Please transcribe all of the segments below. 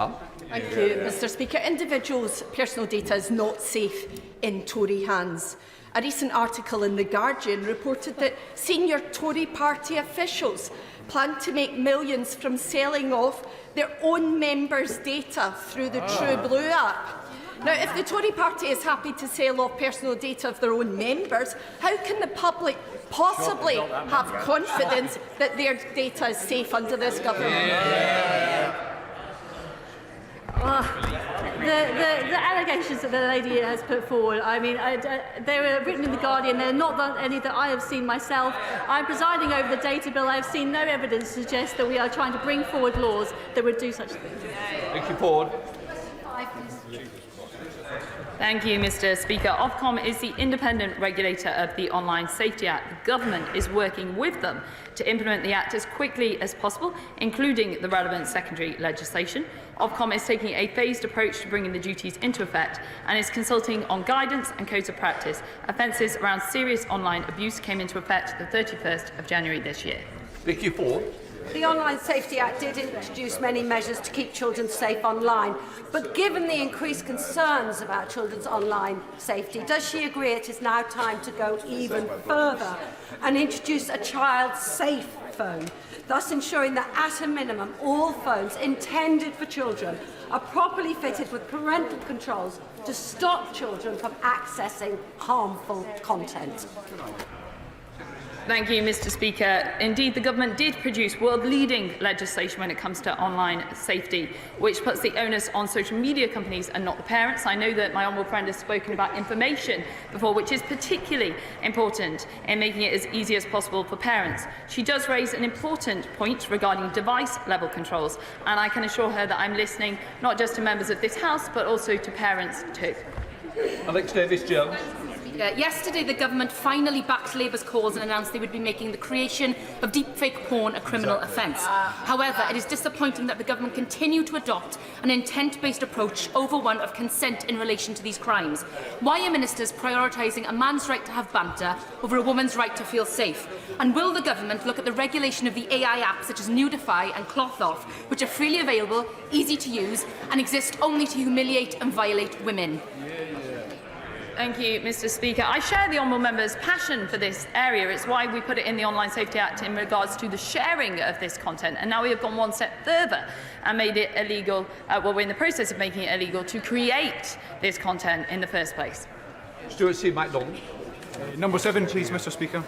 Thank you, Mr Speaker. Individuals' personal data is not safe in Tory hands. A recent article in The Guardian reported that senior Tory party officials plan to make millions from selling off their own members' data through the True Blue app. Now, if the Tory party is happy to sell off personal data of their own members, how can the public possibly have confidence that their data is safe under this government? The allegations that the lady has put forward, I mean, they were written in The Guardian. They're not any that I have seen myself. I'm presiding over the data bill. I have seen no evidence to suggest that we are trying to bring forward laws that would do such things. Thank you, Ford. Thank you, Mr Speaker. Ofcom is the independent regulator of the Online Safety Act. The Government is working with them to implement the Act as quickly as possible, including the relevant secondary legislation. Ofcom is taking a phased approach to bringing the duties into effect and is consulting on guidance and codes of practice. Offences around serious online abuse came into effect the 31st of January this year. Vicky Ford. The Online Safety Act did introduce many measures to keep children safe online, but given the increased concerns about children's online safety, does she agree it is now time to go even further and introduce a child-safe phone, thus ensuring that at a minimum all phones intended for children are properly fitted with parental controls to stop children from accessing harmful content? Thank you, Mr Speaker. Indeed, the Government did produce world-leading legislation when it comes to online safety, which puts the onus on social media companies and not the parents. I know that my honourable friend has spoken about information before, which is particularly important in making it as easy as possible for parents. She does raise an important point regarding device-level controls, and I can assure her that I'm listening not just to members of this House, but also to parents too. Alex Davis-Jones. Yesterday, the Government finally backed Labour's calls and announced they would be making the creation of deepfake porn a criminal offence. However, it is disappointing that the Government continue to adopt an intent-based approach over one of consent in relation to these crimes. Why are ministers prioritising a man's right to have banter over a woman's right to feel safe? And will the Government look at the regulation of the AI apps such as Nudify and Cloth Off, which are freely available, easy to use, and exist only to humiliate and violate women? Thank you, Mr Speaker. I share the honourable member's passion for this area. It's why we put it in the Online Safety Act in regards to the sharing of this content. And now we have gone one step further and made it illegal, well, we're in the process of making it illegal to create this content in the first place. Stuart C. MacDonald. Number 7, please, Mr Speaker.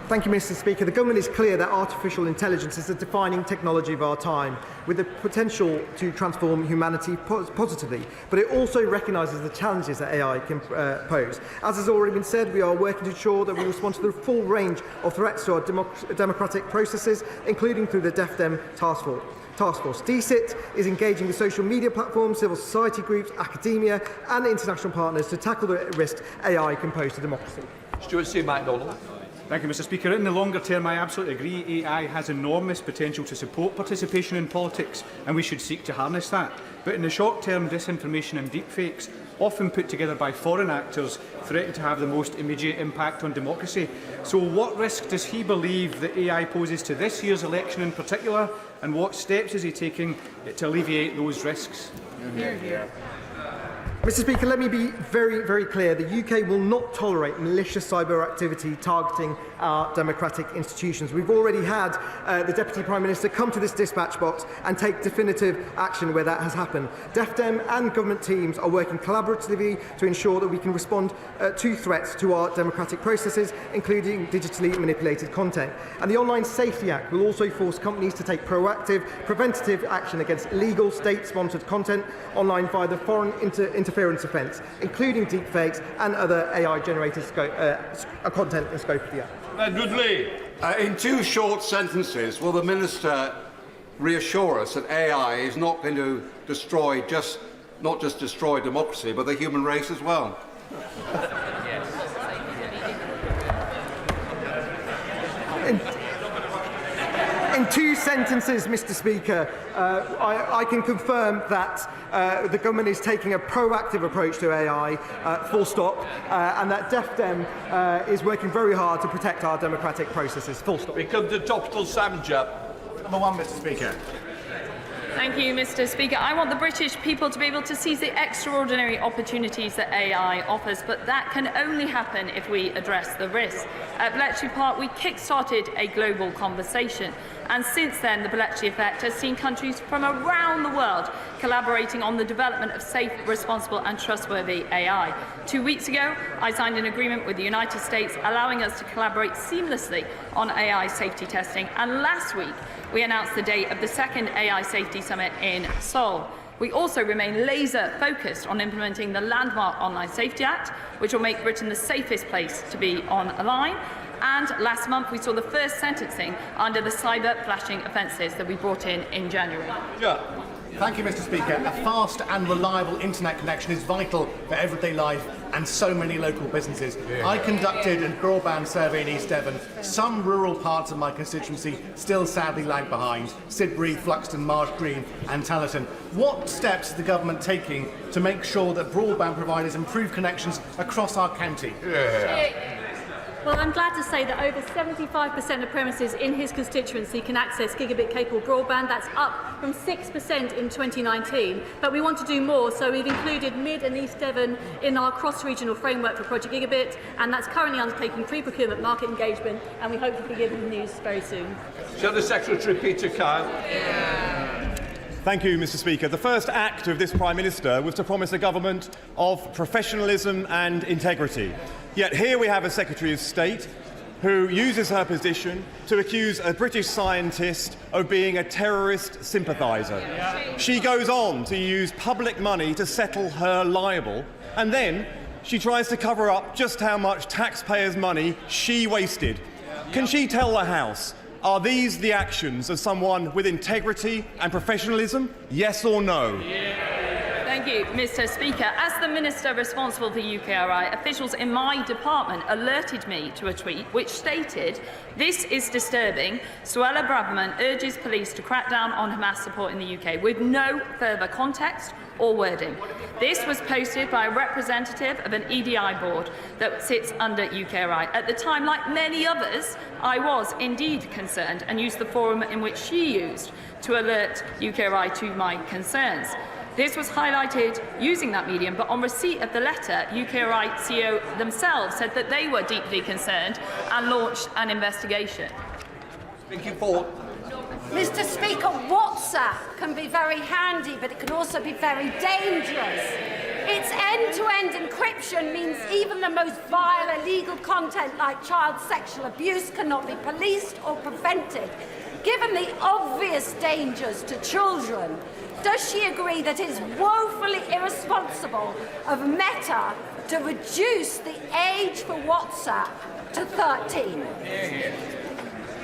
Thank you, Mr Speaker. The Government is clear that artificial intelligence is a defining technology of our time, with the potential to transform humanity positively, but it also recognises the challenges that AI can pose. As has already been said, we are working to ensure that we respond to the full range of threats to our democratic processes, including through the DEFDEM task force. DCIT is engaging with social media platforms, civil society groups, academia and international partners to tackle the risks AI can pose to democracy. Stuart C. MacDonald. Thank you, Mr Speaker. In the longer term, I absolutely agree AI has enormous potential to support participation in politics, and we should seek to harness that. But in the short term, disinformation and deepfakes, often put together by foreign actors, threaten to have the most immediate impact on democracy. So what risk does he believe that AI poses to this year's election in particular, and what steps is he taking to alleviate those risks? Mr Speaker, let me be very, very clear. The UK will not tolerate malicious cyber activity targeting our democratic institutions. We've already had the Deputy Prime Minister come to this dispatch box and take definitive action where that has happened. DEFDEM and government teams are working collaboratively to ensure that we can respond to threats to our democratic processes, including digitally manipulated content. And the Online Safety Act will also force companies to take proactive, preventative action against illegal state-sponsored content online via the foreign interference offence, including deepfakes and other AI-generated content in scope of the Act. In 2 short sentences, will the Minister reassure us that AI is not going to destroy not just destroy democracy, but the human race as well? In 2 sentences, Mr Speaker, I can confirm that the Government is taking a proactive approach to AI, full stop, and that DEFDEM is working very hard to protect our democratic processes, full stop. We come to Topsel Samja. Number 1, Mr Speaker. Thank you, Mr. Speaker. I want the British people to be able to seize the extraordinary opportunities that AI offers, but that can only happen if we address the risks. At Bletchley Park, we kick-started a global conversation, and since then, the Bletchley Effect has seen countries from around the world collaborating on the development of safe, responsible and trustworthy AI. 2 weeks ago, I signed an agreement with the United States allowing us to collaborate seamlessly on AI safety testing, and last week, we announced the date of the second AI Safety Summit in Seoul. We also remain laser-focused on implementing the landmark Online Safety Act, which will make Britain the safest place to be online. And last month, we saw the first sentencing under the cyber flashing offences that we brought in January. Yeah. Thank you, Mr. Speaker. A fast and reliable internet connection is vital for everyday life and so many local businesses. I conducted a broadband survey in East Devon. Some rural parts of my constituency still sadly lag behind: Sidbury, Fluxton, Marsh Green and Tallerton. What steps is the government taking to make sure that broadband providers improve connections across our county? Well, I'm glad to say that over 75% of premises in his constituency can access gigabit-capable broadband. That's up from 6% in 2019. But we want to do more, so we've included Mid and East Devon in our cross-regional framework for Project Gigabit, and that's currently undertaking pre-procurement market engagement, and we hope to be giving news very soon. Shadow Secretary Peter Kyle. Thank you, Mr. Speaker. The first act of this Prime Minister was to promise a government of professionalism and integrity. Yet here we have a Secretary of State who uses her position to accuse a British scientist of being a terrorist sympathiser. She goes on to use public money to settle her libel, and then she tries to cover up just how much taxpayers' money she wasted. Can she tell the House, are these the actions of someone with integrity and professionalism? Yes or no? Thank you, Mr. Speaker. As the Minister responsible for UKRI, officials in my department alerted me to a tweet which stated, "This is disturbing. Suella Braverman urges police to crack down on Hamas support in the UK," with no further context or wording. This was posted by a representative of an EDI board that sits under UKRI. At the time, like many others, I was indeed concerned and used the forum in which she used to alert UKRI to my concerns. This was highlighted using that medium, but on receipt of the letter, UKRI CEO themselves said that they were deeply concerned and launched an investigation. Thank you, Paul. Mr. Speaker, WhatsApp can be very handy, but it can also be very dangerous. Its end-to-end encryption means even the most vile illegal content like child sexual abuse cannot be policed or prevented. Given the obvious dangers to children, does she agree that it is woefully irresponsible of Meta to reduce the age for WhatsApp to 13?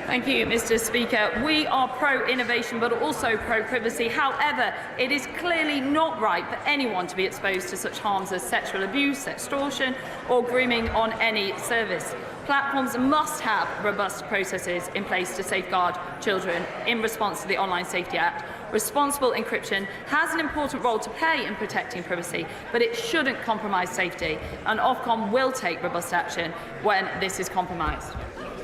Thank you, Mr. Speaker. We are pro-innovation but also pro-privacy. However, it is clearly not right for anyone to be exposed to such harms as sexual abuse, extortion or grooming on any service. Platforms must have robust processes in place to safeguard children in response to the Online Safety Act. Responsible encryption has an important role to play in protecting privacy, but it shouldn't compromise safety, and Ofcom will take robust action when this is compromised.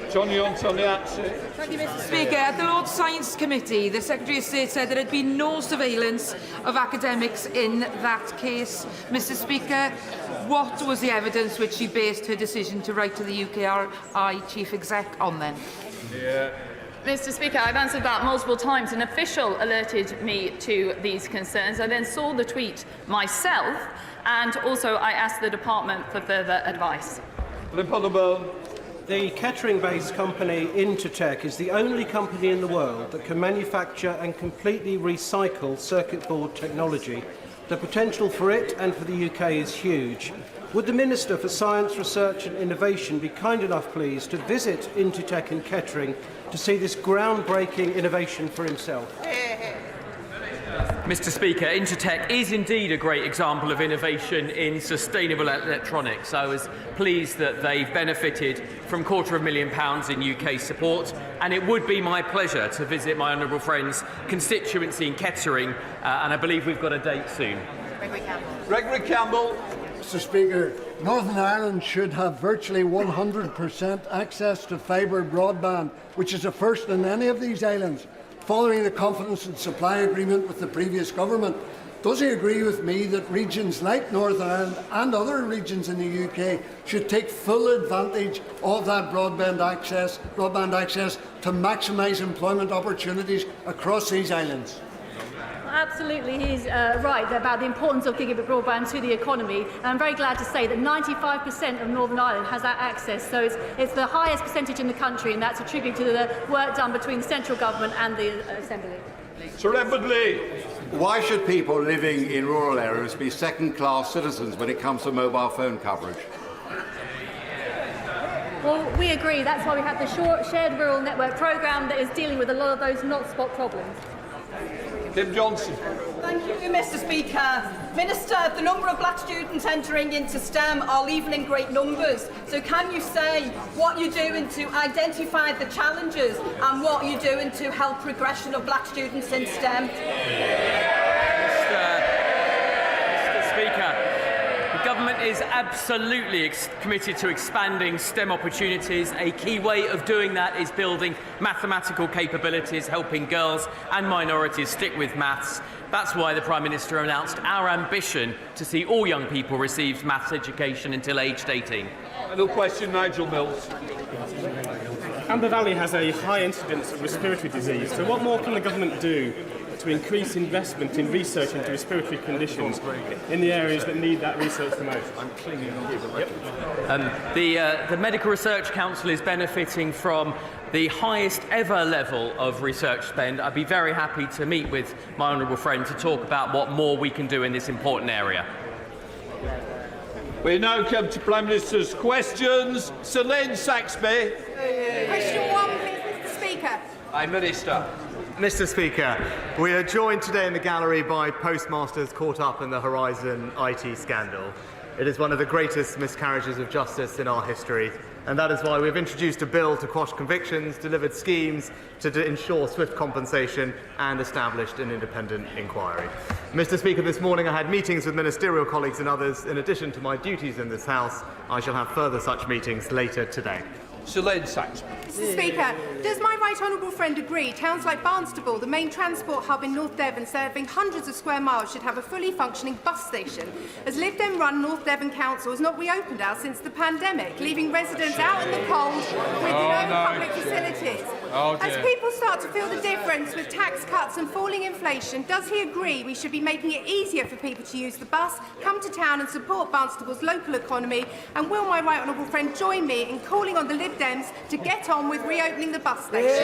Thank you, Mr. Speaker. At the Lord Science Committee, the Secretary of State said there had been no surveillance of academics in that case. Mr. Speaker, what was the evidence which she based her decision to write to the UKRI Chief Exec on then? Mr. Speaker, I've answered that multiple times. An official alerted me to these concerns. I then saw the tweet myself, and also I asked the department for further advice. The Kettering-based company Intertech is the only company in the world that can manufacture and completely recycle circuit board technology. The potential for it and for the UK is huge. Would the Minister for Science, Research and Innovation be kind enough, please, to visit Intertech in Kettering to see this groundbreaking innovation for himself? Mr. Speaker, Intertech is indeed a great example of innovation in sustainable electronics. I was pleased that they've benefited from £250,000 in UK support, and it would be my pleasure to visit my honourable friend's constituency in Kettering, and I believe we've got a date soon. Gregory Campbell. Mr. Speaker, Northern Ireland should have virtually 100% access to fibre broadband, which is a first in any of these islands. following the confidence and supply agreement with the previous government. Does he agree with me that regions like Northern Ireland and other regions in the UK should take full advantage of that broadband access to maximise employment opportunities across these islands? Absolutely, he's right about the importance of gigabit broadband to the economy. And I'm very glad to say that 95% of Northern Ireland has that access. So it's the highest percentage in the country, and that's a tribute to the work done between the central government and the Assembly. Sir Edward Lee. Why should people living in rural areas be second-class citizens when it comes to mobile phone coverage? Well, we agree. That's why we have the Shared Rural Network programme that is dealing with a lot of those not-spot problems. Tim Johnson. Thank you, Mr. Speaker. Minister, the number of black students entering into STEM are leaving in great numbers. So can you say what you're doing to identify the challenges and what you're doing to help progression of black students in STEM? Mr. Speaker, the government is absolutely committed to expanding STEM opportunities. A key way of doing that is building mathematical capabilities, helping girls and minorities stick with maths. That's why the Prime Minister announced our ambition to see all young people receive maths education until aged 18. Final question, Nigel Mills. Amber Valley has a high incidence of respiratory disease, so what more can the government do to increase investment in research into respiratory conditions in the areas that need that research the most? I'm clinging on you. The Medical Research Council is benefiting from the highest ever level of research spend. I'd be very happy to meet with my honourable friend to talk about what more we can do in this important area. We now come to Prime Minister's questions. Sir Lane Saxby. Question 1, please, Mr. Speaker. Prime Minister. Mr. Speaker, we are joined today in the gallery by postmasters caught up in the Horizon IT scandal. It is one of the greatest miscarriages of justice in our history, and that is why we've introduced a bill to quash convictions, delivered schemes to ensure swift compensation, and established an independent inquiry. Mr. Speaker, this morning I had meetings with ministerial colleagues and others. In addition to my duties in this House, I shall have further such meetings later today. Sir Lane Saxby. Mr. Speaker, does my right honourable friend agree towns like Barnstaple, the main transport hub in North Devon serving hundreds of square miles, should have a fully functioning bus station, as Lib Dem run North Devon Council has not reopened ours since the pandemic, leaving residents out in the cold with no public facilities? As people start to feel the difference with tax cuts and falling inflation, does he agree we should be making it easier for people to use the bus, come to town and support Barnstable's local economy? And will my right honourable friend join me in calling on the Lib Dems to get on with reopening the bus station?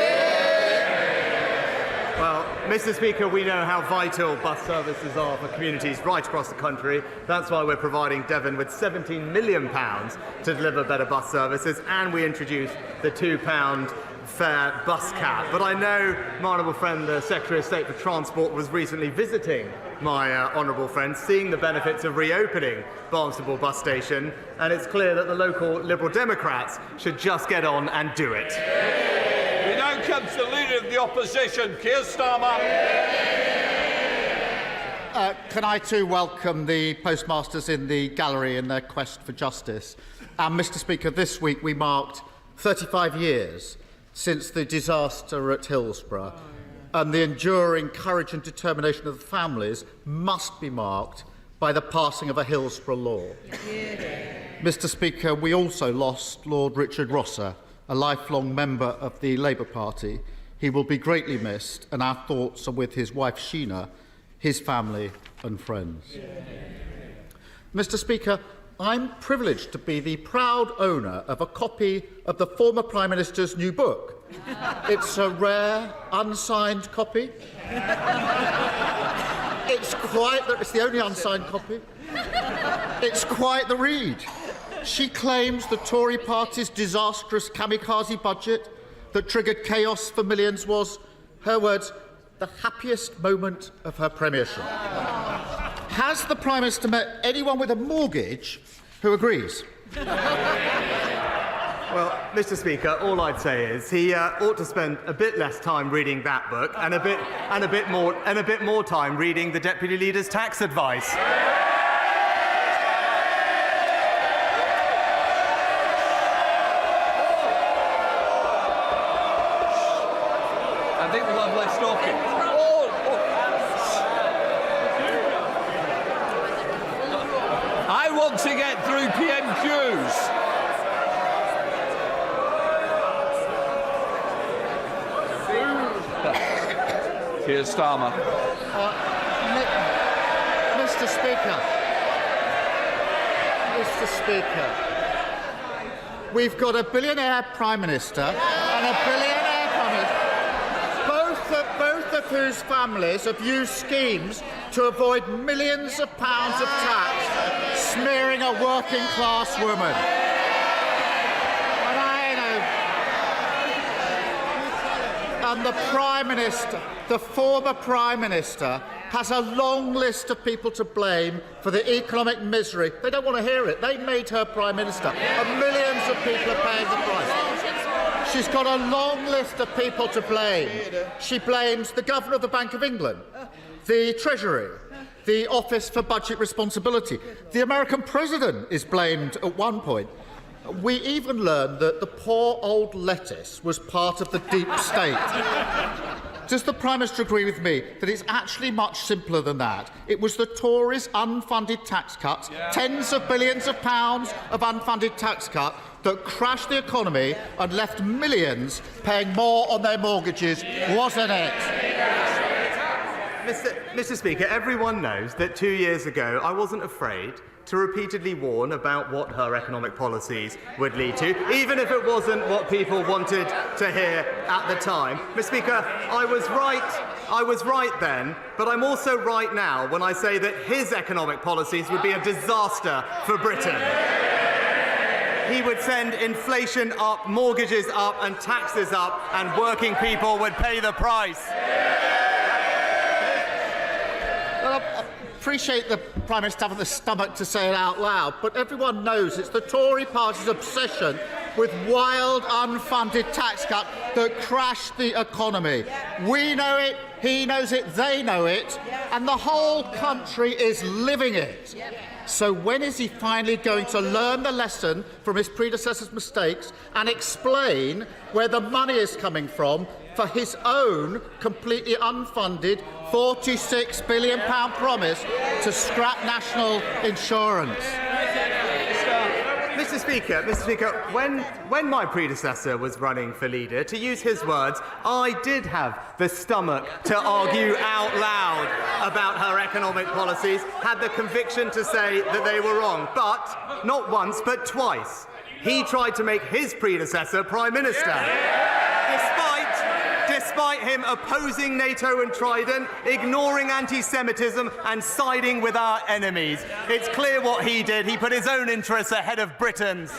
Well, Mr. Speaker, we know how vital bus services are for communities right across the country. That's why we're providing Devon with £17 million to deliver better bus services, and we introduced the £2 fare bus cap. But I know my honourable friend, the Secretary of State for Transport, was recently visiting my honourable friend, seeing the benefits of reopening Barnstable bus station, and it's clear that the local Liberal Democrats should just get on and do it. We now come to the Leader of the Opposition, Keir Starmer. Can I too welcome the postmasters in the gallery in their quest for justice? And Mr. Speaker, this week we marked 35 years since the disaster at Hillsborough, and the enduring courage and determination of the families must be marked by the passing of a Hillsborough law. Mr. Speaker, we also lost Lord Richard Rosser, a lifelong member of the Labour Party. He will be greatly missed, and our thoughts are with his wife Sheena, his family and friends. Mr. Speaker, I'm privileged to be the proud owner of a copy of the former Prime Minister's new book. It's a rare, unsigned copy. It's the only unsigned copy. It's quite the read. She claims the Tory party's disastrous kamikaze budget that triggered chaos for millions was, her words, the happiest moment of her premiership. Has the Prime Minister met anyone with a mortgage who agrees? Well, Mr. Speaker, all I'd say is he ought to spend a bit less time reading that book and a bit more time reading the Deputy Leader's tax advice. I think we'll have less talk I want to get through PMQs. Keir Starmer. Mr. Speaker, we've got a billionaire Prime Minister and a billionaire Prime Minister, both of whose families have used schemes to avoid millions of pounds of tax, smearing a working-class woman. And the Prime Minister, the former Prime Minister, has a long list of people to blame for the economic misery. They don't want to hear it. They made her Prime Minister, and millions of people are paying the price. She's got a long list of people to blame. She blames the Governor of the Bank of England, the Treasury, the Office for Budget Responsibility. The American President is blamed at one point. We even learned that the poor old lettuce was part of the deep state. Does the Prime Minister agree with me that it's actually much simpler than that? It was the Tories' unfunded tax cuts, tens of billions of pounds of unfunded tax cut, that crashed the economy and left millions paying more on their mortgages, wasn't it? Mr. Speaker, everyone knows that 2 years ago I wasn't afraid to repeatedly warn about what her economic policies would lead to, even if it wasn't what people wanted to hear at the time. Mr. Speaker, I was right then, but I'm also right now when I say that his economic policies would be a disaster for Britain. He would send inflation up, mortgages up and taxes up, and working people would pay the price. Well, I appreciate the Prime Minister having the stomach to say it out loud, but everyone knows it's the Tory party's obsession with wild, unfunded tax cut that crashed the economy. We know it, he knows it, they know it, and the whole country is living it. So when is he finally going to learn the lesson from his predecessor's mistakes and explain where the money is coming from for his own completely unfunded £46 billion promise to scrap national insurance? Mr. Speaker, when my predecessor was running for leader, to use his words, I did have the stomach to argue out loud about her economic policies, had the conviction to say that they were wrong, but not once, but twice. He tried to make his predecessor Prime Minister. Despite him opposing NATO and Trident, ignoring anti-Semitism and siding with our enemies. It's clear what he did. He put his own interests ahead of Britain's.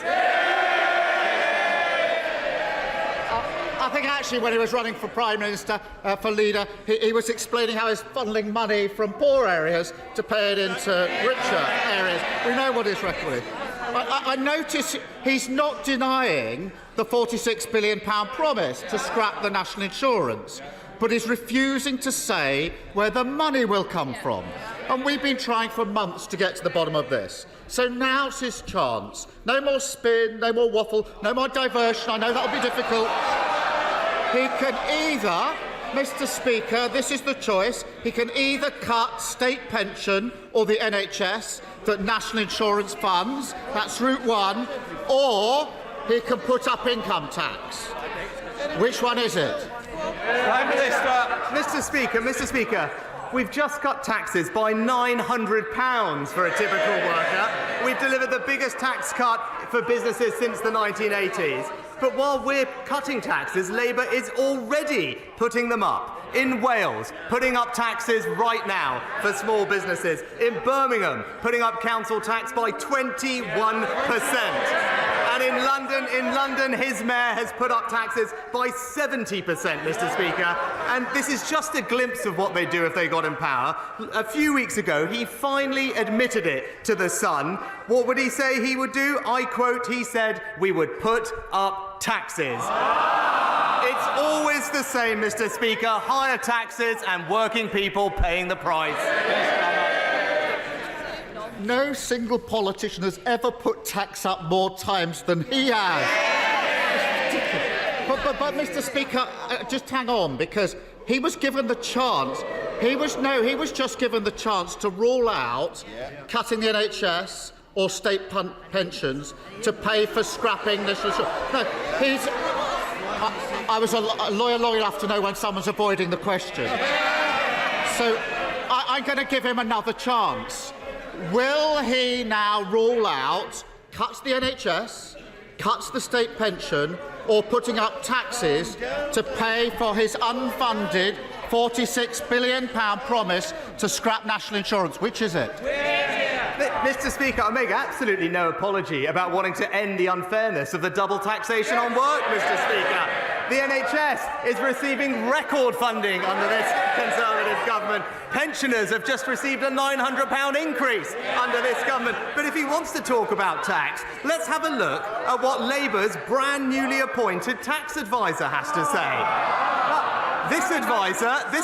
I think actually when he was running for Prime Minister, for leader, he was explaining how he's funneling money from poor areas to pay it into richer areas. We know what his record is. I notice he's not denying the £46 billion promise to scrap the national insurance, but he's refusing to say where the money will come from. And we've been trying for months to get to the bottom of this. So now's his chance. No more spin, no more waffle, no more diversion. I know that'll be difficult. He can either, Mr. Speaker, this is the choice, he can either cut state pension or the NHS that national insurance funds, that's route one, or he can put up income tax. Which one is it? Prime Minister. Mr. Speaker, we've just cut taxes by £900 for a typical worker. We've delivered the biggest tax cut for businesses since the 1980s. But while we're cutting taxes, Labour is already putting them up. In Wales, putting up taxes right now for small businesses. In Birmingham, putting up council tax by 21%. And in London, his mayor has put up taxes by 70%, Mr. Speaker. And this is just a glimpse of what they'd do if they got in power. A few weeks ago, he finally admitted it to The Sun. What would he say he would do? I quote, he said, "We would put up taxes." It's always the same, Mr. Speaker. Higher taxes and working people paying the price. No single politician has ever put tax up more times than he has. But Mr. Speaker, just hang on, because He was given the chance. He was just given the chance to rule out cutting the NHS or state pensions to pay for scrapping this. No, I was a lawyer long enough to know when someone's avoiding the question. So I'm going to give him another chance. Will he now rule out cuts to the NHS, cuts to the state pension, or putting up taxes to pay for his unfunded £46 billion promise to scrap national insurance? Which is it? Mr. Speaker, I make absolutely no apology about wanting to end the unfairness of the double taxation on work, Mr. Speaker. The NHS is receiving record funding under this Conservative government. Pensioners have just received a £900 increase under this government. But if he wants to talk about tax, let's have a look at what Labour's brand newly appointed tax advisor has to say. This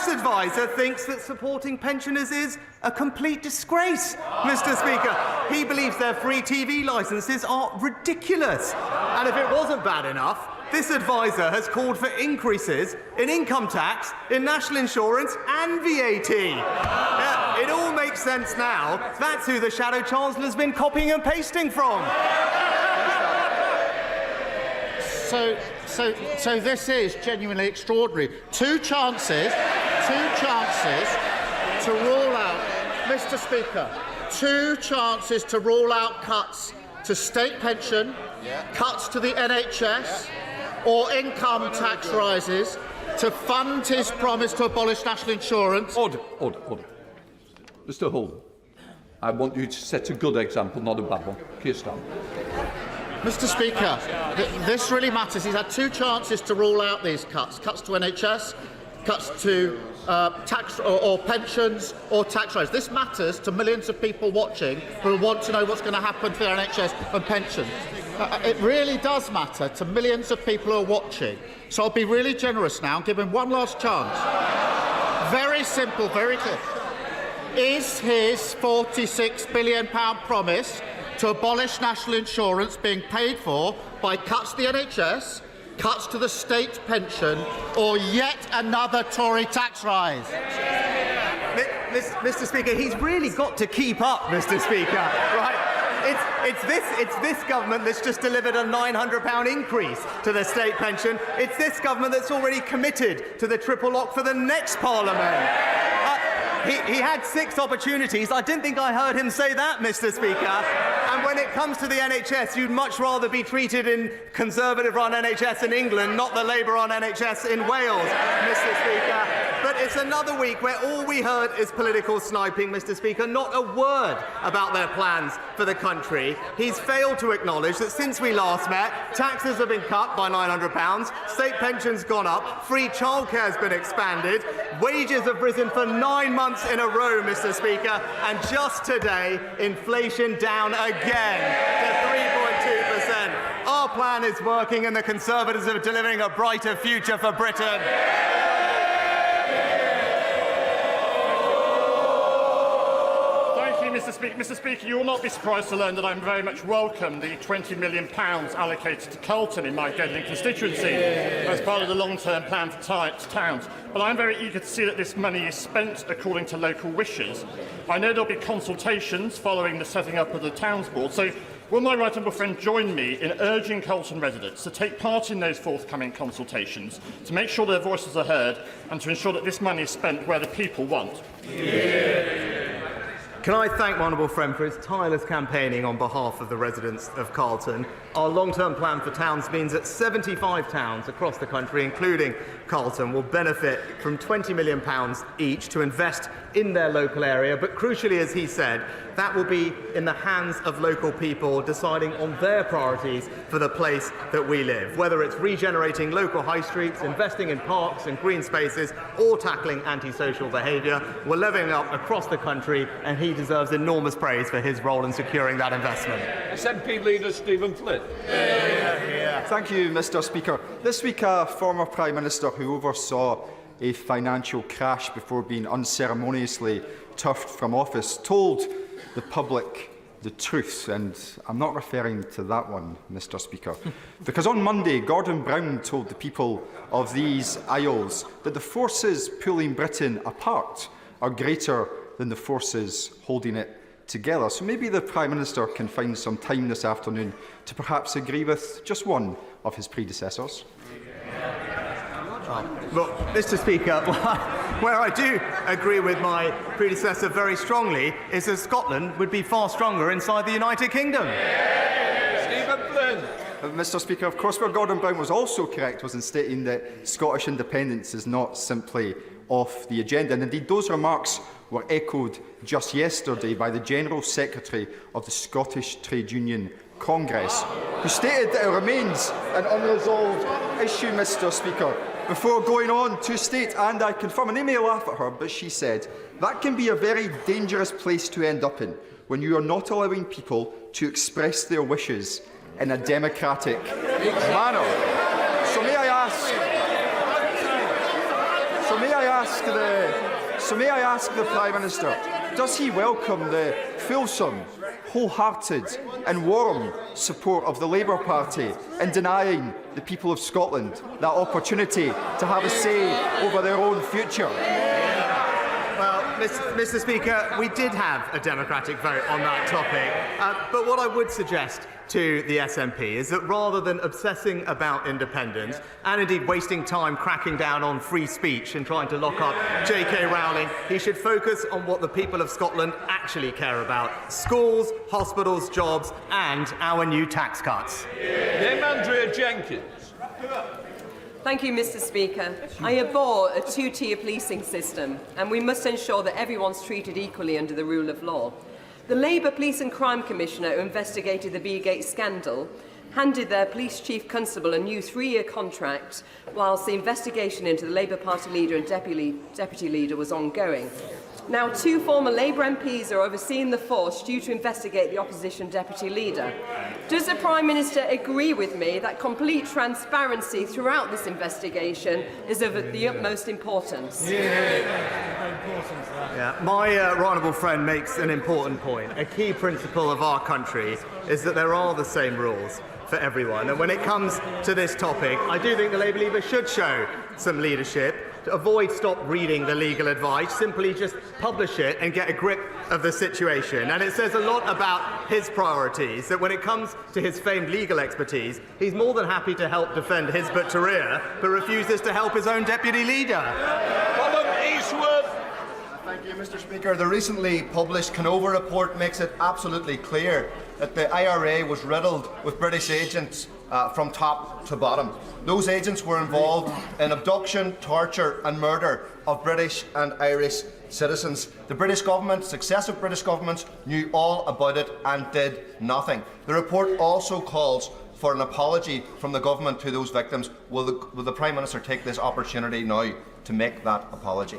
advisor thinks that supporting pensioners is a complete disgrace, Mr. Speaker. He believes their free TV licences are ridiculous. And if it wasn't bad enough, this advisor has called for increases in income tax, in national insurance and VAT. It all makes sense now. That's who the Shadow Chancellor's been copying and pasting from. So this is genuinely extraordinary. Two chances to rule out, Mr. Speaker, two chances to rule out cuts to state pension, cuts to the NHS, or income tax rises to fund his promise to abolish national insurance. Order. Mr. Hull, I want you to set a good example, not a bad one. Keir Starmer. Mr. Speaker, this really matters. He's had two chances to rule out these cuts to NHS, cuts to tax or pensions or tax rise. This matters to millions of people watching who want to know what's going to happen to their NHS and pensions. It really does matter to millions of people who are watching. So I'll be really generous now and give him one last chance. Very simple, very clear. Is his £46 billion promise to abolish national insurance being paid for by cuts to the NHS, cuts to the state pension, or yet another Tory tax rise? Mr. Speaker, he's really got to keep up, Mr. Speaker, right? It's this government that's just delivered a £900 increase to the state pension. It's this government that's already committed to the triple lock for the next Parliament. He had 6 opportunities. I didn't think I heard him say that, Mr. Speaker. And when it comes to the NHS, you'd much rather be treated in Conservative-run NHS in England, not the Labour-run NHS in Wales, Mr. Speaker. But it's another week where all we heard is political sniping, Mr. Speaker, not a word about their plans for the country. He's failed to acknowledge that since we last met, taxes have been cut by £900, state pensions gone up, free childcare has been expanded, wages have risen for 9 months in a row, Mr. Speaker, and just today, inflation down again to 3.2%. Our plan is working and the Conservatives are delivering a brighter future for Britain. Mr. Speaker, you will not be surprised to learn that I very much welcome the £20 million allocated to Carlton in my Gedling constituency as part of the long-term plan for towns. But I'm very eager to see that this money is spent according to local wishes. I know there'll be consultations following the setting up of the Towns Board, so will my right honourable friend join me in urging Carlton residents to take part in those forthcoming consultations, to make sure their voices are heard and to ensure that this money is spent where the people want? Can I thank my honourable friend for his tireless campaigning on behalf of the residents of Carlton. Our long-term plan for towns means that 75 towns across the country, including Carlton, will benefit from £20 million each to invest in their local area. But crucially, as he said, that will be in the hands of local people deciding on their priorities for the place that we live, whether it's regenerating local high streets, investing in parks and green spaces, or tackling antisocial behaviour. We're levelling up across the country, and he deserves enormous praise for his role in securing that investment. SNP leader Stephen Flynn. Thank you, Mr. Speaker. This week, a former Prime Minister who oversaw a financial crash before being unceremoniously turfed from office told the public the truth, and I'm not referring to that one, Mr. Speaker, because on Monday, Gordon Brown told the people of these Isles that the forces pulling Britain apart are greater than the forces holding it together. So maybe the Prime Minister can find some time this afternoon to perhaps agree with just one of his predecessors. Well, Mr. Speaker, where I do agree with my predecessor very strongly is that Scotland would be far stronger inside the United Kingdom. Stephen Flynn. Mr. Speaker, of course, where Gordon Brown was also correct was in stating that Scottish independence is not simply off the agenda. And indeed, those remarks were echoed just yesterday by the General Secretary of the Scottish Trade Union Congress, who stated that it remains an unresolved issue, Mr. Speaker, before going on to state, and I confirm, and they may laugh at her, but she said, that can be a very dangerous place to end up in when you are not allowing people to express their wishes in a democratic manner. So may I ask the Prime Minister, does he welcome the fulsome, wholehearted and warm support of the Labour Party in denying the people of Scotland that opportunity to have a say over their own future? Well, Mr. Speaker, we did have a democratic vote on that topic, but what I would suggest to the SNP is that rather than obsessing about independence and indeed wasting time cracking down on free speech and trying to lock up J.K. Rowling, he should focus on what the people of Scotland actually care about: schools, hospitals, jobs and our new tax cuts. Name Andrea Jenkins. Thank you, Mr. Speaker. I abhor a two-tier policing system, and we must ensure that everyone's treated equally under the rule of law. The Labour Police and Crime Commissioner who investigated the Beergate scandal handed their police chief constable a new 3-year contract whilst the investigation into the Labour Party leader and deputy leader was ongoing. Now, 2 former Labour MPs are overseeing the force due to investigate the opposition deputy leader. Does the Prime Minister agree with me that complete transparency throughout this investigation is of the utmost importance? Yeah, my right honourable friend makes an important point. A key principle of our country is that there are the same rules for everyone. And when it comes to this topic, I do think the Labour leader should show some leadership. To avoid stop reading the legal advice, simply just publish it and get a grip of the situation. And it says a lot about his priorities, that when it comes to his famed legal expertise, he's more than happy to help defend Hizbut Tahrir, but refuses to help his own deputy leader. Thank you, Mr. Speaker. The recently published Canova report makes it absolutely clear that the IRA was riddled with British agents from top to bottom. Those agents were involved in abduction, torture and murder of British and Irish citizens. The British government, successive British governments, knew all about it and did nothing. The report also calls for an apology from the government to those victims. Will the Prime Minister take this opportunity now to make that apology?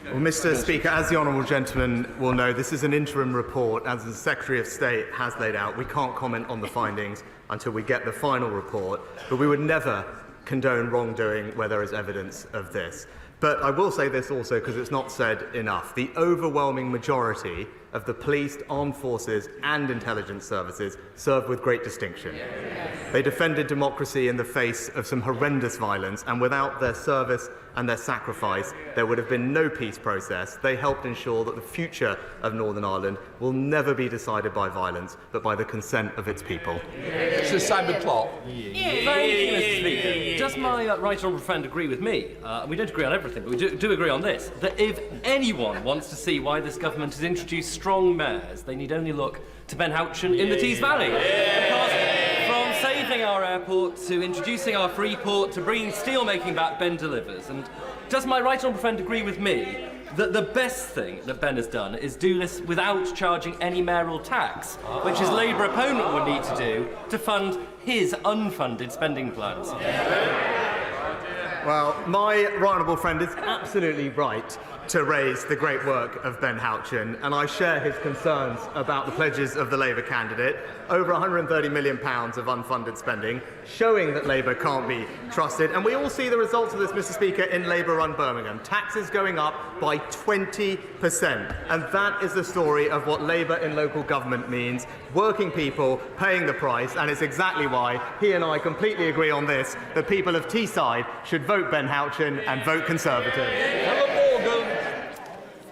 Well, Mr. Speaker, as the honourable gentleman will know, this is an interim report, as the Secretary of State has laid out. We can't comment on the findings until we get the final report, but we would never condone wrongdoing where there is evidence of this. But I will say this also, because it's not said enough. The overwhelming majority of the police, armed forces and intelligence services served with great distinction. They defended democracy in the face of some horrendous violence, and without their service and their sacrifice, there would have been no peace process. They helped ensure that the future of Northern Ireland will never be decided by violence, but by the consent of its people. Sir Simon Clark. Thank you, Mr. Speaker. Does my right honourable friend agree with me? We don't agree on everything, but we do agree on this, that if anyone wants to see why this government has introduced strong mayors, they need only look to Ben Houchen in the Tees Valley. Because from saving our airport to introducing our free port to bringing steel-making back, Ben delivers. And does my right honourable friend agree with me that the best thing that Ben has done is do this without charging any mayoral tax, which his Labour opponent would need to do to fund his unfunded spending plans? Well, my right honourable friend is absolutely right to raise the great work of Ben Houchen, and I share his concerns about the pledges of the Labour candidate. Over £130 million of unfunded spending, showing that Labour can't be trusted. And we all see the results of this, Mr. Speaker, in Labour-run Birmingham. Taxes going up by 20%. And that is the story of what Labour in local government means. Working people paying the price, and it's exactly why he and I completely agree on this. The people of Teesside should vote Ben Houchen and vote Conservative.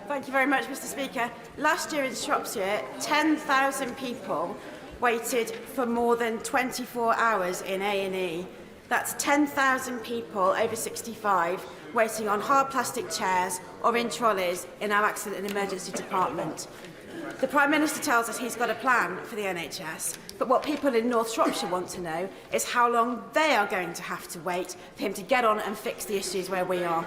Thank you very much, Mr. Speaker. Last year in Shropshire, 10,000 people waited for more than 24 hours in A&E. That's 10,000 people over 65 waiting on hard plastic chairs or in trolleys in our accident and emergency department. The Prime Minister tells us he's got a plan for the NHS, but what people in North Shropshire want to know is how long they are going to have to wait for him to get on and fix the issues where we are.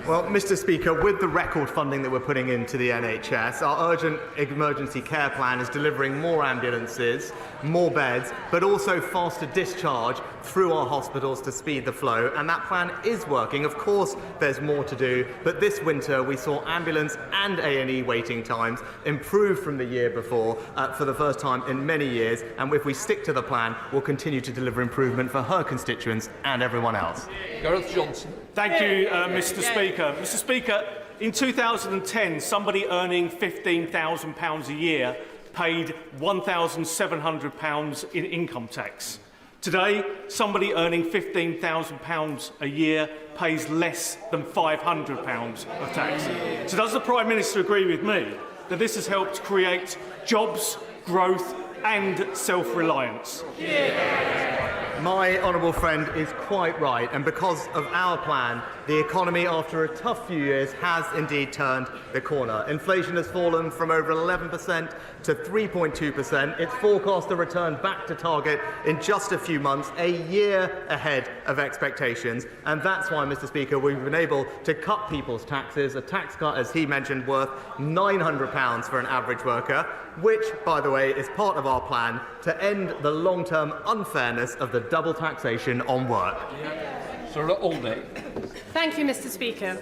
Well, Mr. Speaker, with the record funding that we're putting into the NHS, our urgent emergency care plan is delivering more ambulances, more beds, but also faster discharge through our hospitals to speed the flow, and that plan is working. Of course, there's more to do, but this winter we saw ambulance and A&E waiting times improve from the year before for the first time in many years, and if we stick to the plan, we'll continue to deliver improvement for her constituents and everyone else. Gareth Johnson. Thank you, Mr. Speaker. Mr. Speaker, in 2010, somebody earning £15,000 a year paid £1,700 in income tax. Today, somebody earning £15,000 a year pays less than £500 of tax. So does the Prime Minister agree with me that this has helped create jobs, growth and self-reliance? My honourable friend is quite right, and because of our plan, the economy, after a tough few years, has indeed turned the corner. Inflation has fallen from over 11% to 3.2%. It's forecast to return back to target in just a few months, a year ahead of expectations. And that's why, Mr. Speaker, we've been able to cut people's taxes, a tax cut, as he mentioned, worth £900 for an average worker, which, by the way, is part of our plan to end the long-term unfairness of the double taxation on work. Thank you, Mr. Speaker.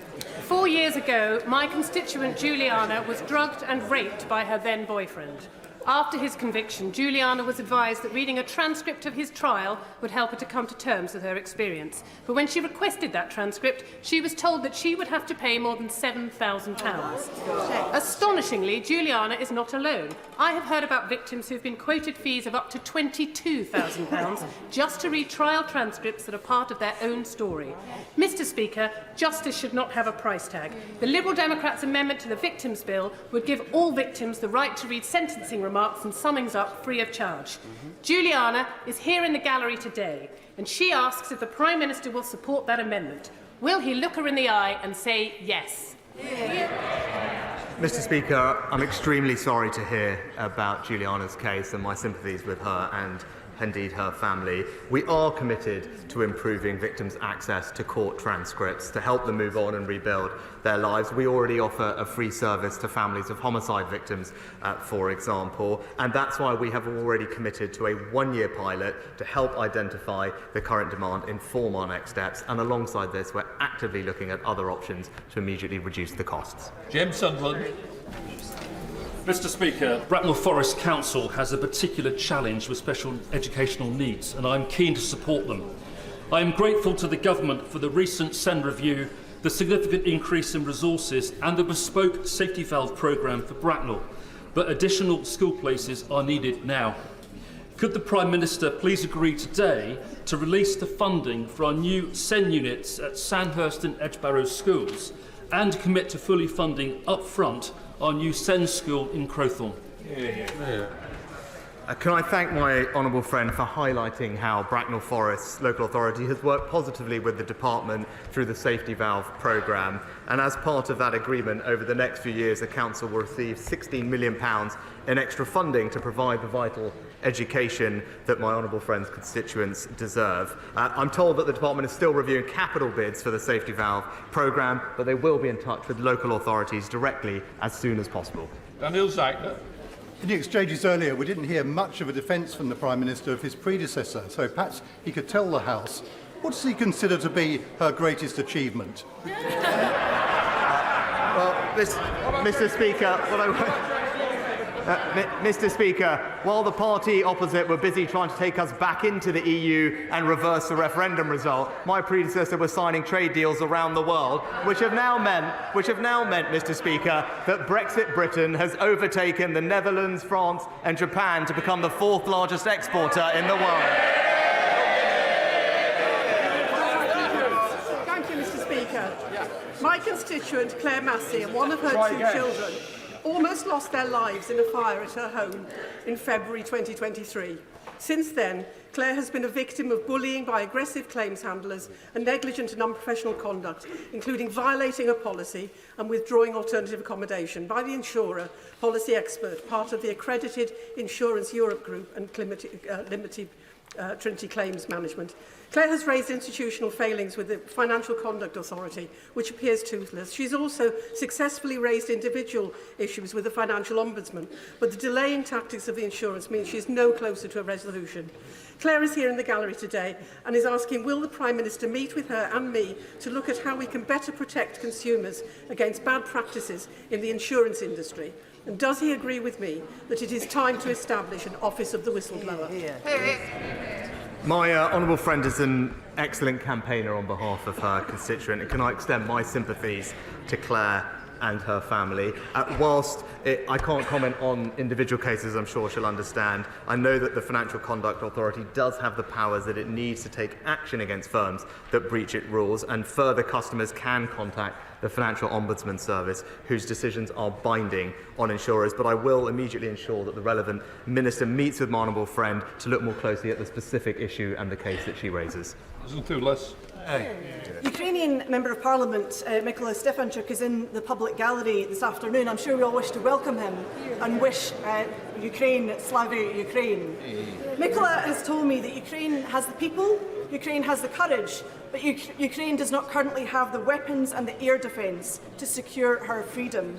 4 years ago, my constituent Juliana was drugged and raped by her then boyfriend. After his conviction, Juliana was advised that reading a transcript of his trial would help her to come to terms with her experience. But when she requested that transcript, she was told that she would have to pay more than £7,000. Astonishingly, Juliana is not alone. I have heard about victims who've been quoted fees of up to £22,000 just to read trial transcripts that are part of their own story. Mr. Speaker, justice should not have a price tag. The Liberal Democrats' amendment to the Victims Bill would give all victims the right to read sentencing remarks and summings up free of charge. Juliana is here in the gallery today, and she asks if the Prime Minister will support that amendment. Will he look her in the eye and say yes? Mr. Speaker, I'm extremely sorry to hear about Juliana's case, and my sympathies with her and indeed her family. We are committed to improving victims' access to court transcripts to help them move on and rebuild their lives. We already offer a free service to families of homicide victims, for example, and that's why we have already committed to a one-year pilot to help identify the current demand, inform our next steps, and alongside this, we're actively looking at other options to immediately reduce the costs. James Sunderland. Mr. Speaker, Bracknell Forest Council has a particular challenge with special educational needs, and I'm keen to support them. I am grateful to the Government for the recent SEND review, the significant increase in resources and the bespoke safety valve programme for Bracknell, but additional school places are needed now. Could the Prime Minister please agree today to release the funding for our new SEN units at Sandhurst and Edgebarrow schools and commit to fully funding up front our new SEN school in Crowthorne? Can I thank my honourable friend for highlighting how Bracknell Forest's local authority has worked positively with the department through the safety valve programme, and as part of that agreement, over the next few years the council will receive £16 million in extra funding to provide the vital education that my honourable friend's constituents deserve. I'm told that the department is still reviewing capital bids for the safety valve programme, but they will be in touch with local authorities directly as soon as possible. Daniel Zagler. In the exchanges earlier, we didn't hear much of a defence from the Prime Minister of his predecessor, so perhaps he could tell the House, what does he consider to be her greatest achievement? Mr. Speaker, Mr. Speaker, while the party opposite were busy trying to take us back into the EU and reverse the referendum result, my predecessor was signing trade deals around the world, which have now meant, Mr. Speaker, that Brexit Britain has overtaken the Netherlands, France and Japan to become the 4th largest exporter in the world. Thank you, Mr. Speaker. My constituent, Claire Massey, and one of her two children almost lost their lives in a fire at her home in February 2023. Since then, Claire has been a victim of bullying by aggressive claims handlers and negligent and unprofessional conduct, including violating a policy and withdrawing alternative accommodation by the insurer, Policy Expert, part of the accredited Insurance Europe Group and Limited Trinity Claims Management. Claire has raised institutional failings with the Financial Conduct Authority, which appears toothless. She's also successfully raised individual issues with the Financial Ombudsman, but the delaying tactics of the insurance means she is no closer to a resolution. Claire is here in the gallery today and is asking, will the Prime Minister meet with her and me to look at how we can better protect consumers against bad practices in the insurance industry? And does he agree with me that it is time to establish an Office of the Whistleblower? My honourable friend is an excellent campaigner on behalf of her constituent, and can I extend my sympathies to Claire and her family. Whilst I can't comment on individual cases, I'm sure she'll understand, I know that the Financial Conduct Authority does have the powers that it needs to take action against firms that breach its rules, and further customers can contact the Financial Ombudsman Service, whose decisions are binding on insurers. But I will immediately ensure that the relevant minister meets with my honourable friend to look more closely at the specific issue and the case that she raises. Ukrainian Member of Parliament Mykola Stefanchuk is in the public gallery this afternoon. I'm sure we all wish to welcome him and wish Ukraine, Slava Ukraine. Mykola has told me that Ukraine has the people, Ukraine has the courage, but Ukraine does not currently have the weapons and the air defence to secure her freedom.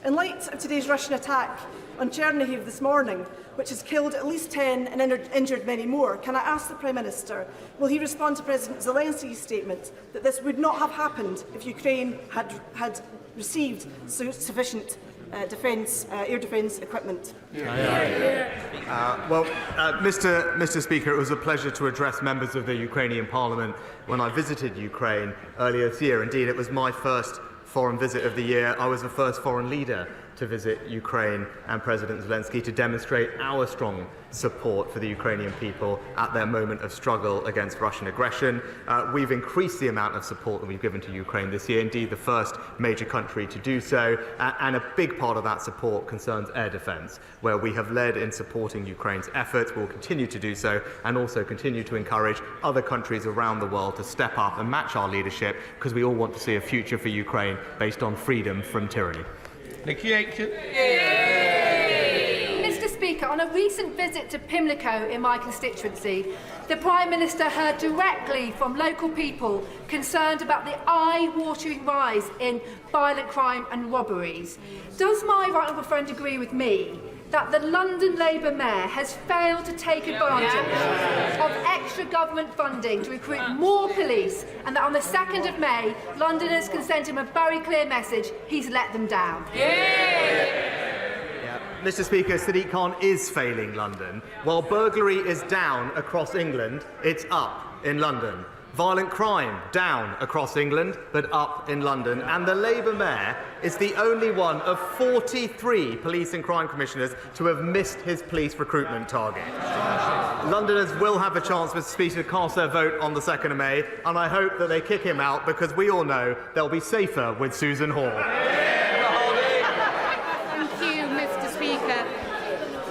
In light of today's Russian attack on Chernihiv this morning, which has killed at least 10 and injured many more, can I ask the Prime Minister, will he respond to President Zelensky's statement that this would not have happened if Ukraine had received sufficient air defence equipment? Mr. Speaker, it was a pleasure to address members of the Ukrainian Parliament when I visited Ukraine earlier this year. Indeed, it was my first foreign visit of the year. I was the first foreign leader to visit Ukraine and President Zelensky to demonstrate our strong support for the Ukrainian people at their moment of struggle against Russian aggression. We've increased the amount of support that we've given to Ukraine this year, indeed the first major country to do so, and a big part of that support concerns air defence, where we have led in supporting Ukraine's efforts. We'll continue to do so, and also continue to encourage other countries around the world to step up and match our leadership, because we all want to see a future for Ukraine based on freedom from tyranny. Mr. Speaker, on a recent visit to Pimlico in my constituency, the Prime Minister heard directly from local people concerned about the eye-watering rise in violent crime and robberies. Does my right honourable friend agree with me that the London Labour Mayor has failed to take advantage of extra government funding to recruit more police, and that on the 2nd of May, Londoners can send him a very clear message: he's let them down? Mr. Speaker, Sadiq Khan is failing London. While burglary is down across England, it's up in London. Violent crime down across England, but up in London. And the Labour Mayor is the only one of 43 police and crime commissioners to have missed his police recruitment target. Londoners will have a chance, Mr. Speaker, to cast their vote on the 2nd of May, and I hope that they kick him out, because we all know they'll be safer with Susan Hall. Thank you, Mr. Speaker.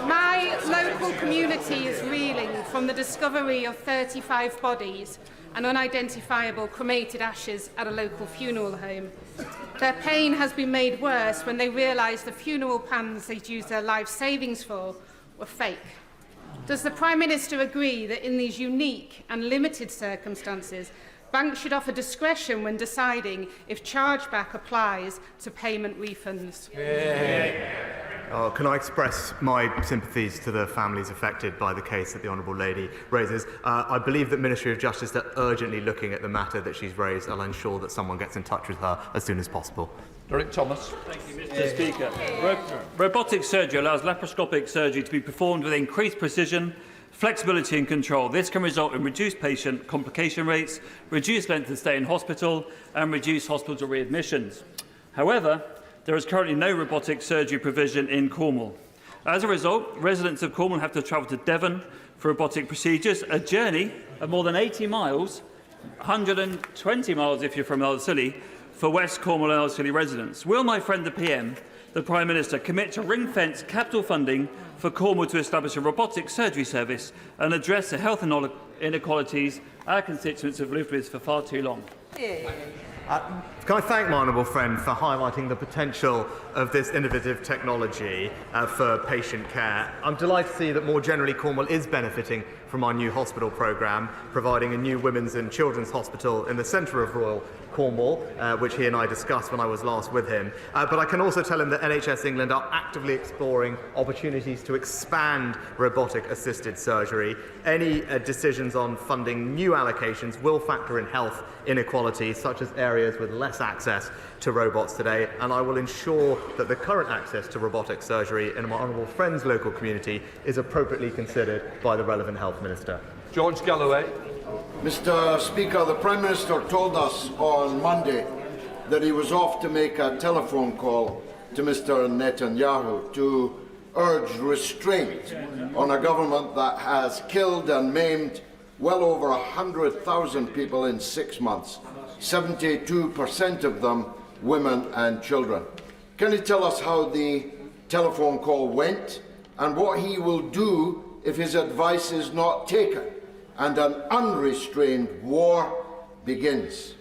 My local community is reeling from the discovery of 35 bodies and unidentifiable cremated ashes at a local funeral home. Their pain has been made worse when they realise the funeral plans they'd used their life savings for were fake. Does the Prime Minister agree that in these unique and limited circumstances, banks should offer discretion when deciding if chargeback applies to payment refunds? Can I express my sympathies to the families affected by the case that the Honourable Lady raises? I believe that Ministry of Justice are urgently looking at the matter that she's raised. I'll ensure that someone gets in touch with her as soon as possible. Derek Thomas. Thank you, Mr. Speaker. Robotic surgery allows laparoscopic surgery to be performed with increased precision, flexibility and control. This can result in reduced patient complication rates, reduced length of stay in hospital and reduced hospital readmissions. However, there is currently no robotic surgery provision in Cornwall. As a result, residents of Cornwall have to travel to Devon for robotic procedures, a journey of more than 80 miles, 120 miles if you're from Ellerslie, for West Cornwall and Ellerslie residents. Will my friend the PM, the Prime Minister, commit to ring-fence capital funding for Cornwall to establish a robotic surgery service and address the health inequalities our constituents have lived with for far too long? Can I thank my honourable friend for highlighting the potential of this innovative technology for patient care. I'm delighted to see that more generally Cornwall is benefiting from our new hospital programme, providing a new women's and children's hospital in the centre of Royal Cornwall, which he and I discussed when I was last with him. But I can also tell him that NHS England are actively exploring opportunities to expand robotic-assisted surgery. Any decisions on funding new allocations will factor in health inequalities, such as areas with less access to robots today, and I will ensure that the current access to robotic surgery in my honourable friend's local community is appropriately considered by the relevant Health Minister. George Galloway. Mr. Speaker, the Prime Minister told us on Monday that he was off to make a telephone call to Mr. Netanyahu to urge restraint on a government that has killed and maimed well over 100,000 people in 6 months, 72% of them women and children. Can he tell us how the telephone call went and what he will do if his advice is not taken and an unrestrained war begins?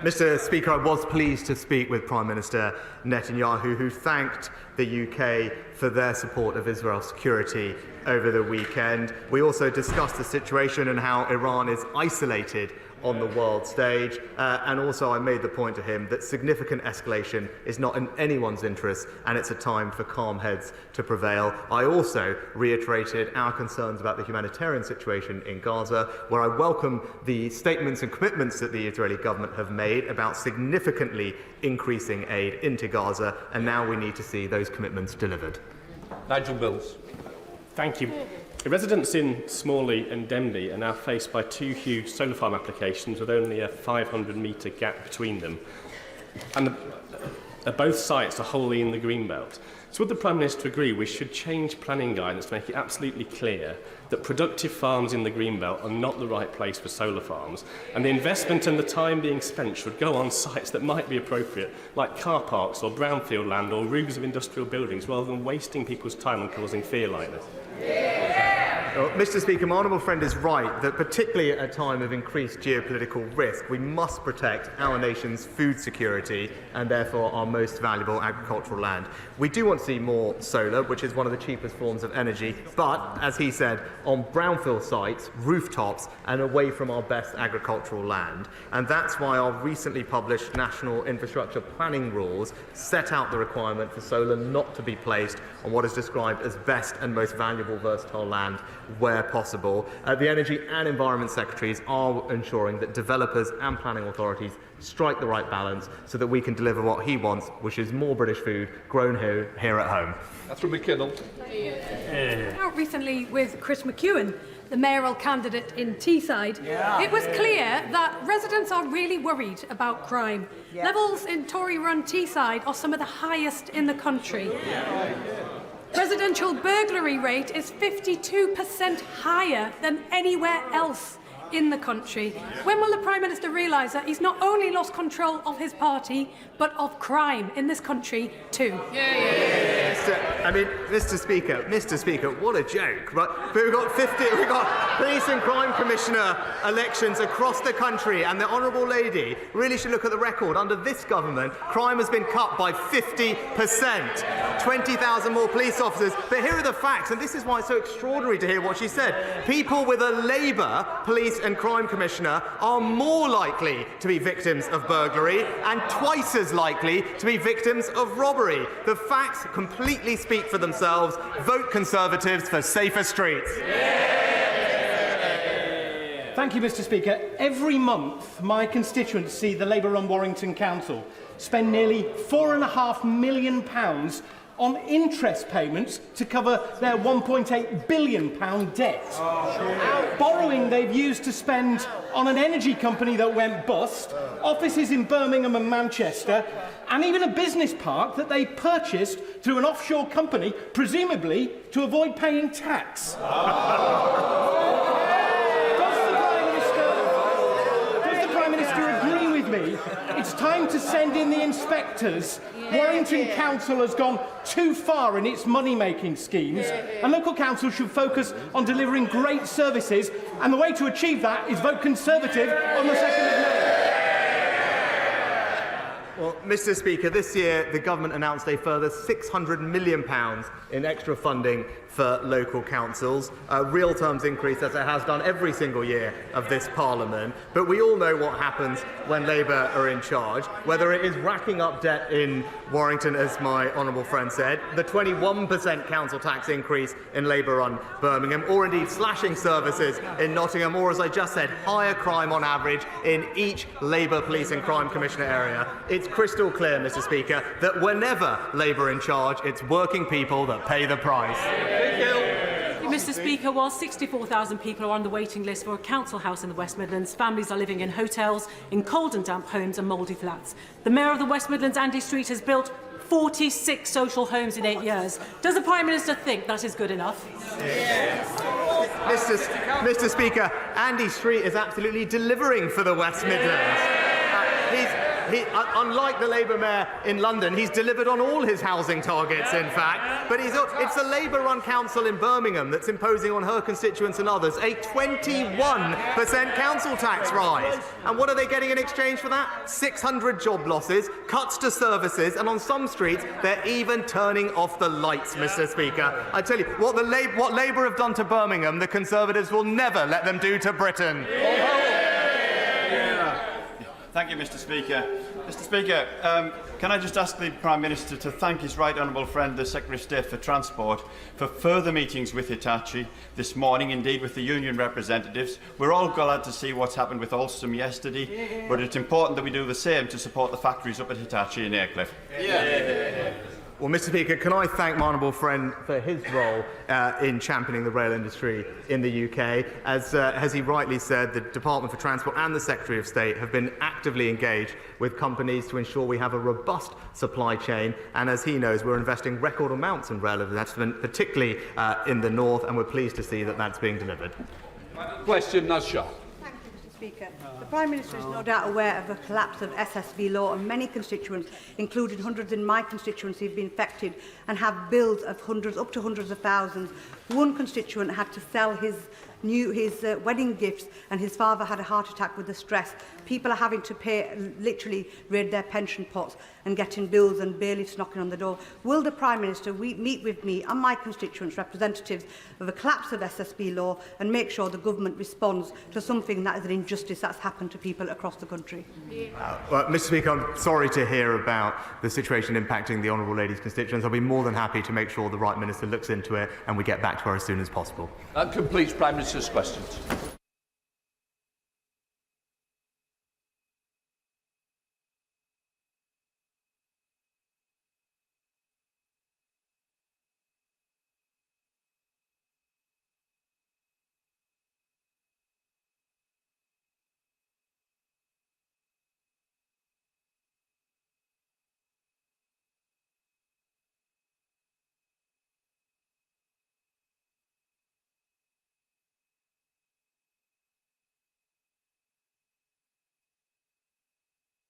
Mr. Speaker, I was pleased to speak with Prime Minister Netanyahu, who thanked the UK for their support of Israel's security over the weekend. We also discussed the situation and how Iran is isolated on the world stage, and also I made the point to him that significant escalation is not in anyone's interest, and it's a time for calm heads to prevail. I also reiterated our concerns about the humanitarian situation in Gaza, where I welcome the statements and commitments that the Israeli government have made about significantly increasing aid into Gaza, and now we need to see those commitments delivered. Nigel Mills. Thank you. The residents in Smalley and Denby are now faced by two huge solar farm applications with only a 500-metre gap between them. And both sites are wholly in the Greenbelt. So would the Prime Minister agree we should change planning guidance to make it absolutely clear that productive farms in the Greenbelt are not the right place for solar farms, and the investment and the time being spent should go on sites that might be appropriate, like car parks or brownfield land or roofs of industrial buildings, rather than wasting people's time and causing fear like this? Well, Mr. Speaker, my honourable friend is right that particularly at a time of increased geopolitical risk, we must protect our nation's food security and therefore our most valuable agricultural land. We do want to see more solar, which is one of the cheapest forms of energy, but, as he said, on brownfield sites, rooftops, and away from our best agricultural land. And that's why our recently published National Infrastructure Planning Rules set out the requirement for solar not to be placed on what is described as best and most valuable versatile land where possible. The Energy and Environment Secretaries are ensuring that developers and planning authorities strike the right balance so that we can deliver what he wants, which is more British food grown here at home. That's from McKinnell. Out recently with Chris McEwen, the mayoral candidate in Teesside, it was clear that residents are really worried about crime. Levels in Tory-run Teesside are some of the highest in the country. Residential burglary rate is 52% higher than anywhere else in the country. When will the Prime Minister realise that he's not only lost control of his party, but of crime in this country too? Mr. Speaker, what a joke, right? But we've got police and crime commissioner elections across the country, and the Honourable Lady really should look at the record. Under this government, crime has been cut by 50%. 20,000 more police officers. But here are the facts, and this is why it's so extraordinary to hear what she said. People with a Labour police and Crime Commissioner are more likely to be victims of burglary and twice as likely to be victims of robbery. The facts completely speak for themselves. Vote Conservatives for safer streets. Thank you, Mr. Speaker. Every month, my constituency, the Labour-run Warrington Council, spend nearly £4.5 million on interest payments to cover their £1.8 billion debt. Borrowing they've used to spend on an energy company that went bust, offices in Birmingham and Manchester, and even a business park that they purchased through an offshore company, presumably to avoid paying tax. It's time to send in the inspectors. Warrington Council has gone too far in its money-making schemes, and local councils should focus on delivering great services, and the way to achieve that is vote Conservative on the 2nd of May. Well, Mr. Speaker, this year the government announced a further £600 million in extra funding for local councils, a real terms increase as it has done every single year of this Parliament. But we all know what happens when Labour are in charge, whether it is racking up debt in Warrington, as my honourable friend said, the 21% council tax increase in Labour-run Birmingham, or indeed slashing services in Nottingham, or, as I just said, higher crime on average in each Labour Police and Crime Commissioner area. It's crystal clear, Mr. Speaker, that whenever Labour are in charge, it's working people that pay the price. Mr. Speaker, while 64,000 people are on the waiting list for a council house in the West Midlands, families are living in hotels, in cold and damp homes and mouldy flats. The Mayor of the West Midlands, Andy Street, has built 46 social homes in 8 years. Does the Prime Minister think that is good enough? Yes. Mr. Speaker, Andy Street is absolutely delivering for the West Midlands. Unlike the Labour Mayor in London, he's delivered on all his housing targets, in fact. But it's the Labour-run council in Birmingham that's imposing on her constituents and others a 21% council tax rise. And what are they getting in exchange for that? 600 job losses, cuts to services, and on some streets, they're even turning off the lights, Mr. Speaker. I tell you, what Labour have done to Birmingham, the Conservatives will never let them do to Britain. Thank you, Mr. Speaker. Mr. Speaker, can I just ask the Prime Minister to thank his right honourable friend, the Secretary of State for Transport, for further meetings with Hitachi this morning, indeed with the union representatives. We're all glad to see what's happened with Alstom yesterday, but it's important that we do the same to support the factories up at Hitachi in Aycliffe. Well, Mr. Speaker, can I thank my honourable friend for his role in championing the rail industry in the UK. As he rightly said, the Department for Transport and the Secretary of State have been actively engaged with companies to ensure we have a robust supply chain. And as he knows, we're investing record amounts in rail investment, particularly in the north, and we're pleased to see that that's being delivered. Question, Nasha. Speaker. The Prime Minister is no doubt aware of the collapse of SSV law, and many constituents, including hundreds in my constituency, have been affected and have bills of hundreds, up to hundreds of thousands. One constituent had to sell his wedding gifts, and his father had a heart attack with the stress. People are having to pay, literally raid their pension pots and getting bills and bailiffs knocking on the door. Will the Prime Minister meet with me and my constituents, representatives of the collapse of SSB law, and make sure the government responds to something that is an injustice that's happened to people across the country? Well, Mr. Speaker, I'm sorry to hear about the situation impacting the Honourable Lady's constituents. I'll be more than happy to make sure the right Minister looks into it and we get back to her as soon as possible. That completes Prime Minister's questions.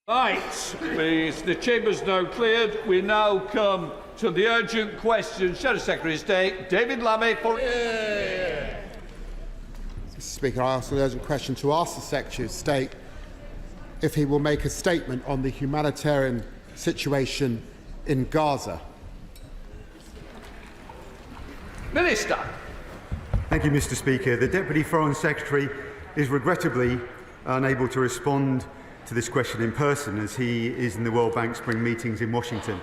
Right, the Chamber's now cleared. We now come to the urgent question. Shadow Secretary of State, David Lammy. Mr. Speaker, I ask an urgent question to ask the Secretary of State if he will make a statement on the humanitarian situation in Gaza. Minister. Thank you, Mr. Speaker. The Deputy Foreign Secretary is regrettably unable to respond to this question in person as he is in the World Bank Spring meetings in Washington.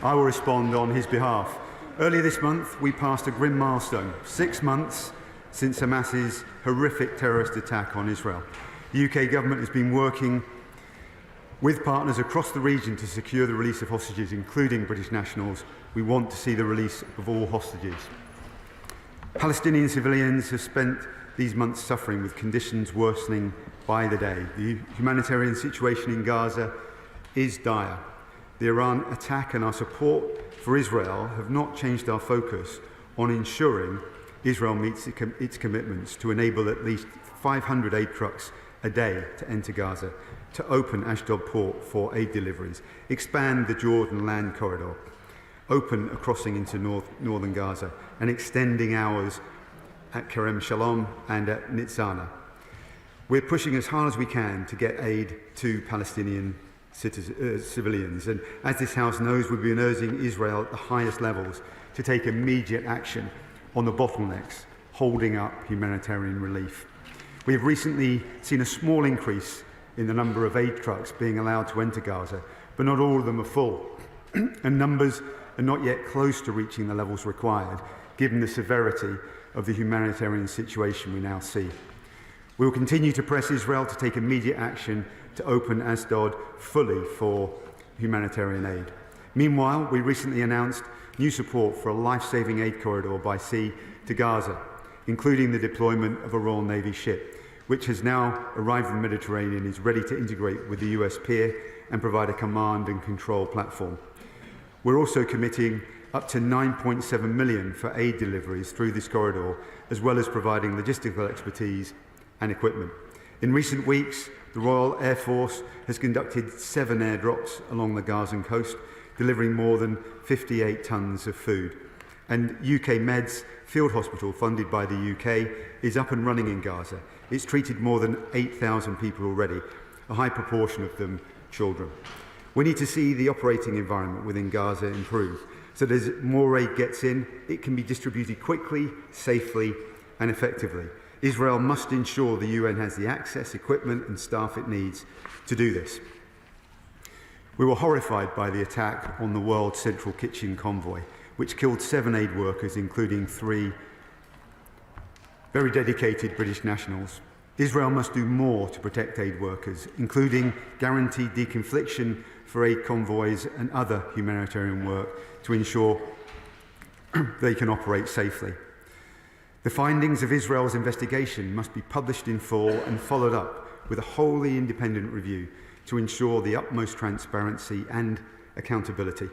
I will respond on his behalf. Earlier this month, we passed a grim milestone, 6 months since Hamas's horrific terrorist attack on Israel. The UK government has been working with partners across the region to secure the release of hostages, including British nationals. We want to see the release of all hostages. Palestinian civilians have spent these months suffering, with conditions worsening by the day. The humanitarian situation in Gaza is dire. The Iran attack and our support for Israel have not changed our focus on ensuring Israel meets its commitments to enable at least 500 aid trucks a day to enter Gaza, to open Ashdod port for aid deliveries, expand the Jordan land corridor, open a crossing into northern Gaza, and extending hours at Kerem Shalom and at Nitzana. We're pushing as hard as we can to get aid to Palestinian civilians, and as this House knows, we've been urging Israel at the highest levels to take immediate action on the bottlenecks holding up humanitarian relief. We have recently seen a small increase in the number of aid trucks being allowed to enter Gaza, but not all of them are full, and numbers are not yet close to reaching the levels required, given the severity of the humanitarian situation we now see. We will continue to press Israel to take immediate action to open Ashdod fully for humanitarian aid. Meanwhile, we recently announced new support for a life-saving aid corridor by sea to Gaza, including the deployment of a Royal Navy ship, which has now arrived in the Mediterranean and is ready to integrate with the US pier and provide a command and control platform. We're also committing up to 9.7 million for aid deliveries through this corridor, as well as providing logistical expertise and equipment. In recent weeks, the Royal Air Force has conducted 7 airdrops along the Gazan coast, delivering more than 58 tonnes of food. And UK Med's field hospital, funded by the UK, is up and running in Gaza. It's treated more than 8,000 people already, a high proportion of them children. We need to see the operating environment within Gaza improve, so that as more aid gets in, it can be distributed quickly, safely and effectively. Israel must ensure the UN has the access, equipment and staff it needs to do this. We were horrified by the attack on the World Central Kitchen convoy, which killed 7 aid workers, including 3 very dedicated British nationals. Israel must do more to protect aid workers, including guaranteed deconfliction for aid convoys and other humanitarian work to ensure they can operate safely. The findings of Israel's investigation must be published in full and followed up with a wholly independent review to ensure the utmost transparency and accountability.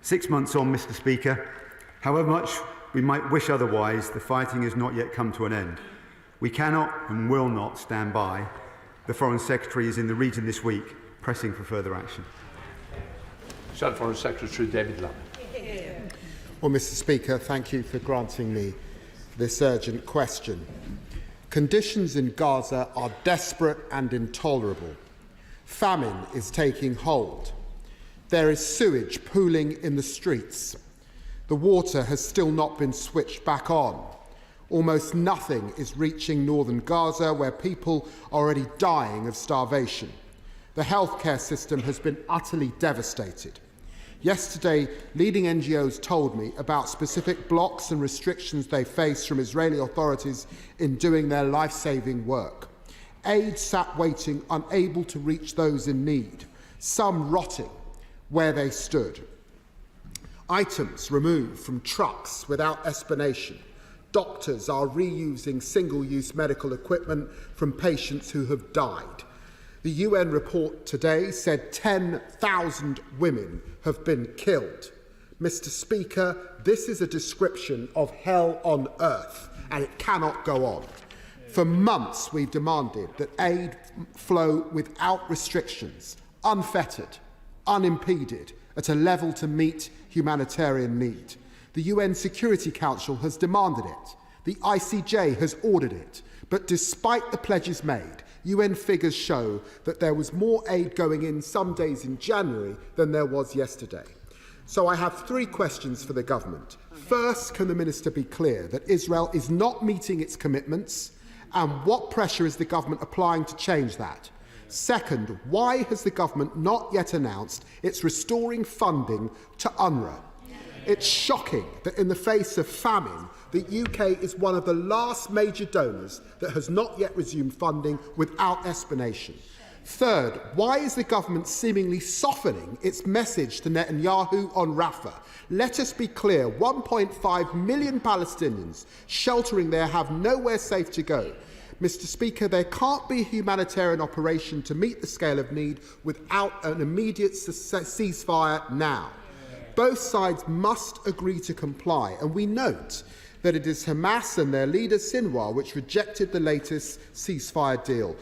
6 months on, Mr. Speaker, however much we might wish otherwise, the fighting has not yet come to an end. We cannot and will not stand by. The Foreign Secretary is in the region this week, pressing for further action. Shadow Foreign Secretary David Lammy. Well, Mr. Speaker, thank you for granting me this urgent question. Conditions in Gaza are desperate and intolerable. Famine is taking hold. There is sewage pooling in the streets. The water has still not been switched back on. Almost nothing is reaching northern Gaza, where people are already dying of starvation. The healthcare system has been utterly devastated. Yesterday, leading NGOs told me about specific blocks and restrictions they face from Israeli authorities in doing their life-saving work. Aid sat waiting, unable to reach those in need, some rotting where they stood. Items removed from trucks without explanation. Doctors are reusing single-use medical equipment from patients who have died. The UN report today said 10,000 women have been killed. Mr. Speaker, this is a description of hell on earth, and it cannot go on. For months, we've demanded that aid flow without restrictions, unfettered, unimpeded, at a level to meet humanitarian need. The UN Security Council has demanded it. The ICJ has ordered it. But despite the pledges made, UN figures show that there was more aid going in some days in January than there was yesterday. So I have 3 questions for the government. First, can the Minister be clear that Israel is not meeting its commitments And what pressure is the government applying to change that? Second, why has the government not yet announced it's restoring funding to UNRWA? It's shocking that in the face of famine, the UK is one of the last major donors that has not yet resumed funding without explanation. Third, why is the government seemingly softening its message to Netanyahu on Rafah? Let us be clear, 1.5 million Palestinians sheltering there have nowhere safe to go. Mr. Speaker, there can't be a humanitarian operation to meet the scale of need without an immediate ceasefire now. Both sides must agree to comply, and we note that it is Hamas and their leader Sinwar which rejected the latest ceasefire deal.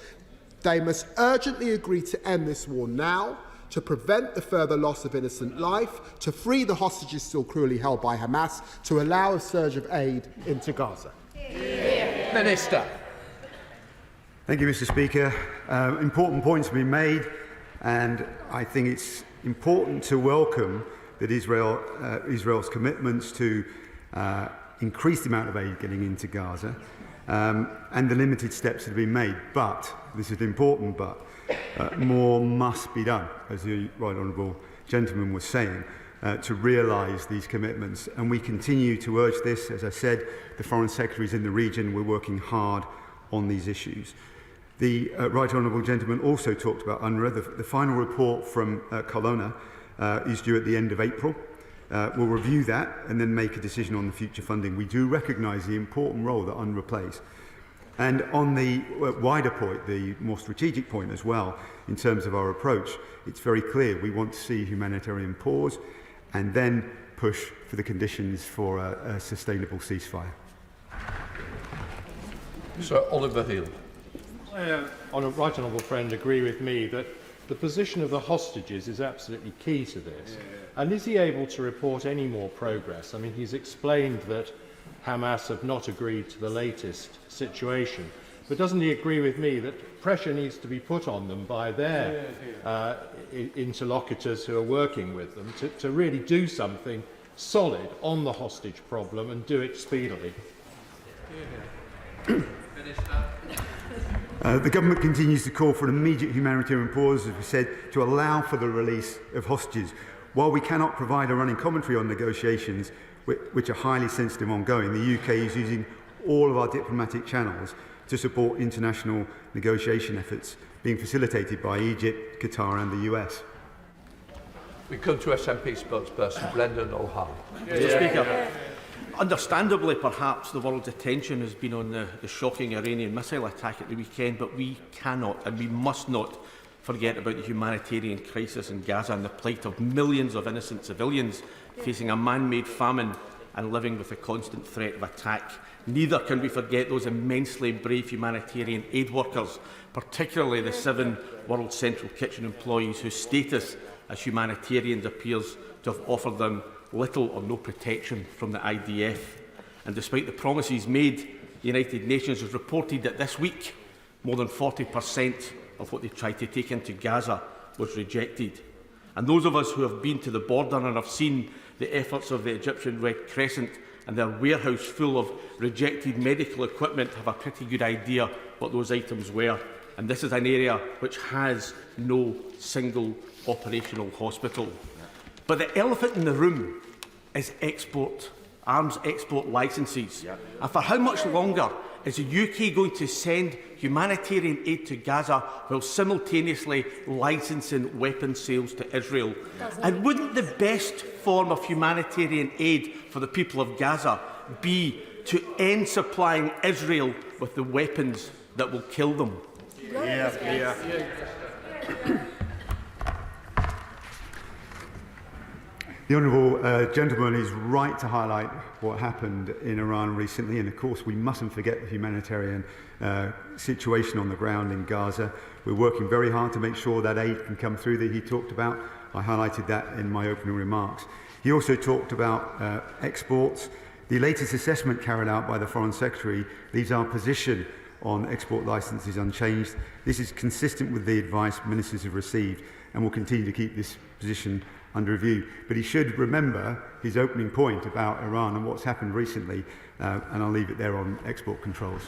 They must urgently agree to end this war now, to prevent the further loss of innocent life, to free the hostages still cruelly held by Hamas, to allow a surge of aid into Gaza. Minister. Thank you, Mr. Speaker. Important points have been made, and I think it's important to welcome that Israel's commitments to increase the amount of aid getting into Gaza and the limited steps that have been made. But, this is important, but more must be done, as the Right Honourable Gentleman was saying, to realise these commitments. And we continue to urge this. As I said, the Foreign Secretaries in the region, we're working hard on these issues. The Right Honourable Gentleman also talked about UNRWA. The final report from Kelowna is due at the end of April. We'll review that and then make a decision on the future funding. We do recognise the important role that UNRWA plays. And on the wider point, the more strategic point as well, in terms of our approach, it's very clear we want to see humanitarian pause and then push for the conditions for a sustainable ceasefire. Sir Oliver Hill. Right honourable friend, agree with me that the position of the hostages is absolutely key to this. And is he able to report any more progress? I mean, he's explained that Hamas have not agreed to the latest situation, but doesn't he agree with me that pressure needs to be put on them by their interlocutors who are working with them to really do something solid on the hostage problem and do it speedily? The government continues to call for an immediate humanitarian pause, as we said, to allow for the release of hostages. While we cannot provide a running commentary on negotiations, which are highly sensitive and ongoing, the UK is using all of our diplomatic channels to support international negotiation efforts being facilitated by Egypt, Qatar and the US. We come to SNP spokesperson Brendan O'Hara. Mr. Speaker, understandably, perhaps, the world's attention has been on the shocking Iranian missile attack at the weekend, but we cannot and we must not forget about the humanitarian crisis in Gaza and the plight of millions of innocent civilians facing a man-made famine and living with the constant threat of attack. Neither can we forget those immensely brave humanitarian aid workers, particularly the 7 World Central Kitchen employees whose status as humanitarians appears to have offered them little or no protection from the IDF. And despite the promises made, the United Nations has reported that this week more than 40% of what they tried to take into Gaza was rejected. And those of us who have been to the border and have seen the efforts of the Egyptian Red Crescent and their warehouse full of rejected medical equipment have a pretty good idea what those items were. And this is an area which has no single operational hospital. But the elephant in the room is arms export licences. And for how much longer is the UK going to send humanitarian aid to Gaza while simultaneously licensing weapons sales to Israel? And wouldn't the best form of humanitarian aid for the people of Gaza be to end supplying Israel with the weapons that will kill them? The Honourable Gentleman is right to highlight what happened in Iran recently, and of course we mustn't forget the humanitarian situation on the ground in Gaza. We're working very hard to make sure that aid can come through that he talked about. I highlighted that in my opening remarks. He also talked about exports. The latest assessment carried out by the Foreign Secretary leaves our position on export licences unchanged. This is consistent with the advice ministers have received, and will continue to keep this position under review. But he should remember his opening point about Iran and what's happened recently, and I'll leave it there on export controls.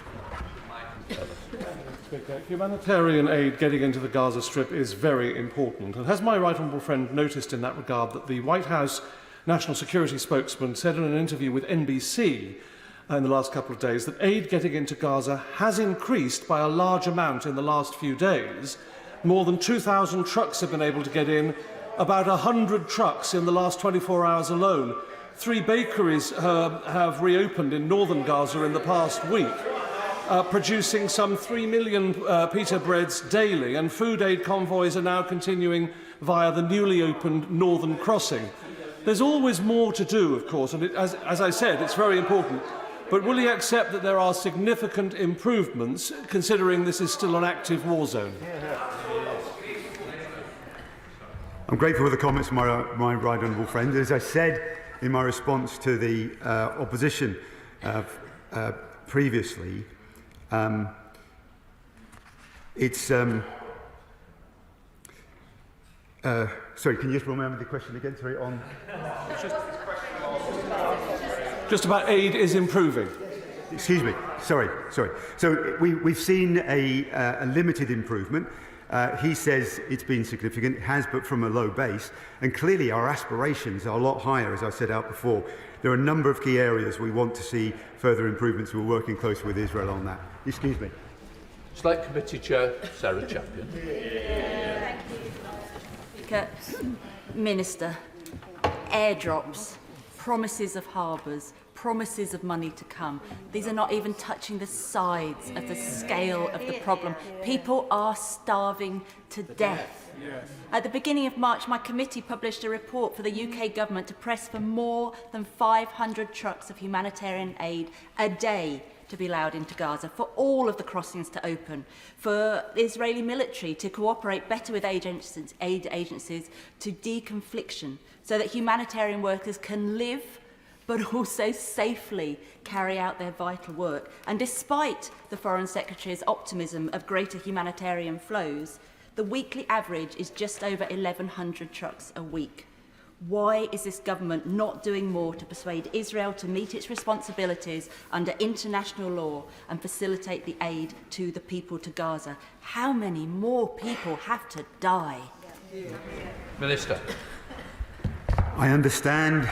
Speaker, humanitarian aid getting into the Gaza Strip is very important. And has my right honourable friend noticed in that regard that the White House National Security spokesman said in an interview with NBC in the last couple of days that aid getting into Gaza has increased by a large amount in the last few days. More than 2,000 trucks have been able to get in, about 100 trucks in the last 24 hours alone. 3 bakeries have reopened in northern Gaza in the past week, producing some 3 million pita breads daily, and food aid convoys are now continuing via the newly opened northern crossing. There's always more to do, of course, and as I said, it's very important. But will he accept that there are significant improvements, considering this is still an active war zone? I'm grateful for the comments of my right honourable friend. As I said in my response to the opposition previously, it's... sorry, can you just remember the question again? Sorry, on... Just about aid is improving. Excuse me. Sorry. So we've seen a limited improvement. He says it's been significant, it has, but from a low base. And clearly our aspirations are a lot higher, as I set out before. There are a number of key areas we want to see further improvements. We're working closely with Israel on that. Excuse me. Select Committee Chair, Sarah Champion. Thank you. Speaker, Minister, airdrops, promises of harbours, promises of money to come. These are not even touching the sides of the scale of the problem. People are starving to death. At the beginning of March, my committee published a report for the UK government to press for more than 500 trucks of humanitarian aid a day to be allowed into Gaza, for all of the crossings to open, for the Israeli military to cooperate better with aid agencies to deconfliction, so that humanitarian workers can live but also safely carry out their vital work. And despite the Foreign Secretary's optimism of greater humanitarian flows, the weekly average is just over 1,100 trucks a week. Why is this government not doing more to persuade Israel to meet its responsibilities under international law and facilitate the aid to the people to Gaza? How many more people have to die? Minister. I understand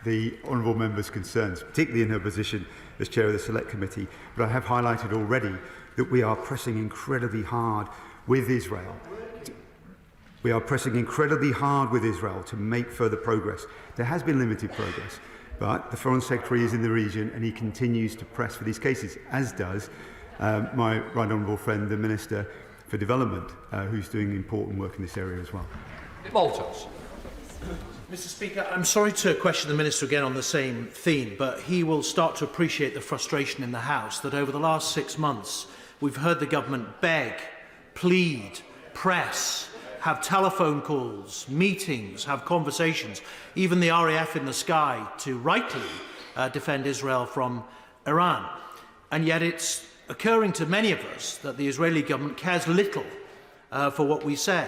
the honourable member's concerns, particularly in her position as chair of the Select Committee, but I have highlighted already that we are pressing incredibly hard with Israel. We are pressing incredibly hard with Israel to make further progress. There has been limited progress, but the Foreign Secretary is in the region and he continues to press for these cases, as does my right honourable friend, the Minister for Development, who's doing important work in this area as well. Maltese. Mr. Speaker, I'm sorry to question the Minister again on the same theme, but he will start to appreciate the frustration in the House that over the last 6 months we've heard the government beg, plead, press, have telephone calls, meetings, have conversations, even the RAF in the sky to rightly defend Israel from Iran. And yet it's occurring to many of us that the Israeli government cares little for what we say.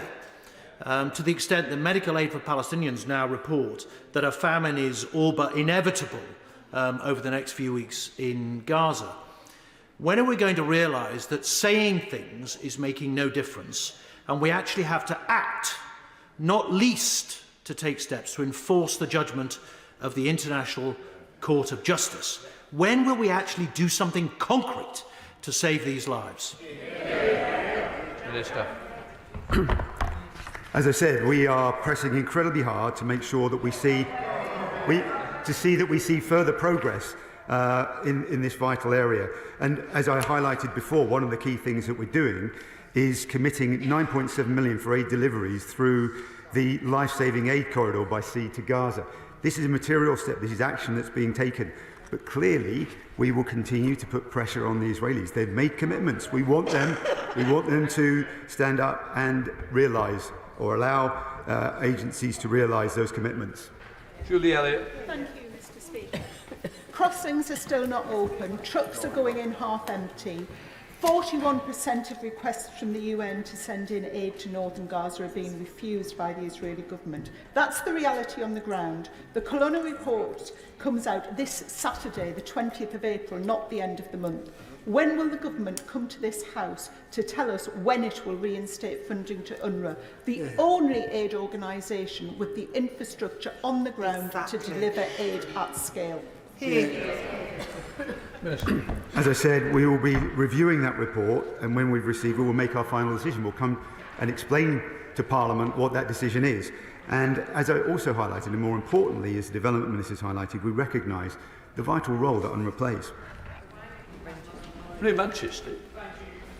To the extent that Medical Aid for Palestinians now report that a famine is all but inevitable over the next few weeks in Gaza. When are we going to realise that saying things is making no difference and we actually have to act, not least to take steps to enforce the judgment of the International Court of Justice? When will we actually do something concrete to save these lives? Minister. As I said, we are pressing incredibly hard to make sure that we see further progress in this vital area. And as I highlighted before, one of the key things that we're doing is committing 9.7 million for aid deliveries through the life-saving aid corridor by sea to Gaza. This is a material step. This is action that's being taken. But clearly, we will continue to put pressure on the Israelis. They've made commitments. We want them to stand up and realise, or allow agencies to realise those commitments. Julie Elliott. Thank you, Mr. Speaker. Crossings are still not open. Trucks are going in half empty. 41% of requests from the UN to send in aid to northern Gaza are being refused by the Israeli government. That's the reality on the ground. The Colonna report comes out this Saturday, the 20th of April, not the end of the month. When will the government come to this House to tell us when it will reinstate funding to UNRWA, the only aid organisation with the infrastructure on the ground to deliver aid at scale? As I said, we will be reviewing that report, and when we've received it, we'll make our final decision. We'll come and explain to Parliament what that decision is. And as I also highlighted, and more importantly, as the Development Minister has highlighted, we recognise the vital role that UNRWA plays. Manchester.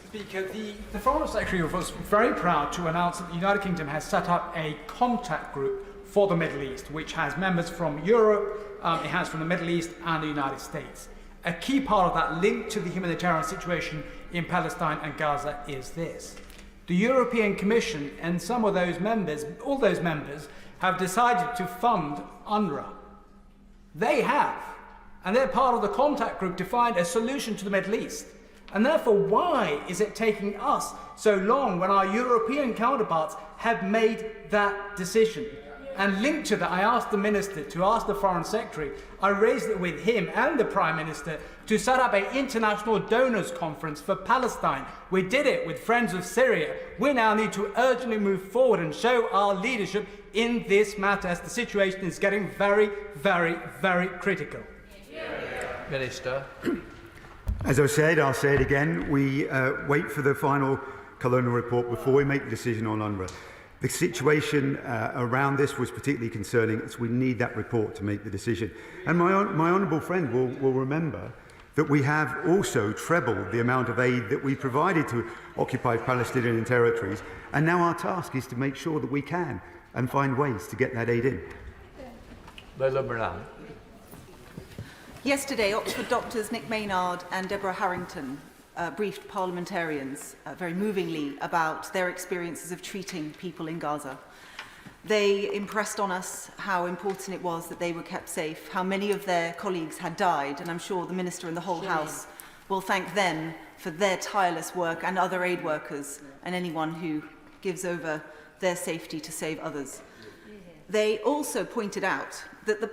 Speaker, the Foreign Secretary was very proud to announce that the United Kingdom has set up a contact group for the Middle East, which has members from Europe, it has from the Middle East and the United States. A key part of that link to the humanitarian situation in Palestine and Gaza is this. The European Commission and some of those members, all those members, have decided to fund UNRWA. They have. And they're part of the contact group to find a solution to the Middle East. And therefore, why is it taking us so long when our European counterparts have made that decision? And linked to that, I asked the Minister to ask the Foreign Secretary, I raised it with him and the Prime Minister to set up an international donors conference for Palestine. We did it with Friends of Syria. We now need to urgently move forward and show our leadership in this matter as the situation is getting very, very, very critical. Minister. As I said, I'll say it again, we wait for the final colonial report before we make the decision on UNRWA. The situation around this was particularly concerning, so we need that report to make the decision. And my honourable friend will remember that we have also trebled the amount of aid that we provided to occupied Palestinian territories, and now our task is to make sure that we can and find ways to get that aid in. Yesterday, Oxford doctors Nick Maynard and Deborah Harrington briefed parliamentarians very movingly about their experiences of treating people in Gaza. They impressed on us how important it was that they were kept safe, how many of their colleagues had died, and I'm sure the Minister and the whole House will thank them for their tireless work, and other aid workers and anyone who gives over their safety to save others. They also pointed out that the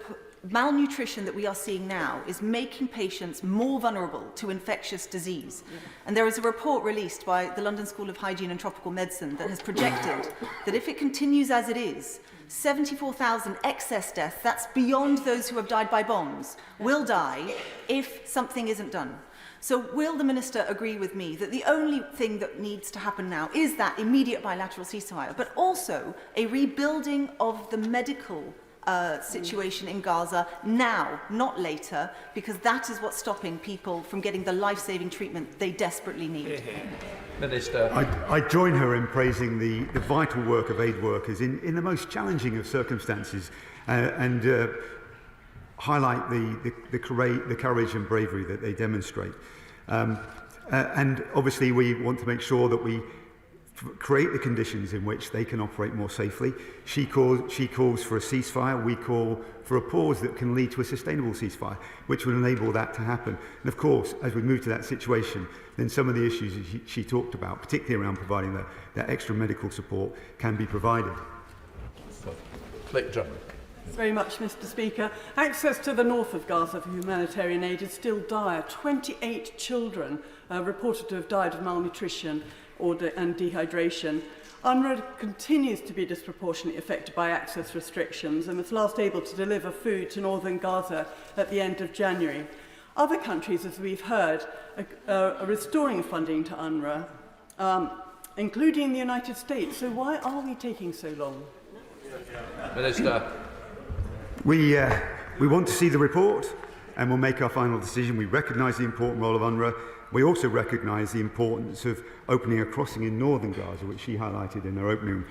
malnutrition that we are seeing now is making patients more vulnerable to infectious disease. And there is a report released by the London School of Hygiene and Tropical Medicine that has projected that if it continues as it is, 74,000 excess deaths, that's beyond those who have died by bombs, will die if something isn't done. So will the Minister agree with me that the only thing that needs to happen now is that immediate bilateral ceasefire, but also a rebuilding of the medical situation in Gaza now, not later, because that is what's stopping people from getting the life-saving treatment they desperately need. Minister. I join her in praising the vital work of aid workers in the most challenging of circumstances and highlight the courage and bravery that they demonstrate. And obviously we want to make sure that we create the conditions in which they can operate more safely. She calls for a ceasefire. We call for a pause that can lead to a sustainable ceasefire, which will enable that to happen. And of course, as we move to that situation, then some of the issues she talked about, particularly around providing that extra medical support, can be provided. Thanks very much, Mr. Speaker. Access to the north of Gaza for humanitarian aid is still dire. 28 children reported to have died of malnutrition and dehydration. UNRWA continues to be disproportionately affected by access restrictions and was last able to deliver food to northern Gaza at the end of January. Other countries, as we've heard, are restoring funding to UNRWA, including the United States. So why are we taking so long? Minister. We want to see the report and we'll make our final decision. We recognise the important role of UNRWA. We also recognise the importance of opening a crossing in northern Gaza, which she highlighted in her opening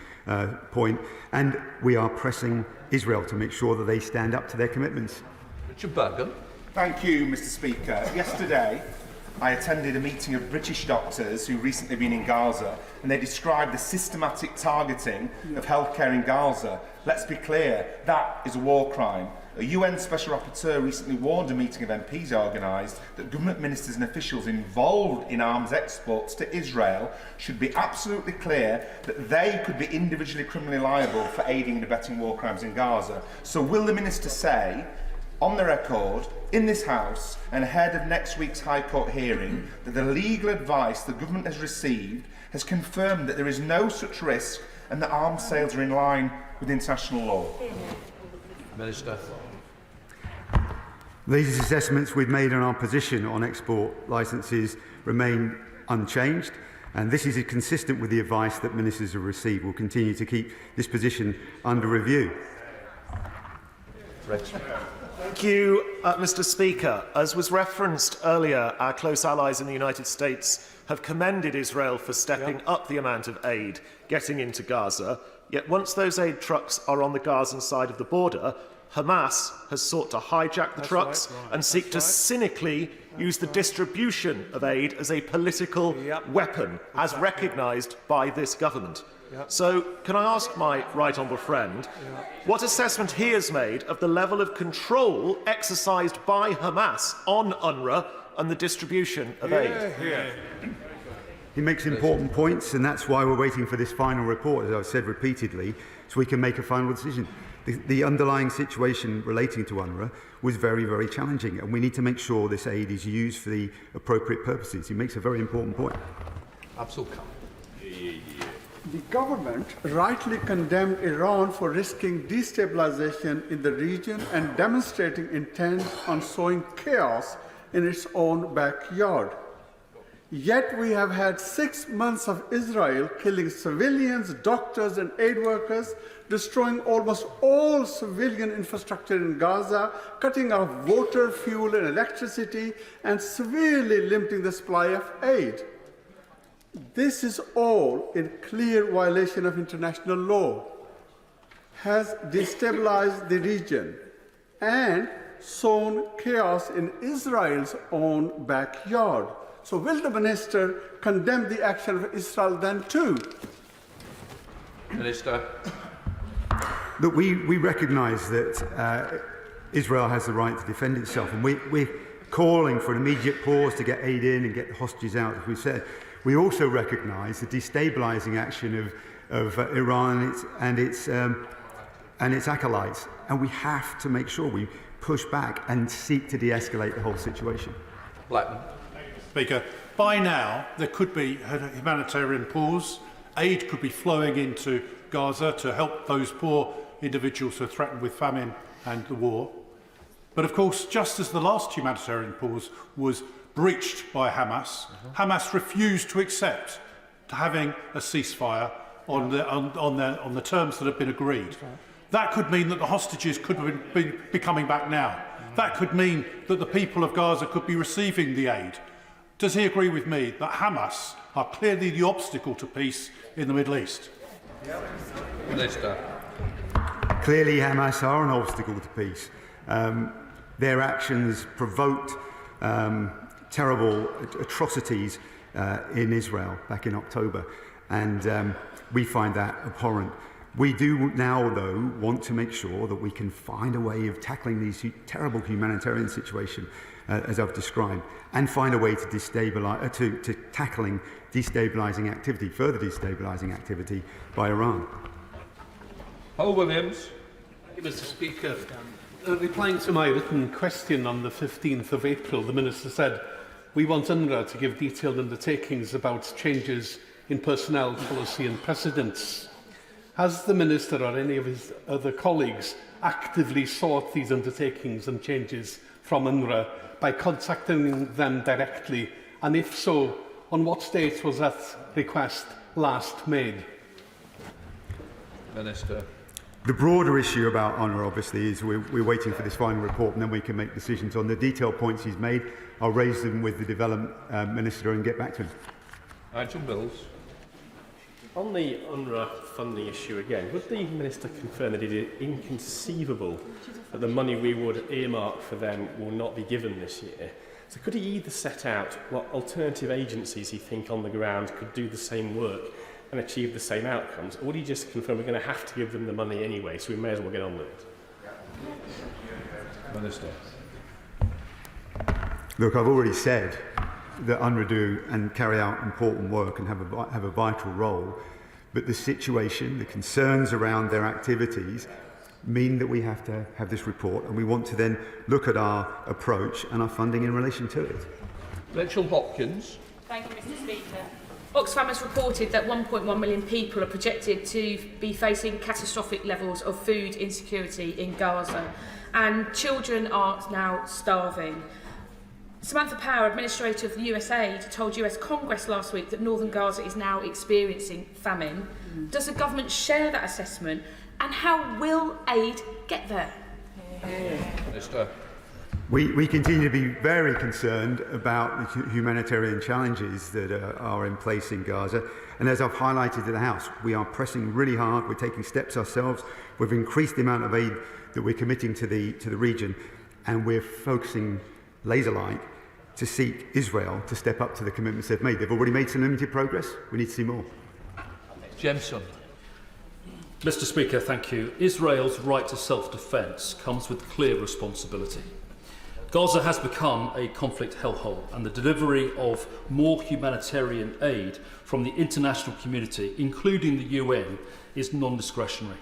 point, and we are pressing Israel to make sure that they stand up to their commitments. Richard Bergen. Thank you, Mr. Speaker. Yesterday, I attended a meeting of British doctors who've recently been in Gaza, and they described the systematic targeting of healthcare in Gaza. Let's be clear, that is a war crime. A UN Special Rapporteur recently warned a meeting of MPs organised that government ministers and officials involved in arms exports to Israel should be absolutely clear that they could be individually criminally liable for aiding and abetting war crimes in Gaza. So will the minister say on the record in this House and ahead of next week's High Court hearing that the legal advice the government has received has confirmed that there is no such risk and that arms sales are in line with international law? Minister. These assessments we've made on our position on export licences remain unchanged, and this is consistent with the advice that ministers have received. We'll continue to keep this position under review. Thank you, Mr. Speaker. As was referenced earlier, our close allies in the United States have commended Israel for stepping up the amount of aid getting into Gaza. Yet once those aid trucks are on the Gazan side of the border, Hamas has sought to hijack the trucks and seek to cynically use the distribution of aid as a political weapon, as recognised by this government. So, can I ask my right honourable friend what assessment he has made of the level of control exercised by Hamas on UNRWA and the distribution of aid? He makes important points, and that's why we're waiting for this final report, as I've said repeatedly, so we can make a final decision. The underlying situation relating to UNRWA was very, very challenging, and we need to make sure this aid is used for the appropriate purposes. He makes a very important point. Absolutely. The government rightly condemned Iran for risking destabilization in the region and demonstrating intent on sowing chaos in its own backyard. Yet we have had 6 months of Israel killing civilians, doctors and aid workers, destroying almost all civilian infrastructure in Gaza, cutting off water, fuel and electricity, and severely limiting the supply of aid. This is all in clear violation of international law, has destabilized the region and sown chaos in Israel's own backyard. So will the minister condemn the action of Israel then too? Minister. Look, we recognise that Israel has the right to defend itself, and we're calling for an immediate pause to get aid in and get the hostages out, as we said. We also recognise the destabilising action of Iran and its acolytes, and we have to make sure we push back and seek to de-escalate the whole situation. Blackman. Speaker, by now there could be a humanitarian pause. Aid could be flowing into Gaza to help those poor individuals who are threatened with famine and the war. But of course, just as the last humanitarian pause was breached by Hamas, Hamas refused to accept to having a ceasefire on the terms that have been agreed. That could mean that the hostages could be coming back now. That could mean that the people of Gaza could be receiving the aid. Does he agree with me that Hamas are clearly the obstacle to peace in the Middle East? Minister. Clearly, Hamas are an obstacle to peace. Their actions provoked terrible atrocities in Israel back in October, and we find that abhorrent. We do now, though, want to make sure that we can find a way of tackling these terrible humanitarian situation, as I've described, and find a way to destabilize, to tackling destabilising activity, further destabilising activity by Iran. Paul Williams. Thank you, Mr. Speaker. Replying to my written question on the 15th of April, the Minister said, "We want UNRWA to give detailed undertakings about changes in personnel, policy and precedents." Has the Minister or any of his other colleagues actively sought these undertakings and changes from UNRWA by contacting them directly? And if so, on what date was that request last made? Minister. The broader issue about UNRWA, obviously, is we're waiting for this final report, and then we can make decisions on the detailed points he's made. I'll raise them with the Development Minister and get back to him. Nigel Bills. On the UNRWA funding issue again, would the Minister confirm that it is inconceivable that the money we would earmark for them will not be given this year? So could he either set out what alternative agencies he think on the ground could do the same work and achieve the same outcomes, or would he just confirm we're going to have to give them the money anyway, so we may as well get on with it? Minister. Look, I've already said that UNRWA do and carry out important work and have a vital role, but the situation, the concerns around their activities mean that we have to have this report, and we want to then look at our approach and our funding in relation to it. Rachel Hopkins. Thank you, Mr. Speaker. Oxfam has reported that 1.1 million people are projected to be facing catastrophic levels of food insecurity in Gaza, and children are now starving. Samantha Power, Administrator of the USAID, told US Congress last week that northern Gaza is now experiencing famine. Does the government share that assessment, and how will aid get there? Minister. We continue to be very concerned about the humanitarian challenges that are in place in Gaza. And as I've highlighted to the House, we are pressing really hard. We're taking steps ourselves. We've increased the amount of aid that we're committing to the region. And we're focusing laser-like to seek Israel to step up to the commitments they've made. They've already made some limited progress. We need to see more. Jensen. Mr. Speaker, thank you. Israel's right to self-defence comes with clear responsibility. Gaza has become a conflict hellhole, and the delivery of more humanitarian aid from the international community, including the UN, is non-discretionary.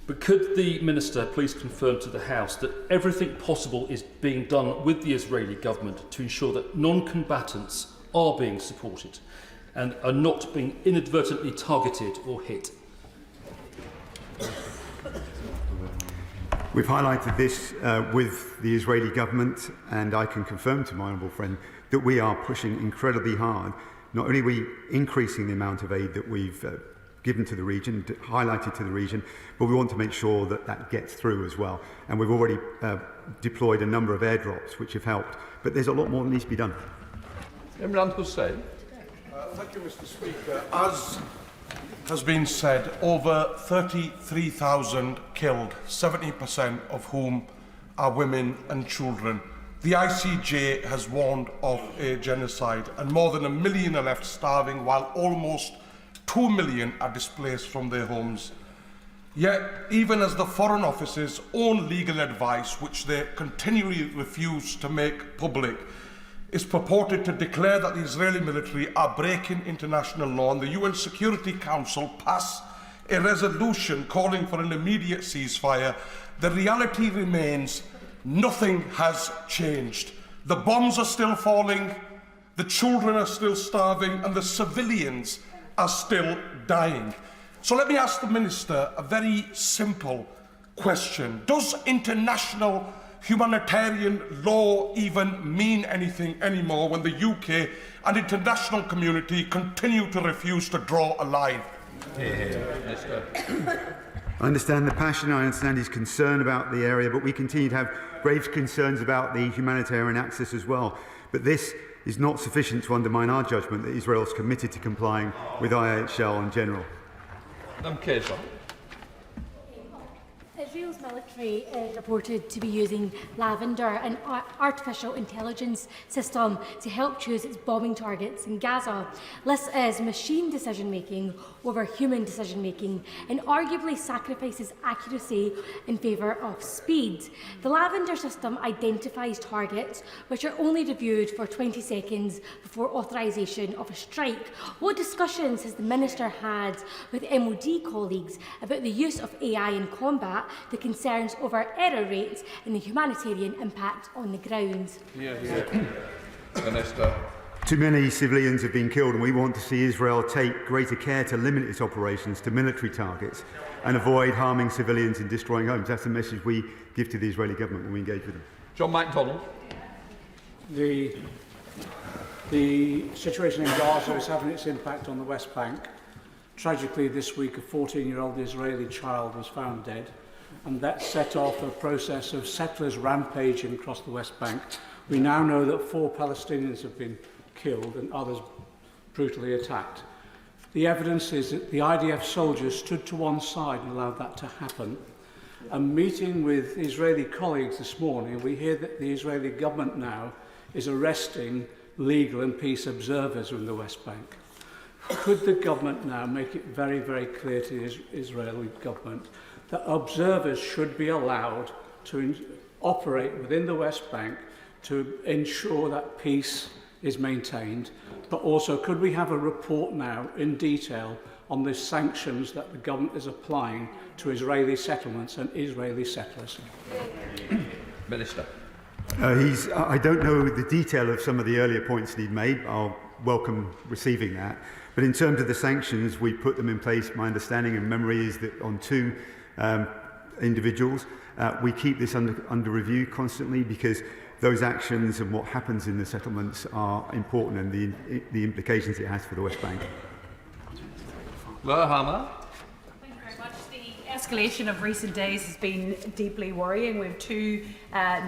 But could the Minister please confirm to the House that everything possible is being done with the Israeli government to ensure that non-combatants are being supported and are not being inadvertently targeted or hit? We've highlighted this with the Israeli government, and I can confirm to my honourable friend that we are pushing incredibly hard. Not only are we increasing the amount of aid that we've given to the region, highlighted to the region, but we want to make sure that that gets through as well. And we've already deployed a number of airdrops which have helped, but there's a lot more that needs to be done. Imran Hussain. Thank you, Mr. Speaker. As has been said, over 33,000 killed, 70% of whom are women and children. The ICJ has warned of a genocide, and more than 1 million are left starving, while almost 2 million are displaced from their homes. Yet, even as the Foreign Office's own legal advice, which they continually refuse to make public, is purported to declare that the Israeli military are breaking international law, and the UN Security Council pass a resolution calling for an immediate ceasefire, the reality remains nothing has changed. The bombs are still falling, the children are still starving, and the civilians are still dying. So let me ask the Minister a very simple question. Does international humanitarian law even mean anything anymore when the UK and international community continue to refuse to draw a line? I understand the passion, I understand his concern about the area, but we continue to have grave concerns about the humanitarian access as well. But this is not sufficient to undermine our judgment that Israel is committed to complying with IHL in general. Israel's military is reported to be using lavender, an artificial intelligence system, to help choose its bombing targets in Gaza. This is machine decision-making over human decision-making and arguably sacrifices accuracy in favour of speed. The lavender system identifies targets which are only reviewed for 20 seconds before authorisation of a strike. What discussions has the Minister had with MOD colleagues about the use of AI in combat, the concerns over error rates and the humanitarian impact on the ground? Minister. Too many civilians have been killed, and we want to see Israel take greater care to limit its operations to military targets and avoid harming civilians and destroying homes. That's the message we give to the Israeli government when we engage with them. John MacDonald. The situation in Gaza is having its impact on the West Bank. Tragically, this week, a 14-year-old Israeli child was found dead, and that set off a process of settlers rampaging across the West Bank. We now know that 4 Palestinians have been killed and others brutally attacked. The evidence is that the IDF soldiers stood to one side and allowed that to happen. A meeting with Israeli colleagues this morning, we hear that the Israeli government now is arresting legal and peace observers in the West Bank. Could the government now make it very, very clear to the Israeli government that observers should be allowed to operate within the West Bank to ensure that peace is maintained, but also could we have a report now in detail on the sanctions that the government is applying to Israeli settlements and Israeli settlers? Minister. I don't know the detail of some of the earlier points that he'd made. I'll welcome receiving that. But in terms of the sanctions, we put them in place. My understanding and memory is that on 2 individuals, we keep this under review constantly because those actions and what happens in the settlements are important and the implications it has for the West Bank. Lahama. Thank you very much. The escalation of recent days has been deeply worrying. We have 2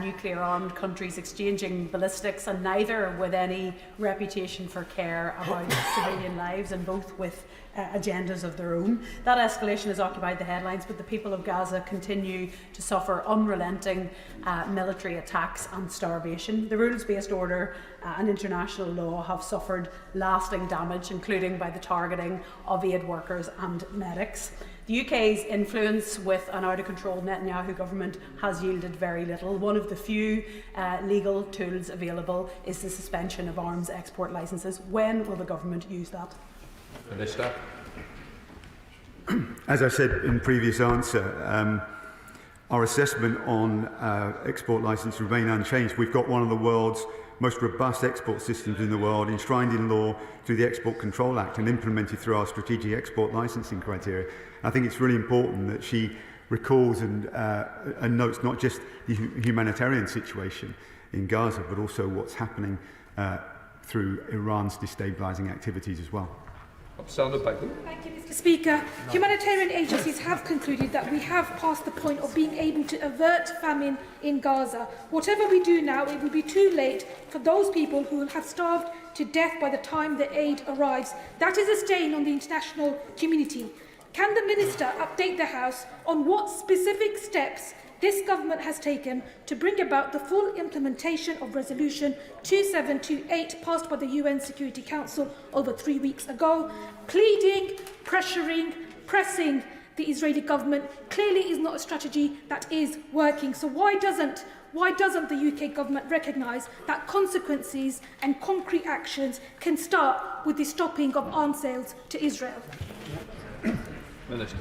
nuclear-armed countries exchanging ballistics, and neither with any reputation for care about civilian lives, and both with agendas of their own. That escalation has occupied the headlines, but the people of Gaza continue to suffer unrelenting military attacks and starvation. The rules-based order and international law have suffered lasting damage, including by the targeting of aid workers and medics. The UK's influence with an out-of-control Netanyahu government has yielded very little. One of the few legal tools available is the suspension of arms export licences. When will the government use that? Minister. As I said in previous answer, our assessment on export license remain unchanged. We've got one of the world's most robust export systems in the world, enshrined in law through the Export Control Act and implemented through our strategic export licensing criteria. I think it's really important that she recalls and notes not just the humanitarian situation in Gaza, but also what's happening through Iran's destabilising activities as well. Thank you, Mr. Speaker. Humanitarian agencies have concluded that we have passed the point of being able to avert famine in Gaza. Whatever we do now, it will be too late for those people who will have starved to death by the time the aid arrives. That is a stain on the international community. Can the Minister update the House on what specific steps this government has taken to bring about the full implementation of Resolution 2728 passed by the UN Security Council over 3 weeks ago? Pleading, pressuring, pressing the Israeli government clearly is not a strategy that is working. So why doesn't the UK government recognise that consequences and concrete actions can start with the stopping of arms sales to Israel? Minister.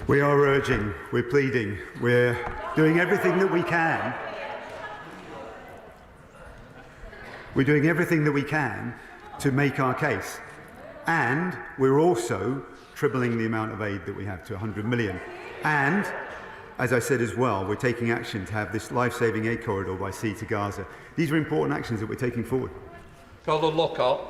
We are urging, we're pleading, we're doing everything that we can. We're doing everything that we can to make our case. And we're also tripling the amount of aid that we have to 100 million. And, as I said as well, we're taking action to have this life-saving aid corridor by sea to Gaza. These are important actions that we're taking forward. Colin Lockhart.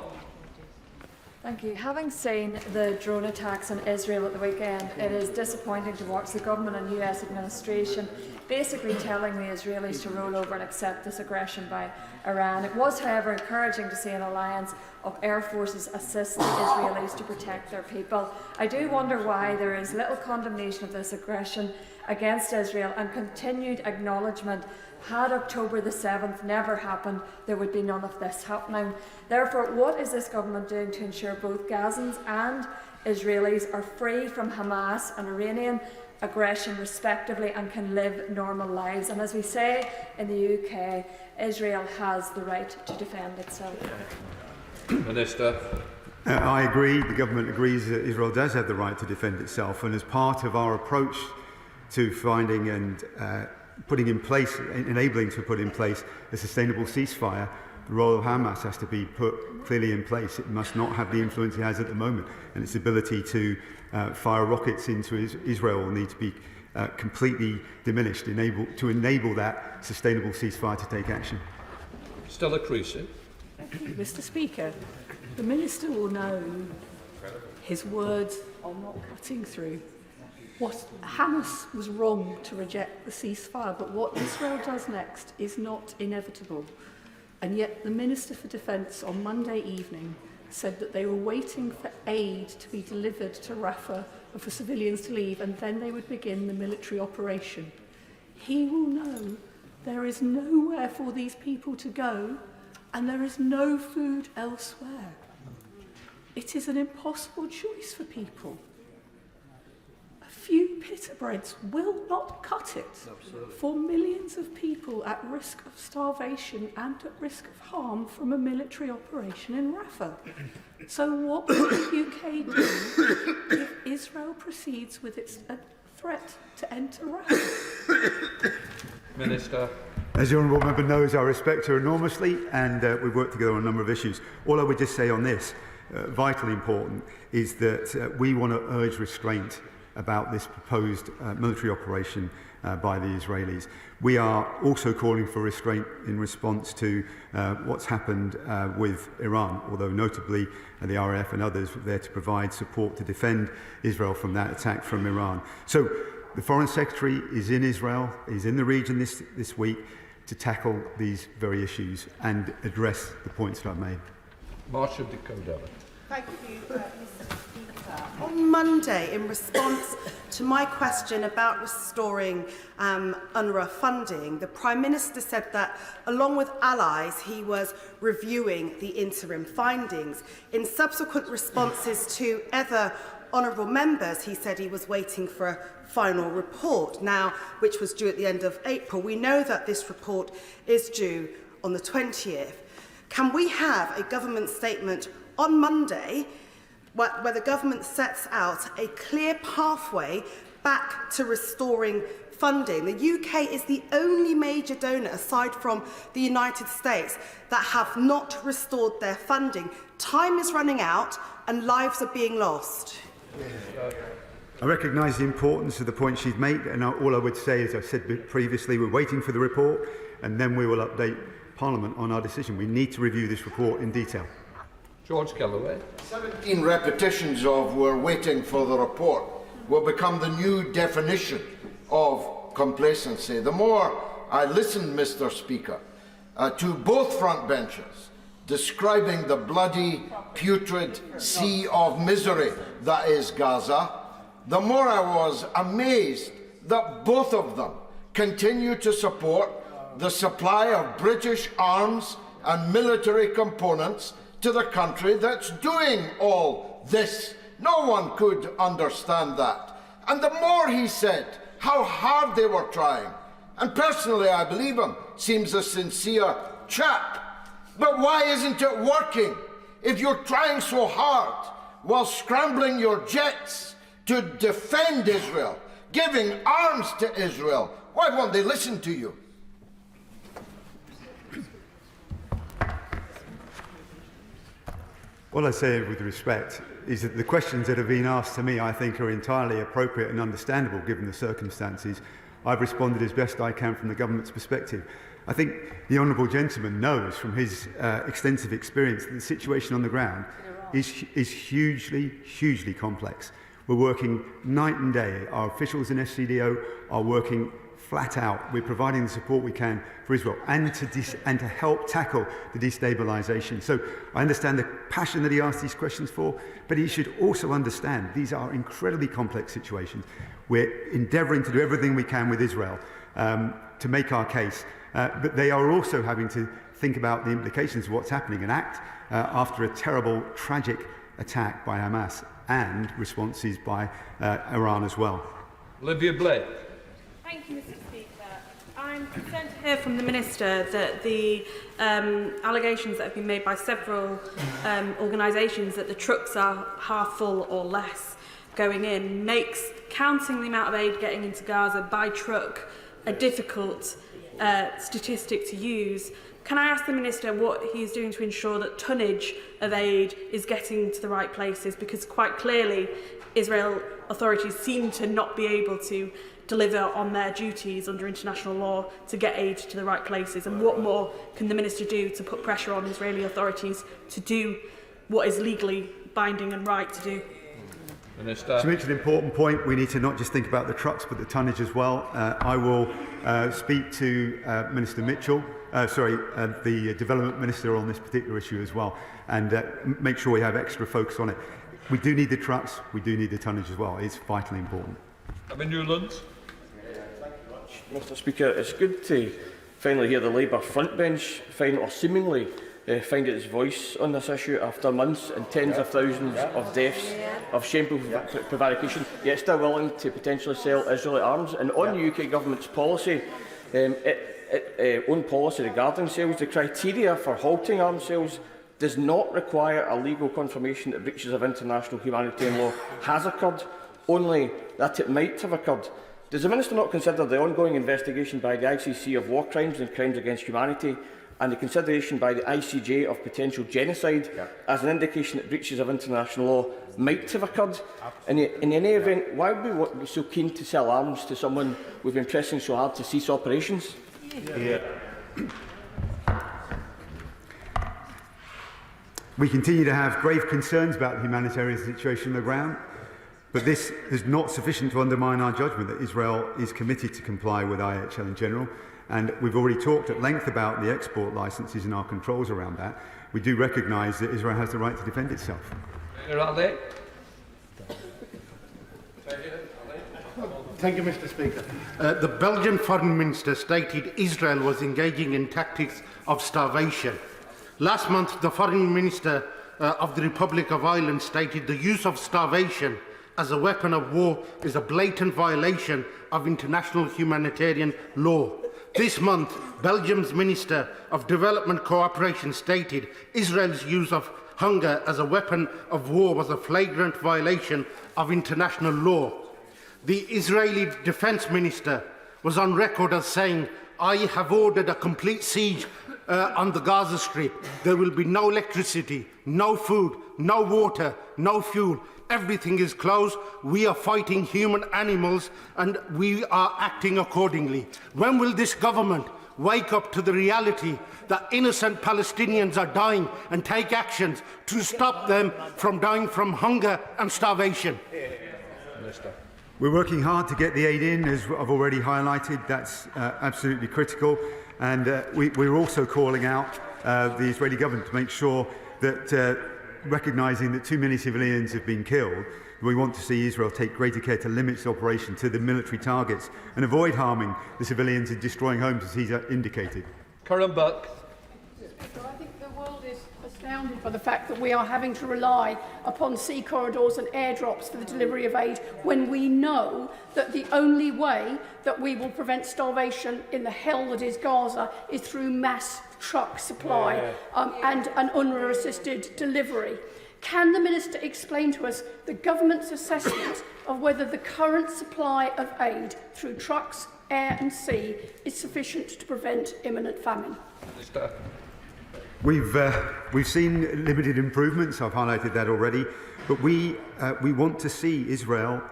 Thank you. Having seen the drone attacks on Israel at the weekend, it is disappointing to watch the government and US administration basically telling the Israelis to roll over and accept this aggression by Iran. It was, however, encouraging to see an alliance of air forces assist the Israelis to protect their people. I do wonder why there is little condemnation of this aggression against Israel and continued acknowledgement. Had October the 7th never happened, there would be none of this happening. Therefore, what is this government doing to ensure both Gazans and Israelis are free from Hamas and Iranian aggression respectively and can live normal lives? And as we say in the UK, Israel has the right to defend itself. Minister. I agree, the government agrees that Israel does have the right to defend itself, and as part of our approach to finding and putting in place, enabling to put in place a sustainable ceasefire, the role of Hamas has to be put clearly in place. It must not have the influence it has at the moment, and its ability to fire rockets into Israel will need to be completely diminished to enable that sustainable ceasefire to take action. Stella Creasy. Mr. Speaker, the Minister will know his words are not cutting through. Hamas was wrong to reject the ceasefire, but what Israel does next is not inevitable. And yet the Minister for Defence on Monday evening said that they were waiting for aid to be delivered to Rafah and for civilians to leave, and then they would begin the military operation. He will know there is nowhere for these people to go, and there is no food elsewhere. It is an impossible choice for people. A few pita breads will not cut it for millions of people at risk of starvation and at risk of harm from a military operation in Rafah. So what will the UK do if Israel proceeds with its threat to enter Rafah? Minister. As the Honourable Member knows, I respect her enormously, and we've worked together on a number of issues. All I would just say on this, vitally important, is that we want to urge restraint about this proposed military operation by the Israelis. We are also calling for restraint in response to what's happened with Iran, although notably the RAF and others were there to provide support to defend Israel from that attack from Iran. So the Foreign Secretary is in Israel, is in the region this week to tackle these very issues and address the points that I've made. Marshal de Cordova. Thank you, Mr. Speaker. On Monday, in response to my question about restoring UNRWA funding, the Prime Minister said that, along with allies, he was reviewing the interim findings. In subsequent responses to other honourable members, he said he was waiting for a final report, now which was due at the end of April. We know that this report is due on the 20th. Can we have a government statement on Monday where the government sets out a clear pathway back to restoring funding? The UK is the only major donor, aside from the United States, that have not restored their funding. Time is running out and lives are being lost. I recognise the importance of the point she's made, and all I would say, as I said previously, we're waiting for the report and then we will update Parliament on our decision. We need to review this report in detail. George Galloway. 17 repetitions of "we're waiting for the report" will become the new definition of complacency. The more I listen, Mr. Speaker, to both front benches describing the bloody, putrid sea of misery that is Gaza, the more I was amazed that both of them continue to support the supply of British arms and military components to the country that's doing all this. No one could understand that. And the more he said how hard they were trying, and personally I believe him, seems a sincere chap, but why isn't it working? If you're trying so hard while scrambling your jets to defend Israel, giving arms to Israel, why won't they listen to you? All I say with respect is that the questions that have been asked to me, I think, are entirely appropriate and understandable given the circumstances. I've responded as best I can from the government's perspective. I think the honourable gentleman knows from his extensive experience that the situation on the ground is hugely complex. We're working night and day. Our officials in SCDO are working flat out. We're providing the support we can for Israel and to help tackle the destabilisation. So I understand the passion that he asked these questions for, but he should also understand these are incredibly complex situations. We're endeavouring to do everything we can with Israel to make our case, but they are also having to think about the implications of what's happening and act after a terrible, tragic attack by Hamas and responses by Iran as well. Olivia Blake. Thank you, Mr. Speaker. I'm concerned to hear from the Minister that the allegations that have been made by several organisations that the trucks are half full or less going in makes counting the amount of aid getting into Gaza by truck a difficult statistic to use. Can I ask the Minister what he's doing to ensure that tonnage of aid is getting to the right places? Because quite clearly Israel authorities seem to not be able to deliver on their duties under international law to get aid to the right places. And what more can the Minister do to put pressure on Israeli authorities to do what is legally binding and right to do? Minister. To make an important point, we need to not just think about the trucks but the tonnage as well. I will speak to Minister Mitchell, the Development Minister on this particular issue as well, and make sure we have extra focus on it. We do need the trucks, we do need the tonnage as well. It's vitally important. Newlands. Mr. Speaker, it's good to finally hear the Labour frontbench seemingly find its voice on this issue after months and tens of thousands of deaths, of shameful prevarication, yet still willing to potentially sell Israeli arms. And on the UK government's policy, own policy regarding sales, the criteria for halting arms sales does not require a legal confirmation that breaches of international humanitarian law has occurred, only that it might have occurred. Does the Minister not consider the ongoing investigation by the ICC of war crimes and crimes against humanity and the consideration by the ICJ of potential genocide as an indication that breaches of international law might have occurred? In any event, why would we be so keen to sell arms to someone we've been pressing so hard to cease operations? We continue to have grave concerns about the humanitarian situation on the ground, but this is not sufficient to undermine our judgment that Israel is committed to comply with IHL in general, and we've already talked at length about the export licences and our controls around that. We do recognise that Israel has the right to defend itself. Thank you, Mr. Speaker. The Belgian Foreign Minister stated Israel was engaging in tactics of starvation. Last month, the Foreign Minister of the Republic of Ireland stated the use of starvation as a weapon of war is a blatant violation of international humanitarian law. This month, Belgium's Minister of Development Cooperation stated Israel's use of hunger as a weapon of war was a flagrant violation of international law. The Israeli Defence Minister was on record as saying, "I have ordered a complete siege on the Gaza Strip. There will be no electricity, no food, no water, no fuel. Everything is closed. We are fighting human animals and we are acting accordingly." When will this government wake up to the reality that innocent Palestinians are dying and take actions to stop them from dying from hunger and starvation? We're working hard to get the aid in, as I've already highlighted. That's absolutely critical. And we're also calling out the Israeli government to make sure that, recognising that too many civilians have been killed, we want to see Israel take greater care to limit its operation to the military targets and avoid harming the civilians and destroying homes, as he's indicated. Curran Buck. I think the world is astounded by the fact that we are having to rely upon sea corridors and airdrops for the delivery of aid when we know that the only way that we will prevent starvation in the hell that is Gaza is through mass truck supply and an UNRWA-assisted delivery. Can the Minister explain to us the government's assessment of whether the current supply of aid through trucks, air and sea is sufficient to prevent imminent famine? Minister. We've seen limited improvements. I've highlighted that already, but we want to see Israel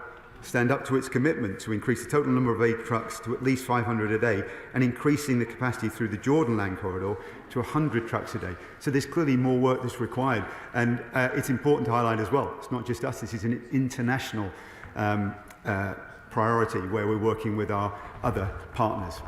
stand up to its commitment to increase the total number of aid trucks to at least 500 a day and increasing the capacity through the Jordan land corridor to 100 trucks a day. So there's clearly more work that's required, and it's important to highlight as well, it's not just us, this is an international priority where we're working with our other partners.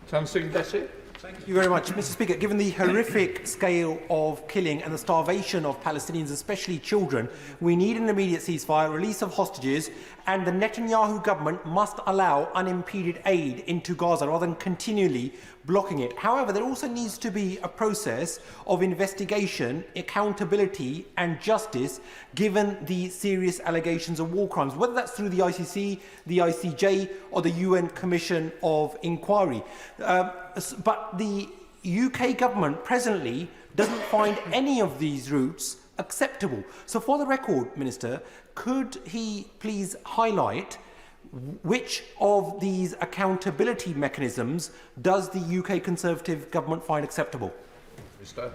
Tamsin Desi. Thank you very much. Mr. Speaker, given the horrific scale of killing and the starvation of Palestinians, especially children, we need an immediate ceasefire, release of hostages, and the Netanyahu government must allow unimpeded aid into Gaza rather than continually blocking it. However, there also needs to be a process of investigation, accountability and justice given the serious allegations of war crimes, whether that's through the ICC, the ICJ or the UN Commission of Inquiry. But the UK government presently doesn't find any of these routes acceptable. So for the record, Minister, could he please highlight which of these accountability mechanisms does the UK Conservative government find acceptable? Minister.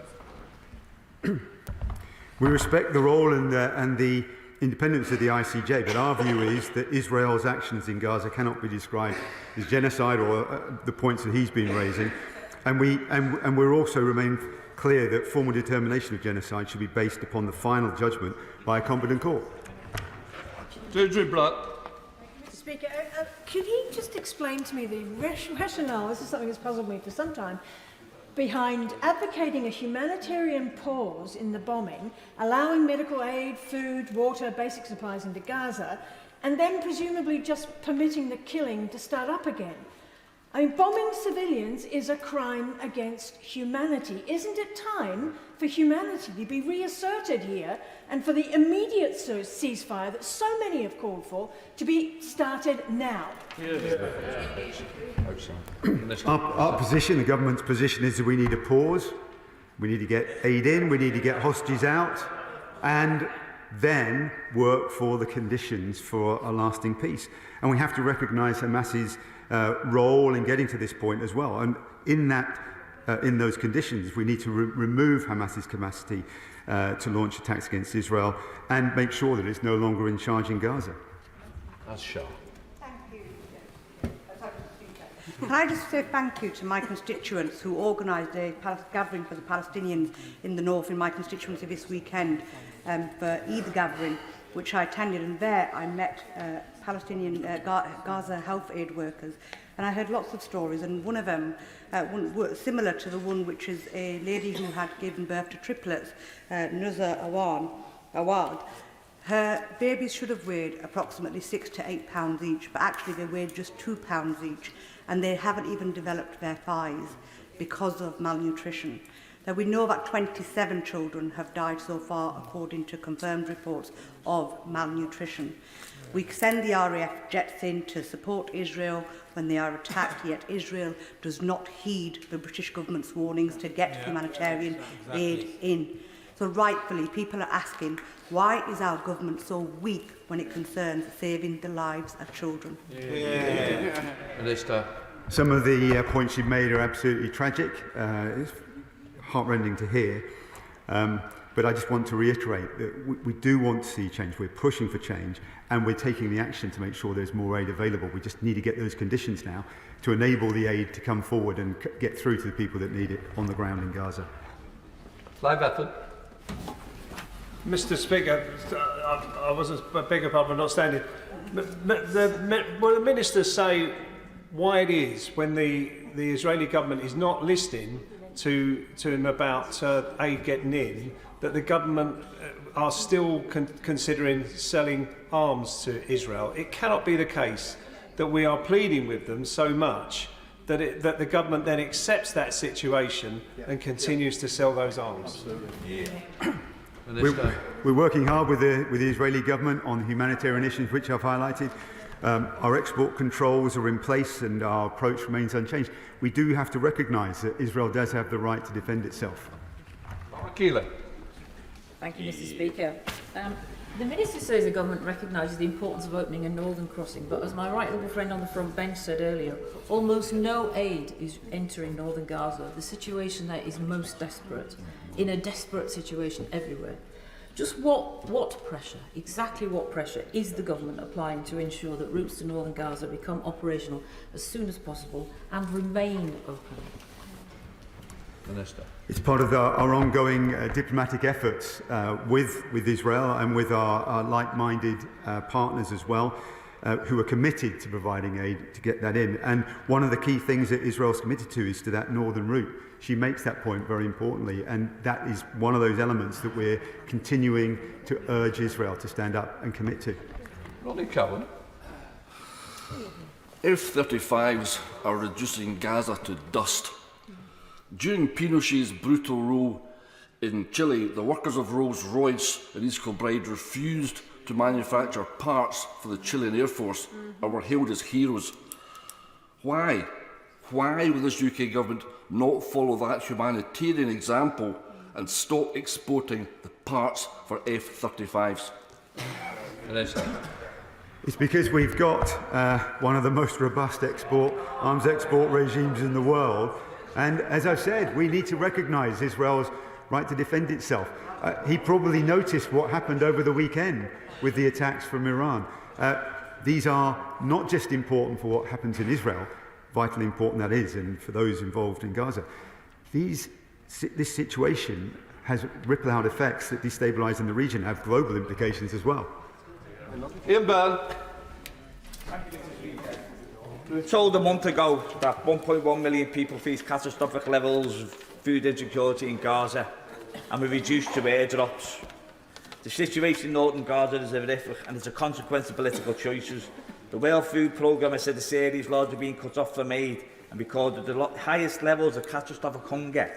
We respect the role and the independence of the ICJ, but our view is that Israel's actions in Gaza cannot be described as genocide or the points that he's been raising. And we're also remain clear that formal determination of genocide should be based upon the final judgment by a competent court. Deirdre Black. Mr. Speaker, could he just explain to me the rationale, this is something that's puzzled me for some time, behind advocating a humanitarian pause in the bombing, allowing medical aid, food, water, basic supplies into Gaza, and then presumably just permitting the killing to start up again? I mean, bombing civilians is a crime against humanity. Isn't it time for humanity to be reasserted here and for the immediate ceasefire that so many have called for to be started now? Our position, the government's position, is that we need a pause. We need to get aid in, we need to get hostages out, and then work for the conditions for a lasting peace. And we have to recognise Hamas's role in getting to this point as well. And in those conditions, we need to remove Hamas's capacity to launch attacks against Israel and make sure that it's no longer in charge in Gaza. That's sharp. Can I just say thank you to my constituents who organised a gathering for the Palestinians in the north in my constituency this weekend for Eid gathering, which I attended, and there I met Palestinian Gaza health aid workers, and I heard lots of stories, and one of them, similar to the one which is a lady who had given birth to triplets, Nuzza Awad. Her babies should have weighed approximately 6 to 8 pounds each, but actually they weighed just 2 pounds each, and they haven't even developed their thighs because of malnutrition. Now, we know that 27 children have died so far, according to confirmed reports of malnutrition. We send the RAF jets in to support Israel when they are attacked, yet Israel does not heed the British government's warnings to get humanitarian aid in. So rightfully, people are asking, why is our government so weak when it concerns saving the lives of children? Minister. Some of the points you've made are absolutely tragic. It's heartrending to hear. But I just want to reiterate that we do want to see change. We're pushing for change, and we're taking the action to make sure there's more aid available. We just need to get those conditions now to enable the aid to come forward and get through to the people that need it on the ground in Gaza. Live effort. Mr. Speaker, I wasn't, I beg your pardon, not standing. Will the minister say why it is when the Israeli government is not listening to him about aid getting in, that the government are still considering selling arms to Israel? It cannot be the case that we are pleading with them so much that the government then accepts that situation and continues to sell those arms. We're working hard with the Israeli government on humanitarian issues which I've highlighted. Our export controls are in place and our approach remains unchanged. We do have to recognise that Israel does have the right to defend itself. Thank you, Mr. Speaker. The Minister says the government recognises the importance of opening a northern crossing, but as my right little friend on the front bench said earlier, almost no aid is entering northern Gaza. The situation there is most desperate, in a desperate situation everywhere. Just what pressure, exactly what pressure is the government applying to ensure that routes to northern Gaza become operational as soon as possible and remain open? Minister. It's part of our ongoing diplomatic efforts with Israel and with our like-minded partners as well, who are committed to providing aid to get that in. And one of the key things that Israel's committed to is to that northern route. She makes that point very importantly, and that is one of those elements that we're continuing to urge Israel to stand up and commit to. Ronnie Cowan. F-35s are reducing Gaza to dust. During Pinochet's brutal rule in Chile, the workers of Rolls-Royce in East Kilbride refused to manufacture parts for the Chilean Air Force and were hailed as heroes. Why? Why will this UK government not follow that humanitarian example and stop exporting the parts for F-35s? It's because we've got one of the most robust arms export regimes in the world. And as I've said, we need to recognise Israel's right to defend itself. He probably noticed what happened over the weekend with the attacks from Iran. These are not just important for what happens in Israel, vitally important that is, and for those involved in Gaza. This situation has ripple-out effects that destabilise in the region, have global implications as well. Ian Byrne. We were told a month ago that 1.1 million people face catastrophic levels of food insecurity in Gaza, and we're reduced to airdrops. The situation in northern Gaza is horrific, and it's a consequence of political choices. The World Food Programme has said the area is largely being cut off from aid, and recorded the highest levels of catastrophic hunger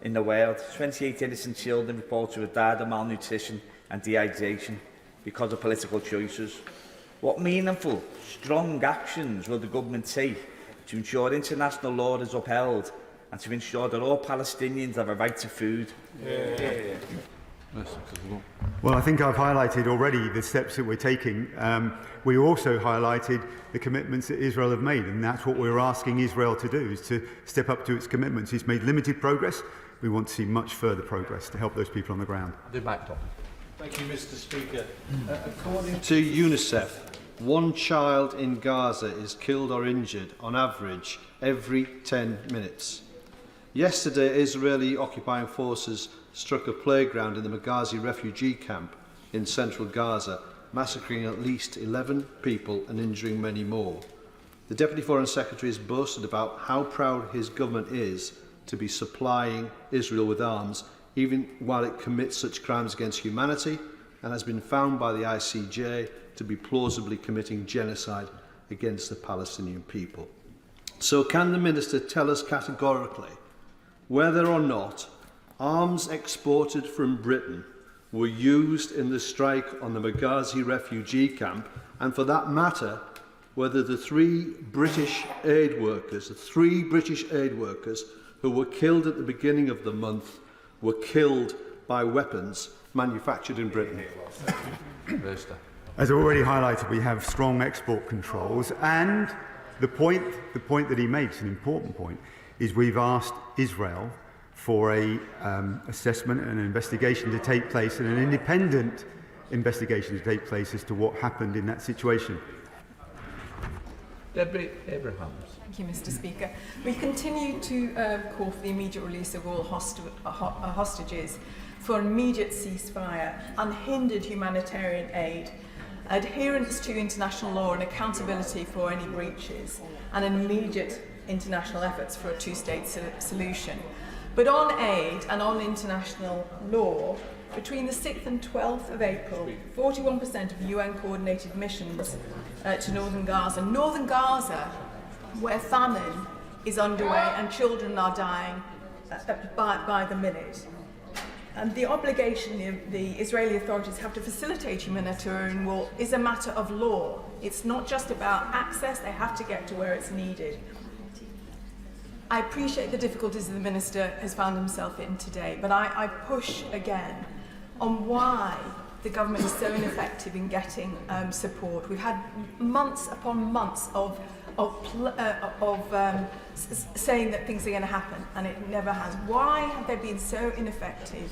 in the world. 28 innocent children reported to have died of malnutrition and dehydration because of political choices. What meaningful, strong actions will the government take to ensure international law is upheld and to ensure that all Palestinians have a right to food? Well, I think I've highlighted already the steps that we're taking. We also highlighted the commitments that Israel have made, and that's what we're asking Israel to do, is to step up to its commitments. It's made limited progress. We want to see much further progress to help those people on the ground. Thank you, Mr. Speaker. According to UNICEF, one child in Gaza is killed or injured on average every 10 minutes. Yesterday, Israeli occupying forces struck a playground in the Maghazi refugee camp in central Gaza, massacring at least 11 people and injuring many more. The Deputy Foreign Secretary has boasted about how proud his government is to be supplying Israel with arms, even while it commits such crimes against humanity, and has been found by the ICJ to be plausibly committing genocide against the Palestinian people. So can the Minister tell us categorically whether or not arms exported from Britain were used in the strike on the Maghazi refugee camp, and for that matter, whether the three British aid workers who were killed at the beginning of the month were killed by weapons manufactured in Britain? As already highlighted, we have strong export controls, and the point that he makes, an important point, is we've asked Israel for a assessment and an investigation to take place, and an independent investigation to take place as to what happened in that situation. Debbie Abrahams. Thank you, Mr. Speaker. We continue to call for the immediate release of all hostages, for an immediate ceasefire, unhindered humanitarian aid, adherence to international law and accountability for any breaches, and immediate international efforts for a two-state solution. But on aid and on international law, between the 6th and 12th of April, 41% of UN-coordinated missions to northern Gaza, where famine is underway and children are dying by the minute. And the obligation the Israeli authorities have to facilitate humanitarian war is a matter of law. It's not just about access, they have to get to where it's needed. I appreciate the difficulties that the Minister has found himself in today, but I push again on why the government is so ineffective in getting support. We've had months upon months of saying that things are going to happen, and it never has. Why have they been so ineffective,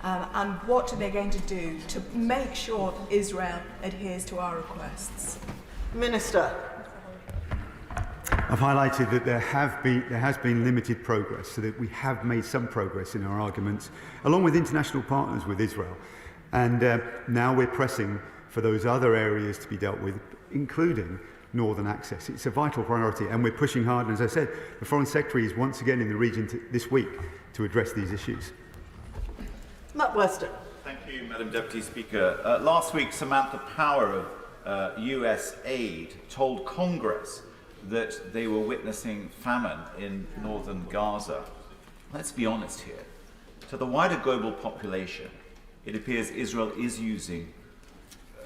and what are they going to do to make sure that Israel adheres to our requests? Minister. I've highlighted that there has been limited progress, so that we have made some progress in our arguments, along with international partners with Israel. And now we're pressing for those other areas to be dealt with, including northern access. It's a vital priority, and we're pushing hard. And as I said, the Foreign Secretary is once again in the region this week to address these issues. Matt Weston. Thank you, Madam Deputy Speaker. Last week, Samantha Power of US Aid told Congress that they were witnessing famine in northern Gaza. Let's be honest here. To the wider global population, it appears Israel is using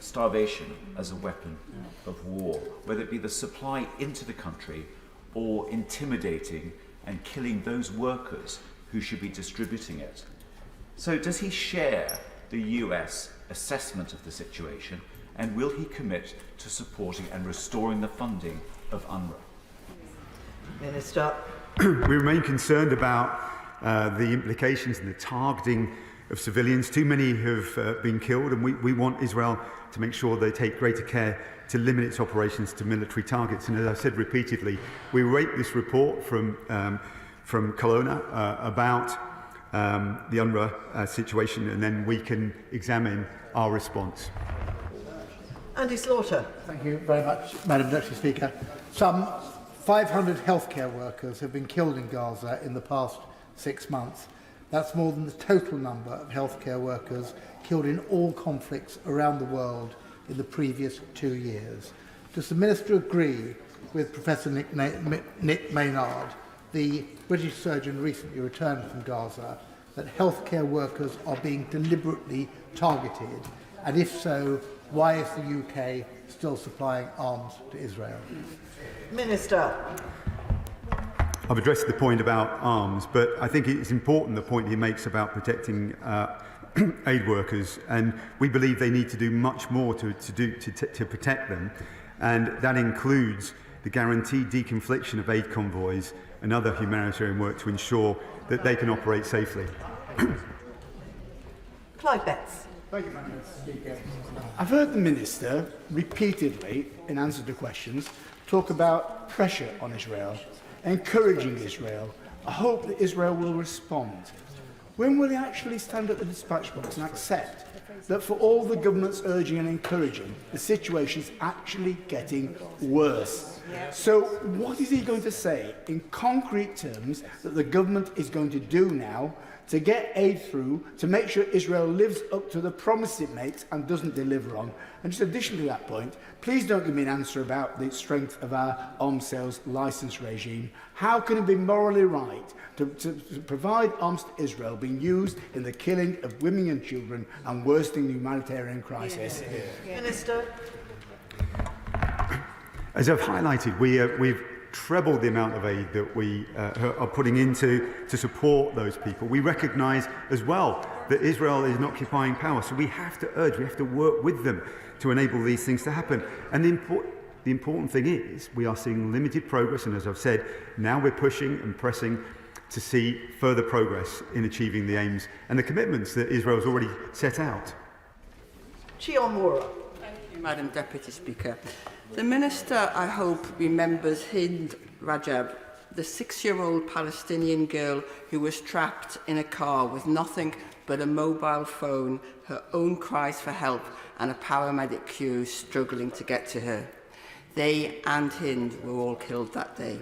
starvation as a weapon of war, whether it be the supply into the country or intimidating and killing those workers who should be distributing it. So does he share the US assessment of the situation, and will he commit to supporting and restoring the funding of UNRWA? Minister. We remain concerned about the implications and the targeting of civilians. Too many have been killed, and we want Israel to make sure they take greater care to limit its operations to military targets. And as I've said repeatedly, we await this report from Kelowna about the UNRWA situation, and then we can examine our response. Andy Slaughter. Thank you very much, Madam Deputy Speaker. Some 500 healthcare workers have been killed in Gaza in the past 6 months. That's more than the total number of healthcare workers killed in all conflicts around the world in the previous 2 years. Does the Minister agree with Professor Nick Maynard, the British surgeon recently returned from Gaza, that healthcare workers are being deliberately targeted? And if so, why is the UK still supplying arms to Israel? Minister. I've addressed the point about arms, but I think it's important the point he makes about protecting aid workers, and we believe they need to do much more to protect them, and that includes the guaranteed deconfliction of aid convoys and other humanitarian work to ensure that they can operate safely. Clive Betts. Thank you, Madam Speaker. I've heard the Minister repeatedly, in answer to questions, talk about pressure on Israel, encouraging Israel. I hope that Israel will respond. When will he actually stand at the dispatch box and accept that for all the government's urging and encouraging, the situation is actually getting worse? So what is he going to say in concrete terms that the government is going to do now to get aid through, to make sure Israel lives up to the promise it makes and doesn't deliver on? And just in addition to that point, please don't give me an answer about the strength of our arms sales licence regime. How can it be morally right to provide arms to Israel being used in the killing of women and children and worsening the humanitarian crisis? Minister. As I've highlighted, we've trebled the amount of aid that we are putting into to support those people. We recognise as well that Israel is an occupying power, so we have to work with them to enable these things to happen. And the important thing is we are seeing limited progress, and as I've said, now we're pushing and pressing to see further progress in achieving the aims and the commitments that Israel has already set out. Chiomura. Thank you, Madam Deputy Speaker. The Minister, I hope, remembers Hind Rajab, the 6-year-old Palestinian girl who was trapped in a car with nothing but a mobile phone, her own cries for help, and a paramedic queue struggling to get to her. They and Hind were all killed that day.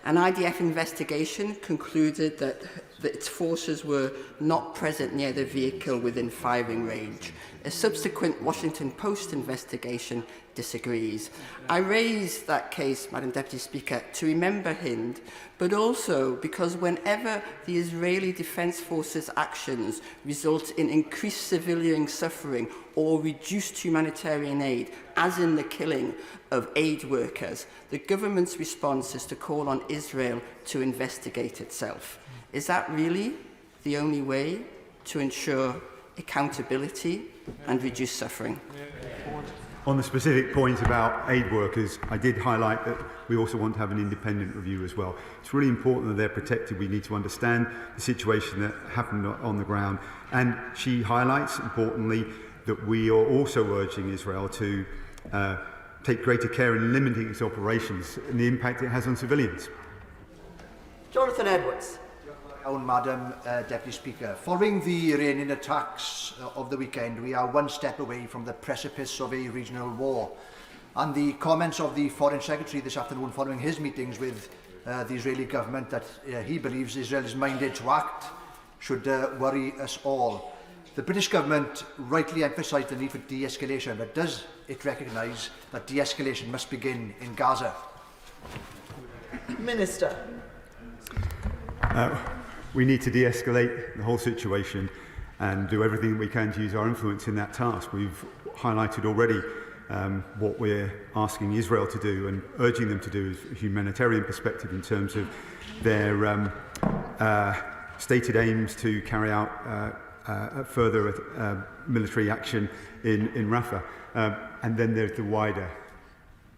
An IDF investigation concluded that its forces were not present near the vehicle within firing range. A subsequent Washington Post investigation disagrees. I raise that case, Madam Deputy Speaker, to remember Hind, but also because whenever the Israeli Defence Forces' actions result in increased civilian suffering or reduced humanitarian aid, as in the killing of aid workers, the government's response is to call on Israel to investigate itself. Is that really the only way to ensure accountability and reduce suffering? On the specific point about aid workers, I did highlight that we also want to have an independent review as well. It's really important that they're protected. We need to understand the situation that happened on the ground. And she highlights, importantly, that we are also urging Israel to take greater care in limiting its operations and the impact it has on civilians. Jonathan Edwards. Madam Deputy Speaker, following the Iranian attacks of the weekend, we are one step away from the precipice of a regional war. And the comments of the Foreign Secretary this afternoon following his meetings with the Israeli government that he believes Israel is minded to act should worry us all. The British government rightly emphasised the need for de-escalation, but does it recognise that de-escalation must begin in Gaza? Minister. We need to de-escalate the whole situation and do everything we can to use our influence in that task. We've highlighted already what we're asking Israel to do and urging them to do as a humanitarian perspective in terms of their stated aims to carry out further military action in Rafah. And then there's the wider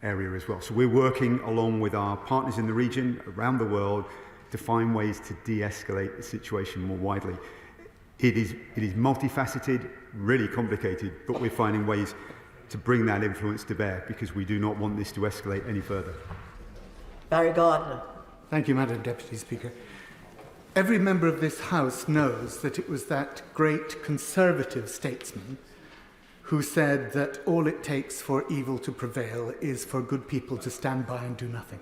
area as well. So we're working along with our partners in the region, around the world, to find ways to de-escalate the situation more widely. It is multifaceted, really complicated, but we're finding ways to bring that influence to bear because we do not want this to escalate any further. Barry Gardner. Thank you, Madam Deputy Speaker. Every member of this House knows that it was that great conservative statesman who said that all it takes for evil to prevail is for good people to stand by and do nothing.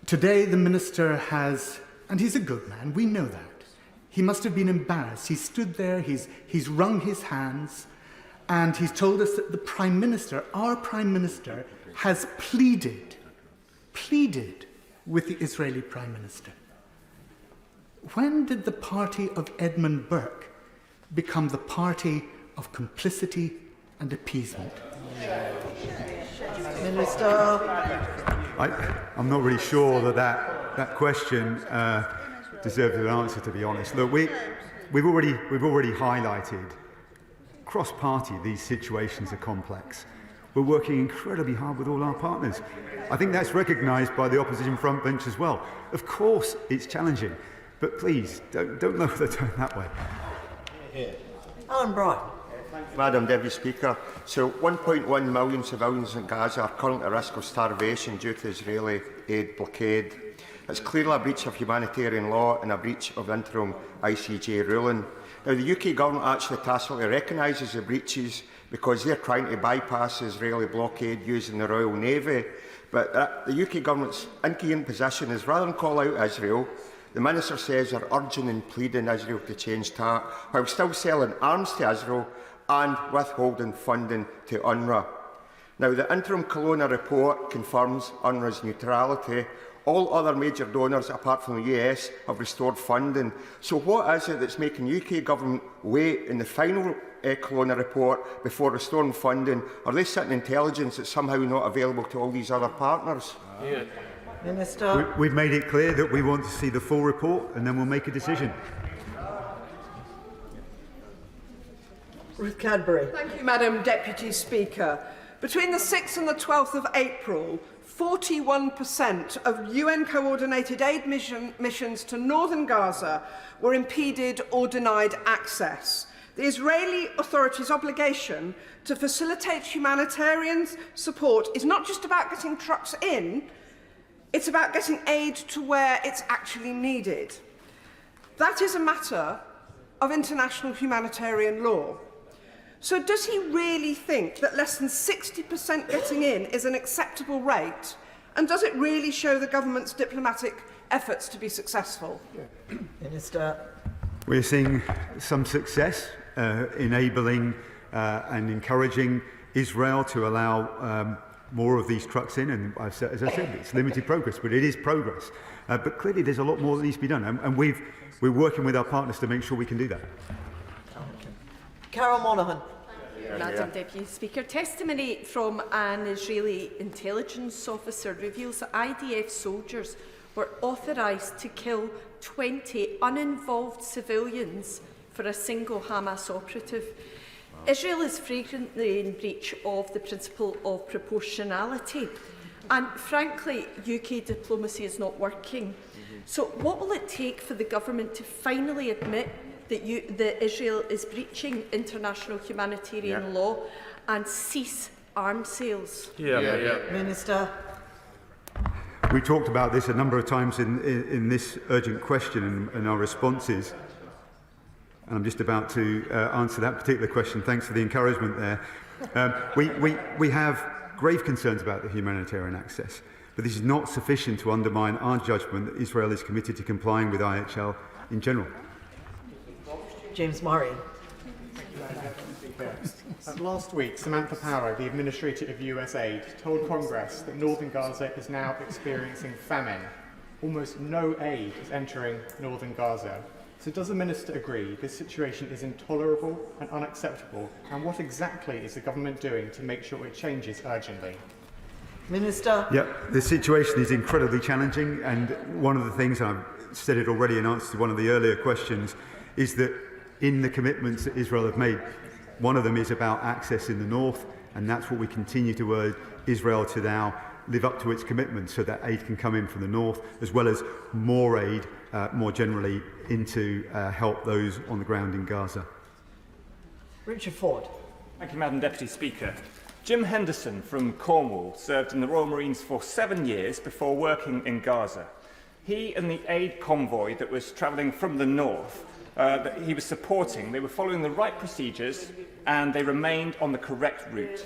Today, the Minister has, and he's a good man, we know that. He must have been embarrassed. He stood there, he's wrung his hands, and he's told us that the Prime Minister, our Prime Minister, has pleaded with the Israeli Prime Minister. When did the party of Edmund Burke become the party of complicity and appeasement? Minister. I'm not really sure that question deserves an answer, to be honest. Look, we've already highlighted cross-party these situations are complex. We're working incredibly hard with all our partners. I think that's recognised by the opposition front bench as well. Of course, it's challenging, but please don't lower the tone that way. Alan Bryan. Madam Deputy Speaker, so 1.1 million civilians in Gaza are currently at risk of starvation due to Israeli aid blockade. It's clearly a breach of humanitarian law and a breach of interim ICJ ruling. Now, the UK government actually tacitly recognises the breaches because they're trying to bypass the Israeli blockade using the Royal Navy. But the UK government's incoherent position is rather than call out Israel, the Minister says they're urging and pleading Israel to change tack, while still selling arms to Israel and withholding funding to UNRWA. Now, the interim Kelowna report confirms UNRWA's neutrality. All other major donors, apart from the US, have restored funding. So what is it that's making the UK government wait in the final Kelowna report before restoring funding? Are they sitting intelligence that's somehow not available to all these other partners? Minister. We've made it clear that we want to see the full report and then we'll make a decision. Ruth Cadbury. Thank you, Madam Deputy Speaker. Between the 6th and the 12th of April, 41% of UN-coordinated aid missions to northern Gaza were impeded or denied access. The Israeli authorities' obligation to facilitate humanitarian support is not just about getting trucks in, it's about getting aid to where it's actually needed. That is a matter of international humanitarian law. So does he really think that less than 60% getting in is an acceptable rate? And does it really show the government's diplomatic efforts to be successful? Minister. We're seeing some success enabling and encouraging Israel to allow more of these trucks in. And as I said, it's limited progress, but it is progress. But clearly there's a lot more that needs to be done. And we're working with our partners to make sure we can do that. Carol Monaghan. Madam Deputy Speaker, testimony from an Israeli intelligence officer reveals that IDF soldiers were authorised to kill 20 uninvolved civilians for a single Hamas operative. Israel is flagrantly in breach of the principle of proportionality, and frankly, UK diplomacy is not working. So what will it take for the government to finally admit that Israel is breaching international humanitarian law and cease arms sales? Minister. We talked about this a number of times in this urgent question and our responses. And I'm just about to answer that particular question. Thanks for the encouragement there. We have grave concerns about the humanitarian access, but this is not sufficient to undermine our judgment that Israel is committed to complying with IHL in general. James Murray. Last week, Samantha Power, the Administrator of US Aid, told Congress that northern Gaza is now experiencing famine. Almost no aid is entering northern Gaza. So does the Minister agree this situation is intolerable and unacceptable? And what exactly is the government doing to make sure it changes urgently? Minister. Yeah, the situation is incredibly challenging, and one of the things, I've said it already in answer to one of the earlier questions, is that in the commitments that Israel have made, one of them is about access in the north, and that's what we continue to urge Israel to now live up to its commitments so that aid can come in from the north, as well as more aid more generally into help those on the ground in Gaza. Richard Ford. Thank you, Madam Deputy Speaker. Jim Henderson from Cornwall served in the Royal Marines for 7 years before working in Gaza. He and the aid convoy that was travelling from the north that he was supporting, they were following the right procedures and they remained on the correct route.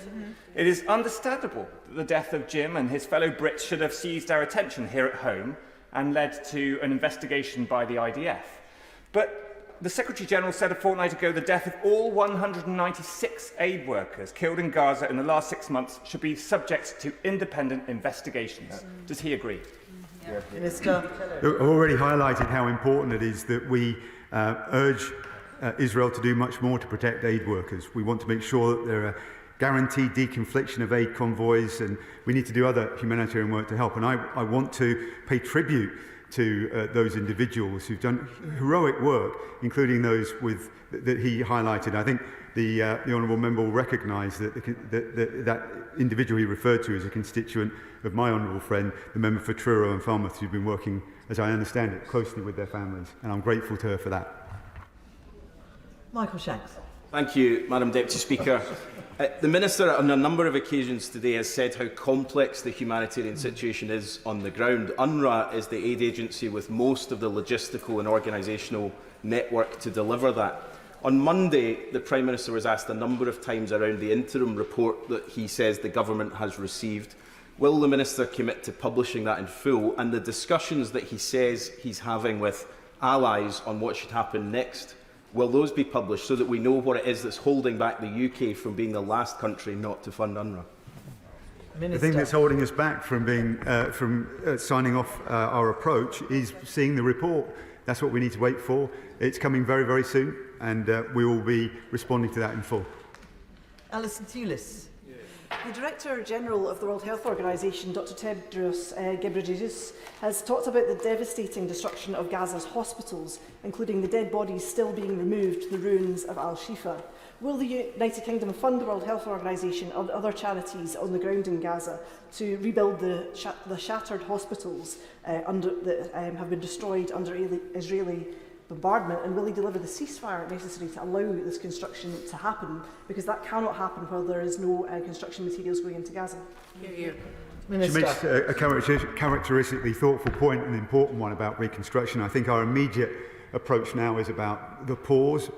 It is understandable that the death of Jim and his fellow Brits should have seized our attention here at home and led to an investigation by the IDF. But The Secretary-General said a fortnight ago the death of all 196 aid workers killed in Gaza in the last 6 months should be subject to independent investigations. Does he agree? Minister. I've already highlighted how important it is that we urge Israel to do much more to protect aid workers. We want to make sure that there are guaranteed deconfliction of aid convoys, and we need to do other humanitarian work to help. And I want to pay tribute to those individuals who've done heroic work, including those that he highlighted. I think the honourable member will recognise that that individual he referred to as a constituent of my honourable friend, the member for Truro and Falmouth, who've been working, as I understand it, closely with their families, and I'm grateful to her for that. Michael Shanks. Thank you, Madam Deputy Speaker. The Minister, on a number of occasions today, has said how complex the humanitarian situation is on the ground. UNRWA is the aid agency with most of the logistical and organisational network to deliver that. On Monday, the Prime Minister was asked a number of times around the interim report that he says the government has received. Will the Minister commit to publishing that in full, and the discussions that he says he's having with allies on what should happen next? Will those be published so that we know what it is that's holding back the UK from being the last country not to fund UNRWA? The thing that's holding us back from signing off our approach is seeing the report. That's what we need to wait for. It's coming very, very soon, and we will be responding to that in full. Alison Thulis. The Director General of the World Health Organization, Dr Tedros Ghebreyesus, has talked about the devastating destruction of Gaza's hospitals, including the dead bodies still being removed to the ruins of Al-Shifa. Will the United Kingdom fund the World Health Organization and other charities on the ground in Gaza to rebuild the shattered hospitals that have been destroyed under Israeli bombardment, and will he deliver the ceasefire necessary to allow this construction to happen, because that cannot happen while there is no construction materials going into Gaza? She makes a characteristically thoughtful point, and an important one about reconstruction. I think our immediate approach now is about the pause,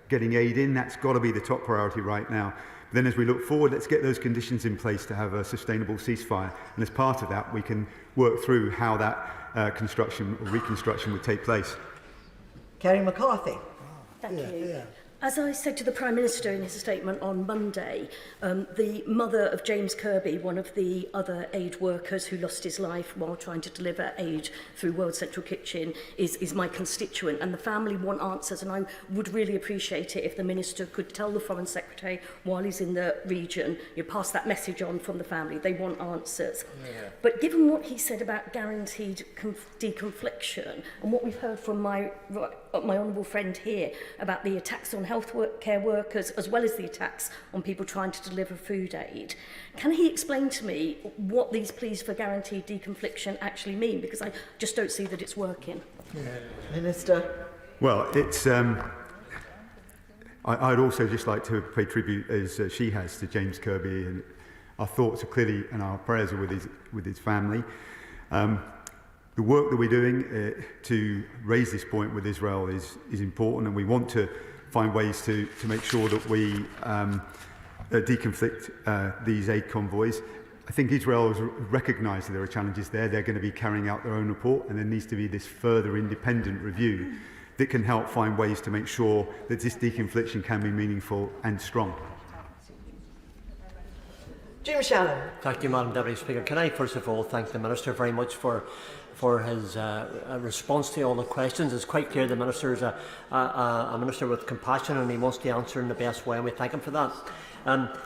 getting aid in. That's got to be the top priority right now. But then as we look forward, let's get those conditions in place to have a sustainable ceasefire. And as part of that, we can work through how that construction or reconstruction would take place. Kerry McCarthy. Thank you. As I said to the Prime Minister in his statement on Monday, the mother of James Kirby, one of the other aid workers who lost his life while trying to deliver aid through World Central Kitchen, is my constituent, and the family want answers, and I would really appreciate it if the Minister could tell the Foreign Secretary while he's in the region, you pass that message on from the family, they want answers. Yeah. But given what he said about guaranteed deconfliction, and what we've heard from my honourable friend here about the attacks on care workers, as well as the attacks on people trying to deliver food aid, can he explain to me what these pleas for guaranteed deconfliction actually mean? Because I just don't see that it's working. Yeah. Minister. Well, it's. I'd also just like to pay tribute, as she has, to James Kirby, and our thoughts are clearly and our prayers are with his family. The work that we're doing to raise this point with Israel is important, and we want to find ways to make sure that we deconflict these aid convoys. I think Israel has recognised that there are challenges there. They're going to be carrying out their own report, and there needs to be this further independent review that can help find ways to make sure that this deconfliction can be meaningful and strong. Jim Shannon. Thank you, Madam Deputy Speaker. Can I first of all thank the Minister very much for his response to all the questions. It's quite clear the Minister is a Minister with compassion, and he wants to answer in the best way, and we thank him for that.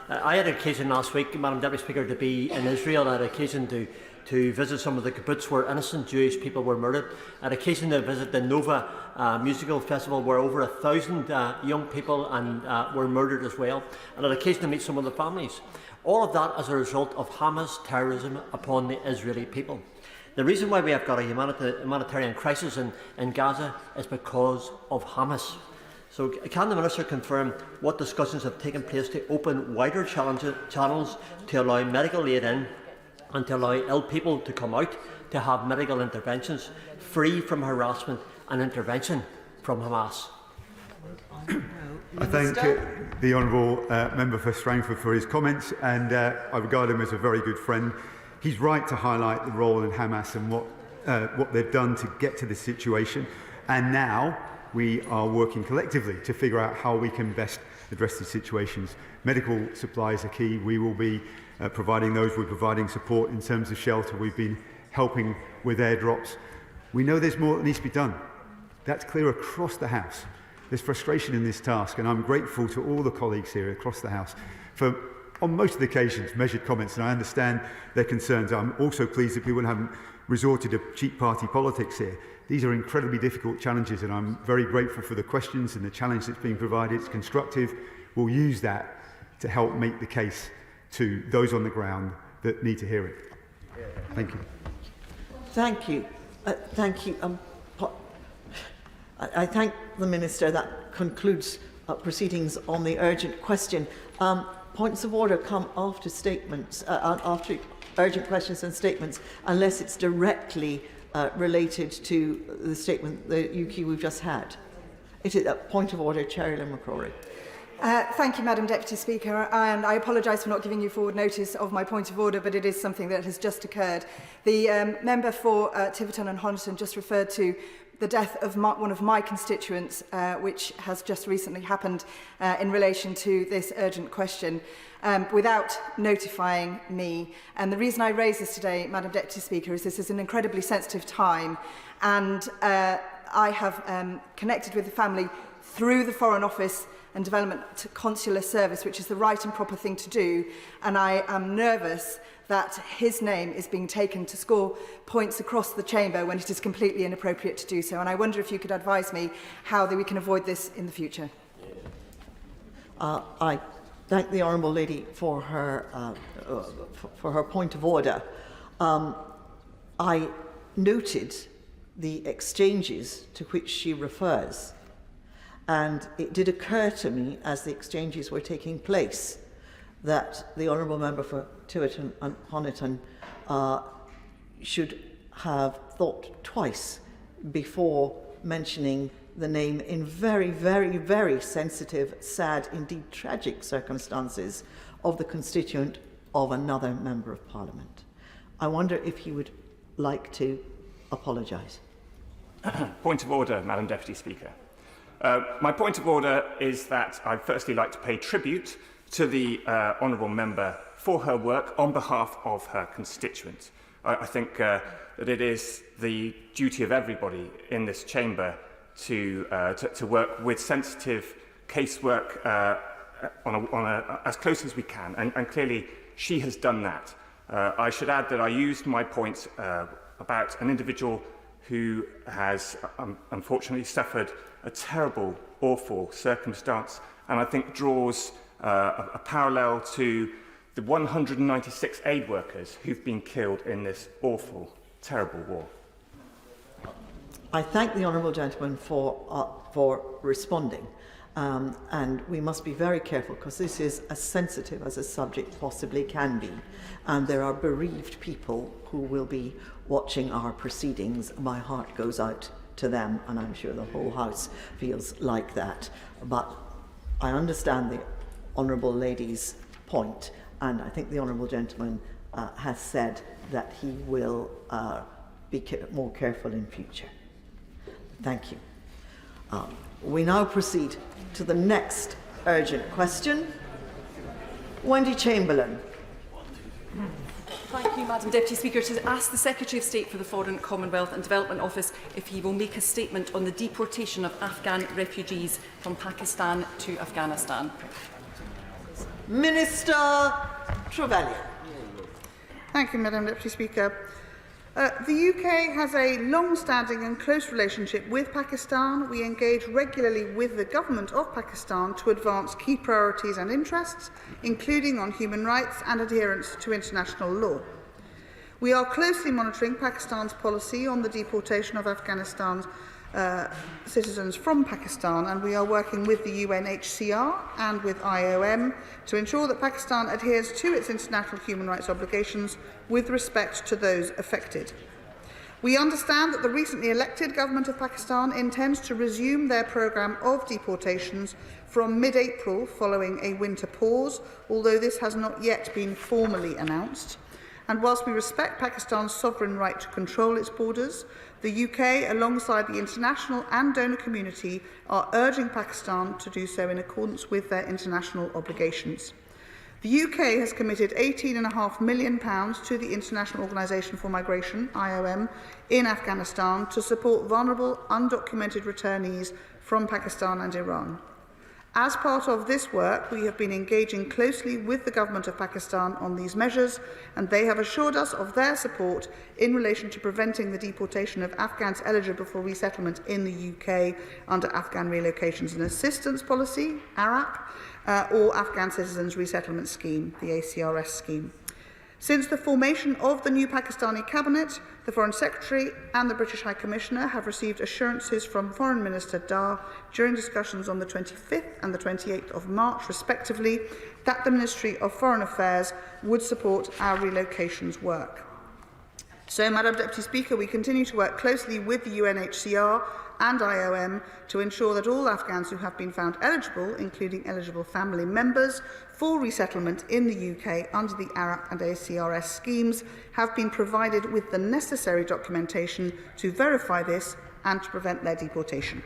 I had occasion last week, Madam Deputy Speaker, to be in Israel. I had occasion to visit some of the kibbutz where innocent Jewish people were murdered. I had occasion to visit the Nova musical festival where over 1,000 young people were murdered as well. And I had occasion to meet some of the families. All of that as a result of Hamas terrorism upon the Israeli people. The reason why we have got a humanitarian crisis in Gaza is because of Hamas. So can the Minister confirm what discussions have taken place to open wider channels to allow medical aid in and to allow ill people to come out to have medical interventions free from harassment and intervention from Hamas? I thank the Honourable Member for Strangford for his comments, and I regard him as a very good friend. He's right to highlight the role in Hamas and what they've done to get to this situation. And now, we are working collectively to figure out how we can best address these situations. Medical supplies are key. We will be providing those. We're providing support in terms of shelter. We've been helping with airdrops. We know there's more that needs to be done. That's clear across the House. There's frustration in this task, and I'm grateful to all the colleagues here across the House for, on most of the occasions, measured comments, and I understand their concerns. I'm also pleased that people haven't resorted to cheap party politics here. These are incredibly difficult challenges, and I'm very grateful for the questions and the challenge that's being provided. It's constructive. We'll use that to help make the case to those on the ground that need to hear it. Thank you. Thank you. Thank you. I thank the Minister. That concludes proceedings on the urgent question. Points of order come after statements, after urgent questions and statements, unless it's directly related to the statement, the UK we've just had. It is a point of order, Chair Limassol. Thank you, Madam Deputy Speaker, and I apologise for not giving you forward notice of my point of order, but it is something that has just occurred. The member for Tiverton and Honiton just referred to the death of one of my constituents, which has just recently happened in relation to this urgent question, without notifying me. And the reason I raise this today, Madam Deputy Speaker, is this is an incredibly sensitive time, and I have connected with the family through the Foreign Office and Development Consular Service, which is the right and proper thing to do, and I am nervous that his name is being taken to score points across the chamber when it is completely inappropriate to do so. And I wonder if you could advise me how we can avoid this in the future. I thank the Honourable Lady for her point of order. I noted the exchanges to which she refers, and it did occur to me as the exchanges were taking place that the Honourable Member for Tiverton and Honiton should have thought twice before mentioning the name in very, very, very sensitive, sad, indeed tragic circumstances of the constituent of another Member of Parliament. I wonder if he would like to apologise. Point of order, Madam Deputy Speaker. My point of order is that I'd firstly like to pay tribute to the Honourable Member for her work on behalf of her constituent. I think that it is the duty of everybody in this chamber to work with sensitive casework as close as we can, and clearly she has done that. I should add that I used my point about an individual who has unfortunately suffered a terrible, awful circumstance, and I think draws a parallel to the 196 aid workers who've been killed in this awful, terrible war. I thank the Honourable Gentleman for responding, and we must be very careful because this is as sensitive as a subject possibly can be, and there are bereaved people who will be watching our proceedings. My heart goes out to them, and I'm sure the whole House feels like that. But I understand the Honourable Lady's point, and I think the Honourable Gentleman has said that he will be more careful in future. Thank you. We now proceed to the next urgent question. Wendy Chamberlain. Thank you, Madam Deputy Speaker. To ask the Secretary of State for the Foreign, Commonwealth and Development Office if he will make a statement on the deportation of Afghan refugees from Pakistan to Afghanistan. Minister Trevelyan. Thank you, Madam Deputy Speaker. The UK has a long-standing and close relationship with Pakistan. We engage regularly with the government of Pakistan to advance key priorities and interests, including on human rights and adherence to international law. We are closely monitoring Pakistan's policy on the deportation of Afghanistan's citizens from Pakistan, and we are working with the UNHCR and with IOM to ensure that Pakistan adheres to its international human rights obligations with respect to those affected. We understand that the recently elected government of Pakistan intends to resume their programme of deportations from mid-April following a winter pause, although this has not yet been formally announced. and whilst we respect Pakistan's sovereign right to control its borders, the UK, alongside the international and donor community, are urging Pakistan to do so in accordance with their international obligations. The UK has committed £18.5 million to the International Organisation for Migration, IOM, in Afghanistan to support vulnerable, undocumented returnees from Pakistan and Iran. As part of this work, we have been engaging closely with the government of Pakistan on these measures, and they have assured us of their support in relation to preventing the deportation of Afghans eligible for resettlement in the UK under Afghan Relocations and Assistance Policy, ARAP, or Afghan Citizens Resettlement Scheme, the ACRS scheme. Since the formation of the new Pakistani cabinet, the Foreign Secretary and the British High Commissioner have received assurances from Foreign Minister Dar during discussions on the 25th and the 28th of March, respectively, that the Ministry of Foreign Affairs would support our relocations work. So, Madam Deputy Speaker, we continue to work closely with the UNHCR and IOM to ensure that all Afghans who have been found eligible, including eligible family members, for resettlement in the UK under the ARAP and ACRS schemes have been provided with the necessary documentation to verify this and to prevent their deportation.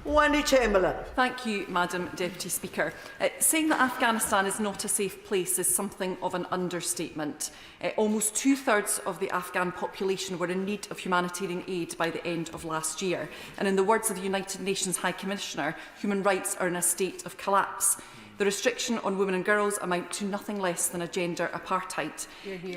Wendy Chamberlain. Thank you, Madam Deputy Speaker. Saying that Afghanistan is not a safe place is something of an understatement. Almost two-thirds of the Afghan population were in need of humanitarian aid by the end of last year. And in the words of the United Nations High Commissioner, human rights are in a state of collapse. The restriction on women and girls amount to nothing less than a gender apartheid.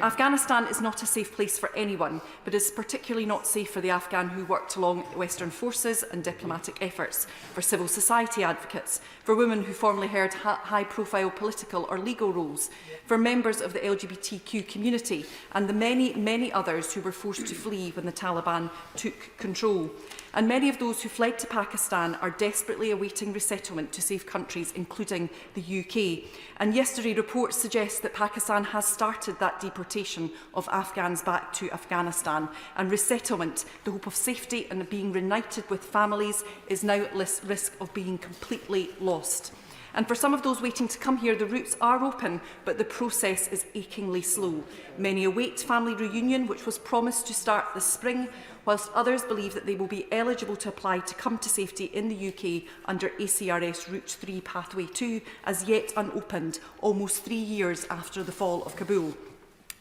Afghanistan is not a safe place for anyone, but is particularly not safe for the Afghan who worked along Western forces and diplomatic efforts, for civil society advocates, for women who formerly held high-profile political or legal roles, for members of the LGBTQ community, and the many, many others who were forced to flee when the Taliban took control. And many of those who fled to Pakistan are desperately awaiting resettlement to safe countries, including the UK. And yesterday, reports suggest that Pakistan has started that deportation of Afghans back to Afghanistan. And resettlement, the hope of safety and being reunited with families, is now at risk of being completely lost. And for some of those waiting to come here, the routes are open, but the process is achingly slow. Many await family reunion, which was promised to start this spring, whilst others believe that they will be eligible to apply to come to safety in the UK under ACRS Route 3 Pathway 2, as yet unopened, almost 3 years after the fall of Kabul.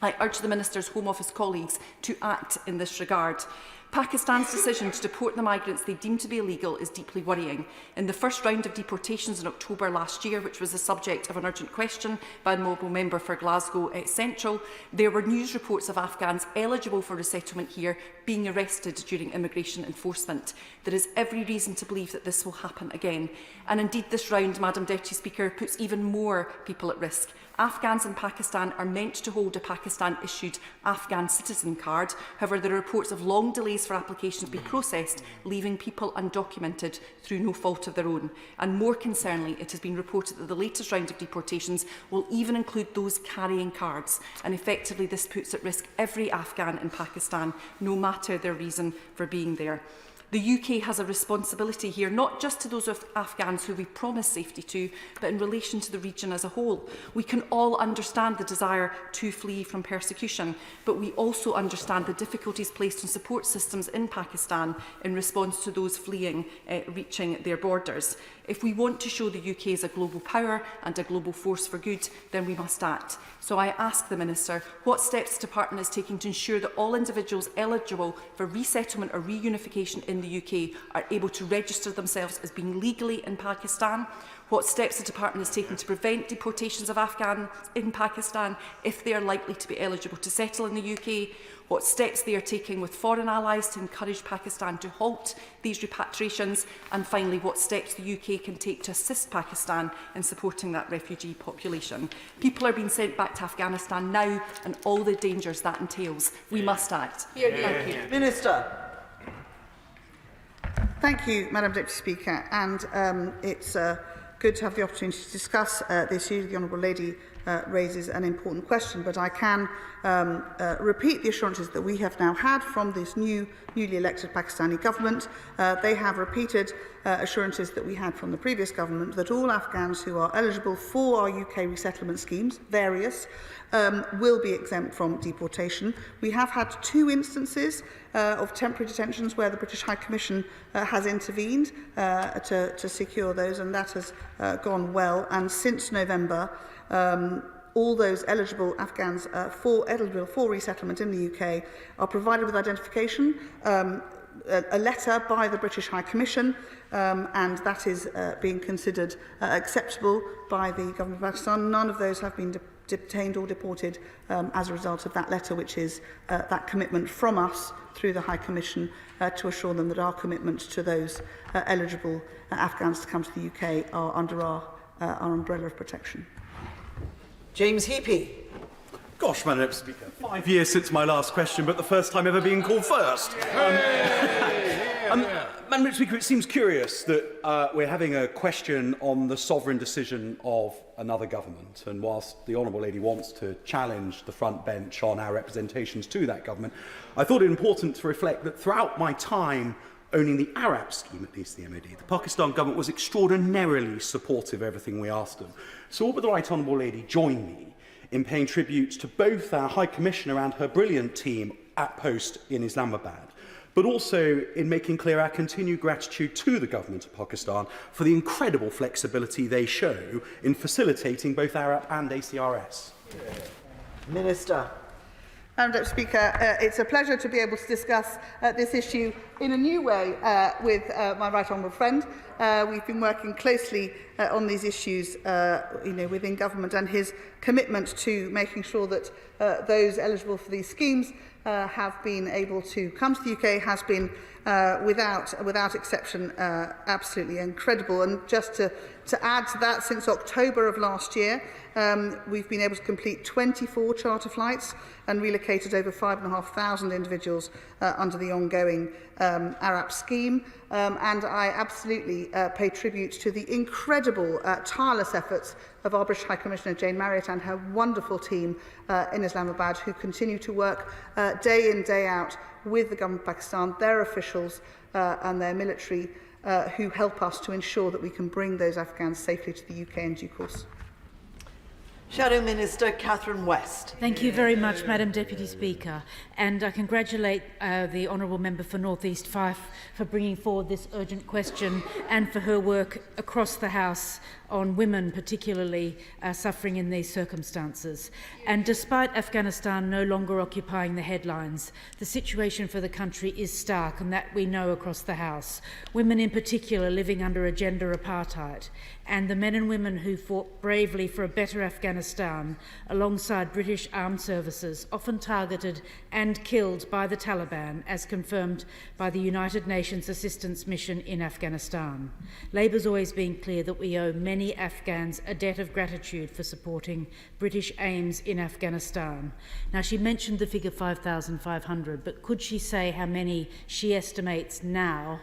I urge the Minister's Home Office colleagues to act in this regard. Pakistan's decision to deport the migrants they deem to be illegal is deeply worrying. In the first round of deportations in October last year, which was the subject of an urgent question by a mobile member for Glasgow Central, there were news reports of Afghans eligible for resettlement here being arrested during immigration enforcement. There is every reason to believe that this will happen again. And indeed, this round, Madam Deputy Speaker, puts even more people at risk. Afghans in Pakistan are meant to hold a Pakistan-issued Afghan citizen card. However, there are reports of long delays for applications to be processed, leaving people undocumented through no fault of their own. And more concerningly, it has been reported that the latest round of deportations will even include those carrying cards. And effectively, this puts at risk every Afghan in Pakistan, no matter their reason for being there. The UK has a responsibility here, not just to those Afghans who we promise safety to, but in relation to the region as a whole. We can all understand the desire to flee from persecution, but we also understand the difficulties placed on support systems in Pakistan in response to those fleeing reaching their borders. If we want to show the UK as a global power and a global force for good, then we must act. So I ask the Minister what steps the Department is taking to ensure that all individuals eligible for resettlement or reunification in the UK are able to register themselves as being legally in Pakistan, what steps the Department is taking to prevent deportations of Afghans in Pakistan if they are likely to be eligible to settle in the UK, what steps they are taking with foreign allies to encourage Pakistan to halt these repatriations, and finally what steps the UK can take to assist Pakistan in supporting that refugee population. People are being sent back to Afghanistan now, and all the dangers that entails. We must act. Thank you. Minister. Thank you, Madam Deputy Speaker, and it's good to have the opportunity to discuss this issue. The Honourable Lady raises an important question, but I can repeat the assurances that we have now had from this newly elected Pakistani government. They have repeated assurances that we had from the previous government that all Afghans who are eligible for our UK resettlement schemes, various, will be exempt from deportation. We have had 2 instances of temporary detentions where the British High Commission has intervened to secure those, and that has gone well. And since November, all those eligible Afghans eligible for resettlement in the UK are provided with identification, a letter by the British High Commission, and that is being considered acceptable by the Government of Pakistan. None of those have been detained or deported as a result of that letter, which is that commitment from us through the High Commission to assure them that our commitment to those eligible Afghans to come to the UK are under our umbrella of protection. James Heapy. Gosh, Madam Speaker, 5 years since my last question, but the first time ever being called first. Madam Speaker, it seems curious that we're having a question on the sovereign decision of another government, and whilst the Honourable Lady wants to challenge the front bench on our representations to that government, I thought it important to reflect that throughout my time owning the Arab scheme, at least the MOD, the Pakistan government was extraordinarily supportive of everything we asked them. So would the Right Honourable Lady join me in paying tribute to both our High Commissioner and her brilliant team at post in Islamabad, but also in making clear our continued gratitude to the government of Pakistan for the incredible flexibility they show in facilitating both Arab and ACRS? Minister. Madam Deputy Speaker, it's a pleasure to be able to discuss this issue in a new way with my right honourable friend. We've been working closely on these issues within government, and his commitment to making sure that those eligible for these schemes have been able to come to the UK has been without exception absolutely incredible. And just to add to that, since October of last year, we've been able to complete 24 charter flights and relocated over 5,500 individuals under the ongoing Arab scheme. And I absolutely pay tribute to the incredible, tireless efforts of our British High Commissioner Jane Marriott and her wonderful team in Islamabad, who continue to work day in, day out with the Government of Pakistan, their officials and their military, who help us to ensure that we can bring those Afghans safely to the UK in due course. Shadow Minister Catherine West. Thank you very much, Madam Deputy Speaker, and I congratulate the Honourable Member for North East Fife for bringing forward this urgent question and for her work across the House on women particularly suffering in these circumstances. And despite Afghanistan no longer occupying the headlines, the situation for the country is stark, and that we know across the House. Women in particular living under a gender apartheid, and the men and women who fought bravely for a better Afghanistan alongside British armed services, often targeted and killed by the Taliban, as confirmed by the United Nations Assistance Mission in Afghanistan. Labour's always been clear that we owe many Afghans a debt of gratitude for supporting British aims in Afghanistan. Now, she mentioned the figure 5,500, but could she say how many she estimates now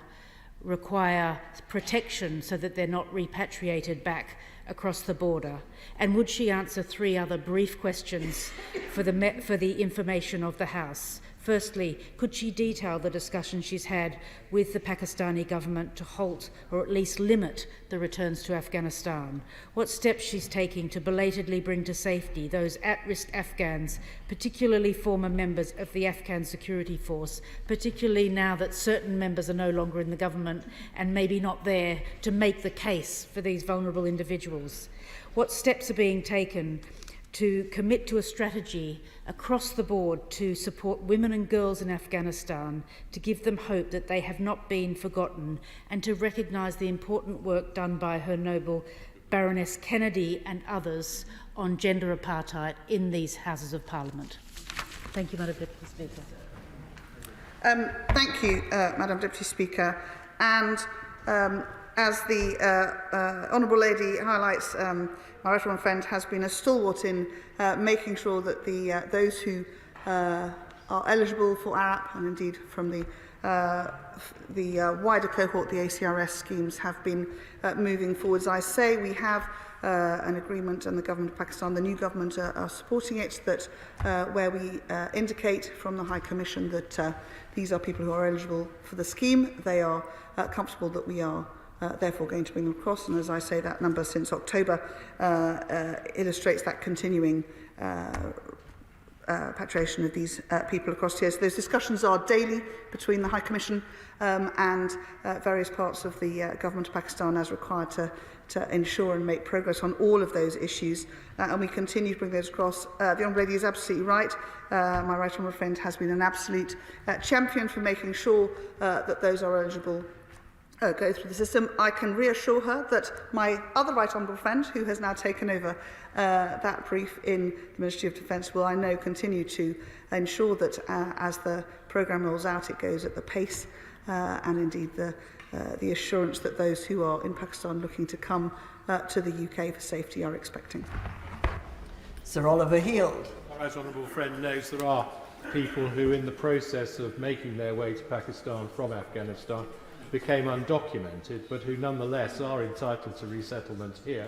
require protection so that they're not repatriated back across the border? And would she answer 3 other brief questions for the information of the House? Firstly, could she detail the discussion she's had with the Pakistani government to halt or at least limit the returns to Afghanistan? What steps she's taking to belatedly bring to safety those at-risk Afghans, particularly former members of the Afghan security force, particularly now that certain members are no longer in the government and maybe not there to make the case for these vulnerable individuals? What steps are being taken to commit to a strategy across the board to support women and girls in Afghanistan, to give them hope that they have not been forgotten, and to recognise the important work done by Her Noble Baroness Kennedy and others on gender apartheid in these Houses of Parliament? Thank you, Madam Deputy Speaker. Thank you, Madam Deputy Speaker. And as the Honourable Lady highlights, my right honourable friend has been a stalwart in making sure that those who are eligible for ARAP, and indeed from the wider cohort, the ACRS schemes, have been moving forward. As I say, we have an agreement, and the government of Pakistan, the new government, are supporting it, that where we indicate from the High Commission that these are people who are eligible for the scheme. They are comfortable that we are therefore going to bring them across, and as I say, that number since October illustrates that continuing repatriation of these people across here. So those discussions are daily between the High Commission and various parts of the government of Pakistan as required to ensure and make progress on all of those issues, and we continue to bring those across. The Honourable Lady is absolutely right. My right honourable friend has been an absolute champion for making sure that those are eligible go through the system. I can reassure her that my other right honourable friend, who has now taken over that brief in the Ministry of Defence, will, I know, continue to ensure that as the programme rolls out, it goes at the pace and indeed the assurance that those who are in Pakistan looking to come to the UK for safety are expecting. Sir Oliver Heald. My right honourable friend knows there are people who, in the process of making their way to Pakistan from Afghanistan, became undocumented, but who nonetheless are entitled to resettlement here,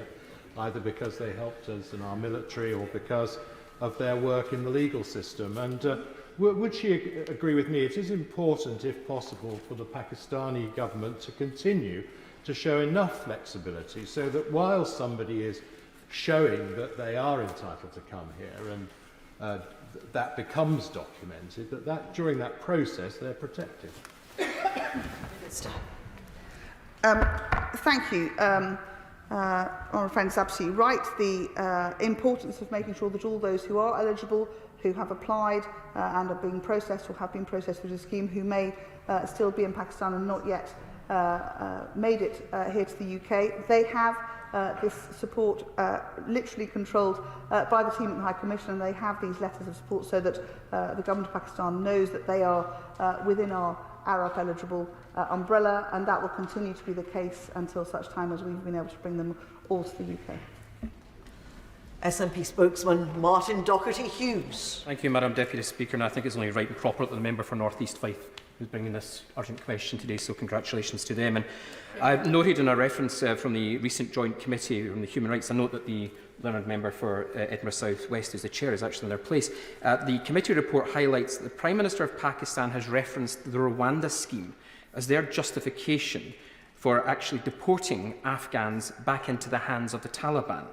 either because they helped us in our military or because of their work in the legal system. And would she agree with me, it is important, if possible, for the Pakistani government to continue to show enough flexibility so that while somebody is showing that they are entitled to come here and that becomes documented, that during that process they're protected. Thank you. Honourable friend is absolutely right. The importance of making sure that all those who are eligible, who have applied and are being processed or have been processed through the scheme, who may still be in Pakistan and not yet made it here to the UK, they have this support literally controlled by the team at the High Commission, and they have these letters of support so that the government of Pakistan knows that they are within our ARAP eligible umbrella, and that will continue to be the case until such time as we've been able to bring them all to the UK. SNP spokesman Martin Docherty-Hughes. Thank you, Madam Deputy Speaker, and I think it's only right and proper that the member for North East Fife who's bringing this urgent question today, so congratulations to them. And I've noted in a reference from the recent joint committee on the human rights, I note that the learned member for Edinburgh South West, who's the chair, is actually in their place. The committee report highlights that the Prime Minister of Pakistan has referenced the Rwanda scheme as their justification for actually deporting Afghans back into the hands of the Taliban.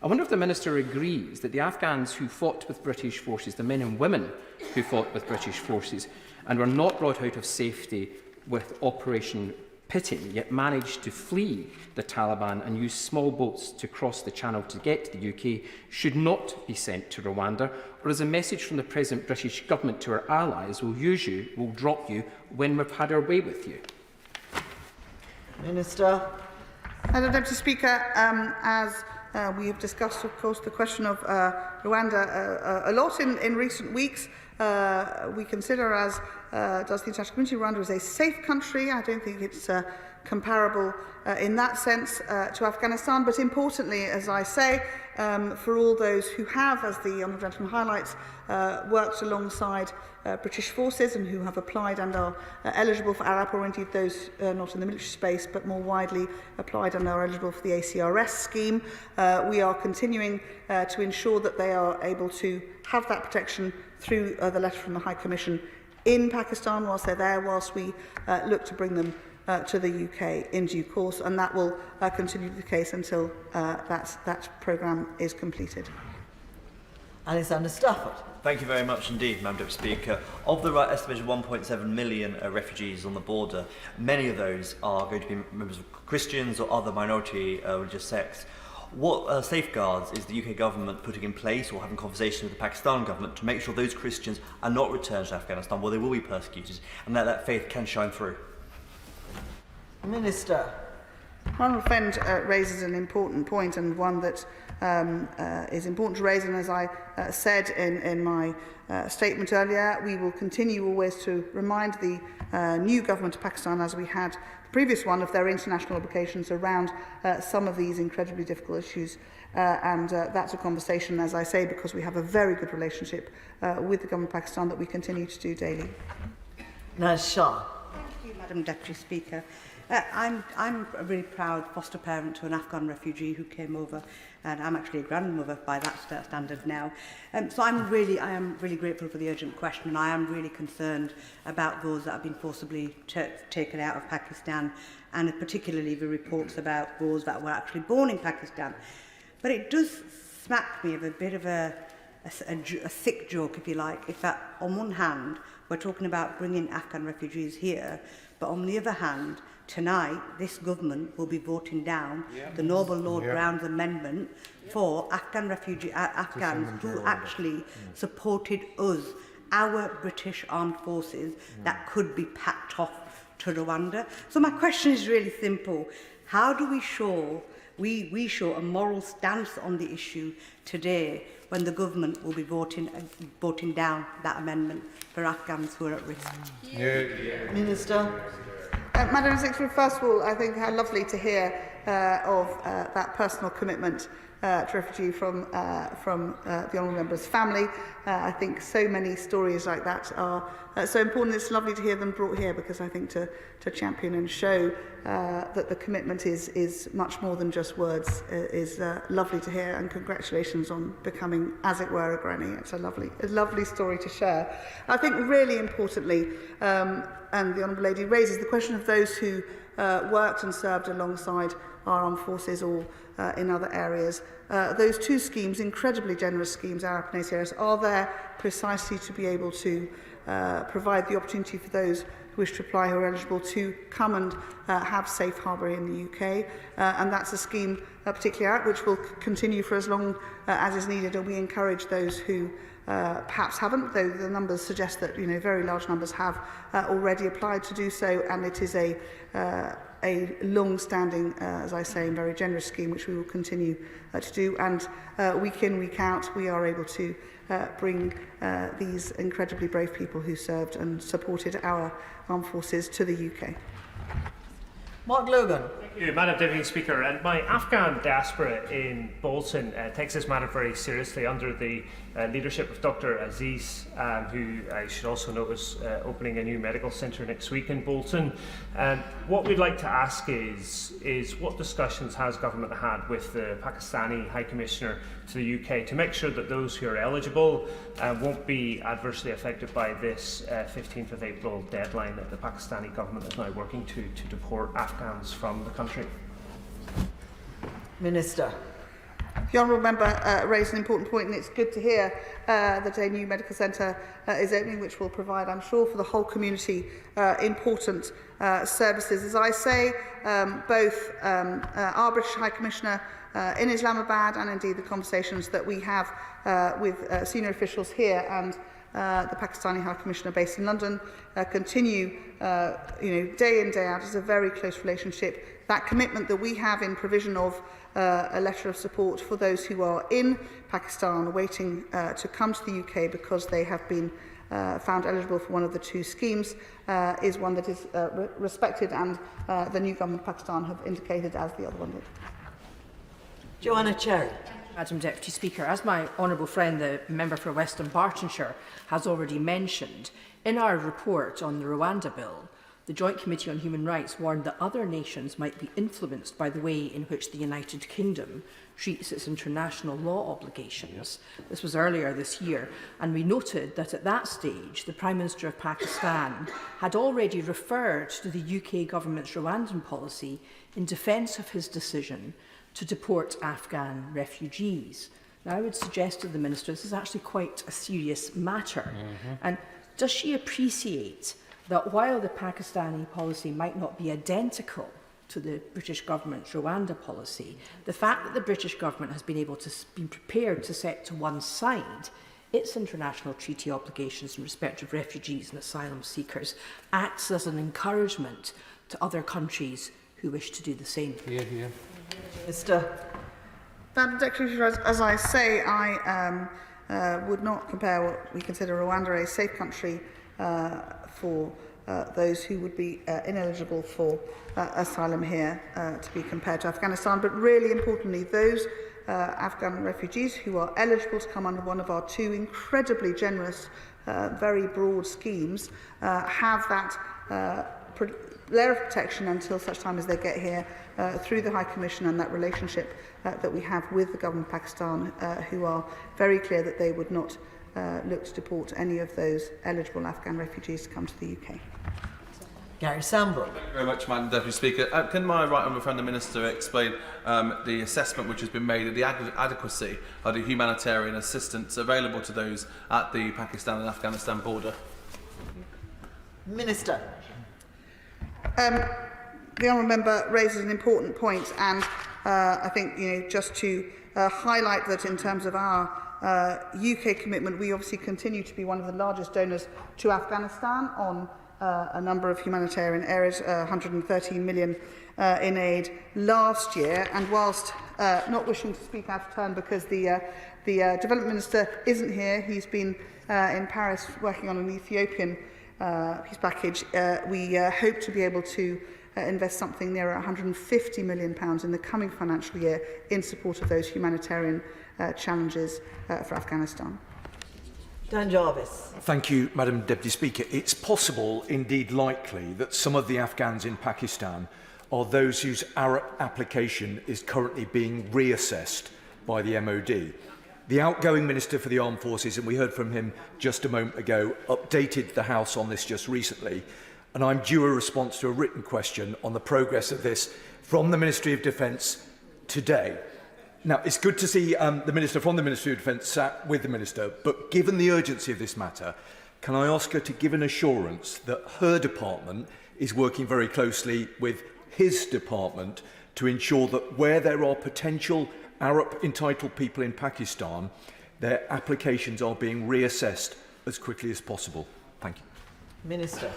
I wonder if the Minister agrees that the Afghans who fought with British forces, the men and women who fought with British forces and were not brought out of safety with Operation Pitting, yet managed to flee the Taliban and use small boats to cross the channel to get to the UK, should not be sent to Rwanda, or as a message from the present British government to our allies, will use you, will drop you when we've had our way with you? Minister. Madam Deputy Speaker, as we have discussed, of course, the question of Rwanda a lot in recent weeks. We consider, as does the international community, Rwanda is a safe country. I don't think it's comparable in that sense to Afghanistan, but importantly, as I say, for all those who have, as the honourable gentleman highlights, worked alongside British forces and who have applied and are eligible for ARAP, or indeed those not in the military space but more widely applied and are eligible for the ACRS scheme, we are continuing to ensure that they are able to have that protection through the letter from the High Commission in Pakistan whilst they're there, whilst we look to bring them to the UK in due course, and that will continue to be the case until that programme is completed. Alexander Stafford. Thank you very much indeed, Madam Deputy Speaker. Of the estimated 1.7 million refugees on the border, many of those are going to be members of Christians or other minority religious sects. What safeguards is the UK government putting in place or having conversations with the Pakistan government to make sure those Christians are not returned to Afghanistan where they will be persecuted and that faith can shine through? Minister. Honourable friend raises an important point, and one that is important to raise, and as I said in my statement earlier, we will continue always to remind the new government of Pakistan, as we had the previous one, of their international obligations around some of these incredibly difficult issues, and that's a conversation, as I say, because we have a very good relationship with the government of Pakistan that we continue to do daily. Naz Shah. Thank you, Madam Madam Deputy Speaker. I'm a really proud foster parent to an Afghan refugee who came over, and I'm actually a grandmother by that standard now. So I am really grateful for the urgent question, and I am really concerned about those that have been forcibly taken out of Pakistan, and particularly the reports about those that were actually born in Pakistan. But it does smack me of a bit of a sick joke, if you like, if that on one hand we're talking about bringing Afghan refugees here, but on the other hand, tonight this government will be voting down the Noble Lord Brown's amendment for Afghans who actually supported us, our British armed forces, that could be packed off to Rwanda. So my question is really simple. How do we show we show a moral stance on the issue today when the government will be voting down that amendment for Afghans who are at risk? Minister. Madam Secretary, first of all, I think how lovely to hear of that personal commitment to refugee from the honourable member's family. I think so many stories like that are so important. It's lovely to hear them brought here, because I think to champion and show that the commitment is much more than just words is lovely to hear, and congratulations on becoming, as it were, a granny. It's a lovely story to share. I think really importantly, and the Honourable Lady raises the question of those who worked and served alongside our armed forces or in other areas. Those two schemes, incredibly generous schemes, Arab and ACRS, are there precisely to be able to provide the opportunity for those who wish to apply, who are eligible, to come and have safe harbour in the UK. And that's a scheme, particularly Arab, which will continue for as long as is needed, and we encourage those who perhaps haven't, though the numbers suggest that very large numbers have already applied to do so, and it is a long-standing, as I say, and very generous scheme which we will continue to do. And week in, week out, we are able to bring these incredibly brave people who served and supported our armed forces to the UK. Mark Logan. Thank you, Madam Deputy Speaker. And my Afghan diaspora in Bolton takes this matter very seriously under the leadership of Dr. Aziz, who I should also know is opening a new medical centre next week in Bolton. What we'd like to ask is what discussions has government had with the Pakistani High Commissioner to the UK to make sure that those who are eligible won't be adversely affected by this 15th of April deadline that the Pakistani government is now working to deport Afghans from the country? Minister. The honourable member raised an important point, and it's good to hear that a new medical centre is opening, which will provide, I'm sure, for the whole community important services. As I say, both our British High Commissioner in Islamabad, and indeed the conversations that we have with senior officials here and the Pakistani High Commissioner based in London continue day in, day out. It's a very close relationship. That commitment that we have in provision of a letter of support for those who are in Pakistan waiting to come to the UK because they have been found eligible for one of the two schemes is one that is respected, and the new government of Pakistan have indicated as the other one did. Joanna Cherry. Madam Deputy Speaker, as my honourable friend, the member for Western Bartonshire, has already mentioned, in our report on the Rwanda bill, the Joint Committee on Human Rights warned that other nations might be influenced by the way in which the United Kingdom treats its international law obligations. This was earlier this year, and we noted that at that stage, the Prime Minister of Pakistan had already referred to the UK government's Rwandan policy in defence of his decision to deport Afghan refugees. Now, I would suggest to the Minister this is actually quite a serious matter. And does she appreciate that while the Pakistani policy might not be identical to the British government's Rwanda policy, the fact that the British government has been prepared to set to one side its international treaty obligations in respect of refugees and asylum seekers acts as an encouragement to other countries who wish to do the same? Mr. Madam Secretary, as I say, I would not compare what we consider Rwanda a safe country for those who would be ineligible for asylum here to be compared to Afghanistan. But really importantly, those Afghan refugees who are eligible to come under one of our two incredibly generous, very broad schemes have that layer of protection until such time as they get here through the High Commission and that relationship that we have with the government of Pakistan, who are very clear that they would not look to deport any of those eligible Afghan refugees to come to the UK. Gary Sambrook. Thank you very much, Madam Deputy Speaker. Can my right honourable friend the Minister explain the assessment which has been made of the adequacy of the humanitarian assistance available to those at the Pakistan and Afghanistan border? Minister. The honourable member raises an important point, and I think just to highlight that in terms of our UK commitment, we obviously continue to be one of the largest donors to Afghanistan on a number of humanitarian areas, 113 million in aid last year. And whilst not wishing to speak out of turn because the Development Minister isn't here, he's been in Paris working on an Ethiopian peace package, we hope to be able to invest something near £150 million in the coming financial year in support of those humanitarian challenges for Afghanistan. Dan Jarvis. Thank you, Madam Deputy Speaker. It's possible, indeed likely, that some of the Afghans in Pakistan are those whose ARAP application is currently being reassessed by the MOD. The outgoing Minister for the Armed Forces, and we heard from him just a moment ago, updated the House on this just recently, and I'm due a response to a written question on the progress of this from the Ministry of Defence today. Now, it's good to see the Minister from the Ministry of Defence sat with the Minister, but given the urgency of this matter, can I ask her to give an assurance that her department is working very closely with his department to ensure that where there are potential Arab-entitled people in Pakistan, their applications are being reassessed as quickly as possible? Thank you. Minister.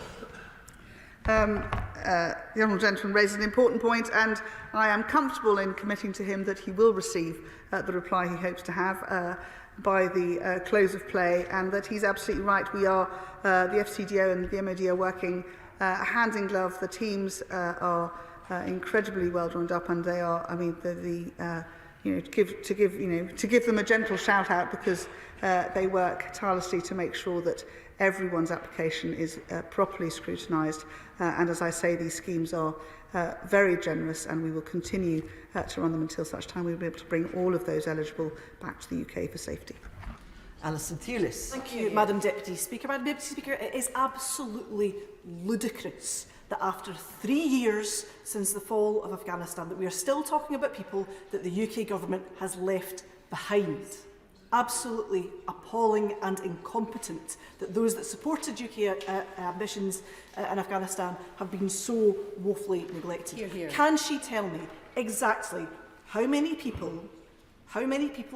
The honourable gentleman raises an important point, and I am comfortable in committing to him that he will receive the reply he hopes to have by the close of play, and that he's absolutely right. We are, the FCDO and the MOD are working hand in glove. The teams are incredibly well joined up, and they are, I mean, to give them a gentle shout out, because they work tirelessly to make sure that everyone's application is properly scrutinised, and as I say, these schemes are very generous, and we will continue to run them until such time we'll be able to bring all of those eligible back to the UK for safety. Alison Thewlis. Thank you, Madam Deputy Speaker. Madam Deputy Speaker, it is absolutely ludicrous that after 3 years since the fall of Afghanistan, that we are still talking about people that the UK government has left behind. Absolutely appalling and incompetent that those that supported UK ambitions in Afghanistan have been so woefully neglected. Hear, hear. Can she tell me exactly how many people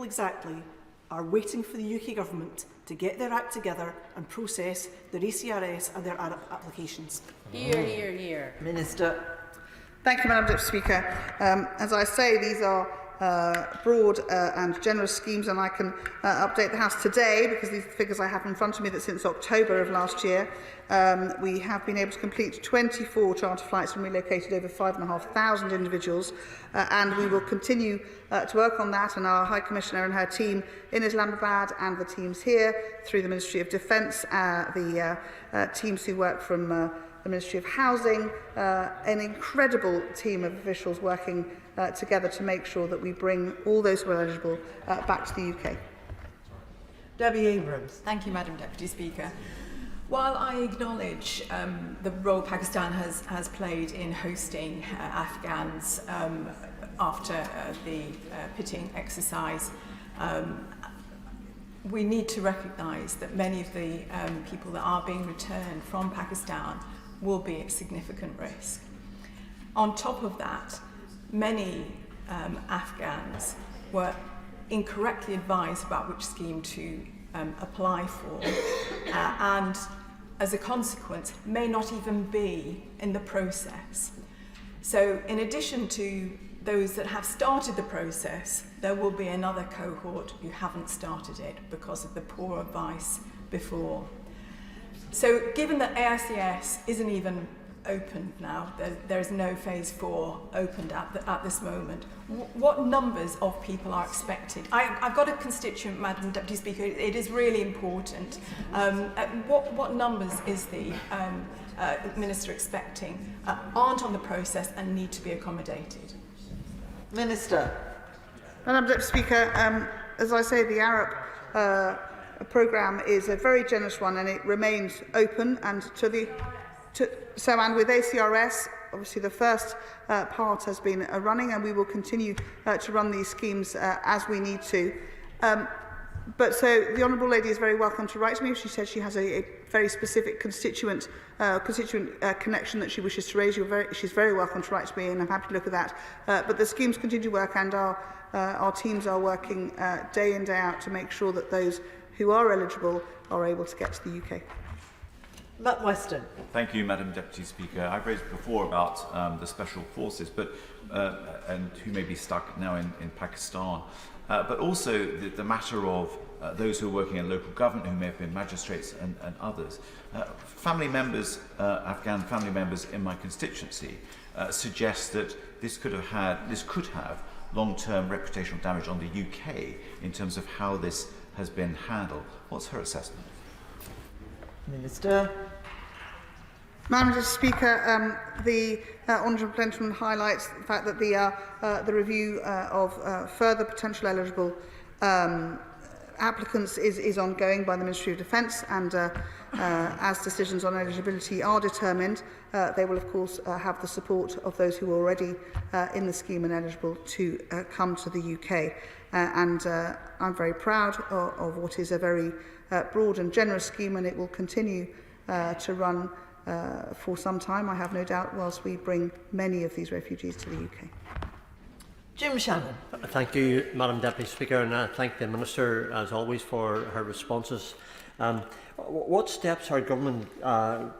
exactly are waiting for the UK government to get their act together and process their ACRS and their ARAP applications? Hear, hear, hear. Minister. Thank you, Madam Deputy Speaker. As I say, these are broad and generous schemes, and I can update the House today, because these are the figures I have in front of me, that since October of last year we have been able to complete 24 charter flights and relocated over 5,500 individuals, and we will continue to work on that, and our High Commissioner and her team in Islamabad and the teams here through the Ministry of Defence, the teams who work from the Ministry of Housing, an incredible team of officials working together to make sure that we bring all those who are eligible back to the UK. Debbie Abrams. Thank you, Madam Deputy Speaker. While I acknowledge the role Pakistan has played in hosting Afghans after the pitting exercise, we need to recognise that many of the people that are being returned from Pakistan will be at significant risk. On top of that, many Afghans were incorrectly advised about which scheme to apply for, and as a consequence may not even be in the process. So in addition to those that have started the process, there will be another cohort who haven't started it because of the poor advice before. So given that AICS isn't even opened now, there is no phase 4 opened at this moment, what numbers of people are expected? I've got a constituent, Madam Deputy Speaker, it is really important. What numbers is the Minister expecting aren't on the process and need to be accommodated? Minister. Madam Deputy Speaker, as I say, the ARAP programme is a very generous one and it remains open. And and with ACRS, obviously the first part has been running, and we will continue to run these schemes as we need to. But so the Honourable Lady is very welcome to write to me. She says she has a very specific constituent connection that she wishes to raise. She's very welcome to write to me, and I'm happy to look at that. But the schemes continue to work, and our teams are working day in, day out to make sure that those who are eligible are able to get to the UK. Matt Weston. Thank you, Madam Deputy Speaker. I've raised before about the special forces, and who may be stuck now in Pakistan, but also the matter of those who are working in local government, who may have been magistrates and others. Family members, Afghan family members in my constituency, suggest that this could have long-term reputational damage on the UK in terms of how this has been handled. What's her assessment? Minister. Madam Speaker, the honourable gentleman highlights the fact that the review of further potential eligible applicants is ongoing by the Ministry of Defence, and as decisions on eligibility are determined, they will of course have the support of those who are already in the scheme and eligible to come to the UK. I'm very proud of what is a very broad and generous scheme, and it will continue to run for some time, I have no doubt, whilst we bring many of these refugees to the UK. Jim Shannon. Thank you, Madam Deputy Speaker, and I thank the Minister, as always, for her responses. What steps are government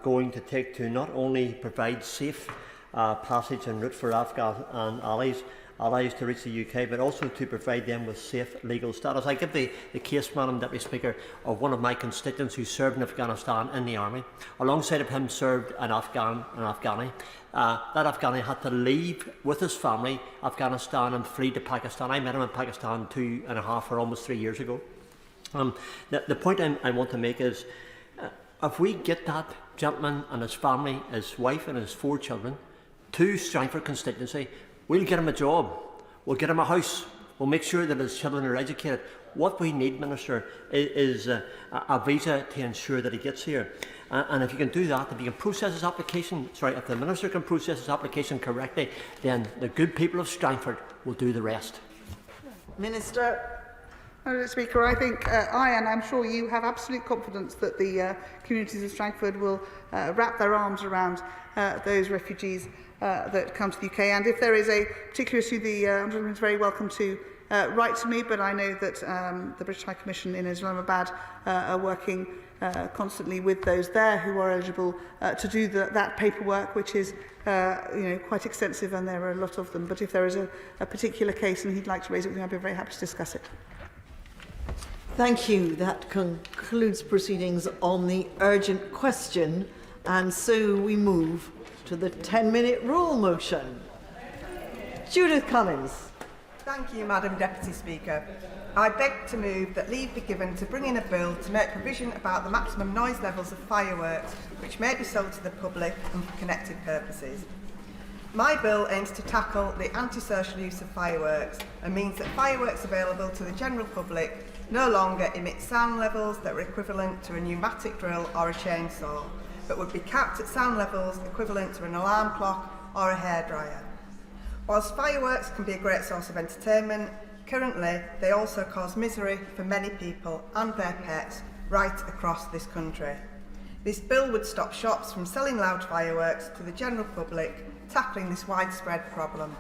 going to take to not only provide safe passage and route for Afghan allies to reach the UK, but also to provide them with safe legal status? I give the case, Madam Deputy Speaker, of one of my constituents who served in Afghanistan in the army. Alongside of him served an Afghani. That Afghani had to leave with his family Afghanistan and flee to Pakistan. I met him in Pakistan 2.5 or almost 3 years ago. The point I want to make is, if we get that gentleman and his family, his wife and his 4 children, to Strangford constituency, we'll get him a job, we'll get him a house, we'll make sure that his children are educated. What we need, Minister, is a visa to ensure that he gets here. And if you can do that, if you can process his application, if the Minister can process his application correctly, then the good people of Strangford will do the rest. Minister. Mr. Speaker, I think and I'm sure you have absolute confidence that the communities of Strangford will wrap their arms around those refugees that come to the UK. And if there is a particular issue, the gentleman is very welcome to write to me, but I know that the British High Commission in Islamabad are working constantly with those there who are eligible to do that paperwork, which is quite extensive, and there are a lot of them. But if there is a particular case and he'd like to raise it with me, I'd be very happy to discuss it. Thank you. That concludes proceedings on the urgent question, and so we move to the 10-minute rule motion. Judith Cummins. Thank you, Madam Deputy Speaker. I beg to move that leave be given to bring in a bill to make provision about the maximum noise levels of fireworks which may be sold to the public and for connected purposes. My bill aims to tackle the antisocial use of fireworks and means that fireworks available to the general public no longer emit sound levels that are equivalent to a pneumatic drill or a chainsaw, but would be capped at sound levels equivalent to an alarm clock or a hairdryer. Whilst fireworks can be a great source of entertainment, currently they also cause misery for many people and their pets right across this country. This bill would stop shops from selling loud fireworks to the general public, tackling this widespread problem.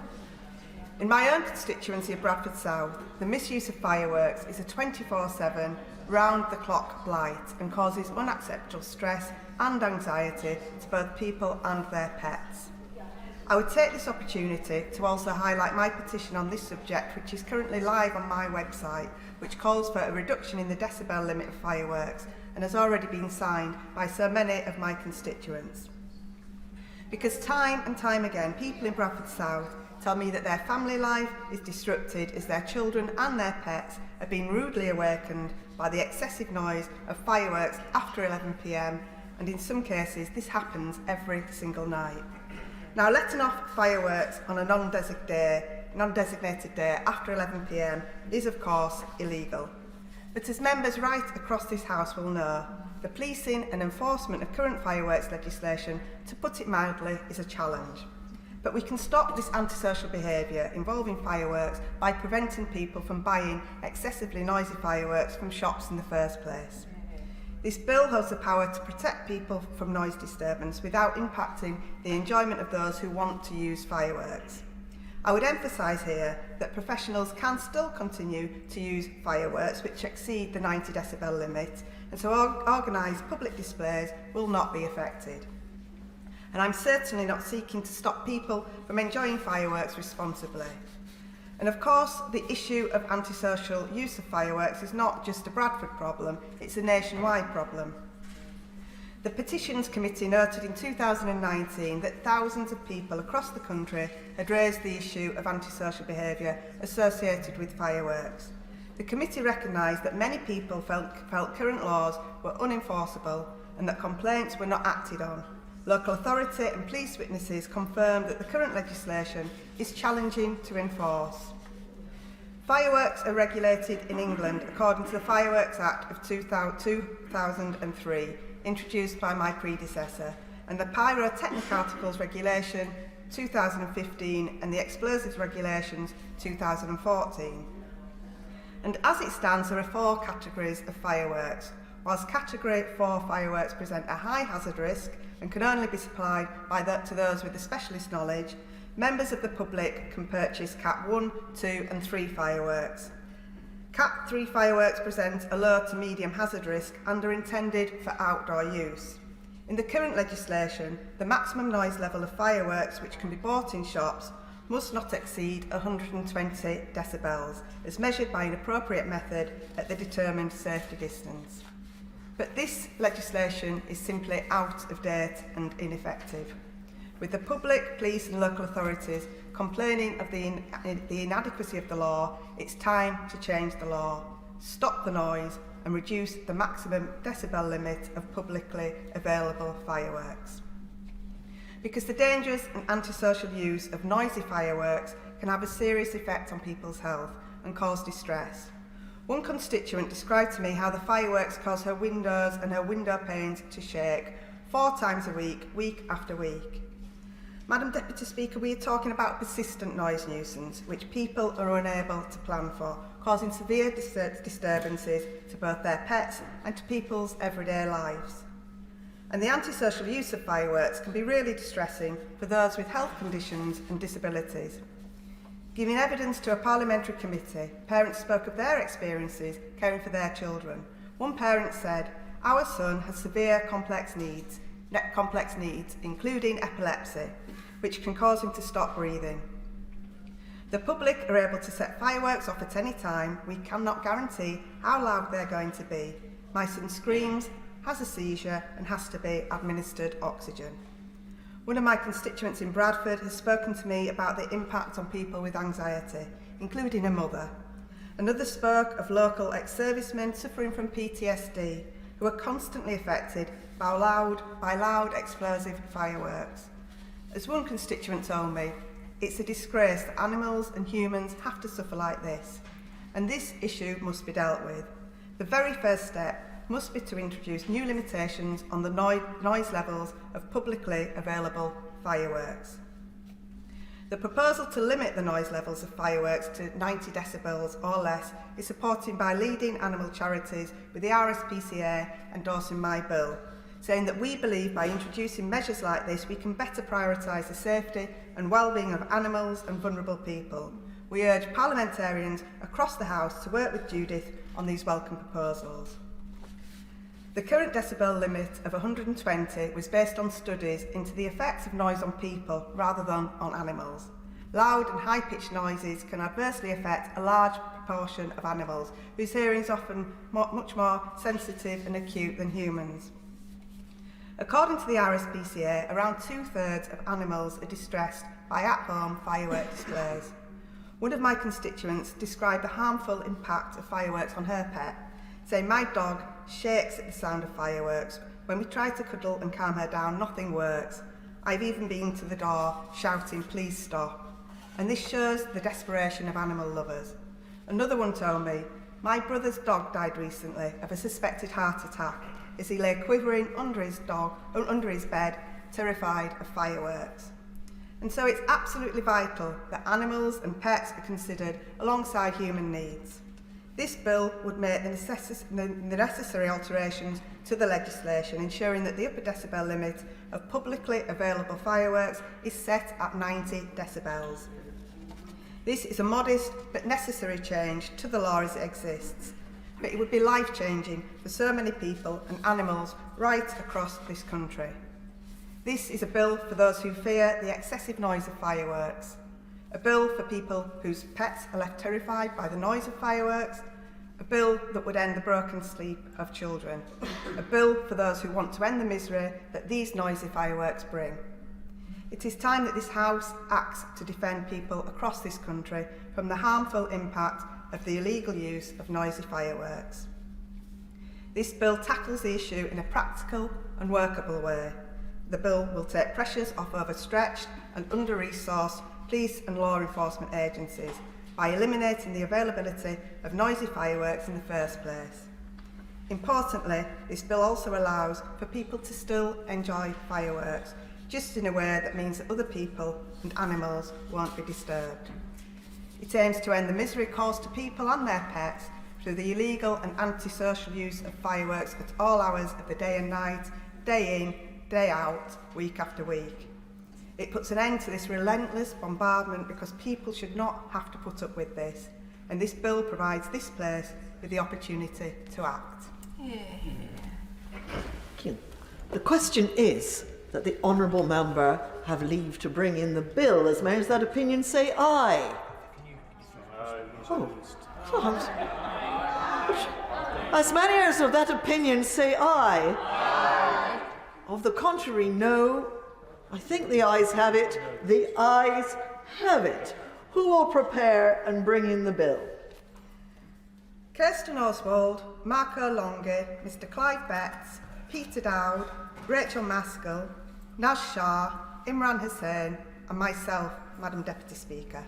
In my own constituency of Bradford South, the misuse of fireworks is a 24/7, round-the-clock blight and causes unacceptable stress and anxiety to both people and their pets. I would take this opportunity to also highlight my petition on this subject, which is currently live on my website, which calls for a reduction in the decibel limit of fireworks and has already been signed by so many of my constituents. Because time and time again, people in Bradford South tell me that their family life is disrupted as their children and their pets are being rudely awakened by the excessive noise of fireworks after 11 PM and in some cases this happens every single night. Now, letting off fireworks on a non-designated day after 11 PM is of course illegal. But as members right across this House will know, the policing and enforcement of current fireworks legislation, to put it mildly, is a challenge. But we can stop this antisocial behaviour involving fireworks by preventing people from buying excessively noisy fireworks from shops in the first place. This bill has the power to protect people from noise disturbance without impacting the enjoyment of those who want to use fireworks. I would emphasise here that professionals can still continue to use fireworks which exceed the 90 decibel limit, and so organised public displays will not be affected. And I'm certainly not seeking to stop people from enjoying fireworks responsibly. And of course, the issue of antisocial use of fireworks is not just a Bradford problem, it's a nationwide problem. The Petitions Committee noted in 2019 that thousands of people across the country had raised the issue of antisocial behaviour associated with fireworks. The committee recognised that many people felt current laws were unenforceable and that complaints were not acted on. Local authority and police witnesses confirmed that the current legislation is challenging to enforce. Fireworks are regulated in England according to the Fireworks Act of 2003, introduced by my predecessor, and the Pyrotechnic Articles Regulation 2015 and the Explosives Regulations 2014. And as it stands, there are 4 categories of fireworks. Whilst Category 4 fireworks present a high hazard risk and can only be supplied to those with the specialist knowledge, members of the public can purchase Cat 1, 2 and 3 fireworks. Cat 3 fireworks present a low to medium hazard risk and are intended for outdoor use. In the current legislation, the maximum noise level of fireworks which can be bought in shops must not exceed 120 decibels, as measured by an appropriate method at the determined safety distance. But this legislation is simply out of date and ineffective. With the public, police and local authorities complaining of the inadequacy of the law, it's time to change the law, stop the noise and reduce the maximum decibel limit of publicly available fireworks. Because the dangerous and antisocial use of noisy fireworks can have a serious effect on people's health and cause distress. One constituent described to me how the fireworks cause her windows and her window panes to shake 4 times a week, week after week. Madam Deputy Speaker, we are talking about persistent noise nuisance, which people are unable to plan for, causing severe disturbances to both their pets and to people's everyday lives. And the antisocial use of fireworks can be really distressing for those with health conditions and disabilities. Giving evidence to a parliamentary committee, parents spoke of their experiences caring for their children. One parent said, "Our son has severe complex needs, including epilepsy, which can cause him to stop breathing. The public are able to set fireworks off at any time. We cannot guarantee how loud they're going to be. My son screams, has a seizure and has to be administered oxygen." One of my constituents in Bradford has spoken to me about the impact on people with anxiety, including a mother. Another spoke of local ex-servicemen suffering from PTSD, who are constantly affected by loud explosive fireworks. As one constituent told me, it's a disgrace that animals and humans have to suffer like this, and this issue must be dealt with. The very first step must be to introduce new limitations on the noise levels of publicly available fireworks. The proposal to limit the noise levels of fireworks to 90 decibels or less is supported by leading animal charities, with the RSPCA endorsing my bill, saying that we believe by introducing measures like this we can better prioritise the safety and well-being of animals and vulnerable people. We urge parliamentarians across the House to work with Judith on these welcome proposals. The current decibel limit of 120 was based on studies into the effects of noise on people rather than on animals. Loud and high-pitched noises can adversely affect a large proportion of animals, whose hearing is often much more sensitive and acute than humans. According to the RSPCA, around 2/3 of animals are distressed by at-home firework displays. One of my constituents described the harmful impact of fireworks on her pet, saying, "My dog shakes at the sound of fireworks. When we try to cuddle and calm her down, nothing works. I've even been to the door shouting, please stop. And this shows the desperation of animal lovers. Another one told me, my brother's dog died recently of a suspected heart attack as he lay quivering under his bed, terrified of fireworks. And so it's absolutely vital that animals and pets are considered alongside human needs. This bill would make the necessary alterations to the legislation, ensuring that the upper decibel limit of publicly available fireworks is set at 90 decibels. This is a modest but necessary change to the law as it exists, but it would be life-changing for so many people and animals right across this country. This is a bill for those who fear the excessive noise of fireworks, a bill for people whose pets are left terrified by the noise of fireworks, a bill that would end the broken sleep of children, a bill for those who want to end the misery that these noisy fireworks bring. It is time that this House acts to defend people across this country from the harmful impact of the illegal use of noisy fireworks. This bill tackles the issue in a practical and workable way. The bill will take pressures off overstretched and under-resourced police and law enforcement agencies by eliminating the availability of noisy fireworks in the first place. Importantly, this bill also allows for people to still enjoy fireworks, just in a way that means that other people and animals won't be disturbed. It aims to end the misery caused to people and their pets through the illegal and antisocial use of fireworks at all hours of the day and night, day in, day out, week after week. It puts an end to this relentless bombardment because people should not have to put up with this, and this bill provides this place with the opportunity to act. Thank you. The question is that the honourable member have leave to bring in the bill. As many as that opinion say aye. As many as of that opinion say aye. Aye. Of the contrary, no. I think the ayes have it. The ayes have it. Who will prepare and bring in the bill? Kirsten Oswald, Marco Longhi, Mr Clive Betts, Peter Dowd, Rachel Maskell, Naz Shah, Imran Hussain and myself, Madam Deputy Speaker.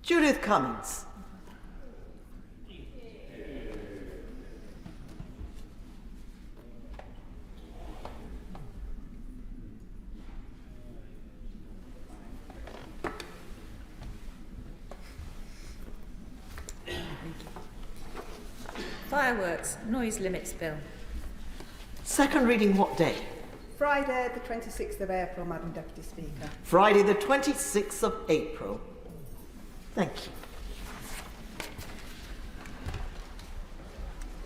Judith Cummins. Fireworks, noise limits bill. Second reading what day? Friday the 26th of April, Madam Deputy Speaker. Friday the 26th of April. Thank you.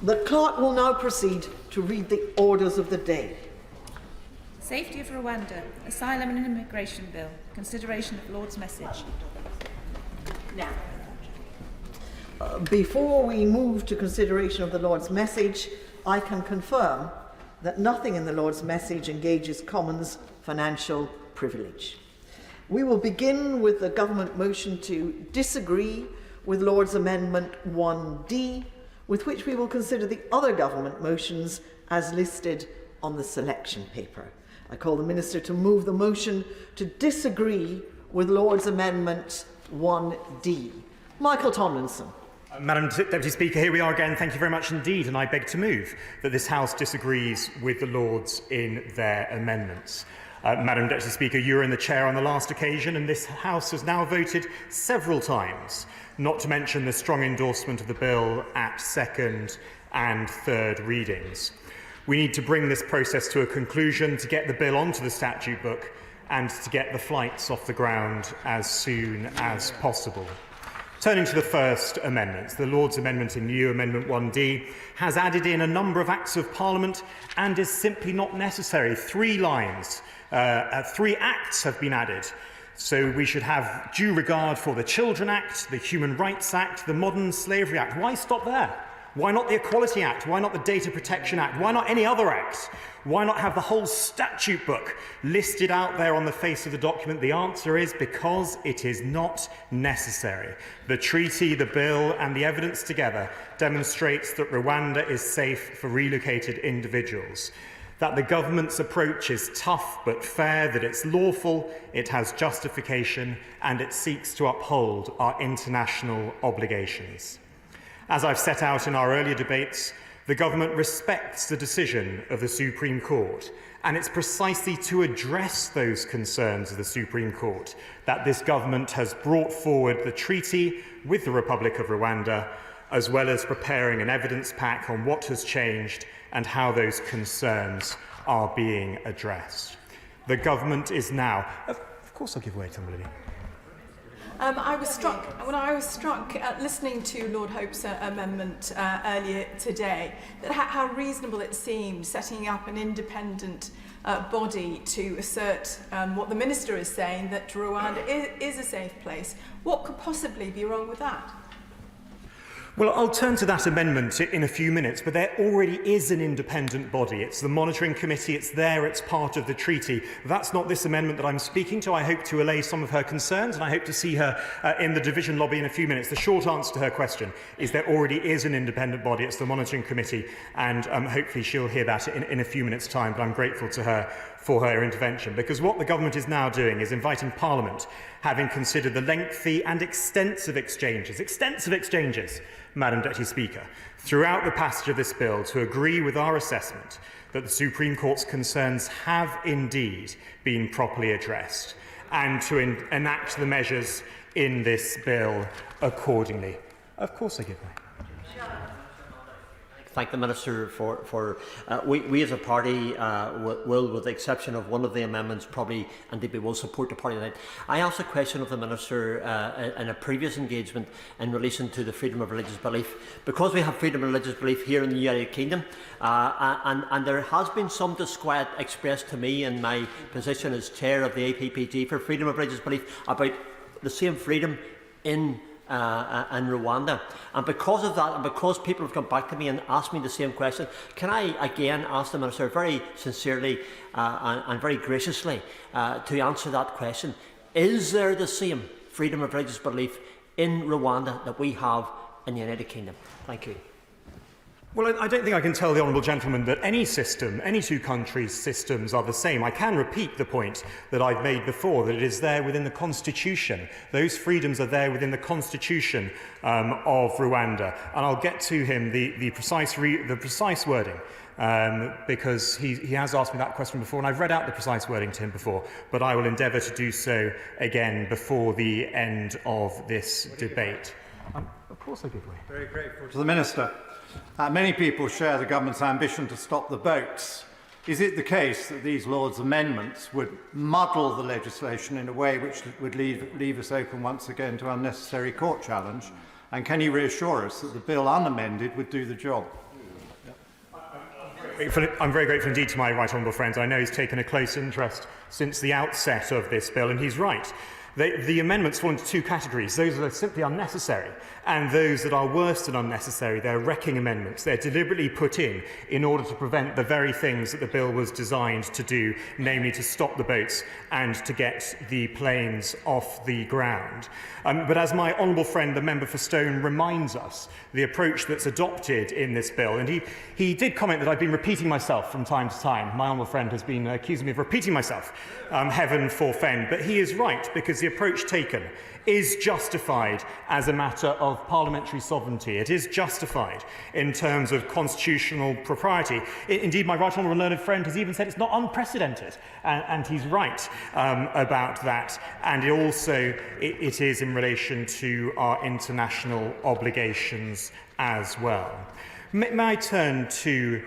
The clerk will now proceed to read the orders of the day. Safety of Rwanda, Asylum and Immigration Bill, consideration of Lord's message. Now. Before we move to consideration of the Lord's message, I can confirm that nothing in the Lord's message engages Commons financial privilege. We will begin with the government motion to disagree with Lord's Amendment 1D, with which we will consider the other government motions as listed on the selection paper. I call the Minister to move the motion to disagree with Lord's Amendment 1D. Michael Tomlinson. Madam Deputy Speaker, here we are again. Thank you very much indeed, and I beg to move that this House disagrees with the Lords in their amendments. Madam Deputy Speaker, you were in the chair on the last occasion, and this House has now voted several times, not to mention the strong endorsement of the bill at second and third readings. We need to bring this process to a conclusion, to get the bill onto the statute book, and to get the flights off the ground as soon as possible. Turning to the first amendment, the Lord's Amendment in New Amendment 1D has added in a number of Acts of Parliament and is simply not necessary. 3 lines, 3 acts have been added. So we should have due regard for the Children Act, the Human Rights Act, the Modern Slavery Act. Why stop there? Why not the Equality Act? Why not the Data Protection Act? Why not any other act? Why not have the whole statute book listed out there on the face of the document? The answer is because it is not necessary. The treaty, the bill, and the evidence together demonstrates that Rwanda is safe for relocated individuals, that the government's approach is tough but fair, that it's lawful, it has justification, and it seeks to uphold our international obligations. As I've set out in our earlier debates, the government respects the decision of the Supreme Court, and it's precisely to address those concerns of the Supreme Court that this government has brought forward the treaty with the Republic of Rwanda, as well as preparing an evidence pack on what has changed and how those concerns are being addressed. The government is now... Of course I'll give way to somebody. I was struck listening to Lord Hope's amendment earlier today, that how reasonable it seemed setting up an independent body to assert what the Minister is saying, that Rwanda is a safe place. What could possibly be wrong with that? Well, I'll turn to that amendment in a few minutes, but there already is an independent body. It's the Monitoring Committee, it's there, it's part of the treaty. That's not this amendment that I'm speaking to. I hope to allay some of her concerns, and I hope to see her in the division lobby in a few minutes. The short answer to her question is there already is an independent body. It's the Monitoring Committee, and hopefully she'll hear that in a few minutes' time, but I'm grateful to her for her intervention, because what the government is now doing is inviting Parliament, having considered the lengthy and extensive exchanges, Madam Deputy Speaker, throughout the passage of this bill, to agree with our assessment that the Supreme Court's concerns have indeed been properly addressed, and to enact the measures in this bill accordingly. Of course I give way. Thank the Minister for we as a party will, with the exception of one of the amendments, probably indeed we will support the party tonight. I asked a question of the Minister in a previous engagement in relation to the freedom of religious belief. Because we have freedom of religious belief here in the United Kingdom, and there has been some disquiet expressed to me in my position as chair of the APPG for freedom of religious belief about the same freedom in Rwanda. And because of that, and because people have come back to me and asked me the same question, can I again ask the Minister very sincerely and very graciously to answer that question? Is there the same freedom of religious belief in Rwanda that we have in the United Kingdom? Thank you. Well, I don't think I can tell the honourable gentleman that any system, any two countries' systems are the same. I can repeat the point that I've made before, that it is there within the Constitution. Those freedoms are there within the Constitution of Rwanda. And I'll get to him the precise wording, because he has asked me that question before, and I've read out the precise wording to him before, but I will endeavour to do so again before the end of this debate. Of course I give way. Very grateful to the Minister. Many people share the government's ambition to stop the boats. Is it the case that these Lords' amendments would muddle the legislation in a way which would leave us open once again to unnecessary court challenge? And can you reassure us that the bill unamended would do the job? I'm very grateful indeed to my right honourable friend. I know he's taken a close interest since the outset of this bill, and he's right. The amendments fall into two categories: those that are simply unnecessary and those that are worse than unnecessary. They're wrecking amendments. They're deliberately put in order to prevent the very things that the bill was designed to do, namely to stop the boats and to get the planes off the ground. But as my honourable friend, the member for Stone, reminds us, the approach that's adopted in this bill, and he did comment that I've been repeating myself from time to time. My honourable friend has been accusing me of repeating myself, heaven forfend, but he is right, because the approach taken is justified as a matter of parliamentary sovereignty. It is justified in terms of constitutional propriety. Indeed, my right honourable learned friend has even said it's not unprecedented, and he's right about that. And it is in relation to our international obligations as well. May I turn to...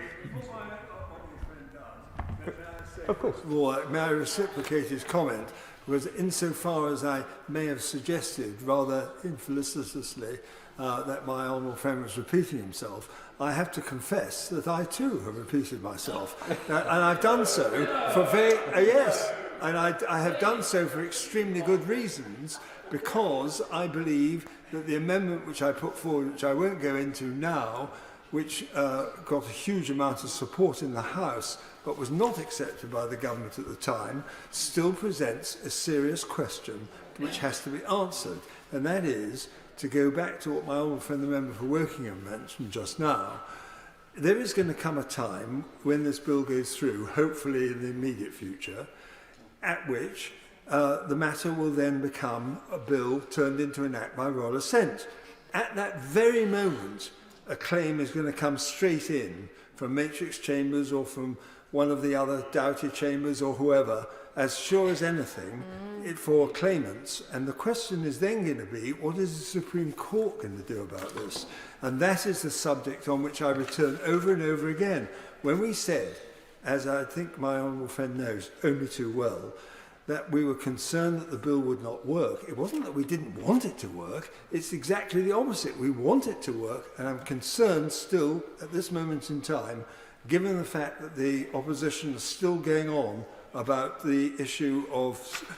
Of course. May I reciprocate his comment? Was insofar as I may have suggested, rather infelicitously, that my honourable friend was repeating himself, I have to confess that I too have repeated myself. And I've done so for I have done so for extremely good reasons, because I believe that the amendment which I put forward, which I won't go into now, which got a huge amount of support in the House but was not accepted by the government at the time, still presents a serious question which has to be answered. And that is, to go back to what my old friend, the member for Wokingham, mentioned just now, there is going to come a time when this bill goes through, hopefully in the immediate future, at which the matter will then become a bill turned into an act by royal assent. At that very moment, a claim is going to come straight in from Matrix Chambers or from one of the other Doughty Chambers or whoever, as sure as anything, for claimants. And the question is then going to be, what is the Supreme Court going to do about this? And that is the subject on which I return over and over again. When we said, as I think my honourable friend knows only too well, that we were concerned that the bill would not work, it wasn't that we didn't want it to work, it's exactly the opposite. We want it to work, and I'm concerned still, at this moment in time, given the fact that the opposition is still going on about the issue of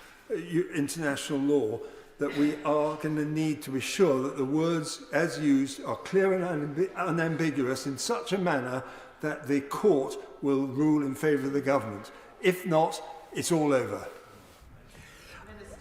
international law, that we are going to need to be sure that the words as used are clear and unambiguous in such a manner that the court will rule in favour of the government. If not, it's all over.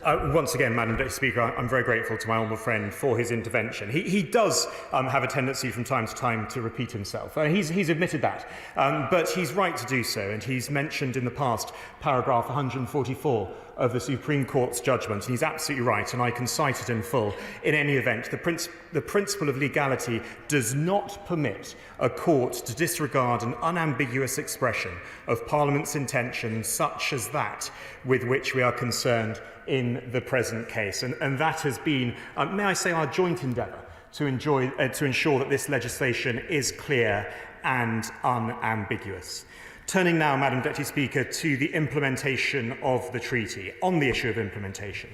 Once again, Madam Deputy Speaker, I'm very grateful to my honourable friend for his intervention. He does have a tendency from time to time to repeat himself. He's admitted that, but he's right to do so, and he's mentioned in the past paragraph 144 of the Supreme Court's judgment, and he's absolutely right, and I can cite it in full. In any event, the principle of legality does not permit a court to disregard an unambiguous expression of Parliament's intention such as that with which we are concerned in the present case. And that has been, may I say, our joint endeavour to ensure that this legislation is clear and unambiguous. Turning now, Madam Deputy Speaker, to the implementation of the treaty. On the issue of implementation,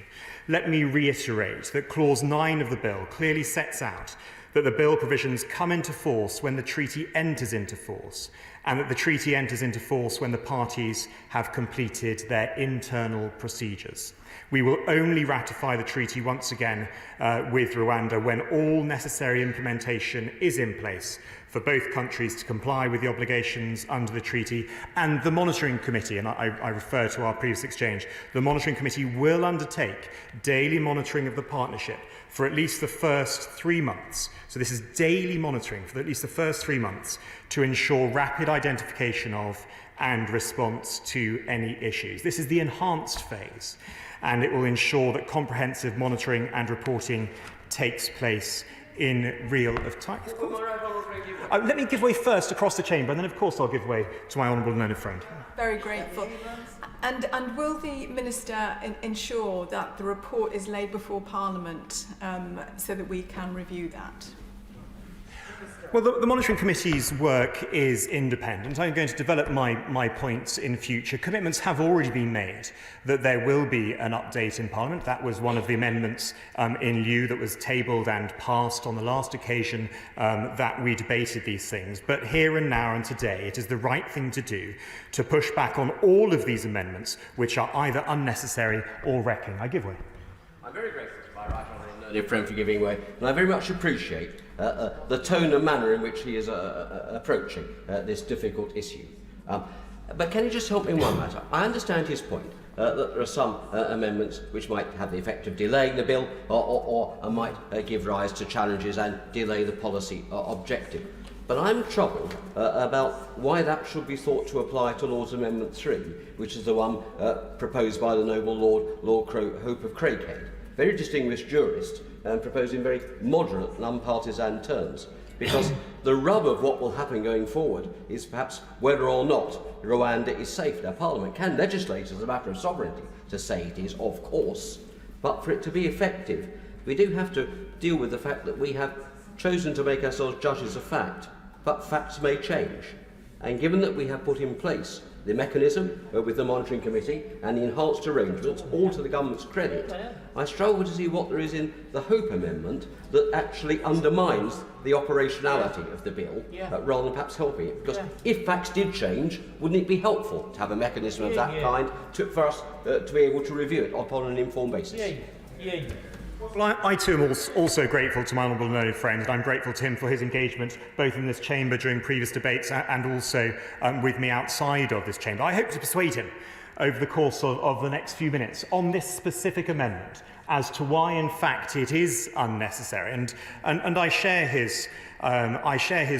let me reiterate that Clause 9 of the bill clearly sets out that the bill provisions come into force when the treaty enters into force, and that the treaty enters into force when the parties have completed their internal procedures. We will only ratify the treaty once again with Rwanda when all necessary implementation is in place for both countries to comply with the obligations under the treaty. And the Monitoring Committee, and I refer to our previous exchange, the Monitoring Committee will undertake daily monitoring of the partnership for at least the first 3 months. So this is daily monitoring for at least the first 3 months to ensure rapid identification of and response to any issues. This is the enhanced phase, and it will ensure that comprehensive monitoring and reporting takes place in real time. Let me give way first across the chamber, and then of course I'll give way to my honourable learned friend. Very grateful. And will the Minister ensure that the report is laid before Parliament so that we can review that? Well, the Monitoring Committee's work is independent. I'm going to develop my points in future. Commitments have already been made that there will be an update in Parliament. That was one of the amendments in lieu that was tabled and passed on the last occasion that we debated these things. But here and now and today, it is the right thing to do to push back on all of these amendments which are either unnecessary or wrecking. I give way. I'm very grateful to my right honourable learned friend for giving way, and I very much appreciate the tone and manner in which he is approaching this difficult issue. But can you just help me in one matter? I understand his point that there are some amendments which might have the effect of delaying the bill or might give rise to challenges and delay the policy objective. But I'm troubled about why that should be thought to apply to Lord's Amendment 3, which is the one proposed by the noble Lord Hope of Craighead, very distinguished jurist, and proposing very moderate and unpartisan terms. Because the rub of what will happen going forward is perhaps whether or not Rwanda is safe. Now, Parliament can legislate as a matter of sovereignty to say it is, of course, but for it to be effective, we do have to deal with the fact that we have chosen to make ourselves judges of fact, but facts may change. And given that we have put in place the mechanism with the Monitoring Committee and the enhanced arrangements, all to the government's credit, I struggle to see what there is in the Hope Amendment that actually undermines the operationality of the bill, rather than perhaps helping it. Because if facts did change, wouldn't it be helpful to have a mechanism of that kind for us to be able to review it upon an informed basis? Well, I too am also grateful to my honourable and learned friend, and I'm grateful to him for his engagement both in this chamber during previous debates and also with me outside of this chamber. I hope to persuade him over the course of the next few minutes on this specific amendment as to why, in fact, it is unnecessary. And I share his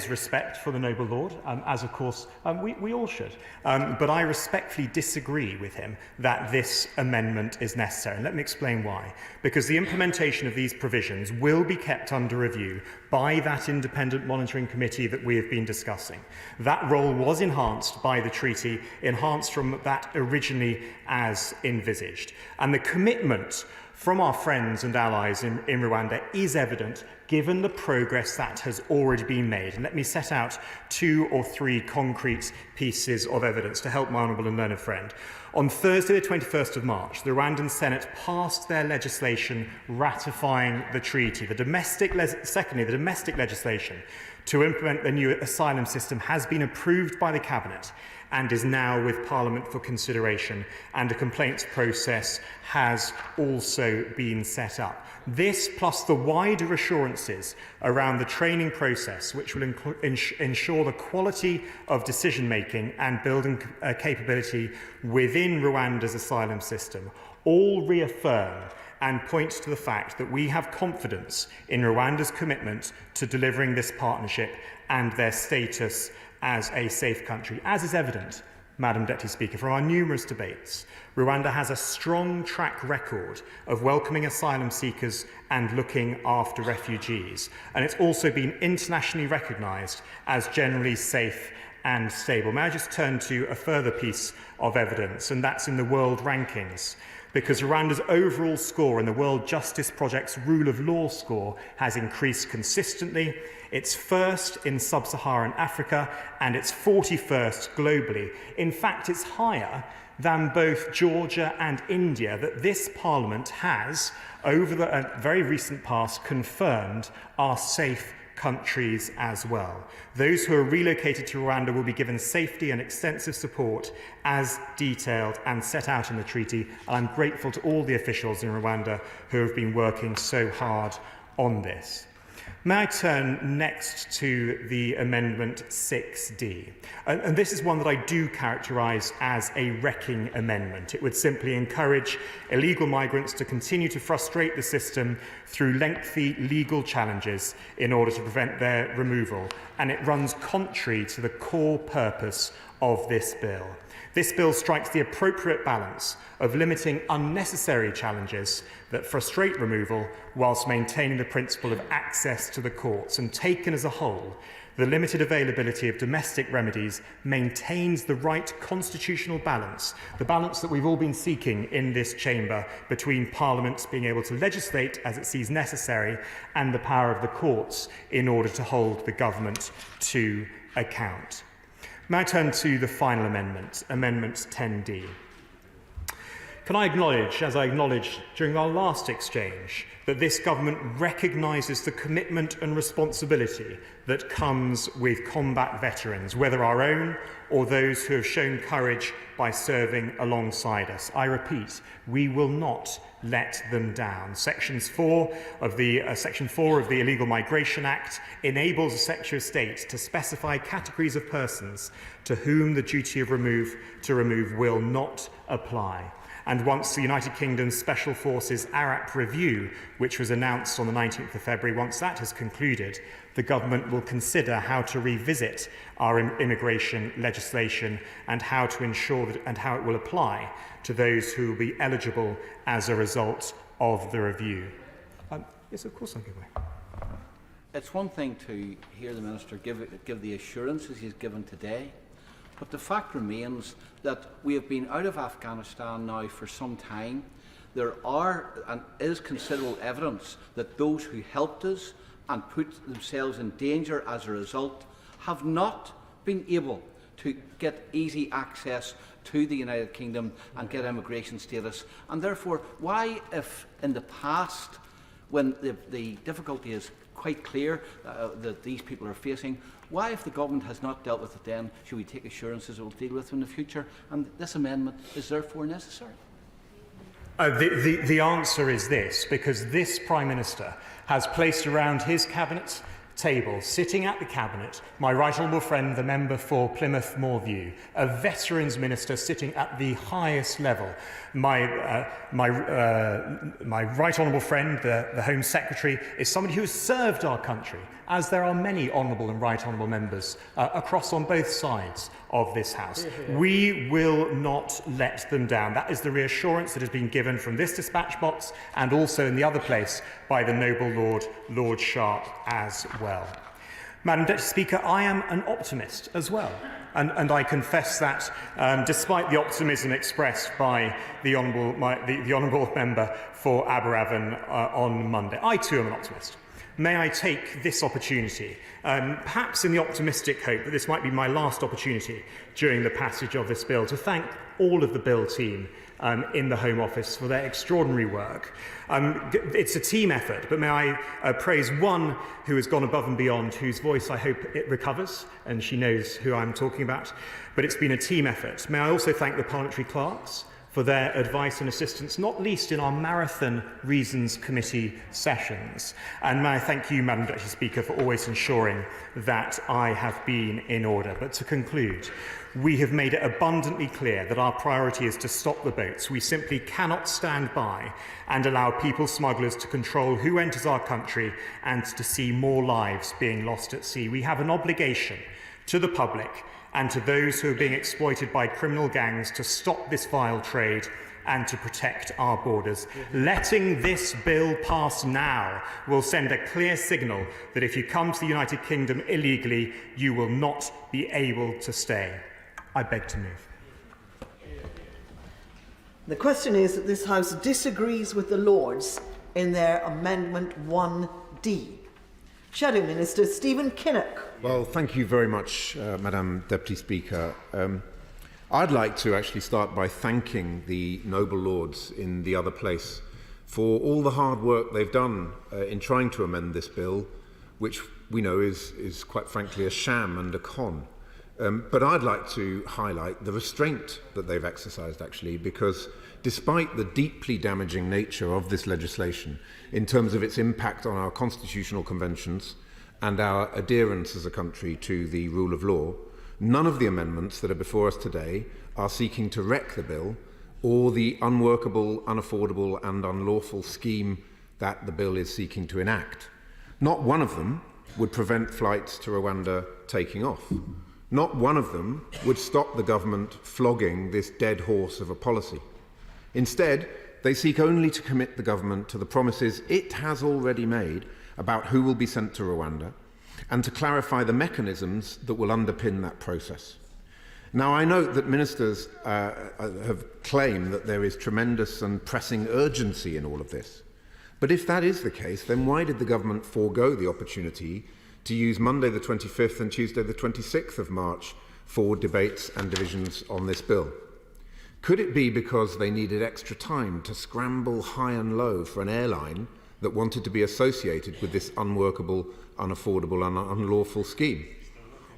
respect for the noble lord, as of course we all should. But I respectfully disagree with him that this amendment is necessary. And let me explain why. Because the implementation of these provisions will be kept under review by that independent monitoring committee that we have been discussing. That role was enhanced by the treaty, enhanced from that originally as envisaged. And the commitment from our friends and allies in Rwanda is evident given the progress that has already been made. And let me set out 2 or 3 concrete pieces of evidence to help my honourable and learned friend. On Thursday, the 21st of March, the Rwandan Senate passed their legislation ratifying the treaty. Secondly, the domestic legislation to implement the new asylum system has been approved by the Cabinet and is now with Parliament for consideration, and a complaints process has also been set up. This, plus the wider assurances around the training process, which will ensure the quality of decision-making and building capability within Rwanda's asylum system, all reaffirm and point to the fact that we have confidence in Rwanda's commitment to delivering this partnership and their status as a safe country. As is evident, Madam Deputy Speaker, from our numerous debates, Rwanda has a strong track record of welcoming asylum seekers and looking after refugees. And it's also been internationally recognised as generally safe and stable. May I just turn to a further piece of evidence, and that's in the world rankings. Because Rwanda's overall score in the World Justice Project's Rule of Law score has increased consistently. It's first in sub-Saharan Africa and it's 41st globally. In fact, it's higher than both Georgia and India that this Parliament has, over the very recent past, confirmed are safe countries as well. Those who are relocated to Rwanda will be given safety and extensive support as detailed and set out in the treaty. And I'm grateful to all the officials in Rwanda who have been working so hard on this. May I turn next to the Amendment 6D? And this is one that I do characterise as a wrecking amendment. It would simply encourage illegal migrants to continue to frustrate the system through lengthy legal challenges in order to prevent their removal. And it runs contrary to the core purpose of this bill. This bill strikes the appropriate balance of limiting unnecessary challenges that frustrate removal whilst maintaining the principle of access to the courts. And taken as a whole, the limited availability of domestic remedies maintains the right constitutional balance, the balance that we've all been seeking in this chamber between Parliament being able to legislate as it sees necessary and the power of the courts in order to hold the government to account. May I turn to the final amendment, Amendment 10D? Can I acknowledge, as I acknowledged during our last exchange, that this government recognises the commitment and responsibility that comes with combat veterans, whether our own or those who have shown courage by serving alongside us. I repeat, we will not let them down. Section 4 of the Illegal Migration Act enables a Secretary of State to specify categories of persons to whom the duty of remove will not apply. And once the United Kingdom's Special Forces ARAP review, which was announced on the 19th of February, once that has concluded, the government will consider how to revisit our immigration legislation and how to ensure that and how it will apply to those who will be eligible as a result of the review. Yes, of course I'm giving way. It's one thing to hear the Minister give the assurances he's given today, but the fact remains that we have been out of Afghanistan now for some time. There are and is considerable evidence that those who helped us and put themselves in danger as a result have not been able to get easy access to the United Kingdom and get immigration status. And therefore, why, if in the past, when the difficulty is quite clear that these people are facing, why, if the government has not dealt with it then, should we take assurances it will deal with it in the future? And this amendment is therefore necessary. The answer is this, because this Prime Minister has placed around his cabinet table, sitting at the cabinet, my right honourable friend, the member for Plymouth Moorview, a veterans minister sitting at the highest level, my right honourable friend, the Home Secretary, is somebody who has served our country, as there are many honourable and right honourable members across on both sides of this House. We will not let them down. That is the reassurance that has been given from this dispatch box and also in the other place by the noble Lord Sharp as well. Madam Deputy Speaker, I am an optimist as well. And I confess that despite the optimism expressed by the honourable member for Aberavon on Monday, I too am an optimist. May I take this opportunity, perhaps in the optimistic hope that this might be my last opportunity during the passage of this bill, to thank all of the bill team in the Home Office for their extraordinary work. It's a team effort, but may I praise one who has gone above and beyond, whose voice I hope it recovers, and she knows who I'm talking about. But it's been a team effort. May I also thank the parliamentary clerks for their advice and assistance, not least in our Marathon Reasons Committee sessions. And may I thank you, Madam Deputy Speaker, for always ensuring that I have been in order. But to conclude, we have made it abundantly clear that our priority is to stop the boats. We simply cannot stand by and allow people smugglers to control who enters our country and to see more lives being lost at sea. We have an obligation to the public and to those who are being exploited by criminal gangs to stop this vile trade and to protect our borders. Letting this bill pass now will send a clear signal that if you come to the United Kingdom illegally, you will not be able to stay. I beg to move. The question is that this House disagrees with the Lords in their Amendment 1D. Shadow Minister Stephen Kinnock. Well, thank you very much, Madam Deputy Speaker. I'd like to actually start by thanking the noble Lords in the other place for all the hard work they've done in trying to amend this bill, which we know is quite frankly a sham and a con. But I'd like to highlight the restraint that they've exercised, actually, because despite the deeply damaging nature of this legislation in terms of its impact on our constitutional conventions and our adherence as a country to the rule of law, none of the amendments that are before us today are seeking to wreck the bill or the unworkable, unaffordable and unlawful scheme that the bill is seeking to enact. Not one of them would prevent flights to Rwanda taking off. Not one of them would stop the government flogging this dead horse of a policy. Instead, they seek only to commit the government to the promises it has already made about who will be sent to Rwanda and to clarify the mechanisms that will underpin that process. Now, I note that ministers have claimed that there is tremendous and pressing urgency in all of this. But if that is the case, then why did the government forego the opportunity to use Monday the 25th and Tuesday the 26th of March for debates and divisions on this bill? Could it be because they needed extra time to scramble high and low for an airline that wanted to be associated with this unworkable, unaffordable and unlawful scheme?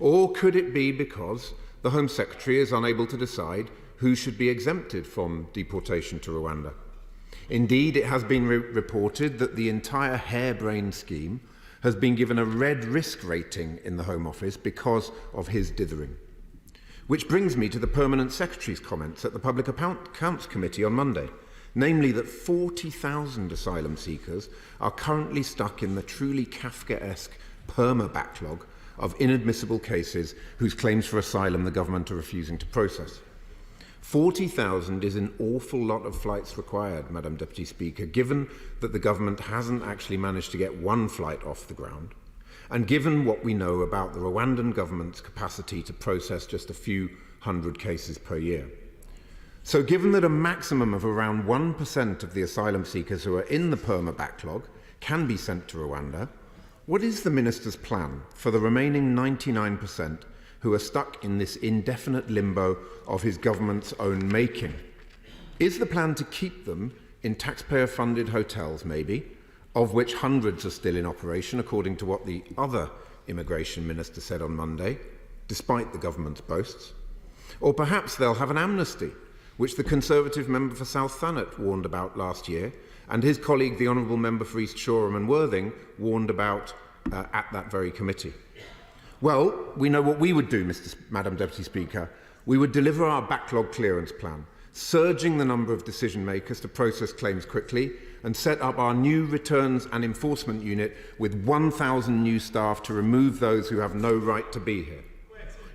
Or could it be because the Home Secretary is unable to decide who should be exempted from deportation to Rwanda? Indeed, it has been reported that the entire harebrained scheme has been given a red risk rating in the Home Office because of his dithering. Which brings me to the Permanent Secretary's comments at the Public Accounts Committee on Monday, namely that 40,000 asylum seekers are currently stuck in the truly Kafkaesque perma-backlog of inadmissible cases whose claims for asylum the government are refusing to process. 40,000 is an awful lot of flights required, Madam Deputy Speaker, given that the government hasn't actually managed to get one flight off the ground, and given what we know about the Rwandan government's capacity to process just a few hundred cases per year. So given that a maximum of around 1% of the asylum seekers who are in the perma backlog can be sent to Rwanda, what is the Minister's plan for the remaining 99% who are stuck in this indefinite limbo of his government's own making? Is the plan to keep them in taxpayer-funded hotels, maybe, of which hundreds are still in operation, according to what the other immigration minister said on Monday, despite the government's boasts? Or perhaps they'll have an amnesty, which the Conservative member for South Thanet warned about last year, and his colleague, the Honourable Member for East Shoreham and Worthing, warned about at that very committee. Well, we know what we would do, Madam Deputy Speaker. We would deliver our backlog clearance plan, surging the number of decision makers to process claims quickly, and set up our new returns and enforcement unit with 1,000 new staff to remove those who have no right to be here.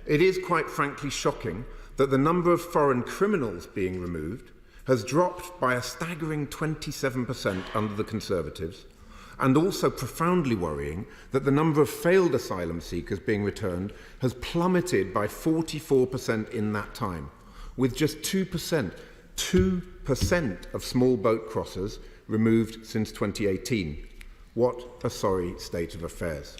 It is quite frankly shocking that the number of foreign criminals being removed has dropped by a staggering 27% under the Conservatives, and also profoundly worrying that the number of failed asylum seekers being returned has plummeted by 44% in that time, with just 2% of small boat crossers removed since 2018. What a sorry state of affairs.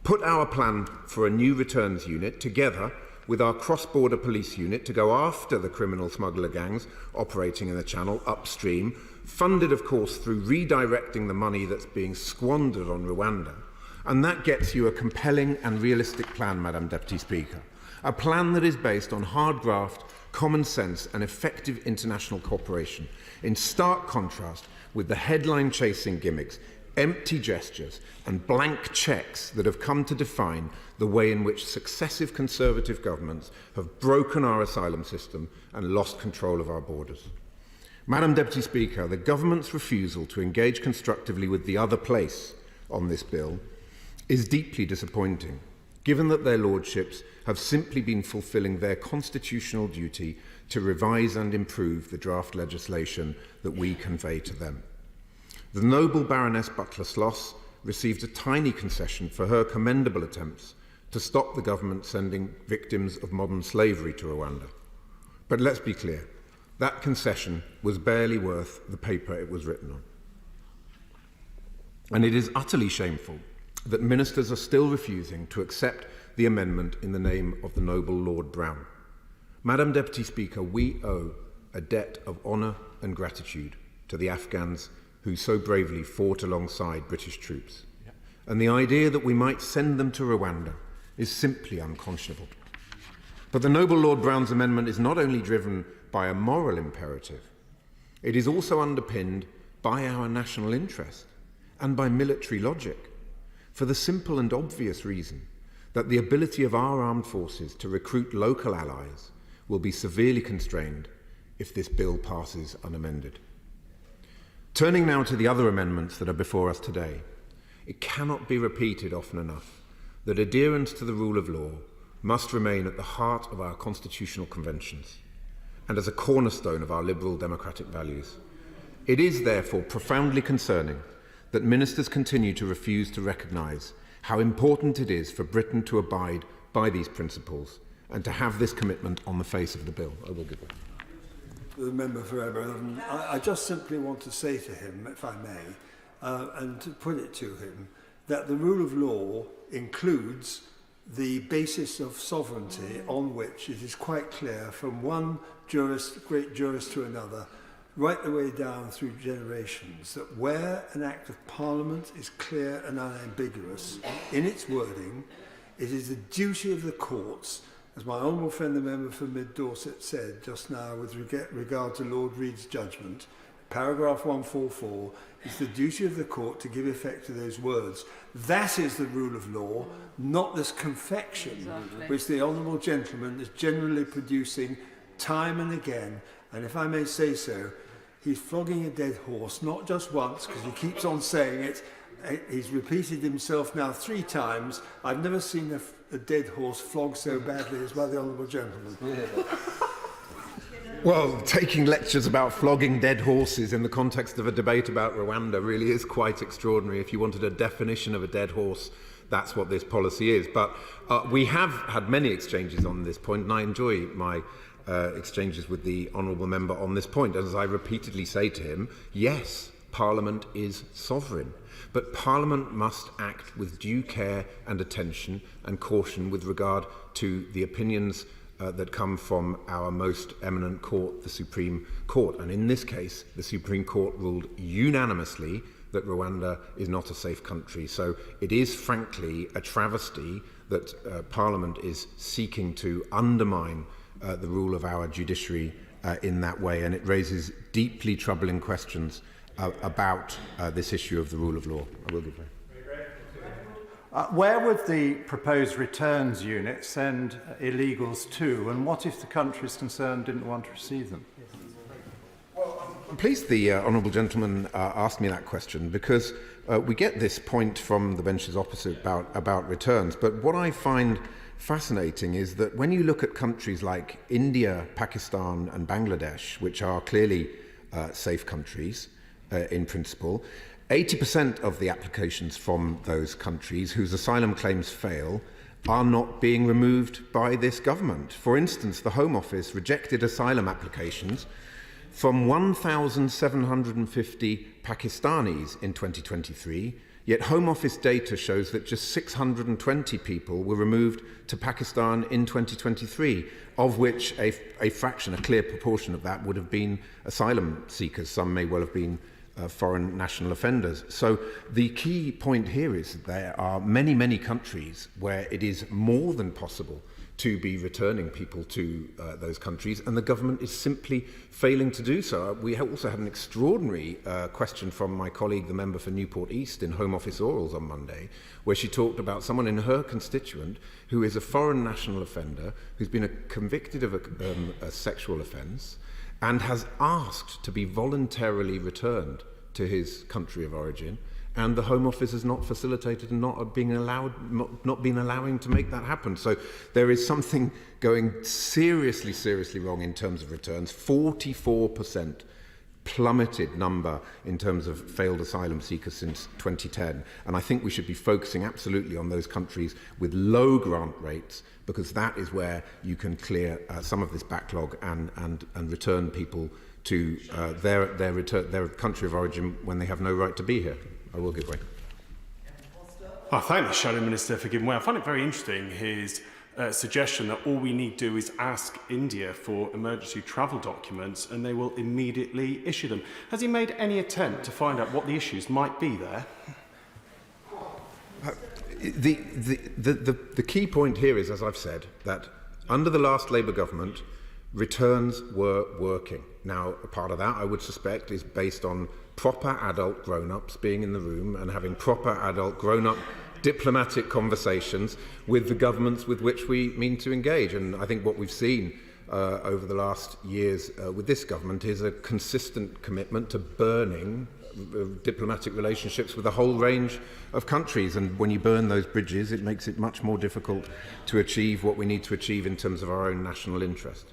Put our plan for a new returns unit together with our cross-border police unit to go after the criminal smuggler gangs operating in the Channel upstream, funded, of course, through redirecting the money that's being squandered on Rwanda. And that gets you a compelling and realistic plan, Madam Deputy Speaker. A plan that is based on hard graft, common sense and effective international cooperation, in stark contrast with the headline-chasing gimmicks, empty gestures and blank cheques that have come to define the way in which successive Conservative governments have broken our asylum system and lost control of our borders. Madam Deputy Speaker, the government's refusal to engage constructively with the other place on this bill is deeply disappointing, given that their lordships have simply been fulfilling their constitutional duty to revise and improve the draft legislation that we convey to them. The noble Baroness Butler-Sloss received a tiny concession for her commendable attempts to stop the government sending victims of modern slavery to Rwanda. But let's be clear, that concession was barely worth the paper it was written on. And it is utterly shameful that ministers are still refusing to accept the amendment in the name of the noble Lord Brown. Madam Deputy Speaker, we owe a debt of honour and gratitude to the Afghans who so bravely fought alongside British troops. And the idea that we might send them to Rwanda is simply unconscionable. But the noble Lord Brown's amendment is not only driven by a moral imperative, it is also underpinned by our national interest and by military logic, for the simple and obvious reason that the ability of our armed forces to recruit local allies will be severely constrained if this bill passes unamended. Turning now to the other amendments that are before us today, it cannot be repeated often enough that adherence to the rule of law must remain at the heart of our constitutional conventions and as a cornerstone of our liberal democratic values. It is therefore profoundly concerning that ministers continue to refuse to recognise how important it is for Britain to abide by these principles and to have this commitment on the face of the bill. I will give it. The member for Aberdeen, I just simply want to say to him, if I may, and to put it to him, that the rule of law includes the basis of sovereignty on which it is quite clear from one great jurist to another, right the way down through generations, that where an act of Parliament is clear and unambiguous in its wording, it is the duty of the courts, as my honourable friend the member for Mid Dorset said just now with regard to Lord Reed's judgment, paragraph 144, it's the duty of the court to give effect to those words. That is the rule of law, not this confection which the honourable gentleman is generally producing time and again. And if I may say so, he's flogging a dead horse, not just once, because he keeps on saying it. He's repeated himself now 3 times. I've never seen a dead horse flogged so badly as by the honourable gentleman. Yeah. Well, taking lectures about flogging dead horses in the context of a debate about Rwanda really is quite extraordinary. If you wanted a definition of a dead horse, that's what this policy is. But we have had many exchanges on this point, and I enjoy my exchanges with the honourable member on this point. As I repeatedly say to him, yes, Parliament is sovereign, but Parliament must act with due care and attention and caution with regard to the opinions that come from our most eminent court, the Supreme Court. And in this case, the Supreme Court ruled unanimously that Rwanda is not a safe country. So it is frankly a travesty that Parliament is seeking to undermine the rule of our judiciary in that way, and it raises deeply troubling questions about this issue of the rule of law. I will give way. Where would the proposed returns unit send illegals to, and what if the countries concerned didn't want to receive them? I'm pleased the honourable gentleman asked me that question, because we get this point from the benches opposite about returns, but what I find fascinating is that when you look at countries like India, Pakistan and Bangladesh, which are clearly safe countries in principle, 80% of the applications from those countries whose asylum claims fail are not being removed by this government. For instance, the Home Office rejected asylum applications from 1,750 Pakistanis in 2023, yet Home Office data shows that just 620 people were removed to Pakistan in 2023, of which a fraction, a clear proportion of that would have been asylum seekers. Some may well have been foreign national offenders. So the key point here is that there are many, many countries where it is more than possible to be returning people to those countries, and the government is simply failing to do so. We also had an extraordinary question from my colleague, the member for Newport East, in Home Office Orals on Monday, where she talked about someone in her constituent who is a foreign national offender, who's been convicted of a sexual offence, and has asked to be voluntarily returned to his country of origin, and the Home Office has not facilitated and not been allowing to make that happen. So there is something going seriously wrong in terms of returns. 44% plummeted number in terms of failed asylum seekers since 2010. And I think we should be focusing absolutely on those countries with low grant rates, because that is where you can clear some of this backlog and return people to their country of origin when they have no right to be here. I will give way. I thank the Shadow Minister for giving way. I find it very interesting, his suggestion that all we need to do is ask India for emergency travel documents and they will immediately issue them. Has he made any attempt to find out what the issues might be there? The key point here is, as I've said, that under the last Labour government, returns were working. Now, a part of that, I would suspect, is based on proper adult grown-ups being in the room and having proper adult grown-up diplomatic conversations with the governments with which we mean to engage. And I think what we've seen over the last years with this government is a consistent commitment to burning diplomatic relationships with a whole range of countries. And when you burn those bridges, it makes it much more difficult to achieve what we need to achieve in terms of our own national interest.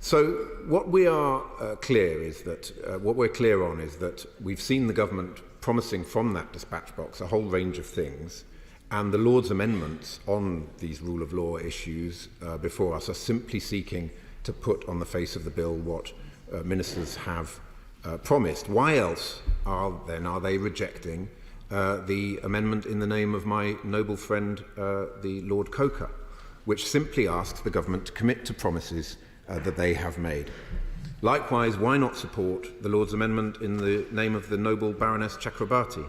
So what we are clear is that what we're clear on is that we've seen the government promising from that dispatch box a whole range of things, and the Lord's amendments on these rule of law issues before us are simply seeking to put on the face of the bill what ministers have promised. Why else are they rejecting the amendment in the name of my noble friend, the Lord Coker, which simply asks the government to commit to promises that they have made? Likewise, why not support the Lord's amendment in the name of the noble Baroness Chakrabarti,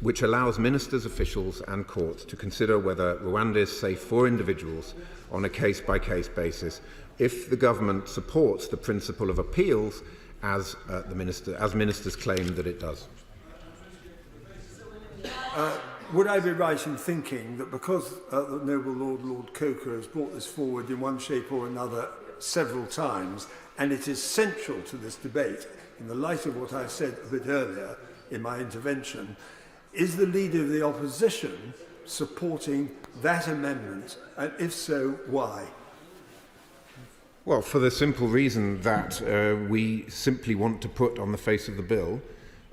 which allows ministers, officials and courts to consider whether Rwanda is safe for individuals on a case-by-case basis if the government supports the principle of appeals as ministers claim that it does? Would I be right in thinking that because the noble Lord Coker has brought this forward in one shape or another several times, and it is central to this debate, in the light of what I said a bit earlier in my intervention, is the Leader of the Opposition supporting that amendment, and if so, why? Well, for the simple reason that we simply want to put on the face of the bill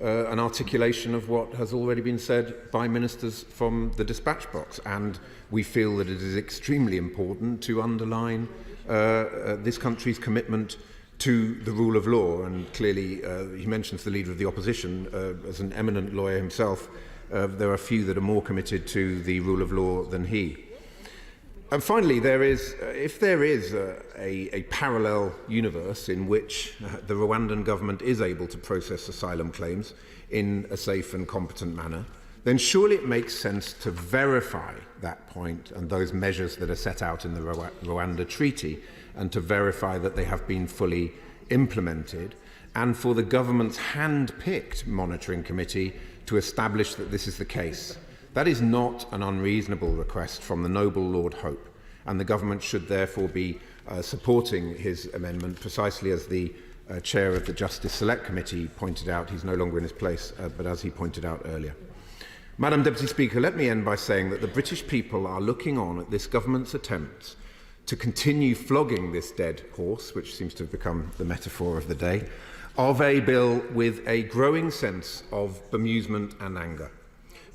an articulation of what has already been said by ministers from the dispatch box, and we feel that it is extremely important to underline this country's commitment to the rule of law. And clearly, he mentions the Leader of the Opposition as an eminent lawyer himself. There are few that are more committed to the rule of law than he. And finally, if there is a parallel universe in which the Rwandan government is able to process asylum claims in a safe and competent manner, then surely it makes sense to verify that point and those measures that are set out in the Rwanda Treaty, and to verify that they have been fully implemented, and for the government's hand-picked monitoring committee to establish that this is the case. That is not an unreasonable request from the noble Lord Hope, and the government should therefore be supporting his amendment, precisely as the chair of the Justice Select Committee pointed out. He's no longer in his place, but as he pointed out earlier. Madam Deputy Speaker, let me end by saying that the British people are looking on at this government's attempts to continue flogging this dead horse, which seems to have become the metaphor of the day, of a bill with a growing sense of bemusement and anger.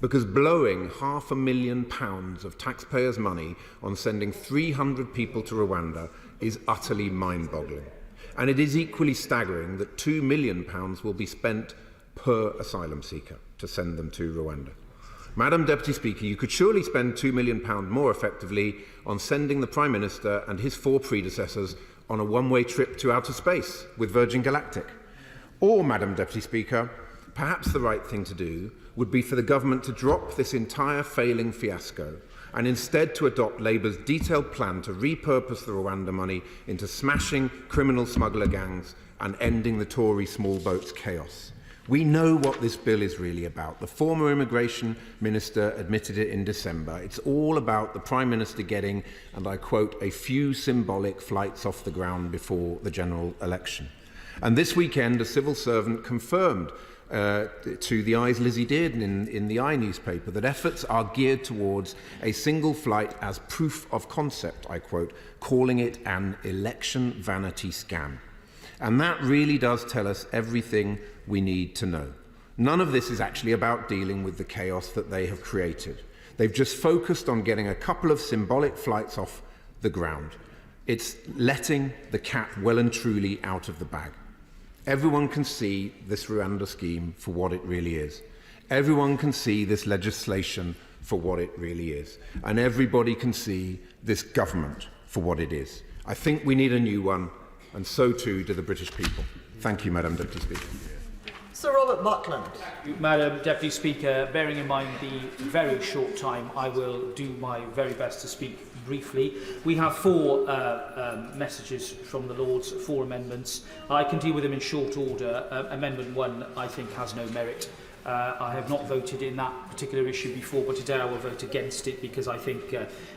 Because blowing £500,000 of taxpayers' money on sending 300 people to Rwanda is utterly mind-boggling. And it is equally staggering that £2 million will be spent per asylum seeker to send them to Rwanda. Madam Deputy Speaker, you could surely spend £2 million more effectively on sending the Prime Minister and his 4 predecessors on a one-way trip to outer space with Virgin Galactic. Or, Madam Deputy Speaker, perhaps the right thing to do would be for the government to drop this entire failing fiasco and instead to adopt Labour's detailed plan to repurpose the Rwanda money into smashing criminal smuggler gangs and ending the Tory small boats chaos. We know what this bill is really about. The former immigration minister admitted it in December. It's all about the Prime Minister getting, and I quote, a few symbolic flights off the ground before the general election. And this weekend, a civil servant confirmed to the Eyes Lizzie Dearden in the I newspaper that efforts are geared towards a single flight as proof of concept, I quote, calling it an election vanity scam. And that really does tell us everything we need to know. None of this is actually about dealing with the chaos that they have created. They've just focused on getting a couple of symbolic flights off the ground. It's letting the cat well and truly out of the bag. Everyone can see this Rwanda scheme for what it really is. Everyone can see this legislation for what it really is. And everybody can see this government for what it is. I think we need a new one, and so too do the British people. Thank you, Madam Deputy Speaker. Sir Robert Buckland. Madam Deputy Speaker, bearing in mind the very short time, I will do my very best to speak briefly. We have 4 messages from the Lords, 4 amendments. I can deal with them in short order. Amendment 1, I think, has no merit. I have not voted in that particular issue before, but today I will vote against it because I think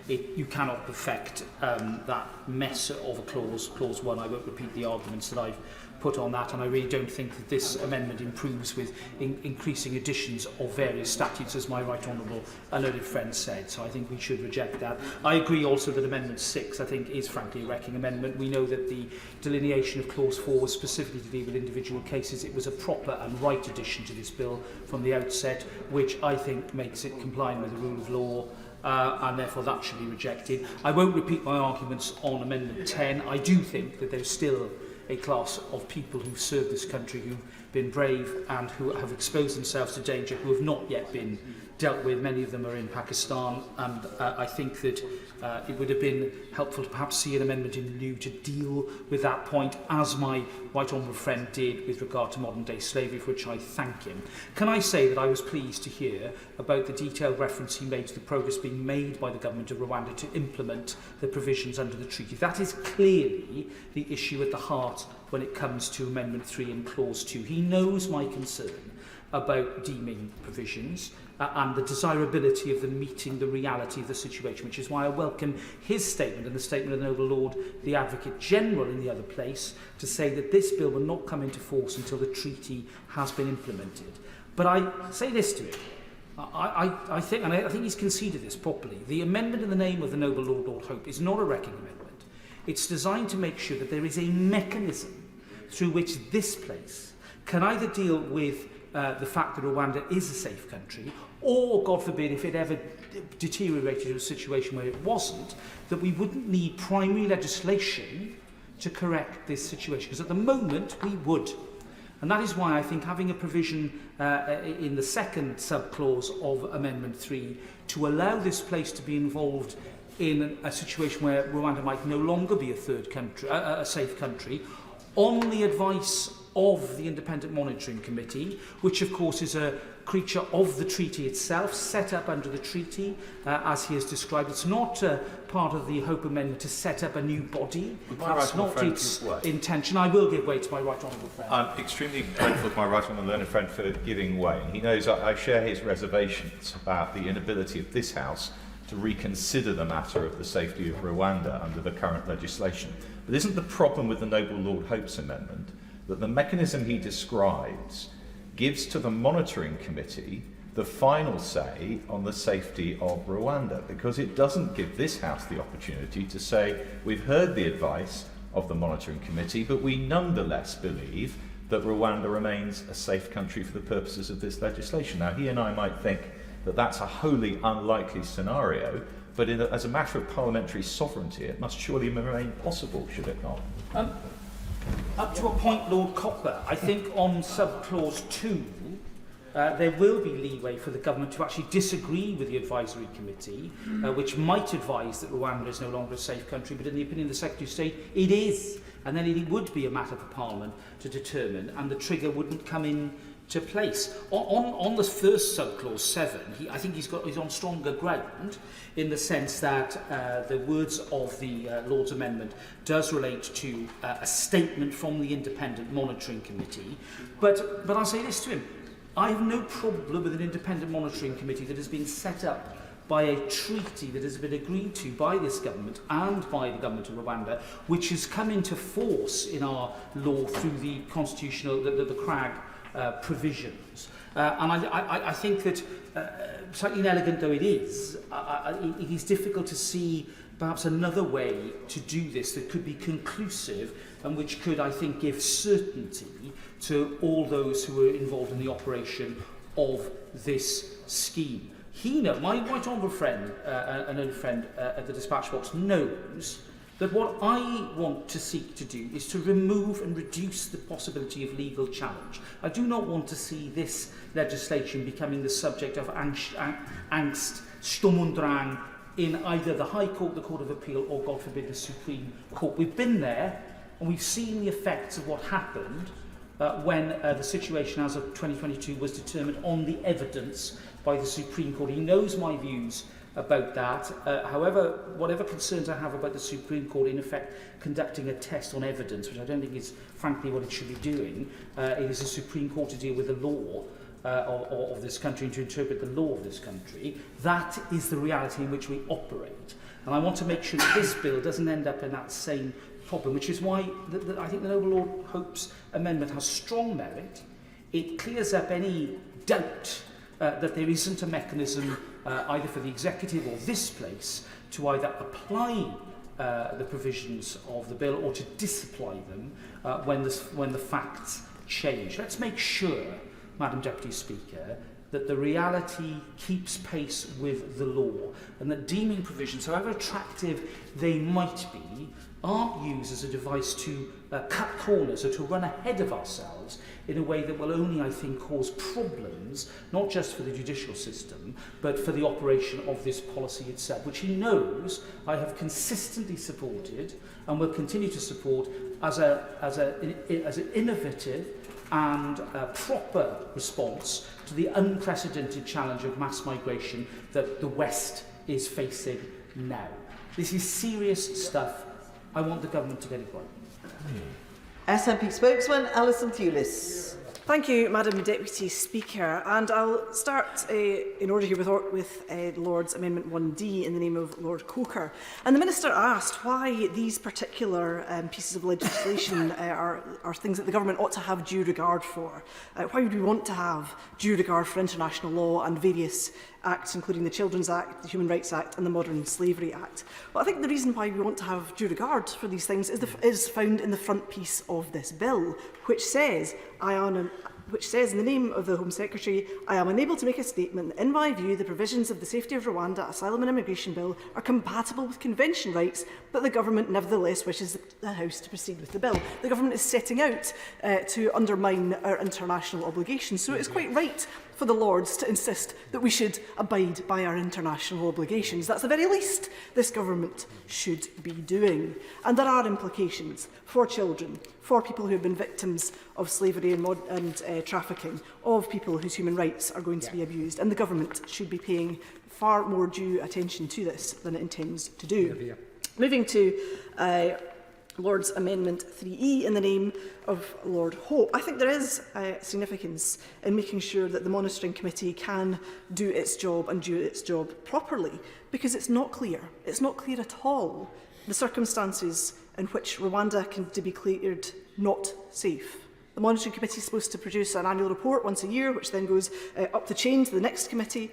you cannot perfect that mess of a clause 1. I won't repeat the arguments that I've put on that, and I really don't think that this amendment improves with increasing additions of various statutes, as my right honourable learned friend said. So I think we should reject that. I agree also that Amendment 6, I think, is frankly a wrecking amendment. We know that the delineation of Clause 4 was specifically to deal with individual cases. It was a proper and right addition to this bill from the outset, which I think makes it compliant with the rule of law. And therefore that should be rejected. I won't repeat my arguments on Amendment 10. I do think that there's still a class of people who've served this country, who've been brave and who have exposed themselves to danger, who have not yet been dealt with. Many of them are in Pakistan, and I think that it would have been helpful to perhaps see an amendment in lieu to deal with that point, as my right honourable friend did with regard to modern-day slavery, for which I thank him. Can I say that I was pleased to hear about the detailed reference he made to the progress being made by the government of Rwanda to implement the provisions under the treaty. That is clearly the issue at the heart when it comes to Amendment 3 and Clause 2. He knows my concern about deeming provisions and the desirability of them meeting the reality of the situation, which is why I welcome his statement and the statement of the Noble Lord, the Advocate General in the other place, to say that this bill will not come into force until the treaty has been implemented. But I say this to him. I think he's conceded this properly. The amendment in the name of the Noble Lord Hope is not a wrecking amendment. It's designed to make sure that there is a mechanism through which this place can either deal with the fact that Rwanda is a safe country, or, God forbid, if it ever deteriorated to a situation where it wasn't, that we wouldn't need primary legislation to correct this situation. Because at the moment, we would. And that is why I think having a provision in the second subclause of Amendment 3 to allow this place to be involved in a situation where Rwanda might no longer be a third country, a safe country, on the advice of the Independent Monitoring Committee, which of course is a creature of the treaty itself, set up under the treaty, as he has described. It's not part of the Hope Amendment to set up a new body. That's not its intention. I will give way to my right honourable friend. I'm extremely grateful to my right honourable learned friend for giving way. He knows I share his reservations about the inability of this House to reconsider the matter of the safety of Rwanda under the current legislation. But isn't the problem with the Noble Lord Hope's amendment that the mechanism he describes gives to the monitoring committee the final say on the safety of Rwanda, because it doesn't give this House the opportunity to say, we've heard the advice of the monitoring committee, but we nonetheless believe that Rwanda remains a safe country for the purposes of this legislation. Now, he and I might think that that's a wholly unlikely scenario, but as a matter of parliamentary sovereignty, it must surely remain possible, should it not? Up to a point, Lord Cochran, I think on subclause 2, there will be leeway for the government to actually disagree with the advisory committee, which might advise that Rwanda is no longer a safe country, but in the opinion of the Secretary of State, it is. And then it would be a matter for Parliament to determine, and the trigger wouldn't come in to place. On the first subclause 7, I think he's on stronger ground in the sense that the words of the Lord's Amendment does relate to a statement from the Independent Monitoring Committee. But I'll say this to him. I have no problem with an independent monitoring committee that has been set up by a treaty that has been agreed to by this government and by the government of Rwanda, which has come into force in our law through the constitutional, the CRAG provisions. And I think that, slightly inelegant though it is difficult to see perhaps another way to do this that could be conclusive and which could, I think, give certainty to all those who are involved in the operation of this scheme. My right honourable friend, an old friend at the dispatch box, knows that what I want to seek to do is to remove and reduce the possibility of legal challenge. I do not want to see this legislation becoming the subject of angst, sturm und drang, in either the High Court, the Court of Appeal, or, God forbid, the Supreme Court. We've been there, and we've seen the effects of what happened when the situation as of 2022 was determined on the evidence by the Supreme Court. He knows my views about that. However, whatever concerns I have about the Supreme Court, in effect, conducting a test on evidence, which I don't think is, frankly, what it should be doing, it is the Supreme Court to deal with the law of this country and to interpret the law of this country. That is the reality in which we operate. And I want to make sure that this bill doesn't end up in that same problem, which is why I think the Noble Lord Hope's amendment has strong merit. It clears up any doubt that there isn't a mechanism either for the executive or this place to either apply the provisions of the bill or to disapply them when the facts change. Let's make sure, Madam Deputy Speaker, that the reality keeps pace with the law and that deeming provisions, however attractive they might be, aren't used as a device to cut corners or to run ahead of ourselves in a way that will only, I think, cause problems, not just for the judicial system, but for the operation of this policy itself, which he knows I have consistently supported and will continue to support as an innovative and proper response to the unprecedented challenge of mass migration that the West is facing now. This is serious stuff. I want the government to get it right. SNP spokesman Alison Thewlis. Thank you, Madam Deputy Speaker. And I'll start in order here with Lord's Amendment 1D in the name of Lord Coker. And the Minister asked why these particular pieces of legislation are things that the government ought to have due regard for. Why would we want to have due regard for international law and various acts, including the Children's Act, the Human Rights Act and the Modern Slavery Act? Well, I think the reason why we want to have due regard for these things is found in the front piece of this bill, which says, in the name of the Home Secretary, I am unable to make a statement that, in my view, the provisions of the Safety of Rwanda Asylum and Immigration Bill are compatible with convention rights, but the government nevertheless wishes the House to proceed with the bill. The government is setting out to undermine our international obligations, so it is quite right for the Lords to insist that we should abide by our international obligations. That's the very least this government should be doing. And there are implications for children, for people who have been victims of slavery and trafficking, of people whose human rights are going to be abused. And the government should be paying far more due attention to this than it intends to do. Moving to Lord's Amendment 3E in the name of Lord Hope. I think there is significance in making sure that the Monitoring Committee can do its job and do its job properly, because it's not clear. It's not clear at all the circumstances in which Rwanda can be declared not safe. The Monitoring Committee is supposed to produce an annual report once a year, which then goes up the chain to the next committee,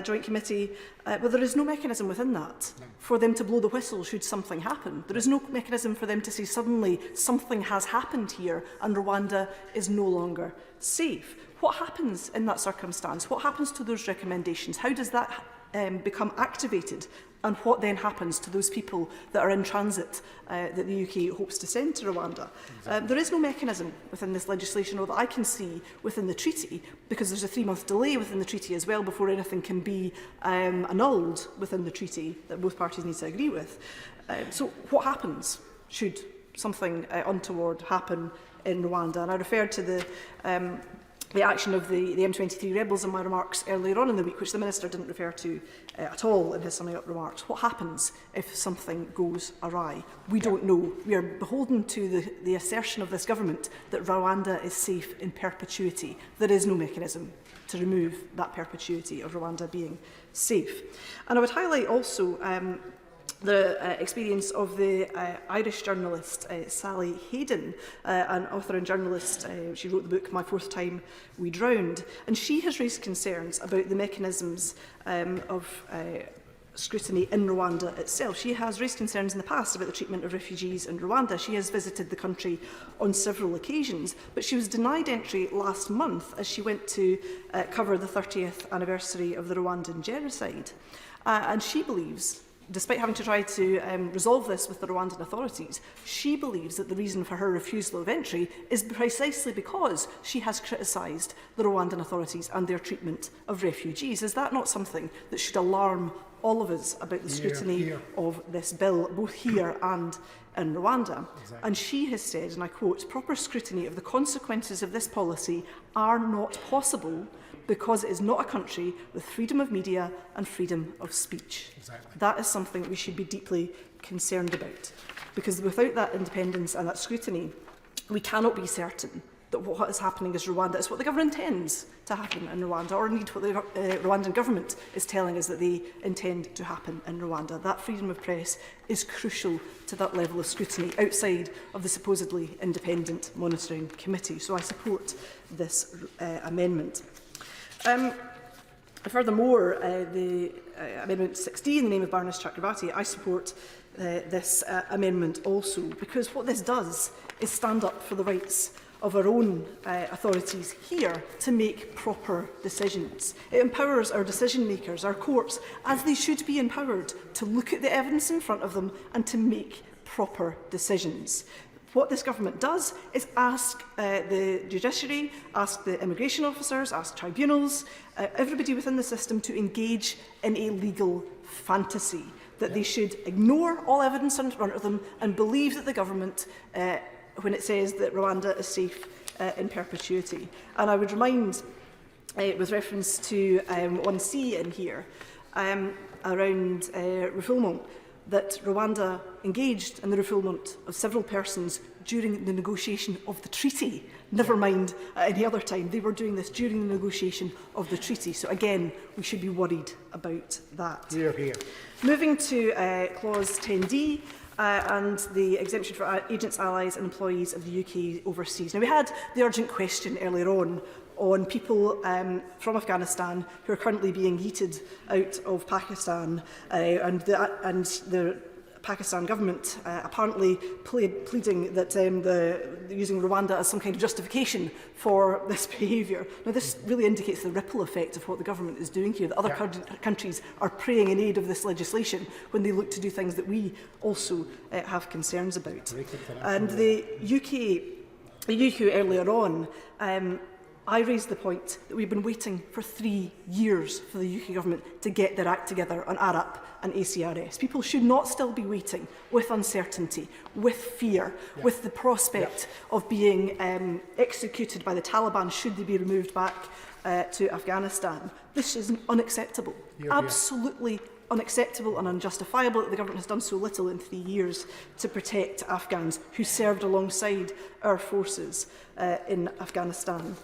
joint committee, but there is no mechanism within that for them to blow the whistle should something happen. There is no mechanism for them to say suddenly something has happened here and Rwanda is no longer safe. What happens in that circumstance? What happens to those recommendations? How does that become activated? And what then happens to those people that are in transit that the UK hopes to send to Rwanda? There is no mechanism within this legislation, or that I can see within the treaty, because there's a 3-month delay within the treaty as well before anything can be annulled within the treaty that both parties need to agree with. So what happens should something untoward happen in Rwanda? And I referred to the action of the M23 rebels in my remarks earlier on in the week, which the Minister didn't refer to at all in his summing up remarks. What happens if something goes awry? We don't know. We are beholden to the assertion of this government that Rwanda is safe in perpetuity. There is no mechanism to remove that perpetuity of Rwanda being safe. And I would highlight also the experience of the Irish journalist Sally Hayden, an author and journalist. She wrote the book My Fourth Time We Drowned, and she has raised concerns about the mechanisms of scrutiny in Rwanda itself. She has raised concerns in the past about the treatment of refugees in Rwanda. She has visited the country on several occasions, but she was denied entry last month as she went to cover the 30th anniversary of the Rwandan genocide. And she believes, despite having to try to resolve this with the Rwandan authorities, she believes that the reason for her refusal of entry is precisely because she has criticised the Rwandan authorities and their treatment of refugees. Is that not something that should alarm all of us about the scrutiny of this bill, both here and in Rwanda? Exactly. And she has said, and I quote, "Proper scrutiny of the consequences of this policy are not possible because it is not a country with freedom of media and freedom of speech." Exactly. That is something we should be deeply concerned about, because without that independence and that scrutiny, we cannot be certain that what is happening is Rwanda is what the government intends to happen in Rwanda, or indeed what the Rwandan government is telling us that they intend to happen in Rwanda. That freedom of press is crucial to that level of scrutiny outside of the supposedly independent monitoring committee. So I support this amendment. Furthermore, the Amendment 16 in the name of Baroness Chakrabarti, I support this amendment also, because what this does is stand up for the rights of our own authorities here to make proper decisions. It empowers our decision makers, our courts, as they should be empowered, to look at the evidence in front of them and to make proper decisions. What this government does is ask the judiciary, ask the immigration officers, ask tribunals, everybody within the system to engage in a legal fantasy, that they should ignore all evidence in front of them and believe that the government, when it says that Rwanda is safe in perpetuity. And I would remind, with reference to 1C in here, around refoulement, that Rwanda engaged in the refoulement of several persons during the negotiation of the treaty. Never mind any other time. They were doing this during the negotiation of the treaty. So again, we should be worried about that. Here, here. Moving to clause 10D, and the exemption for agents, allies and employees of the UK overseas. Now, we had the urgent question earlier on people from Afghanistan who are currently being yeeted out of Pakistan, and the Pakistan government apparently pleading that using Rwanda as some kind of justification for this behaviour. Now, this really indicates the ripple effect of what the government is doing here, that other countries are praying in aid of this legislation when they look to do things that we also have concerns about. And the UK earlier on I raised the point that we've been waiting for 3 years for the UK government to get their act together on ARAP and ACRS. People should not still be waiting with uncertainty, with fear, with the prospect of being executed by the Taliban should they be removed back to Afghanistan. This is unacceptable, absolutely unacceptable and unjustifiable that the government has done so little in 3 years to protect Afghans who served alongside our forces in Afghanistan.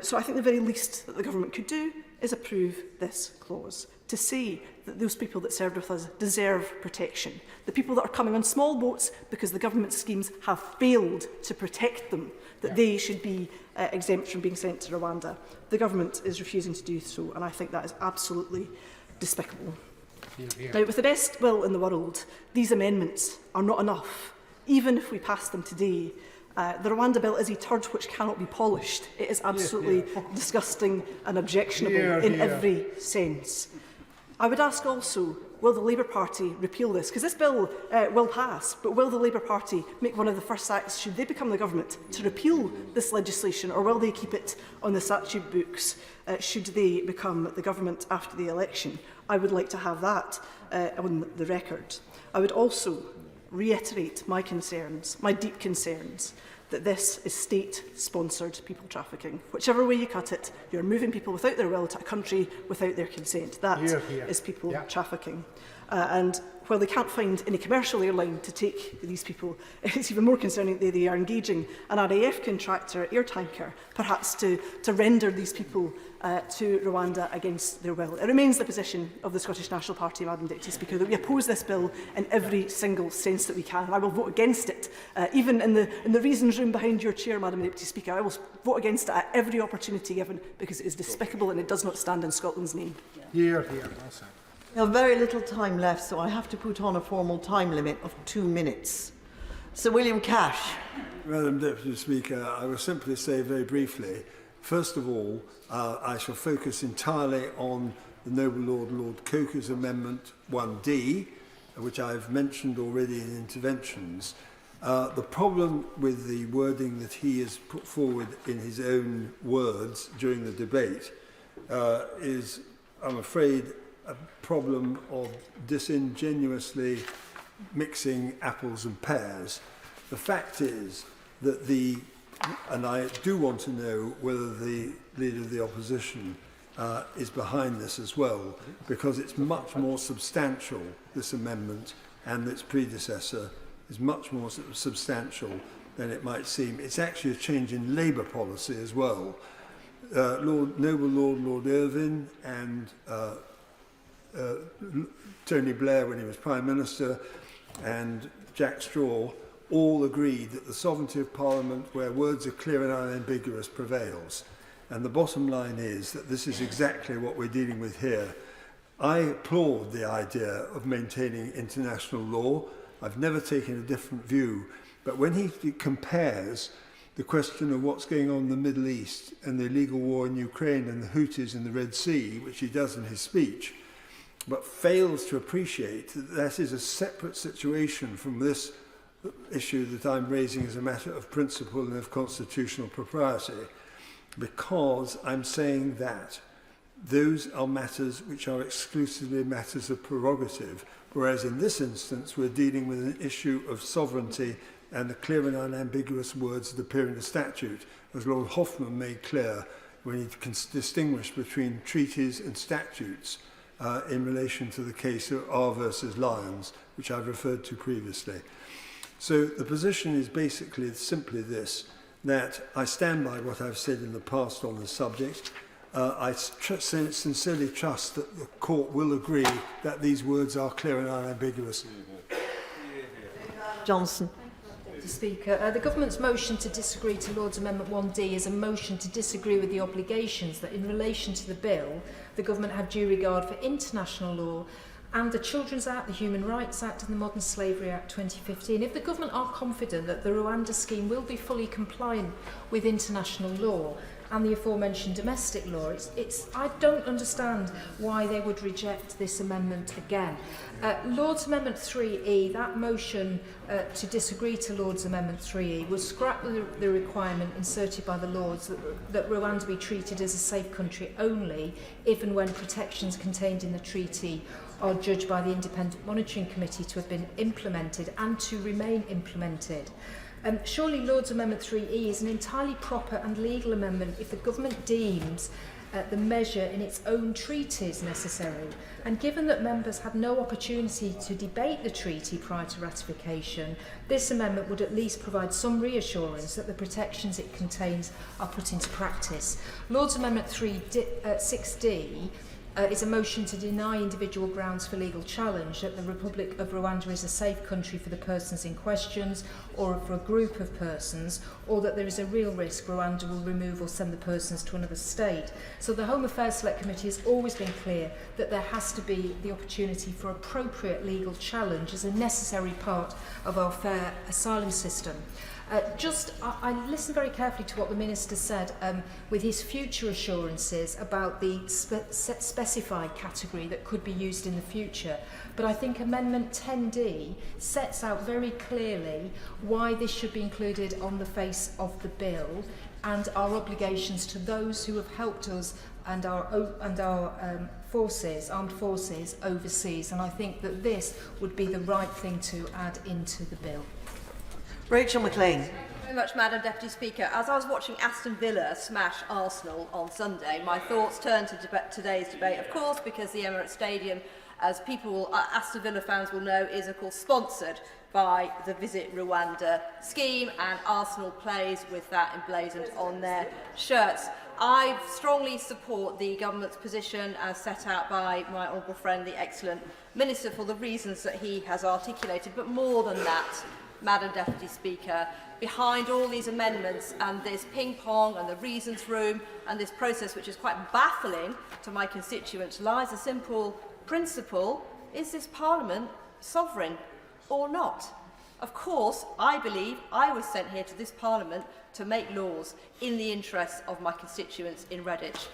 So I think the very least that the government could do is approve this clause, to say that those people that served with us deserve protection. The people that are coming on small boats because the government schemes have failed to protect them, that they should be exempt from being sent to Rwanda. The government is refusing to do so, and I think that is absolutely despicable. Now, with the best will in the world, these amendments are not enough. Even if we pass them today, the Rwanda bill is a turd which cannot be polished. It is absolutely disgusting and objectionable in every sense. I would ask also, will the Labour Party repeal this? Because this bill will pass, but will the Labour Party make one of the first acts, should they become the government, to repeal this legislation, or will they keep it on the statute books should they become the government after the election? I would like to have that on the record. I would also reiterate my concerns, my deep concerns, that this is state-sponsored people trafficking. Whichever way you cut it, you're moving people without their will to a country without their consent. That is people trafficking. And while they can't find any commercial airline to take these people, it's even more concerning that they are engaging an RAF contractor, air tanker, perhaps to render these people to Rwanda against their will. It remains the position of the Scottish National Party, Madam Deputy Speaker, that we oppose this bill in every single sense that we can, and I will vote against it. Even in the reasons room behind your chair, Madam Deputy Speaker, I will vote against it at every opportunity given, because it is despicable and it does not stand in Scotland's name. Hear, hear. We have very little time left, so I have to put on a formal time limit of 2 minutes. Sir William Cash. Madam Deputy Speaker, I will simply say very briefly, first of all, I shall focus entirely on the Noble Lord, Lord Coker's Amendment 1D, which I've mentioned already in interventions. The problem with the wording that he has put forward in his own words during the debate is, I'm afraid, a problem of disingenuously mixing apples and pears. The fact is that and I do want to know whether the Leader of the Opposition is behind this as well, because it's much more substantial, this amendment, and its predecessor is much more substantial than it might seem. It's actually a change in Labour policy as well. Noble Lord Irvine and Tony Blair, when he was Prime Minister, and Jack Straw all agreed that the sovereignty of Parliament, where words are clear and unambiguous, prevails. And the bottom line is that this is exactly what we're dealing with here. I applaud the idea of maintaining international law. I've never taken a different view. But when he compares the question of what's going on in the Middle East and the illegal war in Ukraine and the Houthis in the Red Sea, which he does in his speech, but fails to appreciate that that is a separate situation from this issue that I'm raising as a matter of principle and of constitutional propriety, because I'm saying that those are matters which are exclusively matters of prerogative, whereas in this instance we're dealing with an issue of sovereignty and the clear and unambiguous words that appear in the statute, as Lord Hoffman made clear when he distinguished between treaties and statutes in relation to the case of R versus Lyons, which I've referred to previously. So the position is basically simply this, that I stand by what I've said in the past on the subject. I sincerely trust that the court will agree that these words are clear and unambiguous. Johnson. Mr. Speaker, the Government's motion to disagree to Lord's Amendment 1D is a motion to disagree with the obligations that in relation to the bill, the Government have due regard for international law and the Children's Act, the Human Rights Act and the Modern Slavery Act 2015. If the Government are confident that the Rwanda scheme will be fully compliant with international law and the aforementioned domestic law. I don't understand why they would reject this amendment again. Lord's Amendment 3E, that motion to disagree to Lord's Amendment 3E would scrap the requirement inserted by the Lords that Rwanda be treated as a safe country only if and when protections contained in the treaty are judged by the Independent Monitoring Committee to have been implemented and to remain implemented. Surely Lord's Amendment 3E is an entirely proper and legal amendment if the government deems the measure in its own treaties necessary. And given that members had no opportunity to debate the treaty prior to ratification, this amendment would at least provide some reassurance that the protections it contains are put into practice. Lord's Amendment 6D is a motion to deny individual grounds for legal challenge that the Republic of Rwanda is a safe country for the persons in questions or for a group of persons, or that there is a real risk Rwanda will remove or send the persons to another state. So the Home Affairs Select Committee has always been clear that there has to be the opportunity for appropriate legal challenge as a necessary part of our fair asylum system. I listened very carefully to what the Minister said with his future assurances about the specified category that could be used in the future. But I think Amendment 10D sets out very clearly why this should be included on the face of the bill and our obligations to those who have helped us and our armed forces overseas. And I think that this would be the right thing to add into the bill. Rachel McLean. Thank you very much, Madam Deputy Speaker. As I was watching Aston Villa smash Arsenal on Sunday, my thoughts turned to today's debate, of course, because the Emirates Stadium, as Aston Villa fans will know, is of course sponsored by the Visit Rwanda scheme, and Arsenal plays with that emblazoned on their shirts. I strongly support the government's position as set out by my honourable friend, the excellent Minister, for the reasons that he has articulated, but more than that, Madam Deputy Speaker, behind all these amendments and this ping-pong and the reasons room and this process, which is quite baffling to my constituents, lies a simple principle: is this Parliament sovereign or not? Of course, I believe I was sent here to this Parliament to make laws in the interests of my constituents in Redditch.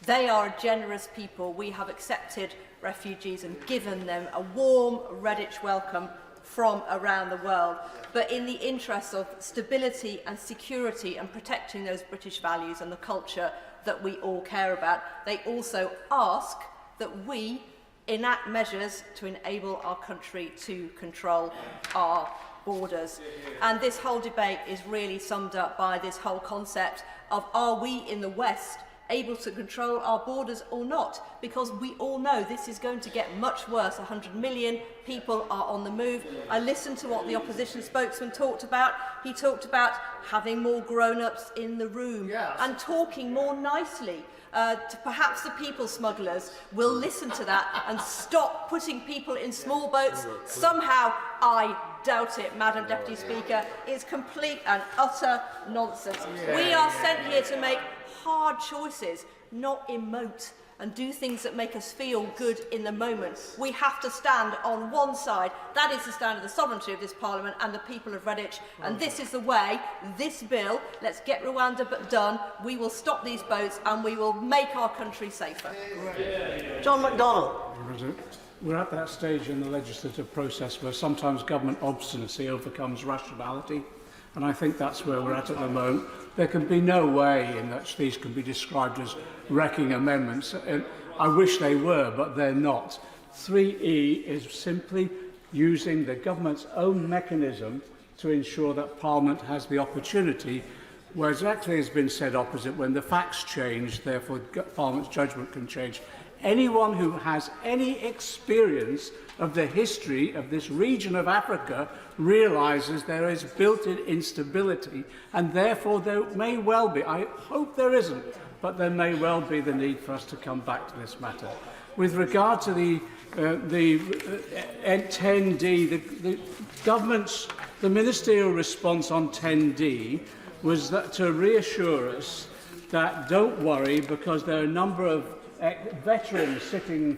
They are a generous people. We have accepted refugees and given them a warm Redditch welcome from around the world, but in the interests of stability and security and protecting those British values and the culture that we all care about, they also ask that we enact measures to enable our country to control our borders. And this whole debate is really summed up by this whole concept of, are we in the West able to control our borders or not? Because we all know this is going to get much worse. 100 million people are on the move. I listened to what the opposition spokesman talked about. He talked about having more grown-ups in the room and talking more nicely. Perhaps the people smugglers will listen to that and stop putting people in small boats. Somehow, I doubt it, Madam Deputy Speaker. It's complete and utter nonsense. We are sent here to make hard choices, not emote and do things that make us feel good in the moment. We have to stand on one side. That is the stand of the sovereignty of this Parliament and the people of Redditch. And this is the way, this bill, let's get Rwanda done, we will stop these boats and we will make our country safer. John MacDonald. We're at that stage in the legislative process where sometimes government obstinacy overcomes rationality. And I think that's where we're at the moment. There can be no way in which these can be described as wrecking amendments. And I wish they were, but they're not. 3E is simply using the government's own mechanism to ensure that Parliament has the opportunity, where exactly has been said opposite, when the facts change, therefore Parliament's judgment can change. Anyone who has any experience of the history of this region of Africa realises there is built-in instability, and therefore there may well be, I hope there isn't, but there may well be the need for us to come back to this matter. With regard to the 10D, the government's, the ministerial response on 10D was that to reassure us that don't worry, because there are a number of veterans sitting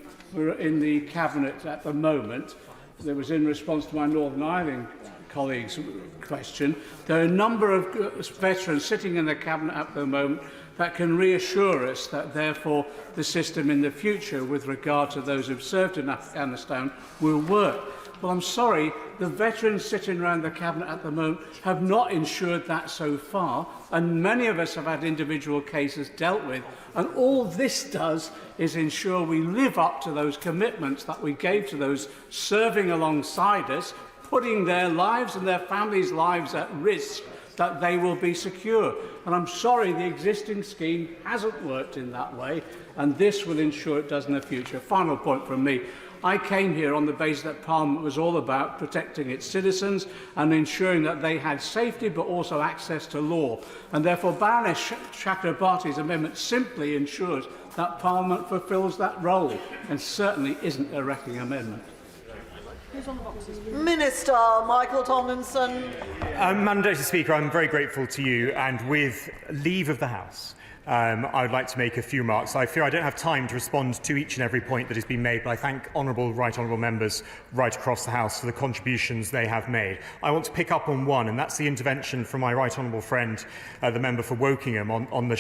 in the Cabinet at the moment. There was in response to my Northern Ireland colleague's question. There are a number of veterans sitting in the Cabinet at the moment that can reassure us that, therefore, the system in the future with regard to those who've served in Afghanistan will work. Well, I'm sorry, the veterans sitting around the Cabinet at the moment have not ensured that so far, and many of us have had individual cases dealt with, and all this does is ensure we live up to those commitments that we gave to those serving alongside us, putting their lives and their families' lives at risk, that they will be secure. And I'm sorry the existing scheme hasn't worked in that way, and this will ensure it does in the future. Final point from me. I came here on the basis that Parliament was all about protecting its citizens and ensuring that they had safety but also access to law. And therefore Baroness Chakrabarty's amendment simply ensures that Parliament fulfils that role and certainly isn't a wrecking amendment. Minister Michael Tomlinson. Madam Deputy Speaker, I'm very grateful to you, and with leave of the House, I would like to make a few remarks. I fear I don't have time to respond to each and every point that has been made, but I thank right honourable members right across the House for the contributions they have made. I want to pick up on one, and that's the intervention from my right honourable friend, the member for Wokingham, on the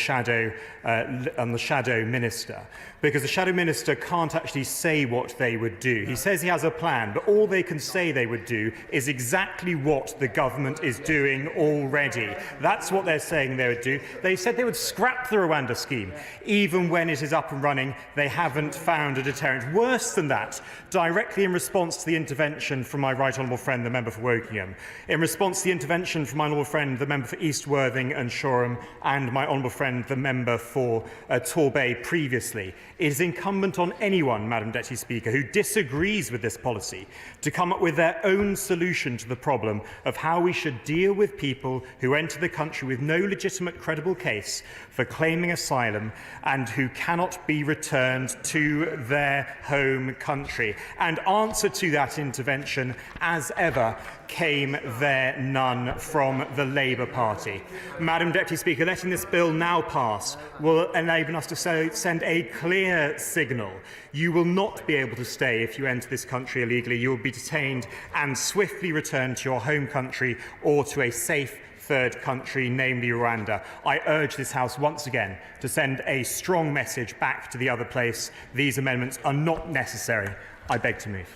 shadow minister, because the shadow minister can't actually say what they would do. He says he has a plan, but all they can say they would do is exactly what the government is doing already. That's what they're saying they would do. They said they would scrap the Rwanda scheme. Even when it is up and running, they haven't found a deterrent. Worse than that, directly in response to the intervention from my right honourable friend, the member for Wokingham, in response to the intervention from my honourable friend, the member for East Worthing and Shoreham, and my honourable friend, the member for Torbay previously, it is incumbent on anyone, Madam Deputy Speaker, who disagrees with this policy to come up with their own solution to the problem of how we should deal with people who enter the country with no legitimate credible case for claiming asylum and who cannot be returned to their home country. And answer to that intervention, as ever, came there none from the Labour Party. Madam Deputy Speaker, letting this bill now pass will enable us to send a clear signal. You will not be able to stay if you enter this country illegally. You will be detained and swiftly returned to your home country or to a safe third country, namely Rwanda. I urge this House once again to send a strong message back to the other place. These amendments are not necessary. I beg to move.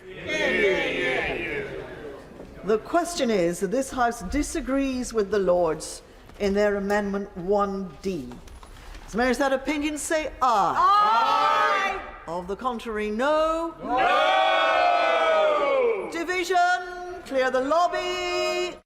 The question is that this House disagrees with the Lords in their Amendment 1D. As members of that opinion say aye. Aye. Of the contrary, no. No. Division. Clear the lobby.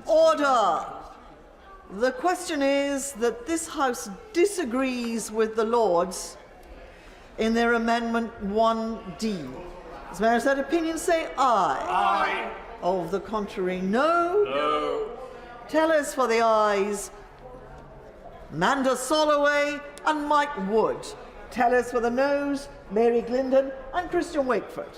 Order. The question is that this House disagrees with the Lords in their Amendment 1D. As members of that opinion say aye. Aye. Of the contrary, no. No. Tellers for the ayes, Manda Soloway and Mike Wood. Tellers for the Nose, Mary Glindon and Christian Wakeford.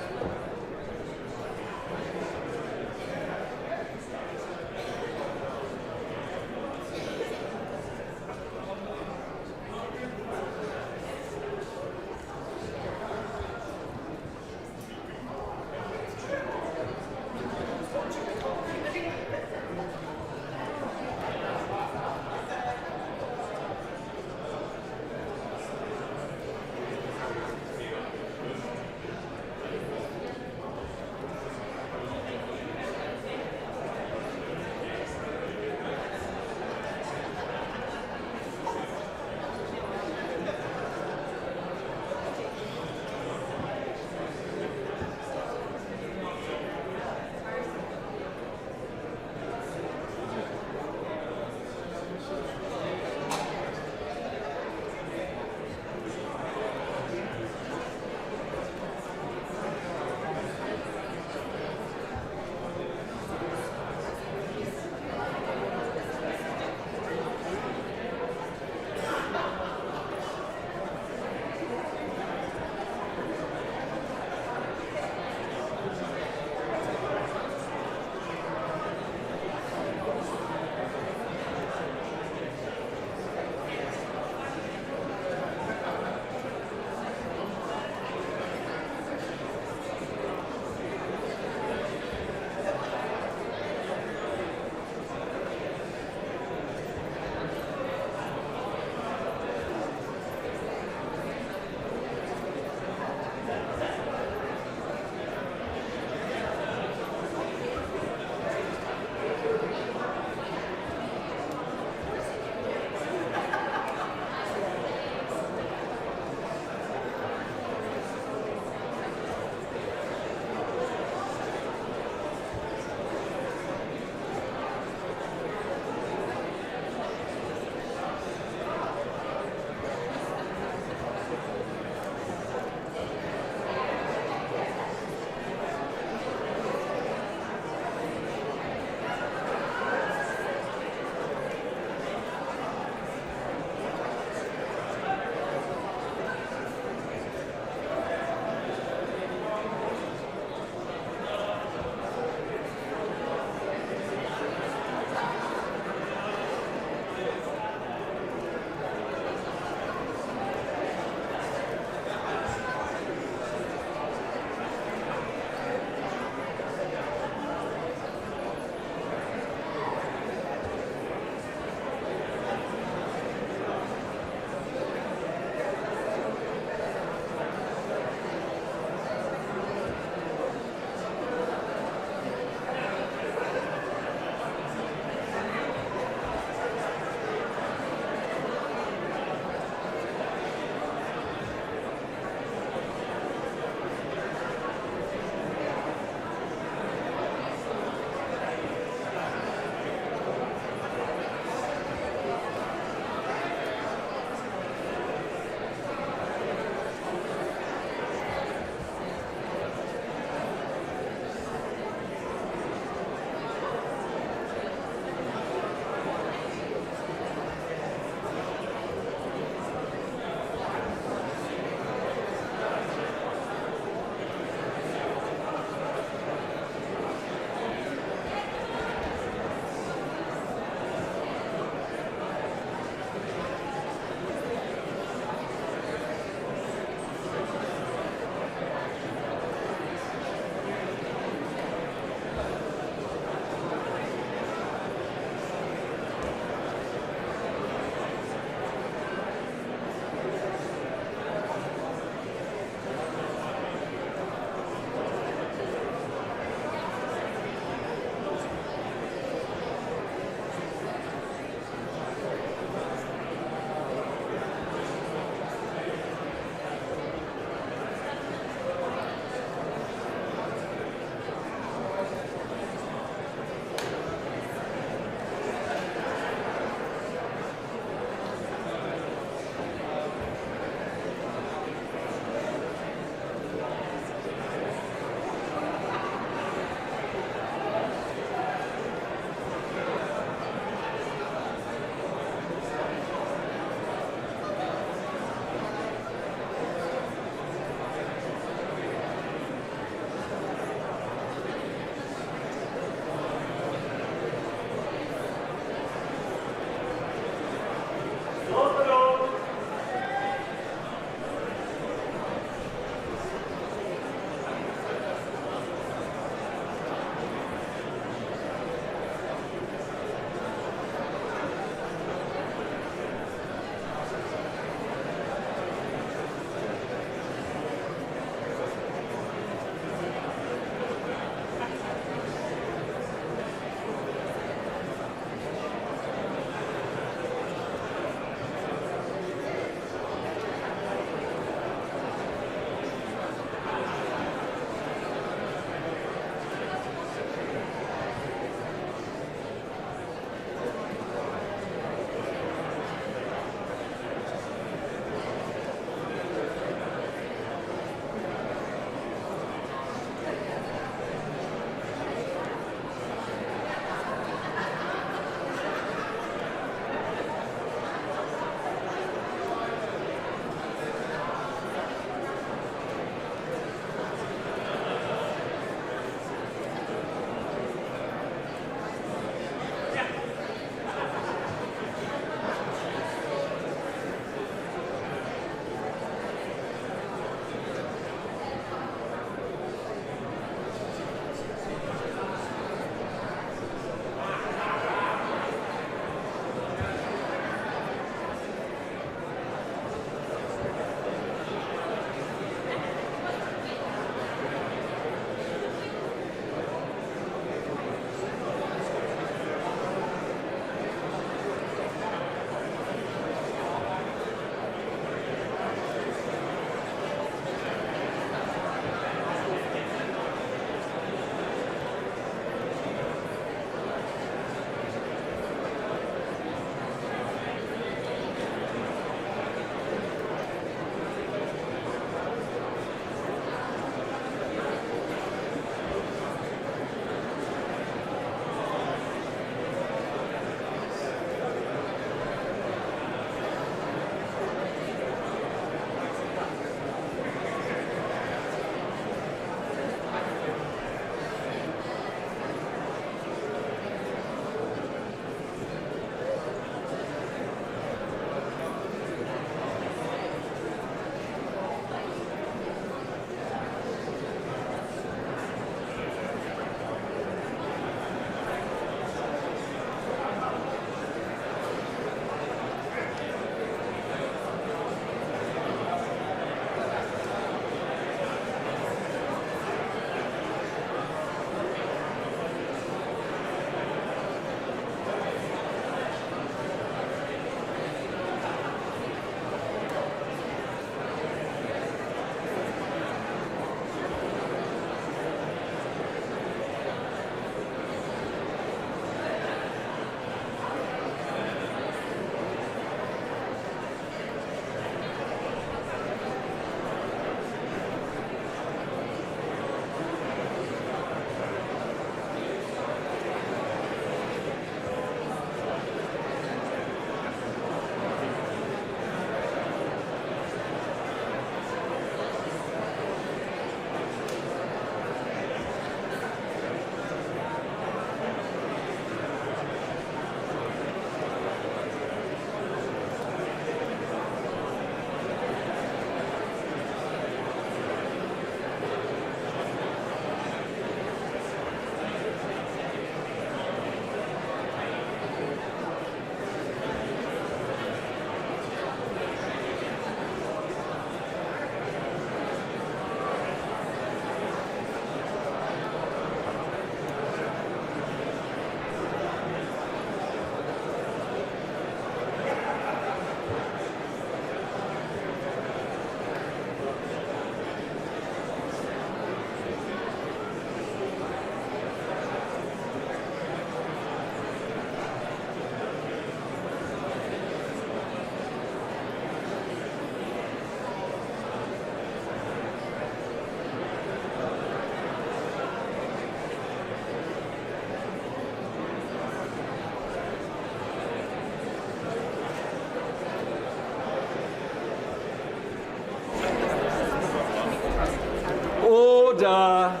Order.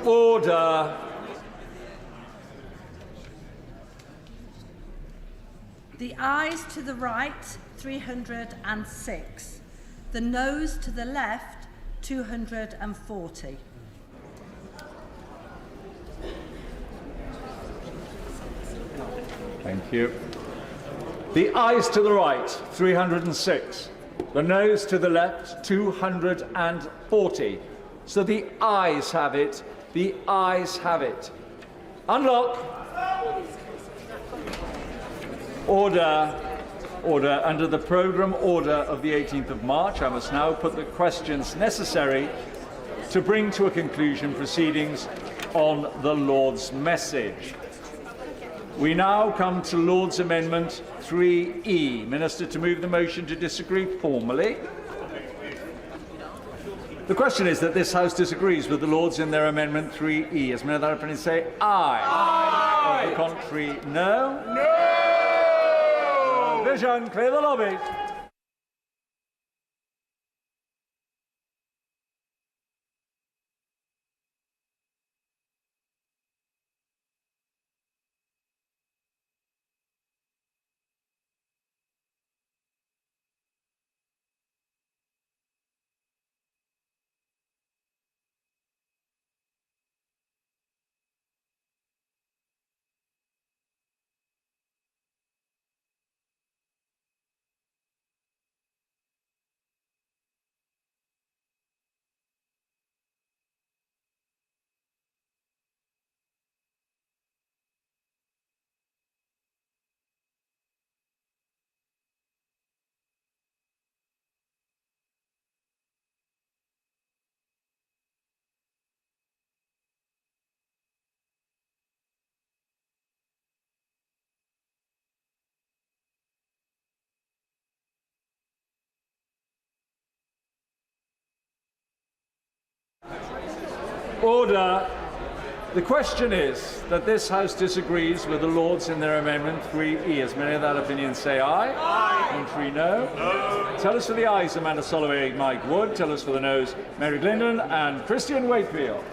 Order. The ayes to the right, 306. The noes to the left, 240. Thank you. The ayes to the right, 306. The noes to the left, 240. So the ayes have it. The ayes have it. Unlock. Order. Order. Under the programme order of the 18th of March, I must now put the questions necessary to bring to a conclusion proceedings on the Lord's message. We now come to Lord's Amendment 3E. Minister, to move the motion to disagree formally. The question is that this House disagrees with the Lords in their Amendment 3E. As many of that opinion say aye. Aye. On the contrary, no. No. Vision, clear the lobby. Order. The question is that this House disagrees with the Lords in their Amendment 3E. As many of that opinion say aye. Aye. Contrary, no. No. Tell us for the ayes, Amanda Soloway, Mike Wood. Tell us for the noes, Mary Glendon and Christian Wakefield.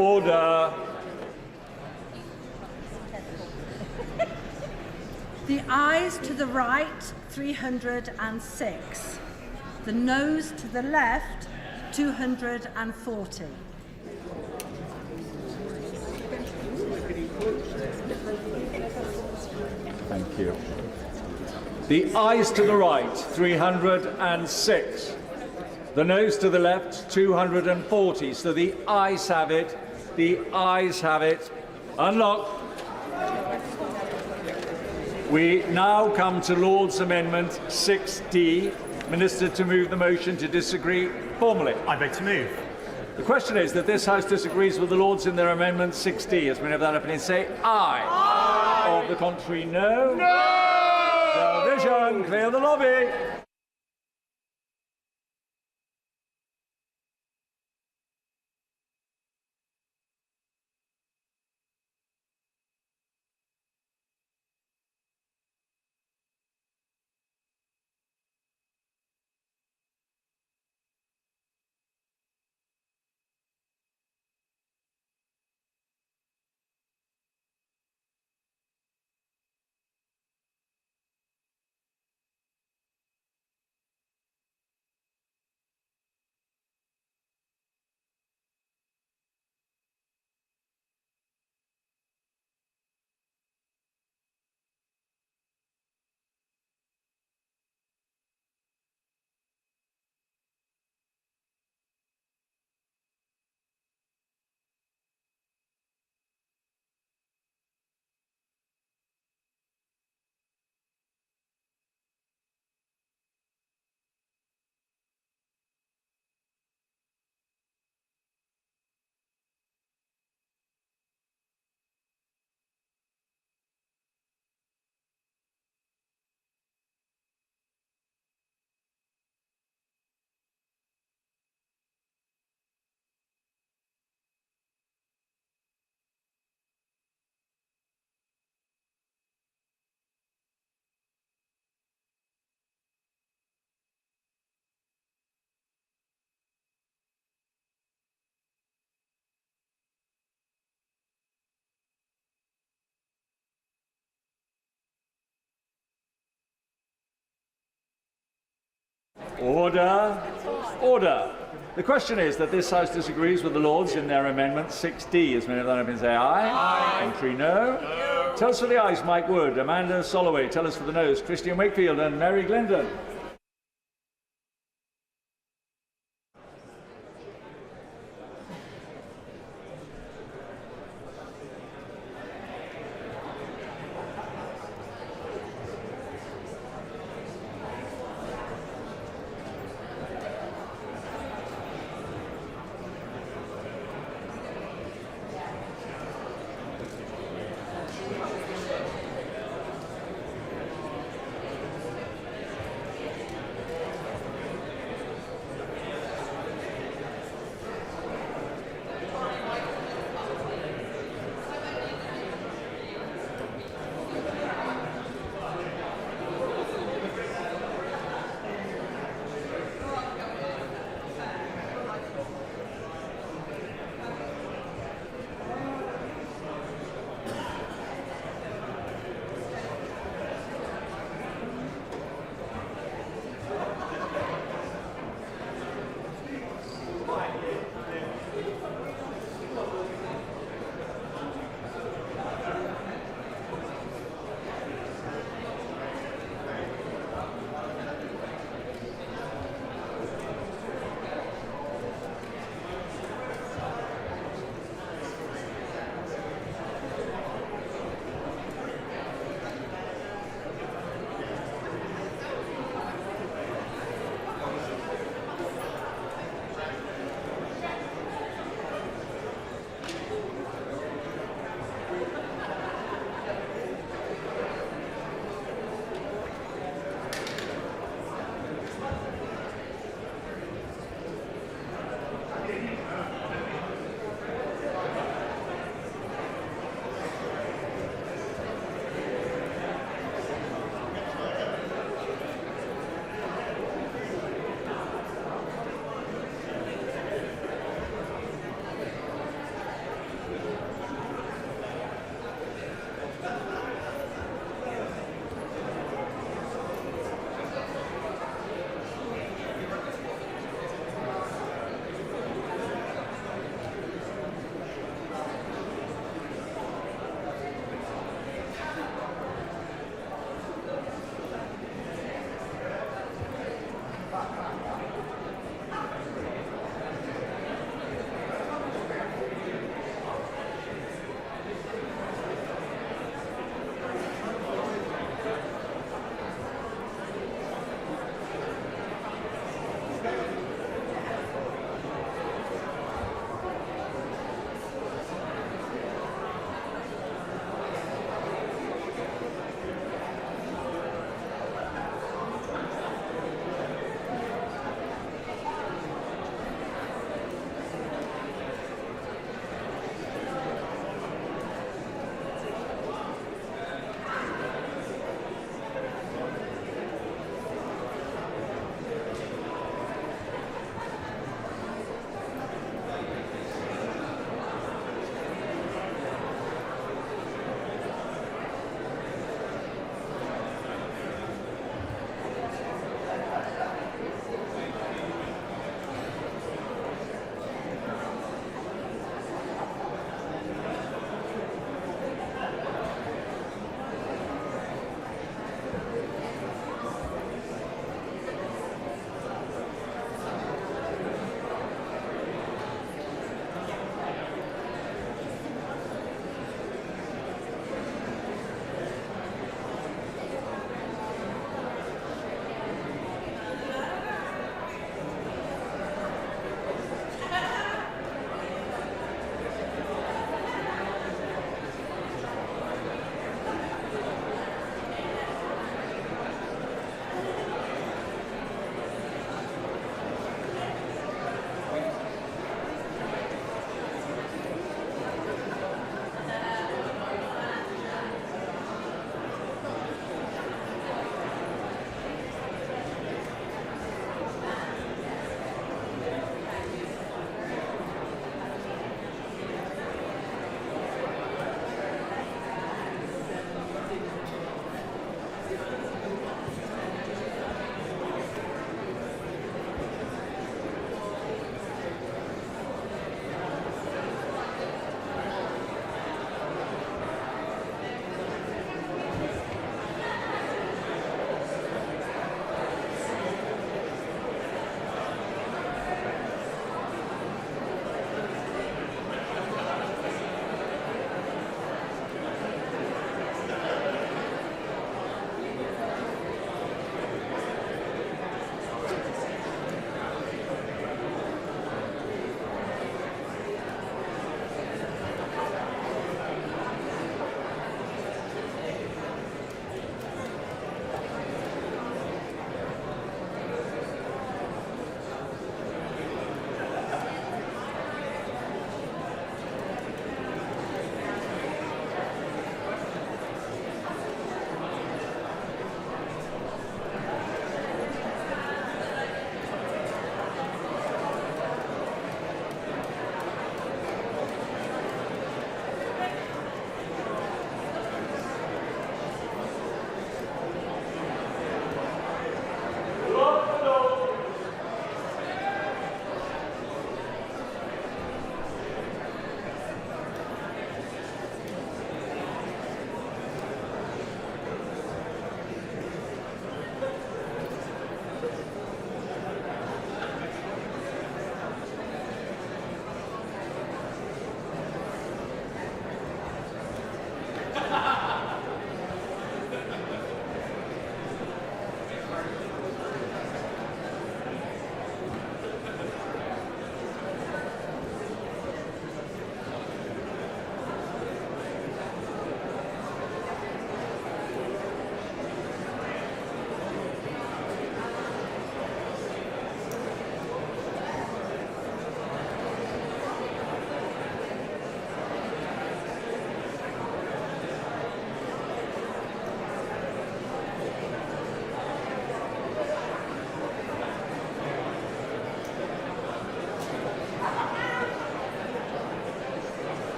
Order. The ayes to the right, 306. The noes to the left, 240. Thank you. The ayes to the right, 306. The noes to the left, 240. So the ayes have it. The ayes have it. Unlock. We now come to Lord's Amendment 6D. Minister to move the motion to disagree formally. I beg to move. The question is that this House disagrees with the Lords in their Amendment 6D. As many of that opinion say aye. Aye. Of the contrary, no. No. Division, clear the lobby. Order. Order. The question is that this House disagrees with the Lords in their Amendment 6D. As many of that have been say aye. Aye. Contrary, no. No. Tell us for the ayes, Mike Wood, Amanda Soloway. Tell us for the noes, Christian Wakefield and Mary Glendon.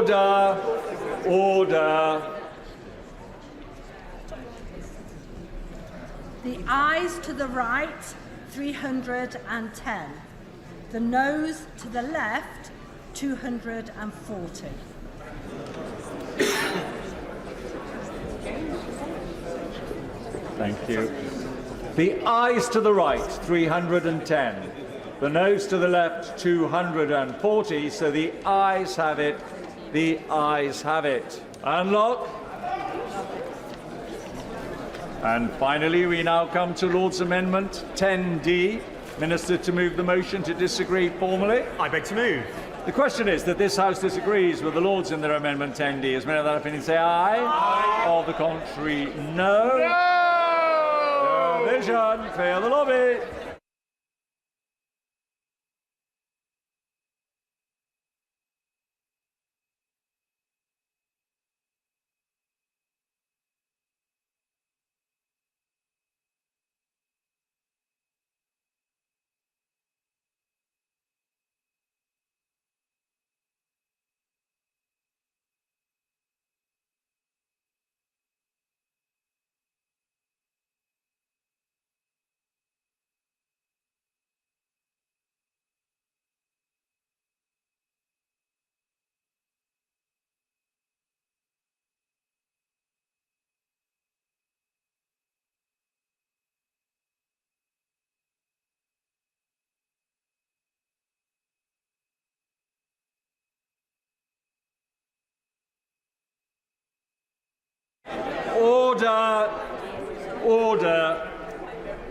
Order. Order. The ayes to the right, 310. The noes to the left, 240. Thank you. The ayes to the right, 310. The noes to the left, 240. So the ayes have it. The ayes have it. Unlock. And finally, we now come to Lord's Amendment 10D. Minister to move the motion to disagree formally. I beg to move. The question is that this House disagrees with the Lords in their Amendment 10D. As many of that opinion say aye. Aye. Of the contrary, no. No. No vision. Clear the lobby. Order. Order.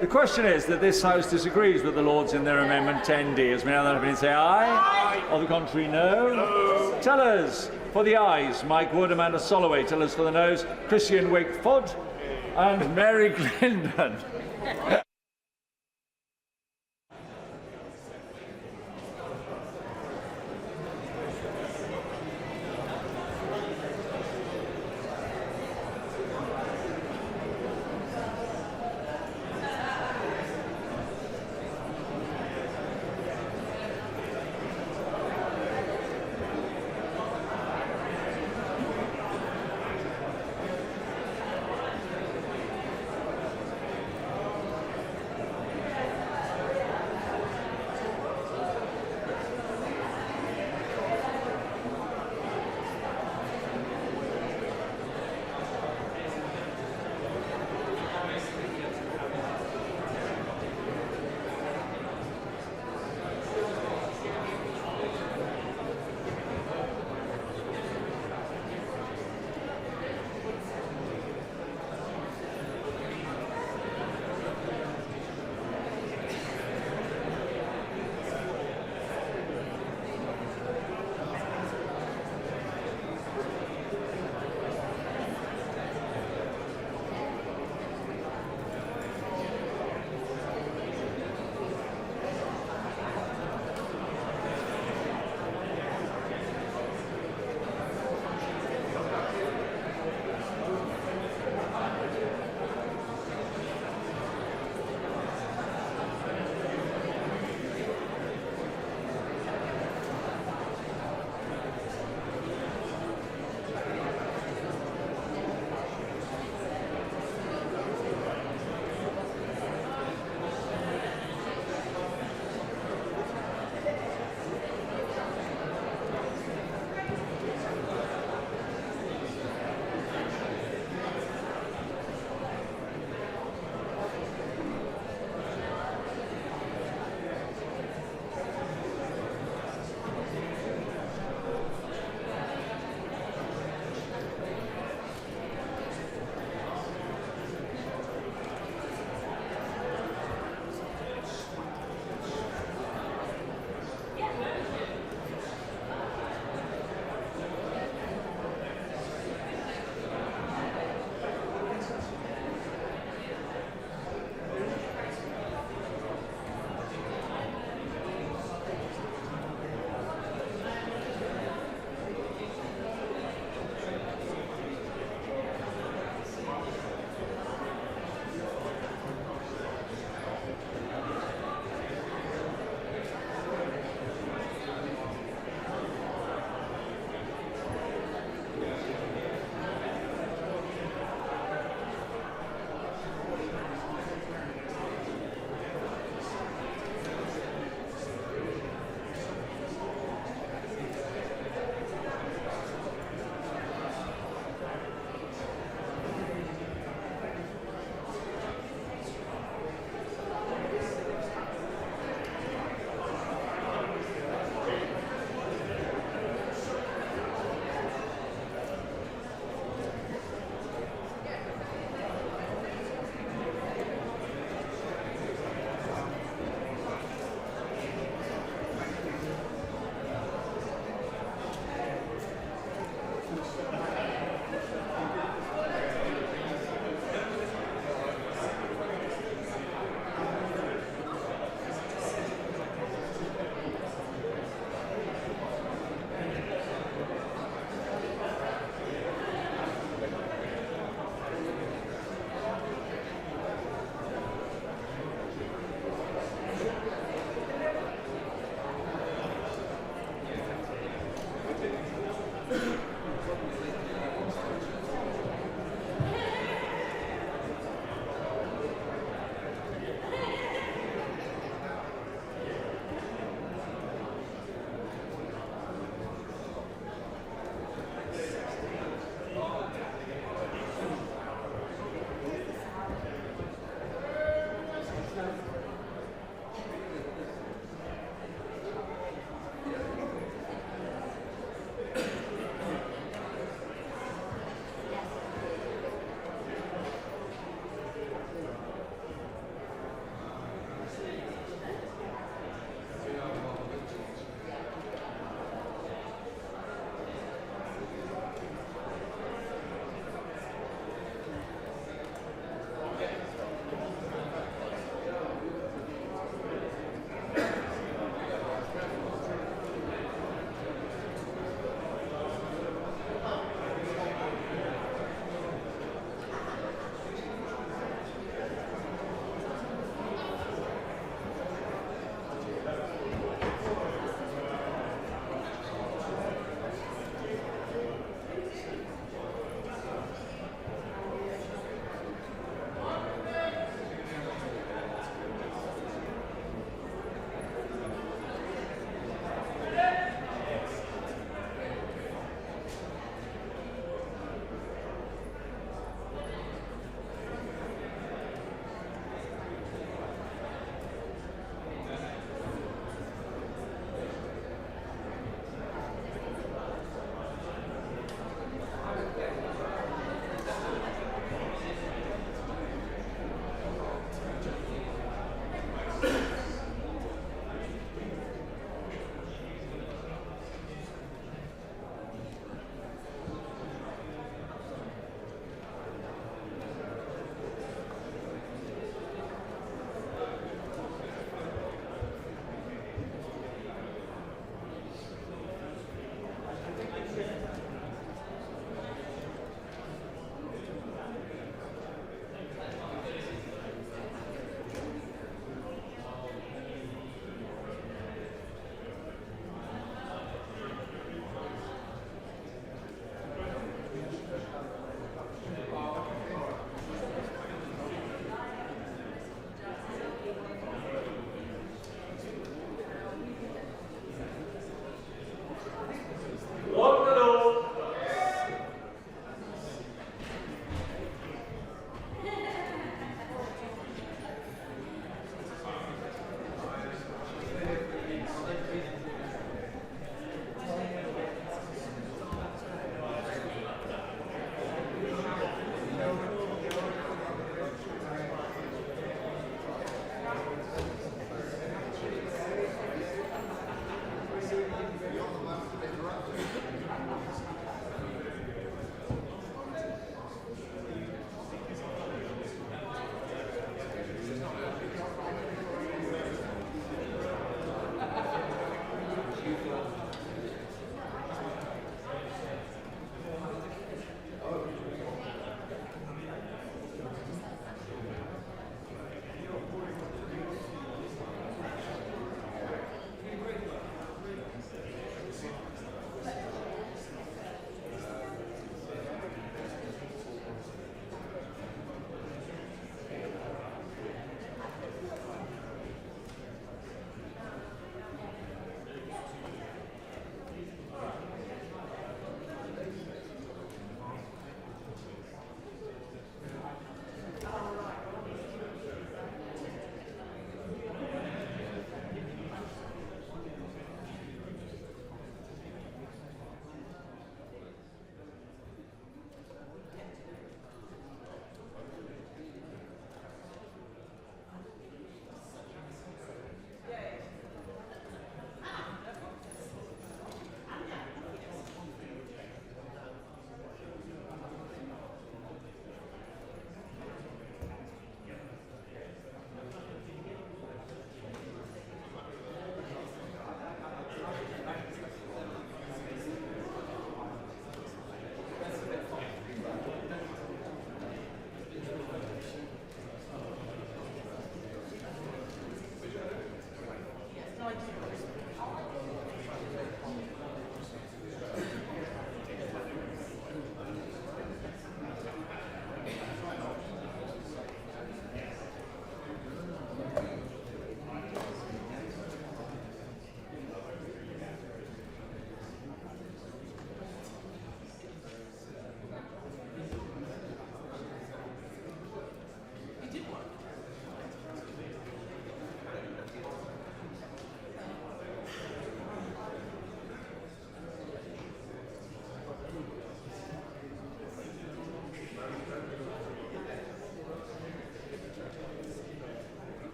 The question is that this House disagrees with the Lords in their Amendment 10D. As many of that opinion say aye. Aye. Of the contrary, no. No. Tellers for the ayes, Mike Wood, Amanda Soloway. Tellers for the noes, Christian Wakeford and Mary Clinton.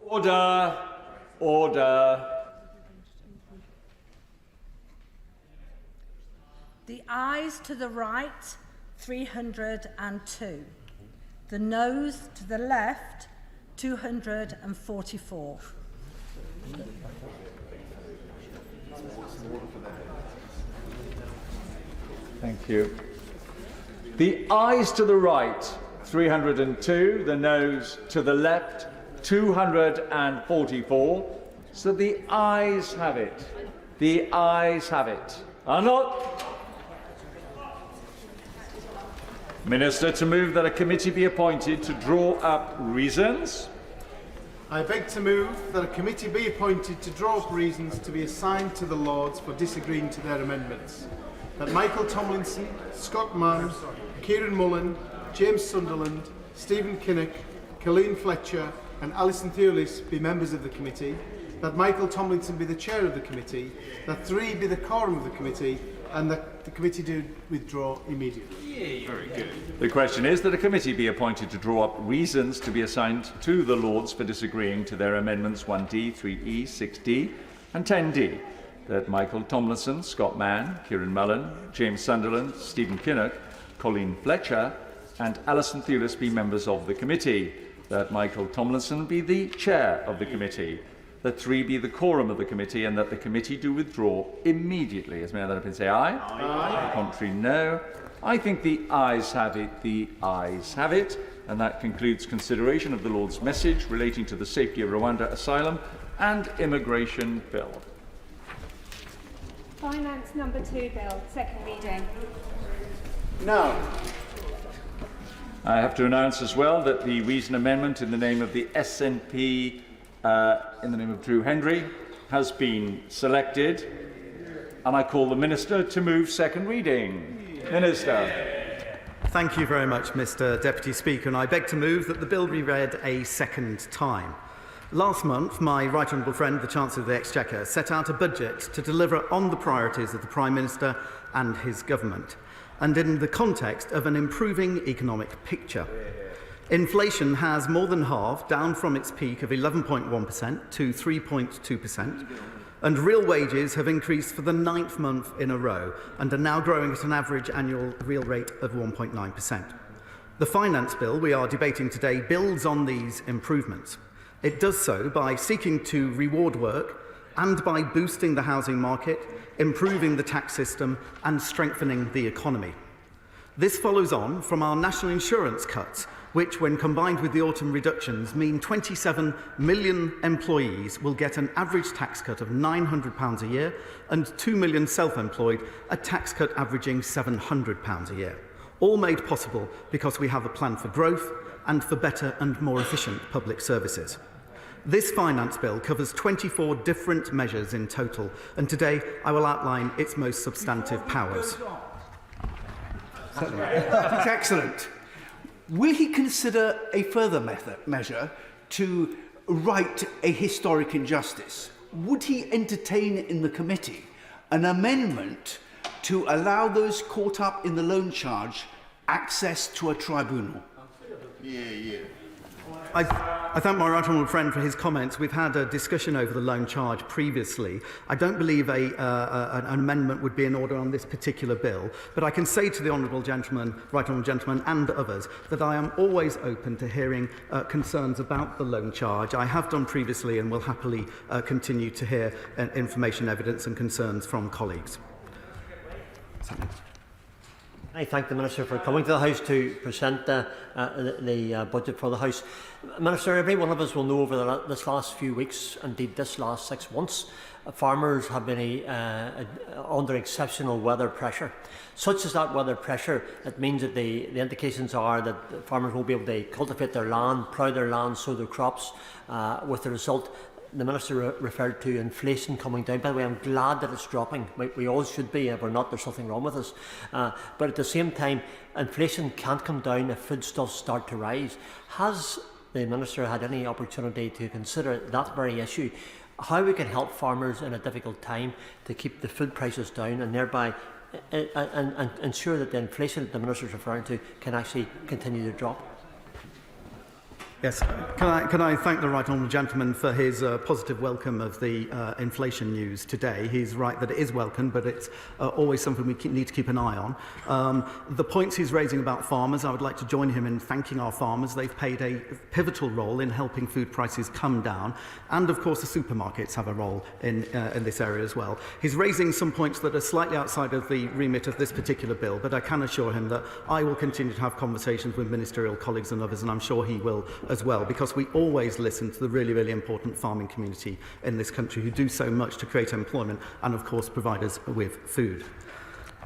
Order. Order. The ayes to the right, 302. The noes to the left, 244. Thank you. The ayes to the right, 302. The noes to the left, 244. So the ayes have it. The ayes have it. Are not. Minister, to move that a committee be appointed to draw up reasons. I beg to move that a committee be appointed to draw up reasons to be assigned to the Lords for disagreeing to their amendments. That Michael Tomlinson, Scott Mann, Kieran Mullen, James Sunderland, Stephen Kinnock, Colleen Fletcher and Alison Thewlis be members of the committee. That Michael Tomlinson be the chair of the committee. That 3 be the quorum of the committee. And that the committee do withdraw immediately. Very good. The question is that a committee be appointed to draw up reasons to be assigned to the Lords for disagreeing to their amendments 1D, 3E, 6D and 10D. That Michael Tomlinson, Scott Mann, Kieran Mullen, James Sunderland, Stephen Kinnock, Colleen Fletcher and Alison Thewlis be members of the committee. That Michael Tomlinson be the chair of the committee. That 3 be the quorum of the committee and that the committee do withdraw immediately. As many that say aye. Aye. The contrary, no. I think the ayes have it. The ayes have it. And that concludes consideration of the Lord's message relating to the safety of Rwanda asylum and immigration bill. Finance number 2 bill, second reading. Now, I have to announce as well that the reason amendment in the name of the SNP in the name of Drew Hendry has been selected, and I call the Minister to move second reading. Minister. Thank you very much, Mr. Deputy Speaker, and I beg to move that the bill be read a second time. Last month, my right honourable friend, the Chancellor of the Exchequer, set out a budget to deliver on the priorities of the Prime Minister and his government, and in the context of an improving economic picture. Inflation has more than halved, down from its peak of 11.1% to 3.2%, and real wages have increased for the 9th month in a row and are now growing at an average annual real rate of 1.9%. The finance bill we are debating today builds on these improvements. It does so by seeking to reward work and by boosting the housing market, improving the tax system and strengthening the economy. This follows on from our national insurance cuts, which, when combined with the autumn reductions, mean 27 million employees will get an average tax cut of £900 a year and 2 million self-employed a tax cut averaging £700 a year. All made possible because we have a plan for growth and for better and more efficient public services. This finance bill covers 24 different measures in total, and today I will outline its most substantive powers. That's excellent. Will he consider a further measure to right a historic injustice? Would he entertain in the committee an amendment to allow those caught up in the loan charge access to a tribunal? I thank my right honourable friend for his comments. We've had a discussion over the loan charge previously. I don't believe an amendment would be in order on this particular bill, but I can say to the honourable gentleman, right honourable gentleman and others that I am always open to hearing concerns about the loan charge. I have done previously and will happily continue to hear information, evidence and concerns from colleagues. I thank the Minister for coming to the House to present the budget for the House. Minister, every one of us will know over this last few weeks, indeed this last 6 months, farmers have been under exceptional weather pressure. Such as that weather pressure, it means that the indications are that farmers won't be able to cultivate their land, plough their land, sow their crops, with the result the Minister referred to inflation coming down. By the way, I'm glad that it's dropping. We all should be. If we're not, there's something wrong with us. But at the same time, inflation can't come down if foodstuffs start to rise. Has the Minister had any opportunity to consider that very issue? How we can help farmers in a difficult time to keep the food prices down and thereby and ensure that the inflation that the Minister is referring to can actually continue to drop? Yes, can I thank the right honourable gentleman for his positive welcome of the inflation news today. He's right that it is welcome, but it's always something we need to keep an eye on. The points he's raising about farmers, I would like to join him in thanking our farmers. They've played a pivotal role in helping food prices come down, and of course the supermarkets have a role in this area as well. He's raising some points that are slightly outside of the remit of this particular bill, but I can assure him that I will continue to have conversations with ministerial colleagues and others, and I'm sure he will as well, because we always listen to the really, really important farming community in this country who do so much to create employment and, of course, provide us with food.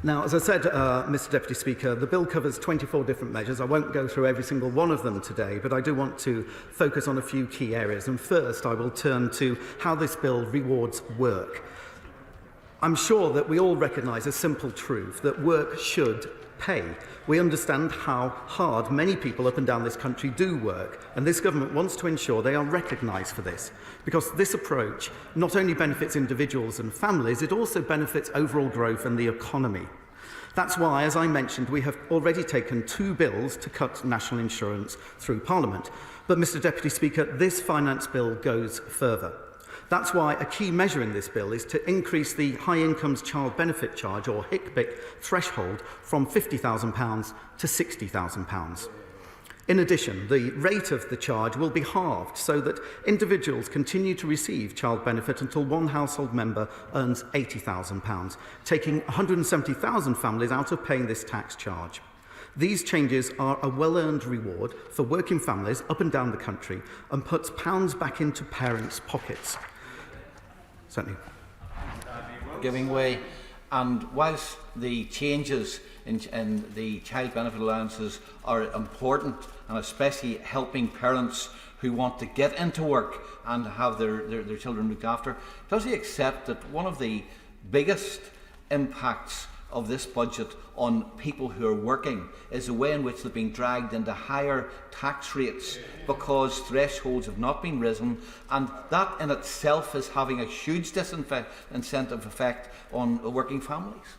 Now, as I said, Mr Deputy Speaker, the bill covers 24 different measures. I won't go through every single one of them today, but I do want to focus on a few key areas. And first, I will turn to how this bill rewards work. I'm sure that we all recognise a simple truth, that work should pay. We understand how hard many people up and down this country do work, and this government wants to ensure they are recognised for this, because this approach not only benefits individuals and families, it also benefits overall growth and the economy. That's why, as I mentioned, we have already taken 2 bills to cut national insurance through Parliament. But, Mr Deputy Speaker, this finance bill goes further. That's why a key measure in this bill is to increase the High Incomes Child Benefit Charge, or HICBIC, threshold from £50,000 to £60,000. In addition, the rate of the charge will be halved so that individuals continue to receive child benefit until one household member earns £80,000, taking 170,000 families out of paying this tax charge. These changes are a well-earned reward for working families up and down the country and puts pounds back into parents' pockets. Certainly. Giving way, and whilst the changes in the child benefit allowances are important, and especially helping parents who want to get into work and have their children looked after, does he accept that one of the biggest impacts of this budget on people who are working is the way in which they're being dragged into higher tax rates because thresholds have not been risen, and that in itself is having a huge disincentive effect on working families?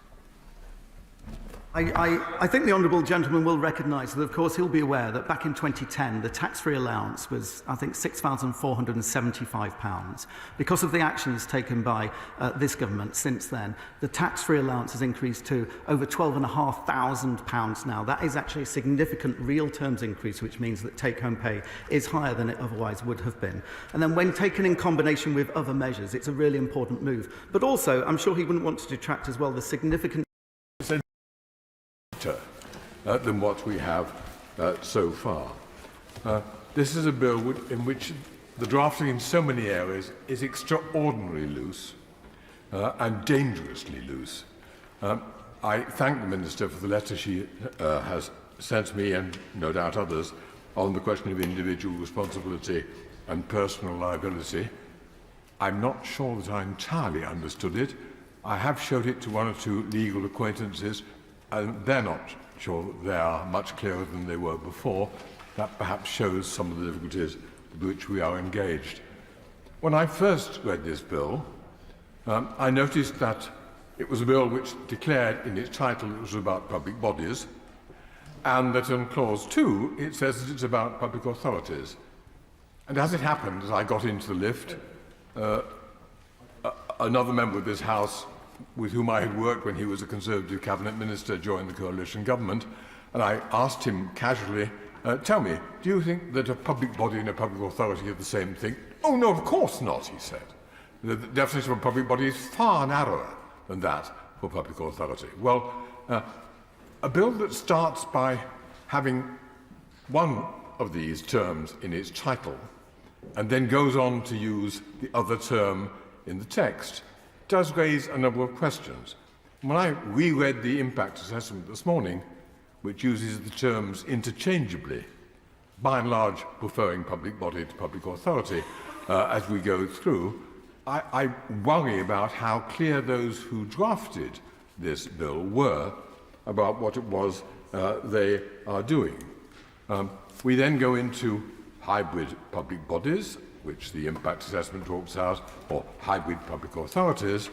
I think the honourable gentleman will recognise that, of course, he'll be aware that back in 2010, the tax-free allowance was, I think, £6,475. Because of the actions taken by this government since then, the tax-free allowance has increased to over £12,500 now. That is actually a significant real terms increase, which means that take-home pay is higher than it otherwise would have been. And then when taken in combination with other measures, it's a really important move. But also, I'm sure he wouldn't want to detract as well the significant than what we have so far. This is a bill in which the drafting in so many areas is extraordinarily loose and dangerously loose. I thank the Minister for the letter she has sent me, and no doubt others, on the question of individual responsibility and personal liability. I'm not sure that I entirely understood it. I have showed it to one or two legal acquaintances, and they're not sure that they are much clearer than they were before. That perhaps shows some of the difficulties with which we are engaged. When I first read this bill, I noticed that it was a bill which declared in its title it was about public bodies, and that in Clause 2 it says that it's about public authorities. And as it happened, as I got into the lift, another member of this House with whom I had worked when he was a Conservative Cabinet Minister joined the coalition government, and I asked him casually, tell me, do you think that a public body and a public authority are the same thing? Oh, no, of course not, he said. The definition of a public body is far narrower than that for public authority. Well, a bill that starts by having one of these terms in its title and then goes on to use the other term in the text does raise a number of questions. When I reread the impact assessment this morning, which uses the terms interchangeably, by and large preferring public body to public authority as we go through, I worry about how clear those who drafted this bill were about what it was they are doing. We then go into hybrid public bodies, which the impact assessment talks about, or hybrid public authorities.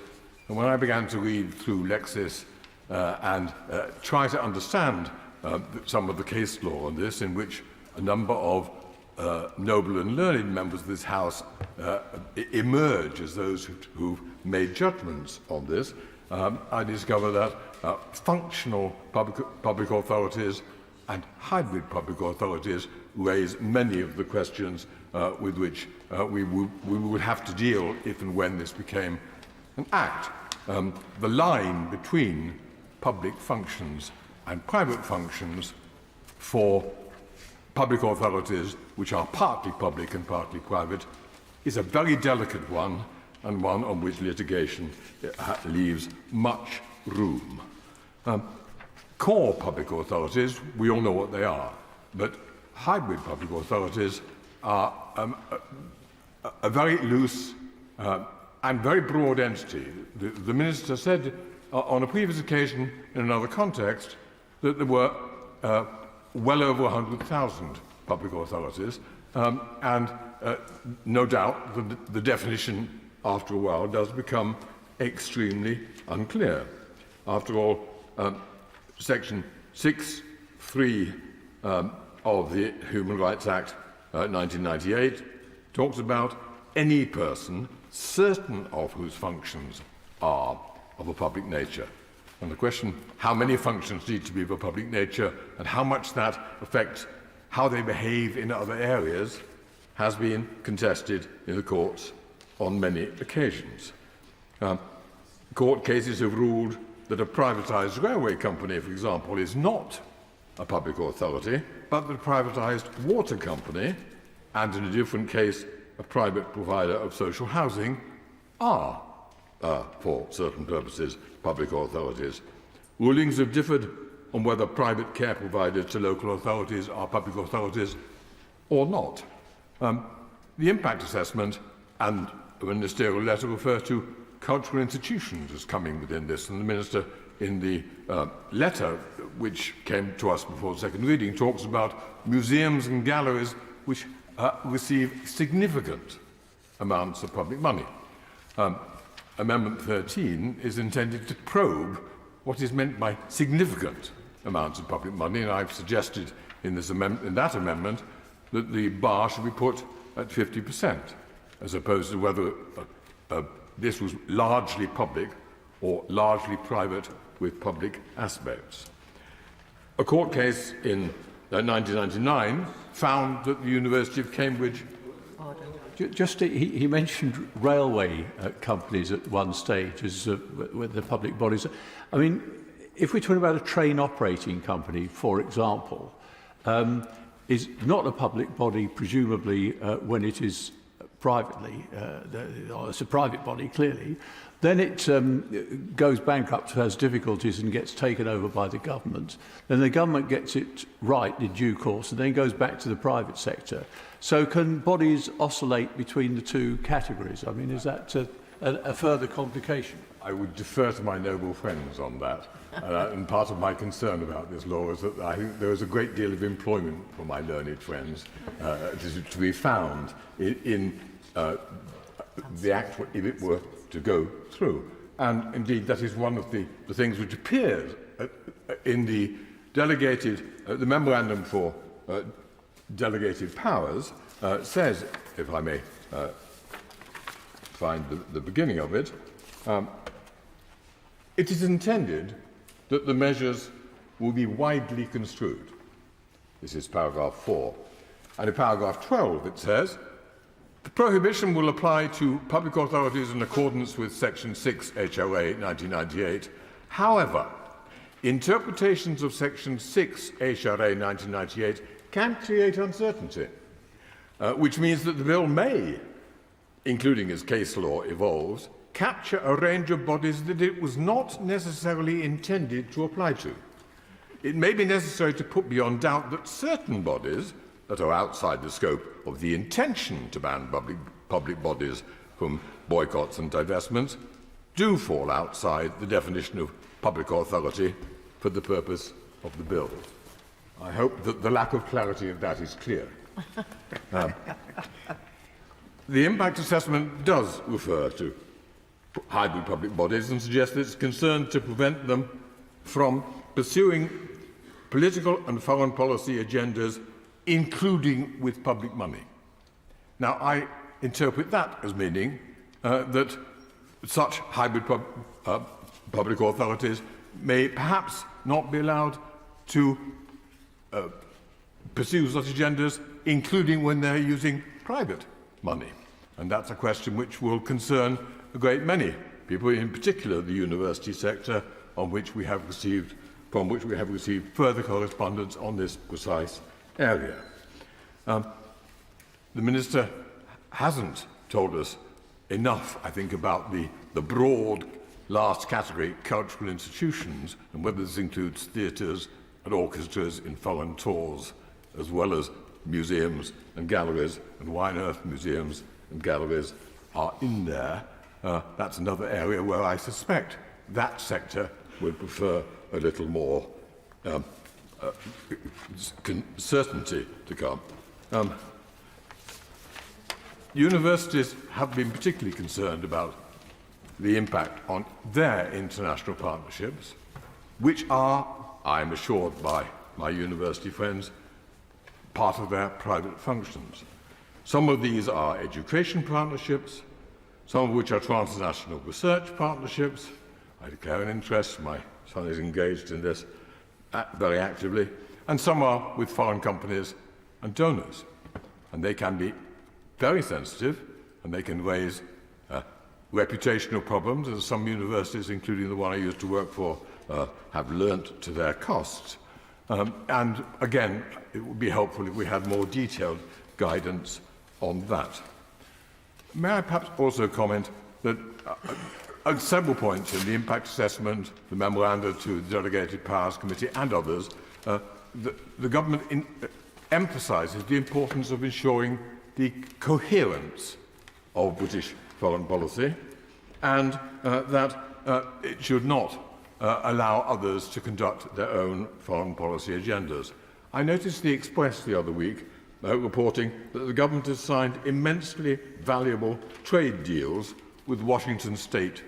And when I began to read through Lexis and try to understand some of the case law on this, in which a number of noble and learned members of this House emerge as those who've made judgments on this, I discover that functional public authorities and hybrid public authorities raise many of the questions with which we would have to deal if and when this became an act. The line between public functions and private functions for public authorities, which are partly public and partly private, is a very delicate one, and one on which litigation leaves much room. Core public authorities, we all know what they are, but hybrid public authorities are a very loose and very broad entity. The Minister said on a previous occasion in another context that there were well over 100,000 public authorities, and no doubt the definition after a while does become extremely unclear. After all, Section 6(3) of the Human Rights Act 1998 talks about any person, certain of whose functions are of a public nature. And the question, how many functions need to be of a public nature and how much that affects how they behave in other areas, has been contested in the courts on many occasions. Court cases have ruled that a privatised railway company, for example, is not a public authority, but that a privatised water company, and in a different case, a private provider of social housing, are, for certain purposes, public authorities. Rulings have differed on whether private care providers to local authorities are public authorities or not. The impact assessment and the ministerial letter refer to cultural institutions as coming within this, and the Minister in the letter which came to us before the second reading talks about museums and galleries which receive significant amounts of public money. Amendment 13 is intended to probe what is meant by significant amounts of public money, and I've suggested in that amendment that the bar should be put at 50%, as opposed to whether this was largely public or largely private with public aspects. A court case in 1999 found that the University of Cambridge... He mentioned railway companies at one stage as with the public bodies. I mean, if we're talking about a train operating company, for example, is not a public body, presumably, when it is privately, it's a private body, clearly, then it goes bankrupt, has difficulties and gets taken over by the government. Then the government gets it right in due course and then goes back to the private sector. So can bodies oscillate between the two categories? I mean, is that a further complication? I would defer to my noble friends on that. And part of my concern about this law is that I think there is a great deal of employment for my learned friends to be found in the act if it were to go through. And indeed, that is one of the things which appears in the the memorandum for delegated powers says, if I may find the beginning of it, it is intended that the measures will be widely construed. This is paragraph 4. And in paragraph 12 it says, the prohibition will apply to public authorities in accordance with Section 6 HRA 1998. However, interpretations of Section 6 HRA 1998 can create uncertainty, which means that the bill may, including as case law evolves, capture a range of bodies that it was not necessarily intended to apply to. It may be necessary to put beyond doubt that certain bodies that are outside the scope of the intention to ban public bodies from boycotts and divestments do fall outside the definition of public authority for the purpose of the bill. I hope that the lack of clarity of that is clear. The impact assessment does refer to hybrid public bodies and suggests that it's concerned to prevent them from pursuing political and foreign policy agendas including with public money. Now, I interpret that as meaning that such hybrid public authorities may perhaps not be allowed to pursue such agendas, including when they're using private money. And that's a question which will concern a great many people, in particular the university sector, from which we have received further correspondence on this precise area. The Minister hasn't told us enough, I think, about the broad last category, cultural institutions, and whether this includes theatres and orchestras in foreign tours, as well as museums and galleries, and why on earth museums and galleries are in there. That's another area where I suspect that sector would prefer a little more certainty to come. Universities have been particularly concerned about the impact on their international partnerships, which are, I am assured by my university friends, part of their private functions. Some of these are education partnerships, some of which are transnational research partnerships. I declare an interest, my son is engaged in this very actively, and some are with foreign companies and donors. And they can be very sensitive, and they can raise reputational problems, as some universities, including the one I used to work for, have learnt to their cost. And again, it would be helpful if we had more detailed guidance on that. May I perhaps also comment that at several points in the impact assessment, the memoranda to the Delegated Powers Committee and others, the government emphasises the importance of ensuring the coherence of British foreign policy, and that it should not allow others to conduct their own foreign policy agendas. I noticed the Express the other week reporting that the government has signed immensely valuable trade deals with Washington State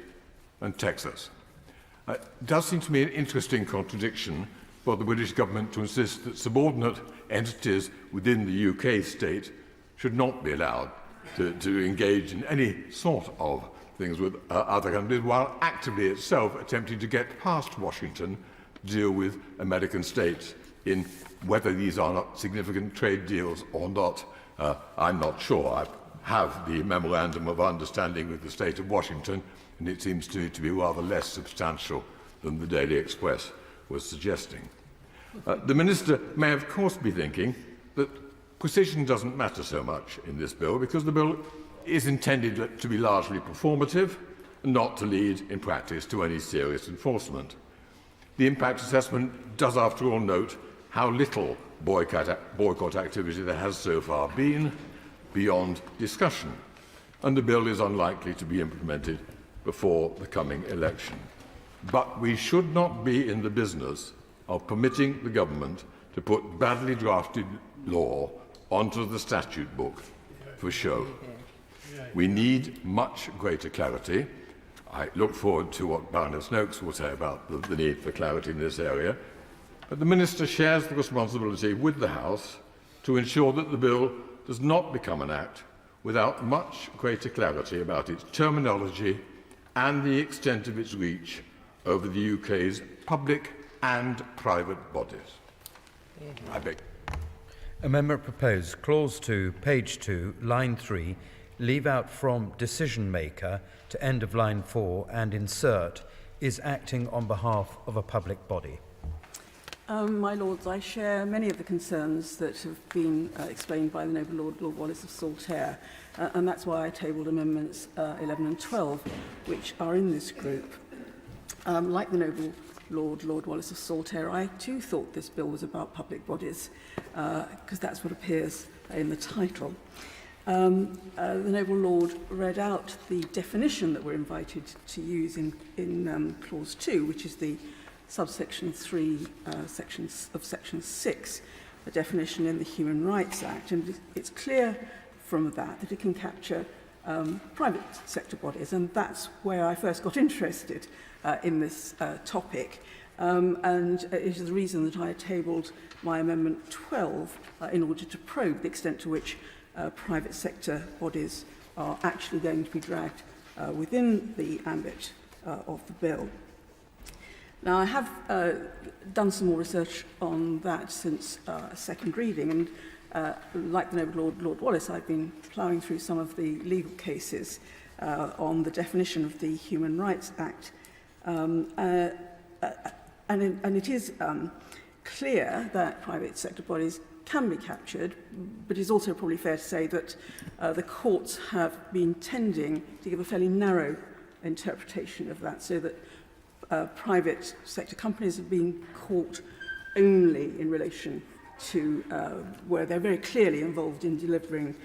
and Texas. It does seem to me an interesting contradiction for the British government to insist that subordinate entities within the UK state should not be allowed to engage in any sort of things with other countries, while actively itself attempting to get past Washington to deal with American states in whether these are not significant trade deals or not. I'm not sure. I have the Memorandum of Understanding with the State of Washington, and it seems to me to be rather less substantial than the Daily Express was suggesting. The Minister may, of course, be thinking that precision doesn't matter so much in this bill, because the bill is intended to be largely performative and not to lead, in practice, to any serious enforcement. The impact assessment does, after all, note how little boycott activity there has so far been beyond discussion, and the bill is unlikely to be implemented before the coming election. But we should not be in the business of permitting the government to put badly drafted law onto the statute book for show. We need much greater clarity. I look forward to what Baroness Noakes will say about the need for clarity in this area. But the Minister shares the responsibility with the House to ensure that the bill does not become an act without much greater clarity about its terminology and the extent of its reach over the UK's public and private bodies. I beg. Amendment proposed, Clause 2, page 2, line 3, leave out from decision maker to end of line 4 and insert is acting on behalf of a public body. My Lords, I share many of the concerns that have been explained by the Noble Lord, Lord Wallace of Saltaire, and that's why I tabled amendments 11 and 12, which are in this group. Like the Noble Lord, Lord Wallace of Saltaire, I too thought this bill was about public bodies, because that's what appears in the title. The Noble Lord read out the definition that we're invited to use in Clause 2, which is the subsection 3 section 6, a definition in the Human Rights Act. And it's clear from that it can capture private sector bodies, and that's where I first got interested in this topic. And it is the reason that I tabled my Amendment 12 in order to probe the extent to which private sector bodies are actually going to be dragged within the ambit of the bill. Now, I have done some more research on that since second reading, and like the noble Lord Wallace, I've been ploughing through some of the legal cases on the definition of the Human Rights Act. And it is clear that private sector bodies can be captured, but it's also probably fair to say that the courts have been tending to give a fairly narrow interpretation of that, so that private sector companies have been caught only in relation to where they're very clearly involved in delivering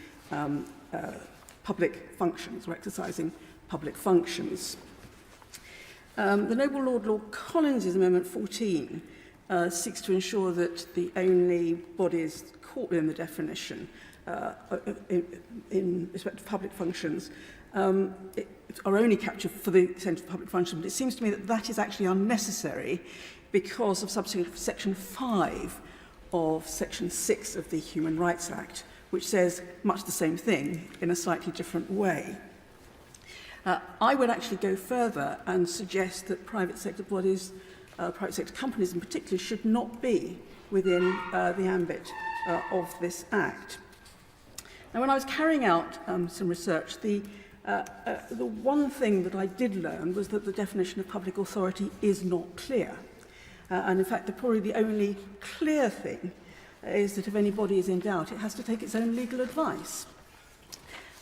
public functions or exercising public functions. The noble Lord Collins' Amendment 14 seeks to ensure that the only bodies caught within the definition in respect of public functions are only captured for the extent of public function. But it seems to me that that is actually unnecessary because of Section 5 of Section 6 of the Human Rights Act, which says much the same thing in a slightly different way. I would actually go further and suggest that private sector bodies, private sector companies in particular, should not be within the ambit of this Act. Now, when I was carrying out some research, the one thing that I did learn was that the definition of public authority is not clear. And in fact, probably the only clear thing is that if any body is in doubt, it has to take its own legal advice.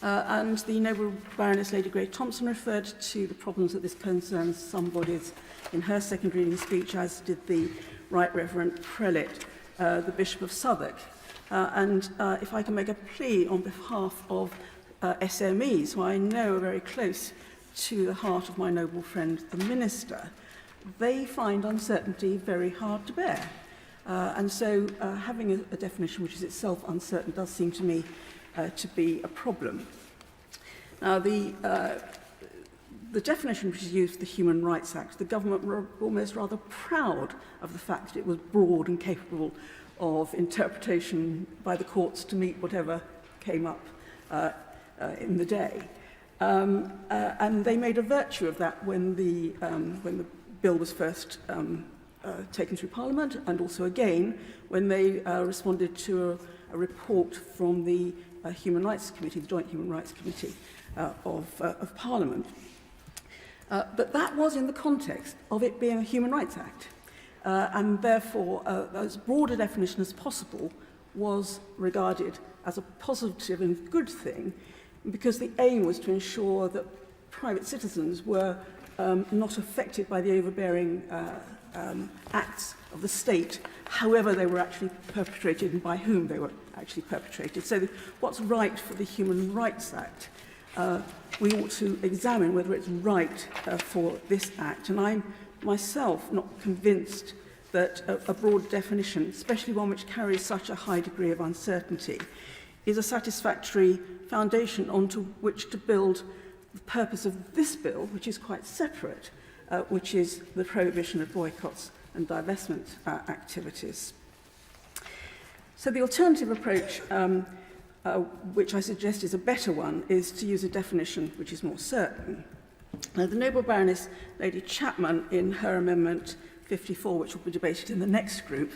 And the noble Baroness Lady Grey Thompson referred to the problems that this concerns some bodies in her second reading speech, as did the Right Reverend Prelate, the Bishop of Southwark. And if I can make a plea on behalf of SMEs, who I know are very close to the heart of my noble friend, the Minister, they find uncertainty very hard to bear. And so having a definition which is itself uncertain does seem to me to be a problem. Now, the definition which is used for the Human Rights Act, the government were almost rather proud of the fact that it was broad and capable of interpretation by the courts to meet whatever came up in the day. And they made a virtue of that when the bill was first taken through Parliament, and also again when they responded to a report from the Human Rights Committee, the Joint Human Rights Committee of Parliament. But that was in the context of it being a Human Rights Act, and therefore as broad a definition as possible was regarded as a positive and good thing, because the aim was to ensure that private citizens were not affected by the overbearing acts of the state, however they were actually perpetrated and by whom they were actually perpetrated. So what's right for the Human Rights Act, we ought to examine whether it's right for this Act. And I'm myself not convinced that a broad definition, especially one which carries such a high degree of uncertainty, is a satisfactory foundation onto which to build the purpose of this bill, which is quite separate, which is the prohibition of boycotts and divestment activities. So the alternative approach, which I suggest is a better one, is to use a definition which is more certain. Now, the noble Baroness Lady Chapman, in her Amendment 54, which will be debated in the next group,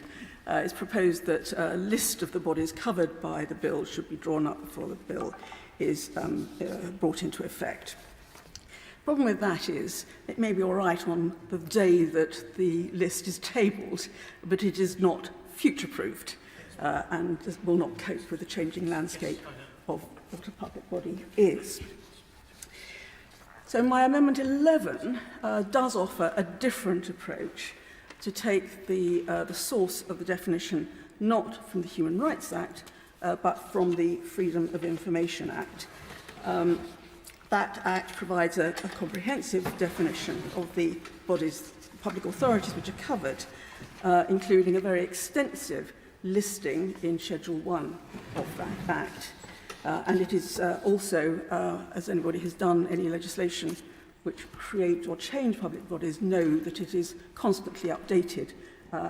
it's proposed that a list of the bodies covered by the bill should be drawn up before the bill is brought into effect. The problem with that is it may be all right on the day that the list is tabled, but it is not future-proofed and will not cope with the changing landscape of what a public body is. So my Amendment 11 does offer a different approach to take the source of the definition not from the Human Rights Act, but from the Freedom of Information Act. That Act provides a comprehensive definition of the bodies, public authorities which are covered, including a very extensive listing in Schedule 1 of that Act. And it is also, as anybody has done any legislation which create or change public bodies know that it is constantly updated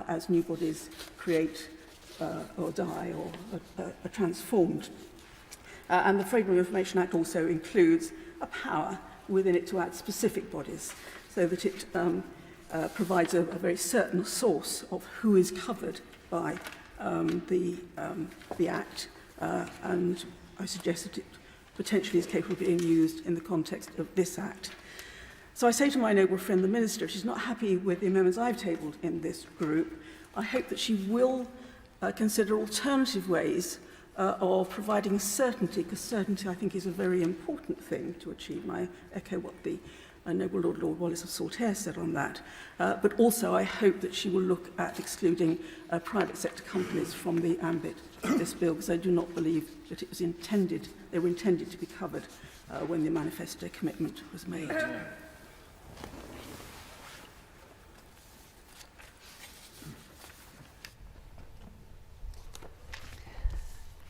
as new bodies create or die or are transformed. And the Freedom of Information Act also includes a power within it to add specific bodies, so that it provides a very certain source of who is covered by the Act, and I suggest that it potentially is capable of being used in the context of this Act. So I say to my noble friend, the Minister, if she's not happy with the amendments I've tabled in this group, I hope that she will consider alternative ways of providing certainty, because certainty, I think, is a very important thing to achieve. And I echo what the noble Lord Wallace of Saltaire said on that. But also, I hope that she will look at excluding private sector companies from the ambit of this bill, because I do not believe that it was intended, they were intended to be covered when the manifesto commitment was made.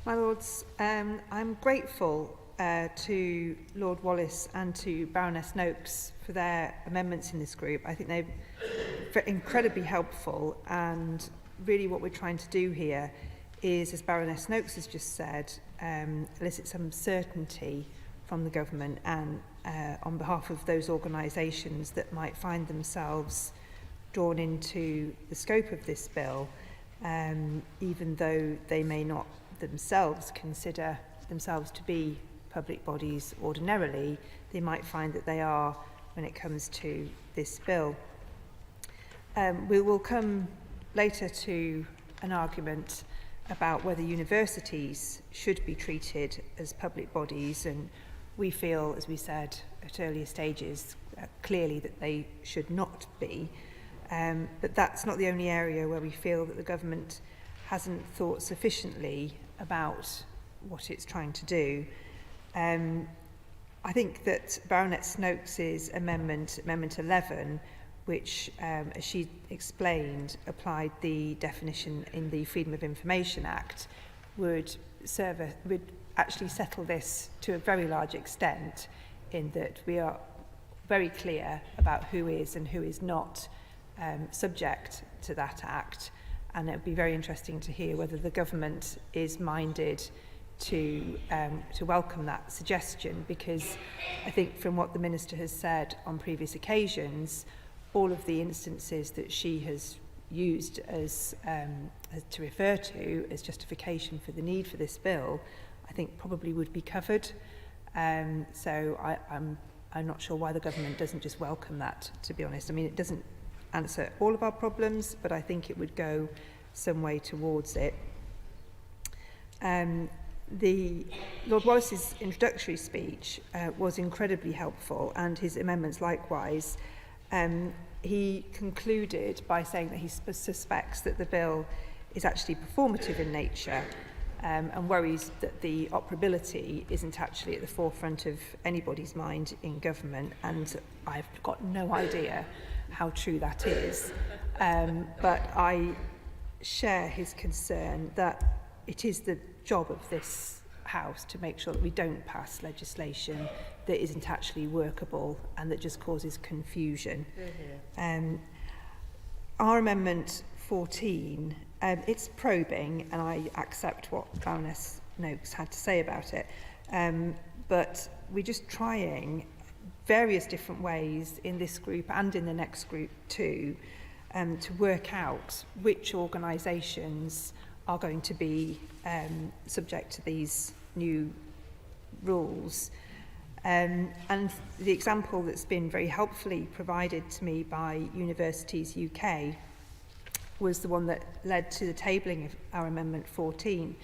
My Lords, I'm grateful to Lord Wallace and to Baroness Noakes for their amendments in this group. I think they're incredibly helpful, and really what we're trying to do here is, as Baroness Noakes has just said, elicit some certainty from the government and on behalf of those organisations that might find themselves drawn into the scope of this bill, even though they may not themselves consider themselves to be public bodies ordinarily, they might find that they are when it comes to this bill. We will come later to an argument about whether universities should be treated as public bodies, and we feel, as we said at earlier stages, clearly that they should not be. But that's not the only area where we feel that the government hasn't thought sufficiently about what it's trying to do. I think that Baroness Noakes' amendment 11, which, as she explained, applied the definition in the Freedom of Information Act, would actually settle this to a very large extent, in that we are very clear about who is and who is not subject to that Act. And it would be very interesting to hear whether the government is minded to welcome that suggestion, because I think from what the Minister has said on previous occasions, all of the instances that she has used as to refer to as justification for the need for this bill, I think probably would be covered. So I'm not sure why the government doesn't just welcome that, to be honest. I mean, it doesn't answer all of our problems, but I think it would go some way towards it. The Lord Wallace's introductory speech was incredibly helpful, and his amendments likewise. He concluded by saying that he suspects that the bill is actually performative in nature, and worries that the operability isn't actually at the forefront of anybody's mind in government, and I've got no idea how true that is. But I share his concern that it is the job of this House to make sure that we don't pass legislation that isn't actually workable and that just causes confusion. Our Amendment 14, it's probing, and I accept what Baroness Noakes had to say about it, but we're just trying various different ways in this group and in the next group too, to work out which organisations are going to be subject to these new rules. And the example that's been very helpfully provided to me by Universities UK was the one that led to the tabling of our Amendment 14.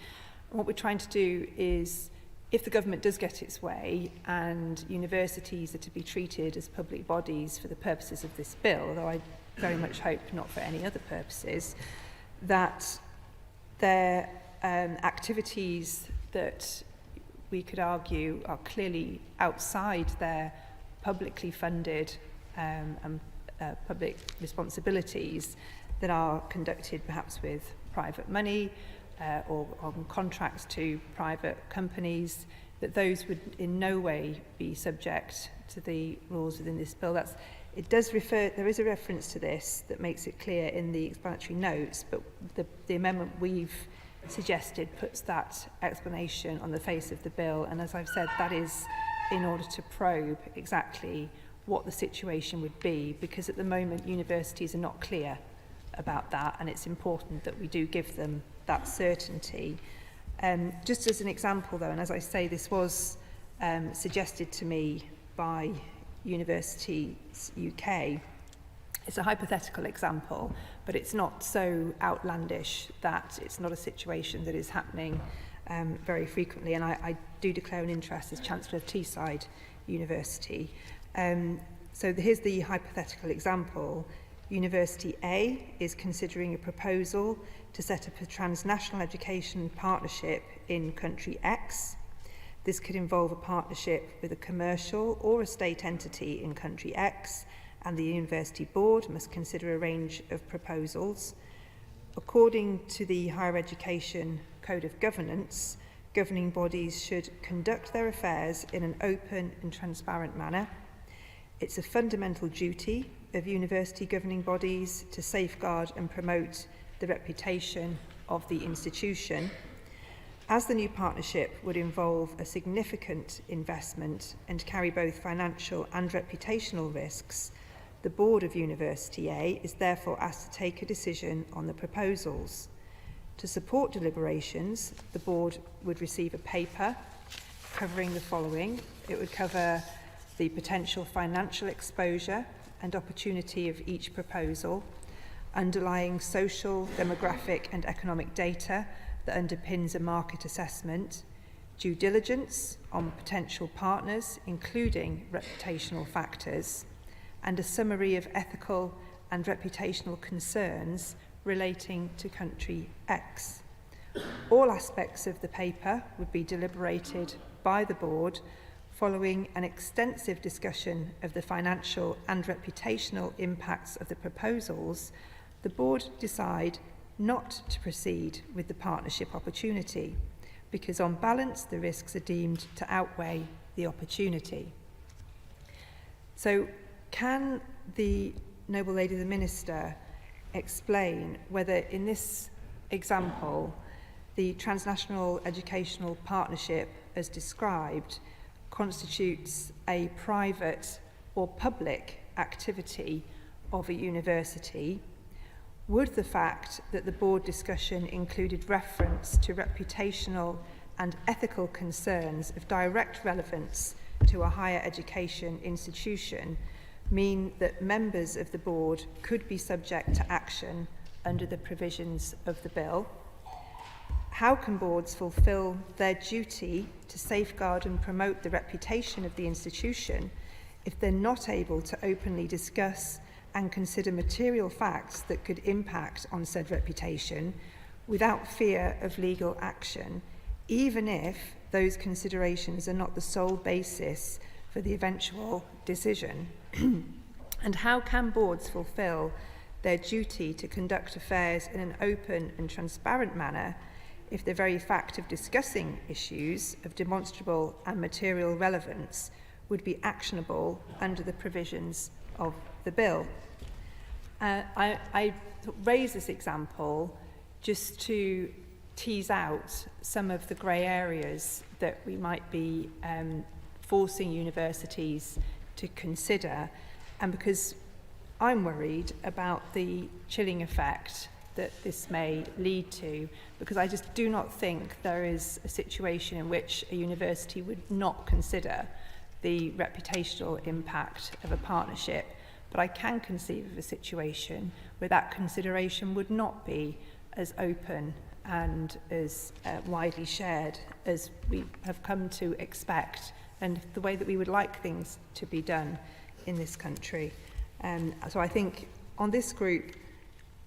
And what we're trying to do is, if the government does get its way and universities are to be treated as public bodies for the purposes of this bill, although I very much hope not for any other purposes, that their activities that we could argue are clearly outside their publicly funded and public responsibilities, that are conducted perhaps with private money or on contracts to private companies, that those would in no way be subject to the rules within this bill. It does refer, there is a reference to this that makes it clear in the explanatory notes, but the amendment we've suggested puts that explanation on the face of the bill, and as I've said, that is in order to probe exactly what the situation would be, because at the moment universities are not clear about that, and it's important that we do give them that certainty. Just as an example though, and as I say, this was suggested to me by Universities UK, it's a hypothetical example, but it's not so outlandish that it's not a situation that is happening very frequently, and I do declare an interest as Chancellor of Teesside University. So here's the hypothetical example. University A is considering a proposal to set up a transnational education partnership in country X. This could involve a partnership with a commercial or a state entity in country X, and the university board must consider a range of proposals. According to the Higher Education Code of Governance, governing bodies should conduct their affairs in an open and transparent manner. It's a fundamental duty of university governing bodies to safeguard and promote the reputation of the institution. As the new partnership would involve a significant investment and carry both financial and reputational risks, the board of University A is therefore asked to take a decision on the proposals. To support deliberations, the board would receive a paper covering the following. It would cover the potential financial exposure and opportunity of each proposal, underlying social, demographic and economic data that underpins a market assessment, due diligence on potential partners, including reputational factors, and a summary of ethical and reputational concerns relating to country X. All aspects of the paper would be deliberated by the board following an extensive discussion of the financial and reputational impacts of the proposals. The board decide not to proceed with the partnership opportunity because on balance the risks are deemed to outweigh the opportunity. So can the Noble Lady the Minister explain whether in this example the transnational educational partnership as described constitutes a private or public activity of a university? Would the fact that the board discussion included reference to reputational and ethical concerns of direct relevance to a higher education institution mean that members of the board could be subject to action under the provisions of the bill? How can boards fulfil their duty to safeguard and promote the reputation of the institution if they're not able to openly discuss and consider material facts that could impact on said reputation without fear of legal action, even if those considerations are not the sole basis for the eventual decision? And how can boards fulfil their duty to conduct affairs in an open and transparent manner if the very fact of discussing issues of demonstrable and material relevance would be actionable under the provisions of the bill? I raise this example just to tease out some of the grey areas that we might be forcing universities to consider, and because I'm worried about the chilling effect that this may lead to, because I just do not think there is a situation in which a university would not consider the reputational impact of a partnership, but I can conceive of a situation where that consideration would not be as open and as widely shared as we have come to expect and the way that we would like things to be done in this country. So I think on this group,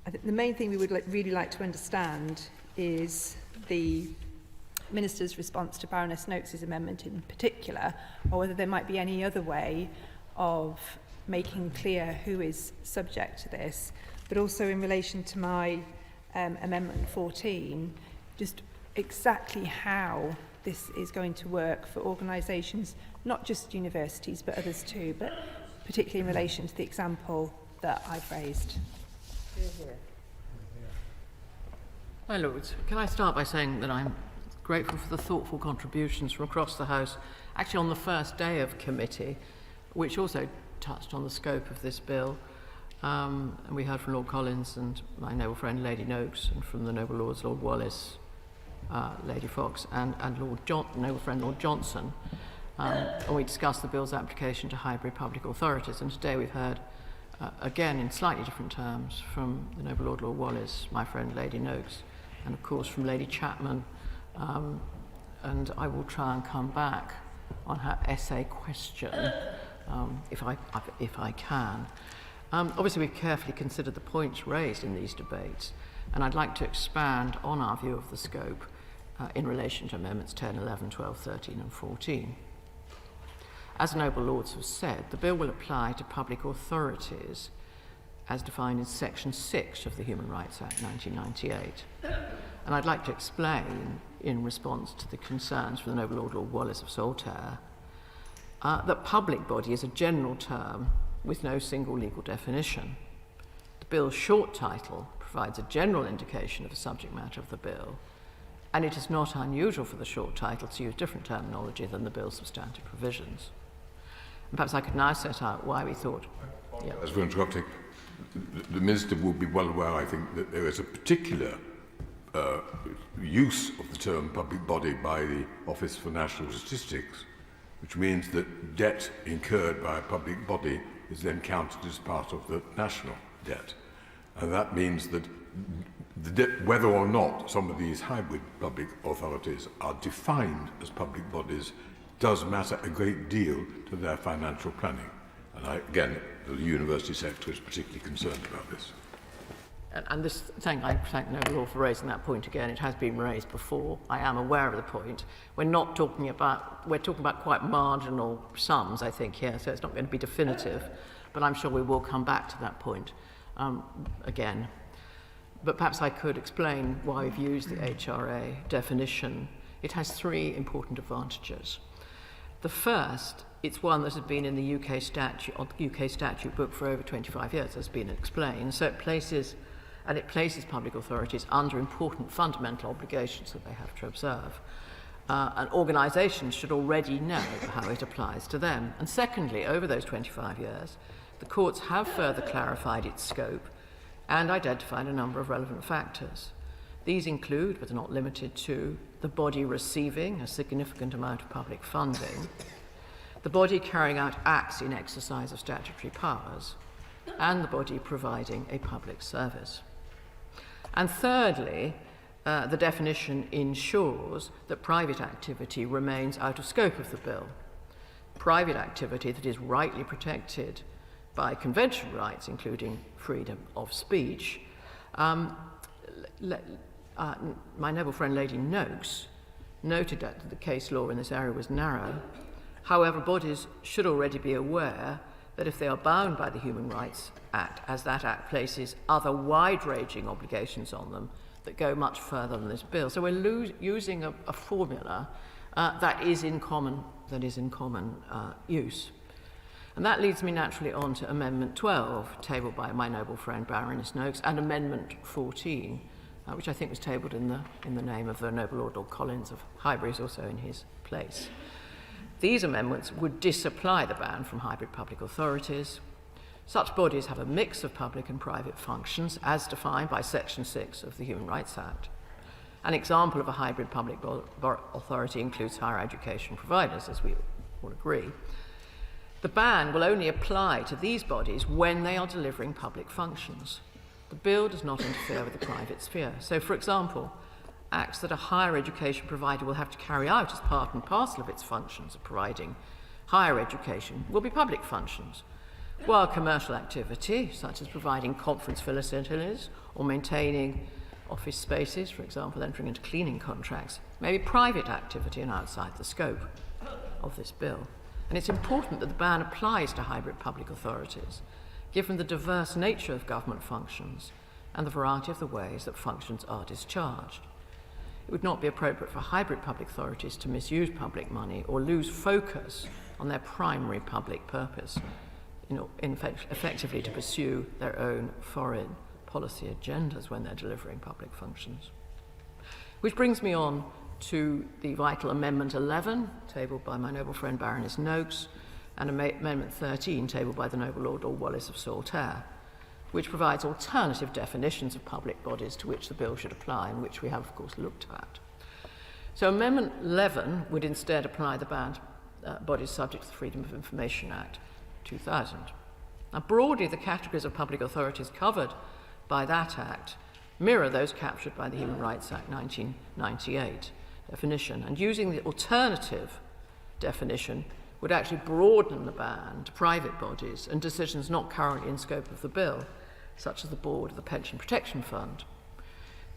I think the main thing we would really like to understand is the Minister's response to Baroness Noakes' amendment in particular, or whether there might be any other way of making clear who is subject to this, but also in relation to my Amendment 14, just exactly how this is going to work for organisations, not just universities, but others too, but particularly in relation to the example that I've raised. My Lords, can I start by saying that I'm grateful for the thoughtful contributions from across the House, actually on the first day of committee, which also touched on the scope of this bill. And we heard from Lord Collins and my noble friend Lady Noakes, and from the noble Lords Lord Wallace, Lady Fox, and noble friend Lord Johnson. And we discussed the bill's application to hybrid public authorities. And today we've heard, again in slightly different terms, from the noble Lord Wallace, my friend Lady Noakes, and of course from Lady Chapman. And I will try and come back on her essay question, if I can. Obviously, we've carefully considered the points raised in these debates, and I'd like to expand on our view of the scope in relation to Amendments 10, 11, 12, 13 and 14. As the noble Lords have said, the bill will apply to public authorities as defined in Section 6 of the Human Rights Act 1998. And I'd like to explain, in response to the concerns from the noble Lord Wallace of Saltaire, that public body is a general term with no single legal definition. The bill's short title provides a general indication of the subject matter of the bill, and it is not unusual for the short title to use different terminology than the bill's substantive provisions. And perhaps I could now set out why we thought... Yeah. As for interrupting, the Minister will be well aware, I think, that there is a particular use of the term public body by the Office for National Statistics, which means that debt incurred by a public body is then counted as part of the national debt. And that means that the debt, whether or not some of these hybrid public authorities are defined as public bodies, does matter a great deal to their financial planning. And again, the university sector is particularly concerned about this. And this thing, I thank the noble Lord for raising that point again. It has been raised before. I am aware of the point. We're talking about quite marginal sums, I think, here, so it's not going to be definitive. But I'm sure we will come back to that point again. But perhaps I could explain why we've used the HRA definition. It has three important advantages. The first, it's one that has been in the UK statute book for over 25 years, as has been explained. So it places public authorities under important fundamental obligations that they have to observe. And organisations should already know how it applies to them. And secondly, over those 25 years, the courts have further clarified its scope and identified a number of relevant factors. These include, but are not limited to, the body receiving a significant amount of public funding, the body carrying out acts in exercise of statutory powers, and the body providing a public service. And thirdly, the definition ensures that private activity remains out of scope of the bill. Private activity that is rightly protected by convention rights, including freedom of speech. My noble friend Lady Noakes noted that the case law in this area was narrow. However, bodies should already be aware that if they are bound by the Human Rights Act, as that Act places other wide-ranging obligations on them that go much further than this bill. So we're using a formula that is in common use. And that leads me naturally on to Amendment 12, tabled by my noble friend Baroness Noakes, and Amendment 14, which I think was tabled in the name of the noble Lord Collins of Highbury, also in his place. These amendments would disapply the ban from hybrid public authorities. Such bodies have a mix of public and private functions, as defined by Section 6 of the Human Rights Act. An example of a hybrid public authority includes higher education providers, as we all agree. The ban will only apply to these bodies when they are delivering public functions. The bill does not interfere with the private sphere. So, for example, acts that a higher education provider will have to carry out as part and parcel of its functions of providing higher education will be public functions, while commercial activity, such as providing conference facilities or maintaining office spaces, for example, entering into cleaning contracts, may be private activity and outside the scope of this bill. And it's important that the ban applies to hybrid public authorities, given the diverse nature of government functions and the variety of the ways that functions are discharged. it would not be appropriate for hybrid public authorities to misuse public money or lose focus on their primary public purpose, effectively to pursue their own foreign policy agendas when they're delivering public functions. Which brings me on to the vital Amendment 11, tabled by my noble friend Baroness Noakes, and Amendment 13, tabled by the noble Lord Wallace of Saltaire, which provides alternative definitions of public bodies to which the bill should apply, and which we have, of course, looked at. So Amendment 11 would instead apply the ban to bodies subject to the Freedom of Information Act 2000. Now, broadly, the categories of public authorities covered by that Act mirror those captured by the Human Rights Act 1998 definition, and using the alternative definition would actually broaden the ban to private bodies and decisions not currently in scope of the bill, such as the board of the Pension Protection Fund.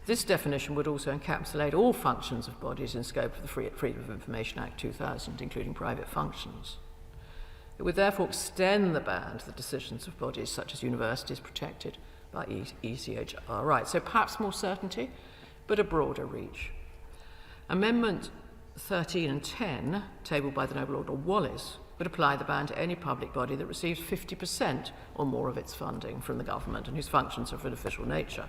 This definition would also encapsulate all functions of bodies in scope of the Freedom of Information Act 2000, including private functions. It would therefore extend the ban to the decisions of bodies such as universities protected by ECHR rights. So perhaps more certainty, but a broader reach. Amendment 13 and 10, tabled by the noble Lord Wallace, would apply the ban to any public body that receives 50% or more of its funding from the government and whose functions are of an official nature.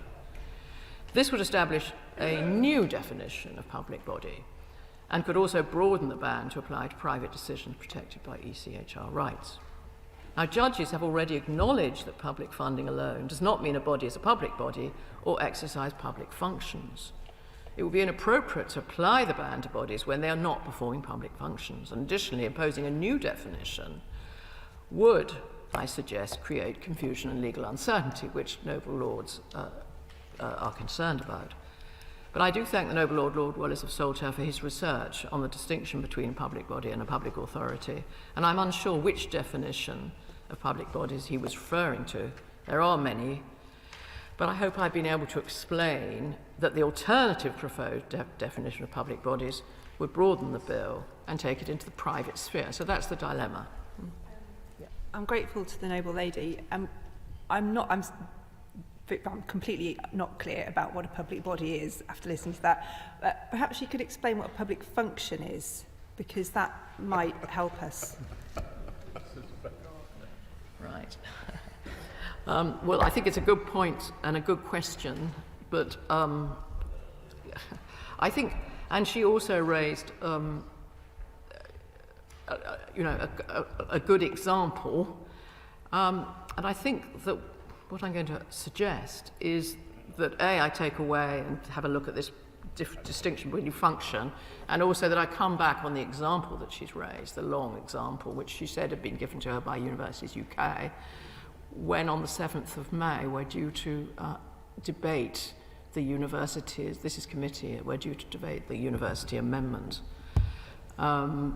This would establish a new definition of public body and could also broaden the ban to apply to private decisions protected by ECHR rights. Now, judges have already acknowledged that public funding alone does not mean a body is a public body or exercise public functions. It would be inappropriate to apply the ban to bodies when they are not performing public functions. And additionally, imposing a new definition would, I suggest, create confusion and legal uncertainty, which noble lords are concerned about. But I do thank the noble Lord Wallace of Saltaire for his research on the distinction between a public body and a public authority, and I'm unsure which definition of public bodies he was referring to. There are many, but I hope I've been able to explain that the alternative proposed definition of public bodies would broaden the bill and take it into the private sphere. So that's the dilemma. I'm grateful to the noble lady. I'm completely not clear about what a public body is after listening to that. Perhaps you could explain what a public function is, because that might help us. Right. Well, I think it's a good point and a good question, but I think, and she also raised, a good example, and I think that what I'm going to suggest is that I take away and have a look at this distinction between function, and also that I come back on the example that she's raised, the long example, which she said had been given to her by Universities UK, when on the 7th of May we're due to debate the universities, this is committee, we're due to debate the university amendment. I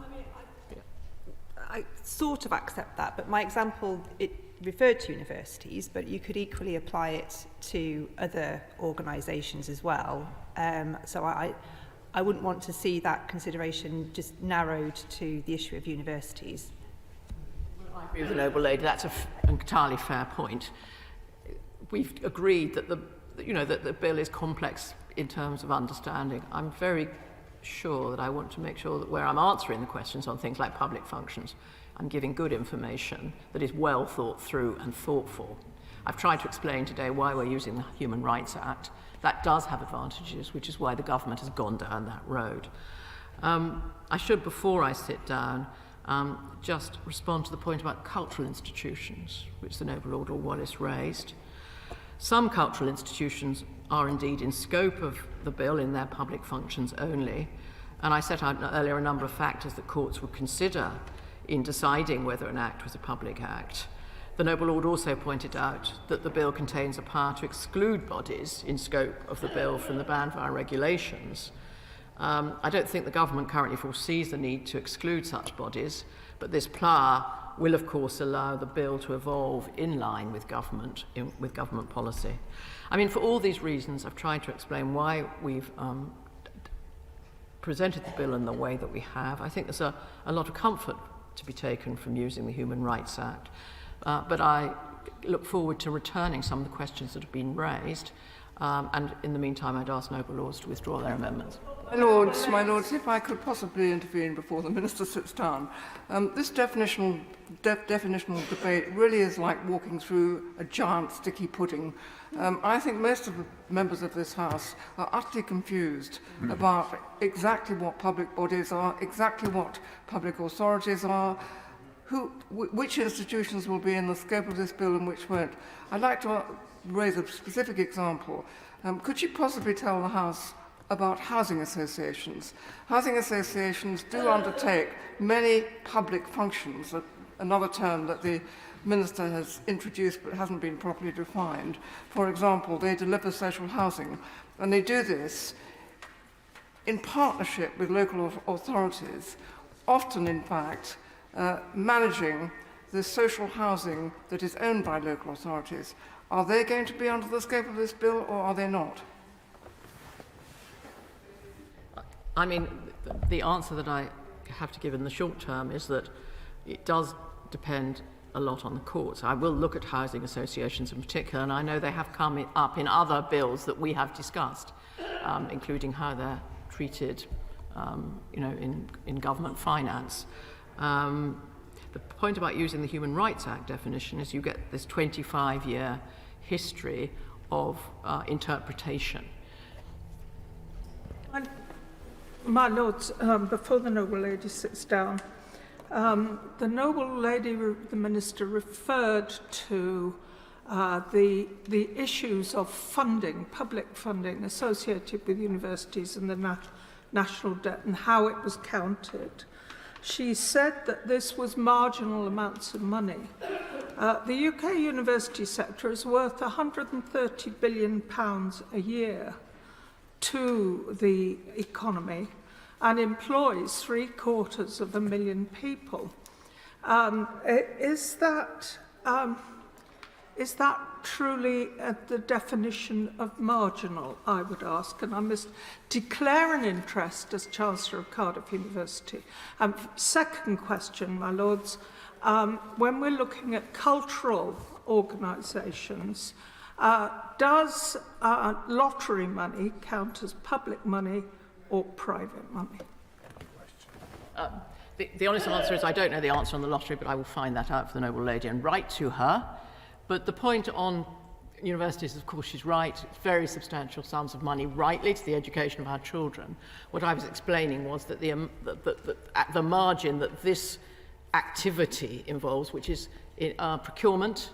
sort of accept that, but my example, it referred to universities, but you could equally apply it to other organisations as well. So I wouldn't want to see that consideration just narrowed to the issue of universities. I agree with the noble lady. That's an entirely fair point. We've agreed that that the bill is complex in terms of understanding. I'm very sure that I want to make sure that where I'm answering the questions on things like public functions, I'm giving good information that is well thought through and thoughtful. I've tried to explain today why we're using the Human Rights Act. That does have advantages, which is why the government has gone down that road. I should, before I sit down, just respond to the point about cultural institutions, which the noble Lord Wallace raised. Some cultural institutions are indeed in scope of the bill in their public functions only, and I set out earlier a number of factors that courts would consider in deciding whether an act was a public act. The noble Lord also pointed out that the bill contains a power to exclude bodies in scope of the bill from the ban via regulations. I don't think the government currently foresees the need to exclude such bodies, but this power will of course allow the bill to evolve in line with government policy. I mean, for all these reasons, I've tried to explain why we've presented the bill in the way that we have. I think there's a lot of comfort to be taken from using the Human Rights Act, but I look forward to returning some of the questions that have been raised, and in the meantime I'd ask noble lords to withdraw their amendments. My Lords, if I could possibly intervene before the Minister sits down. This definitional debate really is like walking through a giant sticky pudding. I think most of the members of this House are utterly confused about exactly what public bodies are, exactly what public authorities are, which institutions will be in the scope of this bill and which won't. I'd like to raise a specific example. Could you possibly tell the House about housing associations? Housing associations do undertake many public functions, another term that the Minister has introduced but hasn't been properly defined. For example, they deliver social housing, and they do this in partnership with local authorities, often, in fact, managing the social housing that is owned by local authorities. Are they going to be under the scope of this bill, or are they not? I mean, the answer that I have to give in the short term is that it does depend a lot on the courts. I will look at housing associations in particular, and I know they have come up in other bills that we have discussed, including how they're treated, in government finance. The point about using the Human Rights Act definition is you get this 25-year history of interpretation. My Lords, before the Noble Lady sits down, the Noble Lady, the Minister, referred to the issues of funding, public funding associated with universities and the national debt and how it was counted. She said that this was marginal amounts of money. The UK university sector is worth £130 billion a year to the economy and employs 750,000 people. Is that truly the definition of marginal, I would ask? And I must declare an interest as Chancellor of Cardiff University. Second question, my Lords, when we're looking at cultural organisations, does lottery money count as public money or private money? The honest answer is I don't know the answer on the lottery, but I will find that out for the Noble Lady and write to her. But the point on universities, of course, she's right. It's very substantial sums of money, rightly, to the education of our children. What I was explaining was that at the margin that this activity involves, which is procurement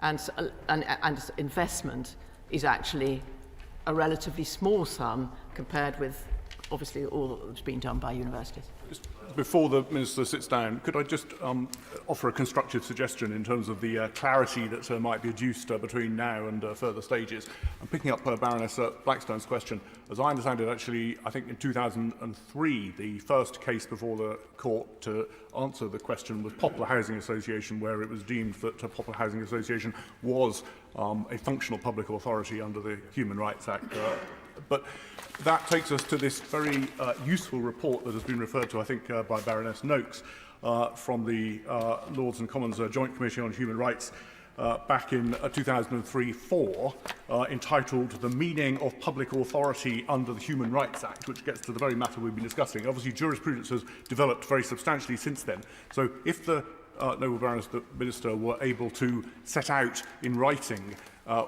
and investment, is actually a relatively small sum compared with, obviously, all that's been done by universities. Before the Minister sits down, could I just offer a constructive suggestion in terms of the clarity that might be adduced between now and further stages? I'm picking up Baroness Blackstone's question. As I understand it, actually, I think in 2003, the first case before the court to answer the question was Poplar Housing Association, where it was deemed that Poplar Housing Association was a functional public authority under the Human Rights Act. But that takes us to this very useful report that has been referred to, I think, by Baroness Noakes from the Lords and Commons Joint Committee on Human Rights back in 2003-4, entitled The Meaning of Public Authority under the Human Rights Act, which gets to the very matter we've been discussing. Obviously, jurisprudence has developed very substantially since then. So if the Noble Baroness Minister were able to set out in writing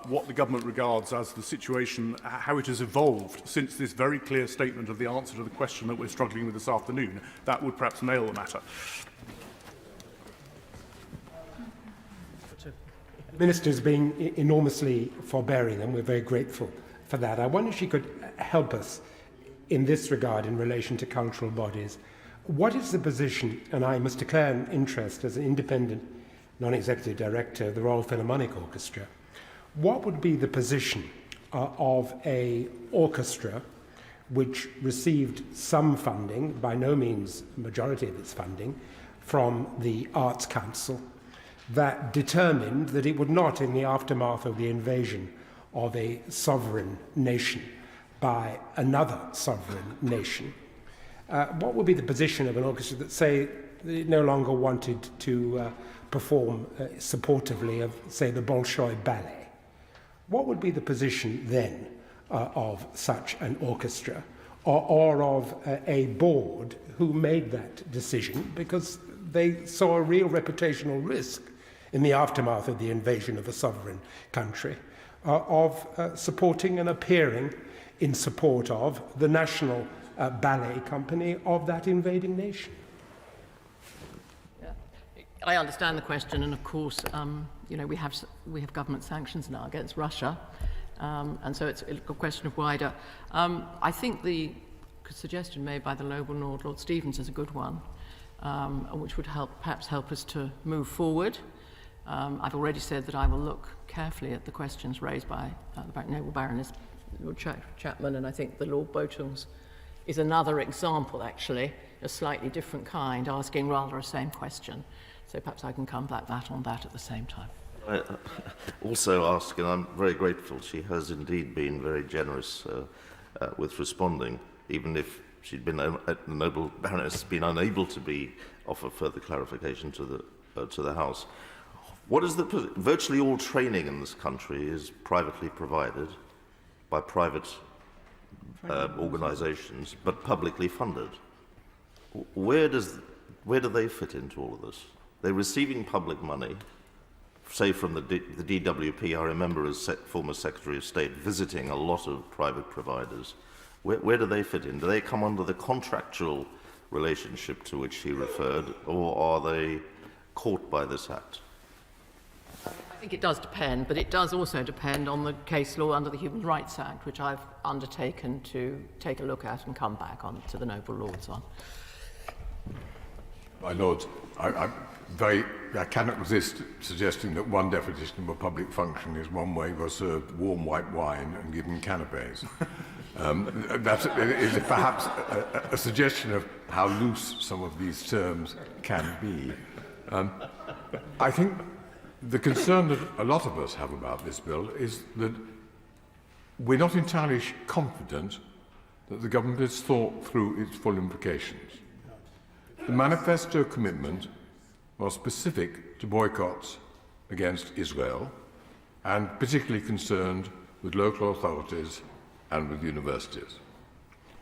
what the government regards as the situation, how it has evolved since this very clear statement of the answer to the question that we're struggling with this afternoon, that would perhaps nail the matter. The Minister's been enormously forbearing, and we're very grateful for that. I wonder if she could help us in this regard in relation to cultural bodies. What is the position, and I must declare an interest as an independent non-executive director of the Royal Philharmonic Orchestra, what would be the position of an orchestra which received some funding, by no means the majority of its funding, from the Arts Council, that determined that it would not, in the aftermath of the invasion of a sovereign nation by another sovereign nation, what would be the position of an orchestra that, say, it no longer wanted to perform supportively of, say, the Bolshoi Ballet? What would be the position then of such an orchestra or of a board who made that decision because they saw a real reputational risk in the aftermath of the invasion of a sovereign country of supporting and appearing in support of the national ballet company of that invading nation. I understand the question, and of course, you know, we have government sanctions now against Russia, and so it's a question of wider. I think the suggestion made by the Noble Lord Stevens is a good one, which would perhaps help us to move forward. I've already said that I will look carefully at the questions raised by the Noble Baroness Lord Chapman, and I think the Lord Botungs is another example, actually, a slightly different kind, asking rather the same question. So perhaps I can come back on that at the same time. I also ask, and I'm very grateful, she has indeed been very generous with responding, even if she'd been, the Noble Baroness has been unable to offer further clarification to the House. What is virtually all training in this country is privately provided by private organisations, but publicly funded. Where do they fit into all of this? They're receiving public money, say from the DWP. I remember as former Secretary of State visiting a lot of private providers. Where do they fit in? Do they come under the contractual relationship to which he referred, or are they caught by this act? I think it does depend, but it does also depend on the case law under the Human Rights Act, which I've undertaken to take a look at and come back on to the Noble Lords on. My Lords, I cannot resist suggesting that one definition of a public function is one where you are served warm white wine and given canapes. That is perhaps a suggestion of how loose some of these terms can be. I think the concern that a lot of us have about this bill is that we're not entirely confident that the government has thought through its full implications. The manifesto commitment was specific to boycotts against Israel and particularly concerned with local authorities and with universities.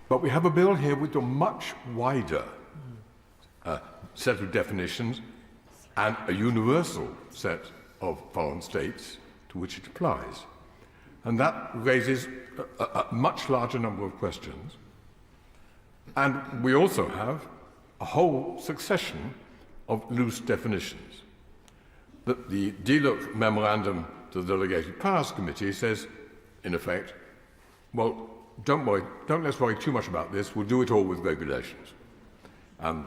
But we have a bill here with a much wider set of definitions and a universal set of foreign states to which it applies. And that raises a much larger number of questions. And we also have a whole succession of loose definitions. The DLUC memorandum to the Delegated Powers Committee says, in effect, well, let's worry too much about this, we'll do it all with regulations. And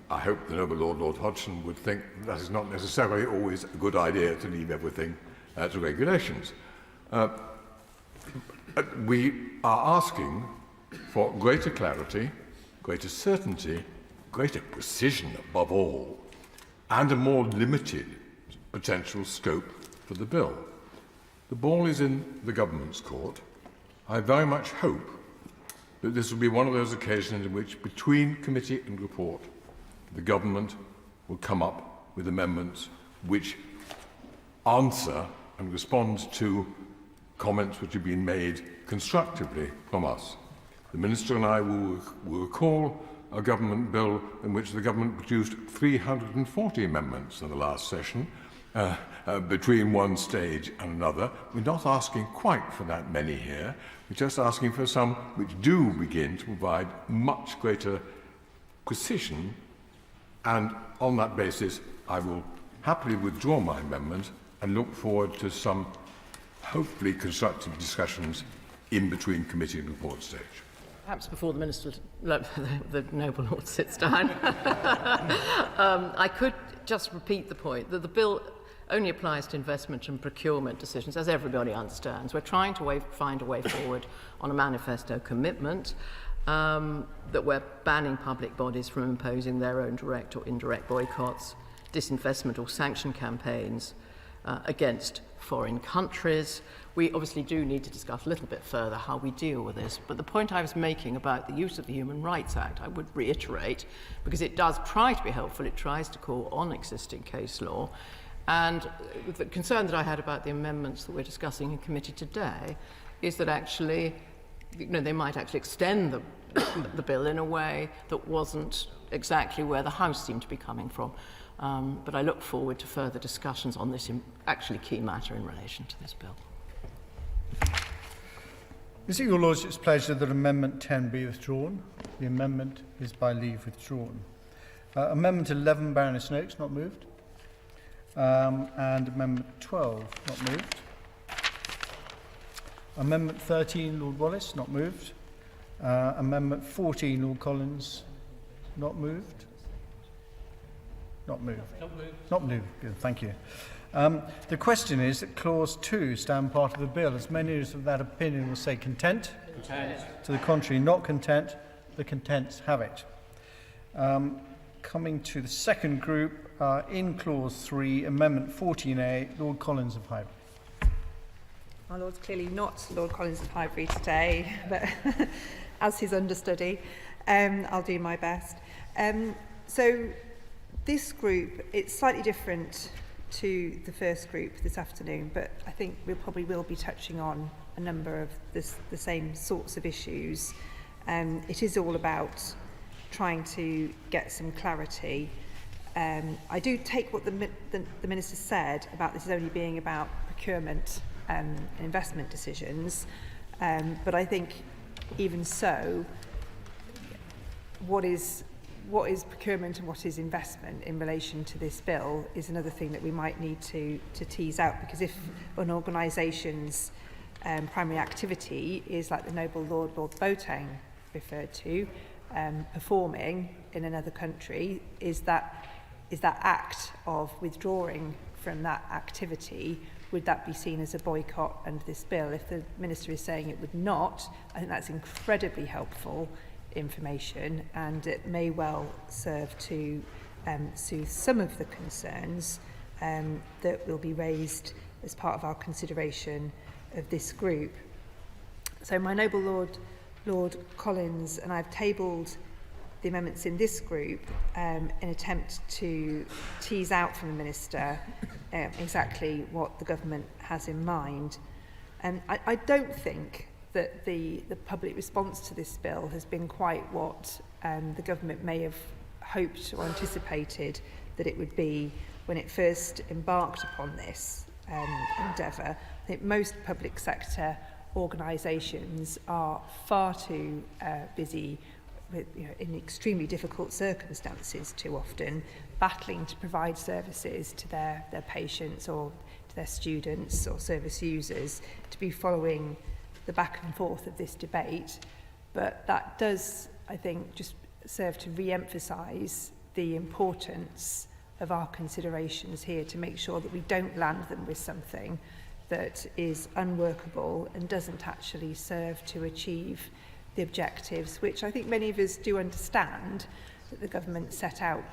I hope the Noble Lord Hodgson would think that is not necessarily always a good idea to leave everything to regulations. We are asking for greater clarity, greater certainty, greater precision above all, and a more limited potential scope for the bill. The ball is in the government's court. I very much hope that this will be one of those occasions in which, between committee and report, the government will come up with amendments which answer and respond to comments which have been made constructively from us. The Minister and I will recall a government bill in which the government produced 340 amendments in the last session, between one stage and another. We're not asking quite for that many here. We're just asking for some which do begin to provide much greater precision, and on that basis I will happily withdraw my amendment and look forward to some hopefully constructive discussions in between committee and report stage. Perhaps before the Minister, the Noble Lord sits down, I could just repeat the point that the bill only applies to investment and procurement decisions, as everybody understands. We're trying to find a way forward on a manifesto commitment that we're banning public bodies from imposing their own direct or indirect boycotts, disinvestment or sanction campaigns against foreign countries. We obviously do need to discuss a little bit further how we deal with this, but the point I was making about the use of the Human Rights Act, I would reiterate, because it does try to be helpful, it tries to call on existing case law, and the concern that I had about the amendments that we're discussing in committee today is that actually, they might actually extend the bill in a way that wasn't exactly where the House seemed to be coming from. But I look forward to further discussions on this actually key matter in relation to this bill. Is it your Lordship's pleasure that Amendment 10 be withdrawn? The amendment is by leave withdrawn. Amendment 11, Baroness Noakes, not moved. And Amendment 12, not moved. Amendment 13, Lord Wallace, not moved. Amendment 14, Lord Collins, not moved. Not moved. Not moved. Not moved. Good, thank you. The question is that Clause 2 stand part of the bill. As many as of that opinion will say content. Content. To the contrary, not content. The contents have it. Coming to the second group, in Clause 3, Amendment 14A, Lord Collins of Highbury. My Lord's clearly not Lord Collins of Highbury today, but as his understudy, I'll do my best. So this group, it's slightly different to the first group this afternoon, but I think we probably will be touching on a number of the same sorts of issues. It is all about trying to get some clarity. I do take what the Minister said about this only being about procurement and investment decisions, but I think even so, what is procurement and what is investment in relation to this bill is another thing that we might need to tease out, because if an organisation's primary activity is, like the Noble Lord Boateng referred to, performing in another country, is that act of withdrawing from that activity, would that be seen as a boycott under this bill? If the Minister is saying it would not, I think that's incredibly helpful information, and it may well serve to soothe some of the concerns that will be raised as part of our consideration of this group. So my noble Lord Collins and I've tabled the amendments in this group in an attempt to tease out from the Minister exactly what the government has in mind. And I don't think that the public response to this bill has been quite what the government may have hoped or anticipated that it would be when it first embarked upon this endeavour. I think most public sector organisations are far too busy with, in extremely difficult circumstances too often, battling to provide services to their patients or to their students or service users, to be following the back and forth of this debate. But that does, I think, just serve to re-emphasise the importance of our considerations here, to make sure that we don't land them with something that is unworkable and doesn't actually serve to achieve the objectives, which I think many of us do understand that the government set out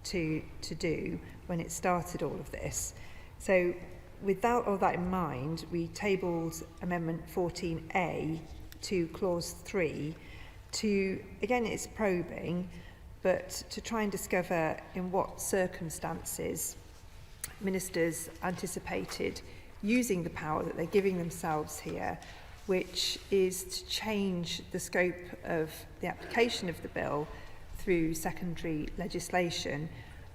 to do when it started all of this. So with all that in mind, we tabled Amendment 14A to Clause 3 to, again, it's probing, but to try and discover in what circumstances ministers anticipated using the power that they're giving themselves here, which is to change the scope of the application of the bill through secondary legislation.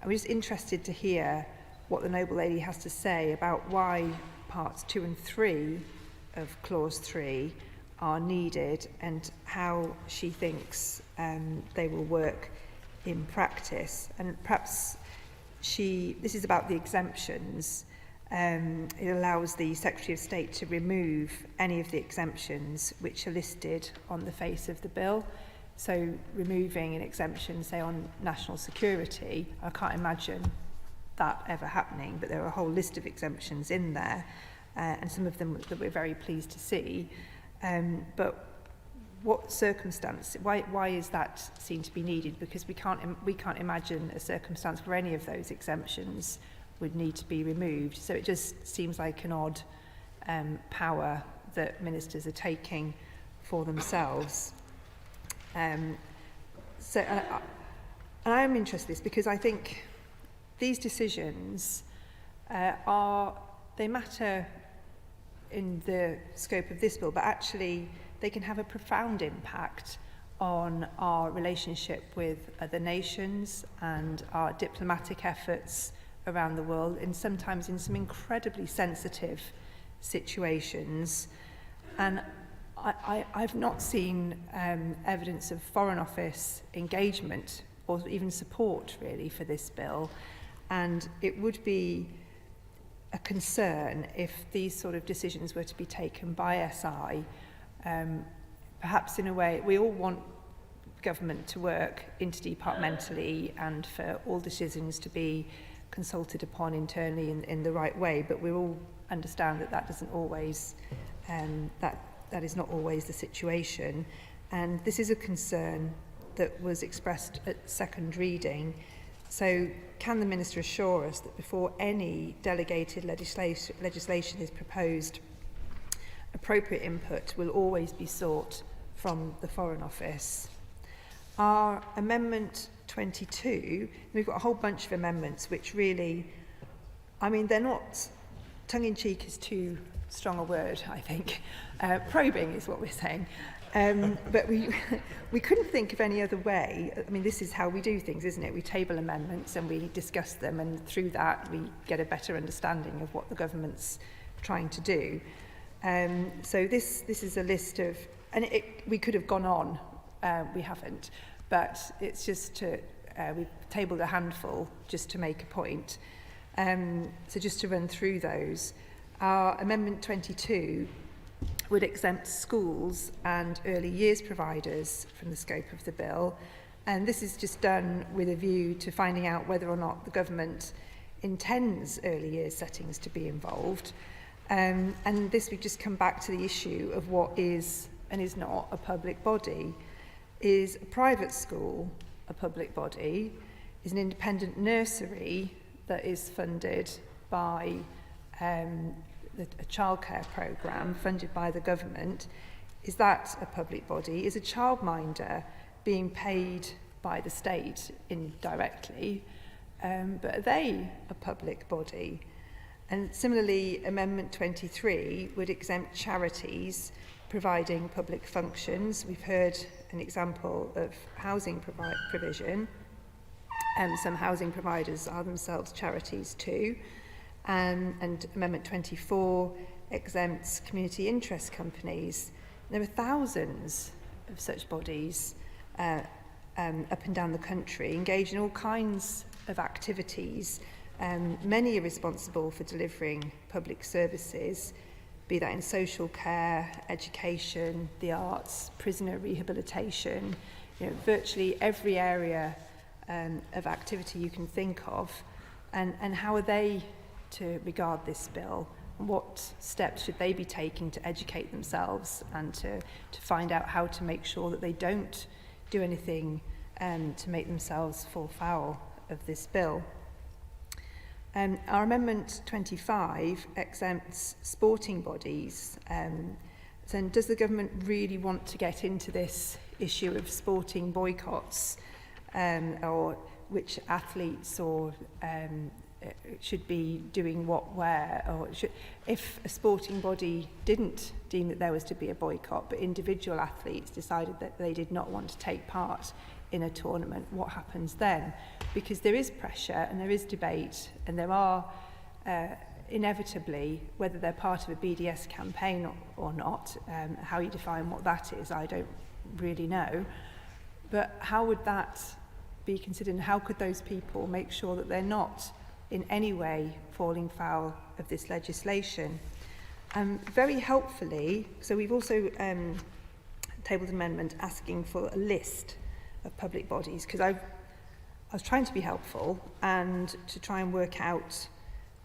I'm just interested to hear what the Noble Lady has to say about why parts 2 and 3 of Clause 3 are needed and how she thinks they will work in practice. And perhaps this is about the exemptions. It allows the Secretary of State to remove any of the exemptions which are listed on the face of the bill. So removing an exemption, say, on national security, I can't imagine that ever happening, but there are a whole list of exemptions in there, and some of them that we're very pleased to see. But what circumstance, why is that seen to be needed? Because we can't imagine a circumstance where any of those exemptions would need to be removed. So it just seems like an odd power that ministers are taking for themselves. And I am interested in this because I think these decisions they matter in the scope of this bill, but actually they can have a profound impact on our relationship with other nations and our diplomatic efforts around the world, and sometimes in some incredibly sensitive situations. And I've not seen evidence of Foreign Office engagement or even support really for this bill, and it would be a concern if these sort of decisions were to be taken by SI. Perhaps in a way, we all want government to work interdepartmentally and for all decisions to be consulted upon internally in the right way, but we all understand that that doesn't always, that is not always the situation. And this is a concern that was expressed at second reading. So can the Minister assure us that before any delegated legislation is proposed, appropriate input will always be sought from the Foreign Office? Our Amendment 22, we've got a whole bunch of amendments which really, I mean, they're not, tongue-in-cheek is too strong a word, I think. Probing is what we're saying. But we couldn't think of any other way. I mean, this is how we do things, isn't it? We table amendments and we discuss them, and through that we get a better understanding of what the government's trying to do. So this is a list of, and we could have gone on, we haven't, but it's just to, we've tabled a handful just to make a point. So just to run through those, our Amendment 22 would exempt schools and early years providers from the scope of the bill, and this is just done with a view to finding out whether or not the government intends early years settings to be involved. And this would just come back to the issue of what is and is not a public body. Is a private school a public body? Is an independent nursery that is funded by a childcare programme funded by the government, is that a public body? Is a childminder being paid by the state indirectly? But are they a public body? And similarly, Amendment 23 would exempt charities providing public functions. We've heard an example of housing provision. Some housing providers are themselves charities too. And Amendment 24 exempts community interest companies. There are thousands of such bodies up and down the country, engaged in all kinds of activities. Many are responsible for delivering public services, be that in social care, education, the arts, prisoner rehabilitation, virtually every area of activity you can think of. And how are they to regard this bill? What steps should they be taking to educate themselves and to find out how to make sure that they don't do anything to make themselves fall foul of this bill? Our Amendment 25 exempts sporting bodies. So does the government really want to get into this issue of sporting boycotts, or which athletes or should be doing what where, or if a sporting body didn't deem that there was to be a boycott, but individual athletes decided that they did not want to take part in a tournament, what happens then? Because there is pressure and there is debate, and there are inevitably, whether they're part of a BDS campaign or not, how you define what that is, I don't really know. But how would that be considered, and how could those people make sure that they're not in any way falling foul of this legislation? Very helpfully, so we've also tabled an amendment asking for a list of public bodies, because I was trying to be helpful and to try and work out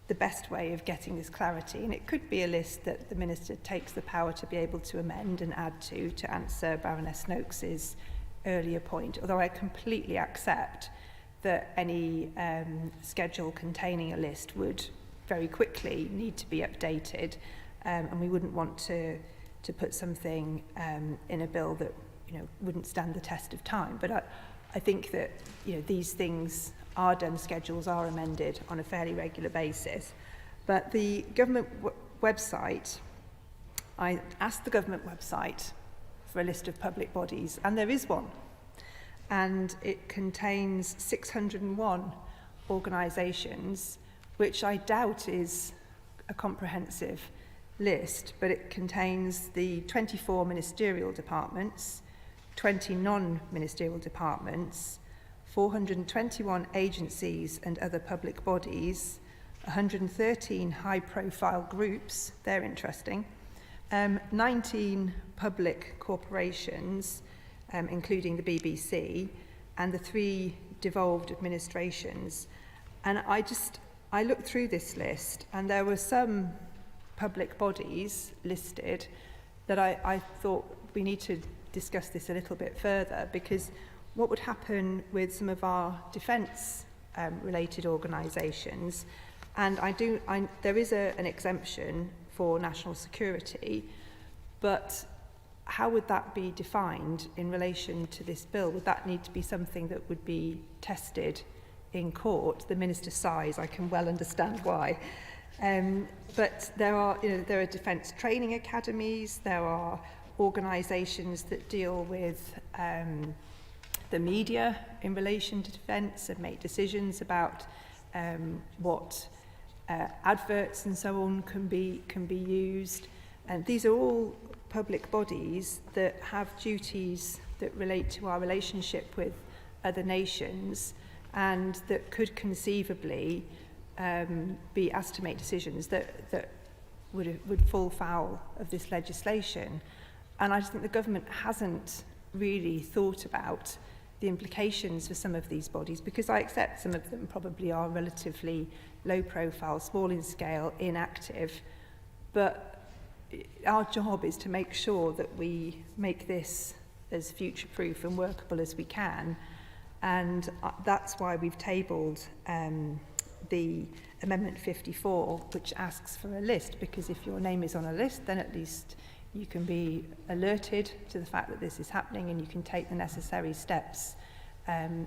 the best way of getting this clarity, and it could be a list that the Minister takes the power to be able to amend and add to answer Baroness Noakes's earlier point, although I completely accept that any schedule containing a list would very quickly need to be updated, and we wouldn't want to put something in a bill that wouldn't stand the test of time. But I think that these things are done, schedules are amended on a fairly regular basis. But the government website, I asked the government website for a list of public bodies, and there is one. And it contains 601 organisations, which I doubt is a comprehensive list, but it contains the 24 ministerial departments, 20 non-ministerial departments, 421 agencies and other public bodies, 113 high-profile groups, they're interesting, 19 public corporations, including the BBC, and the 3 devolved administrations. And I looked through this list, and there were some public bodies listed that I thought we need to discuss this a little bit further, because what would happen with some of our defence related organisations, and there is an exemption for national security, but how would that be defined in relation to this bill? Would that need to be something that would be tested in court? The Minister sighs, I can well understand why. But there are defence training academies, there are organisations that deal with the media in relation to defence and make decisions about what adverts and so on can be used. And these are all public bodies that have duties that relate to our relationship with other nations, and that could conceivably be asked to make decisions that would fall foul of this legislation. And I just think the government hasn't really thought about the implications for some of these bodies, because I accept some of them probably are relatively low profile, small in scale, inactive, but our job is to make sure that we make this as future-proof and workable as we can, and that's why we've tabled the Amendment 54, which asks for a list, because if your name is on a list, then at least you can be alerted to the fact that this is happening and you can take the necessary steps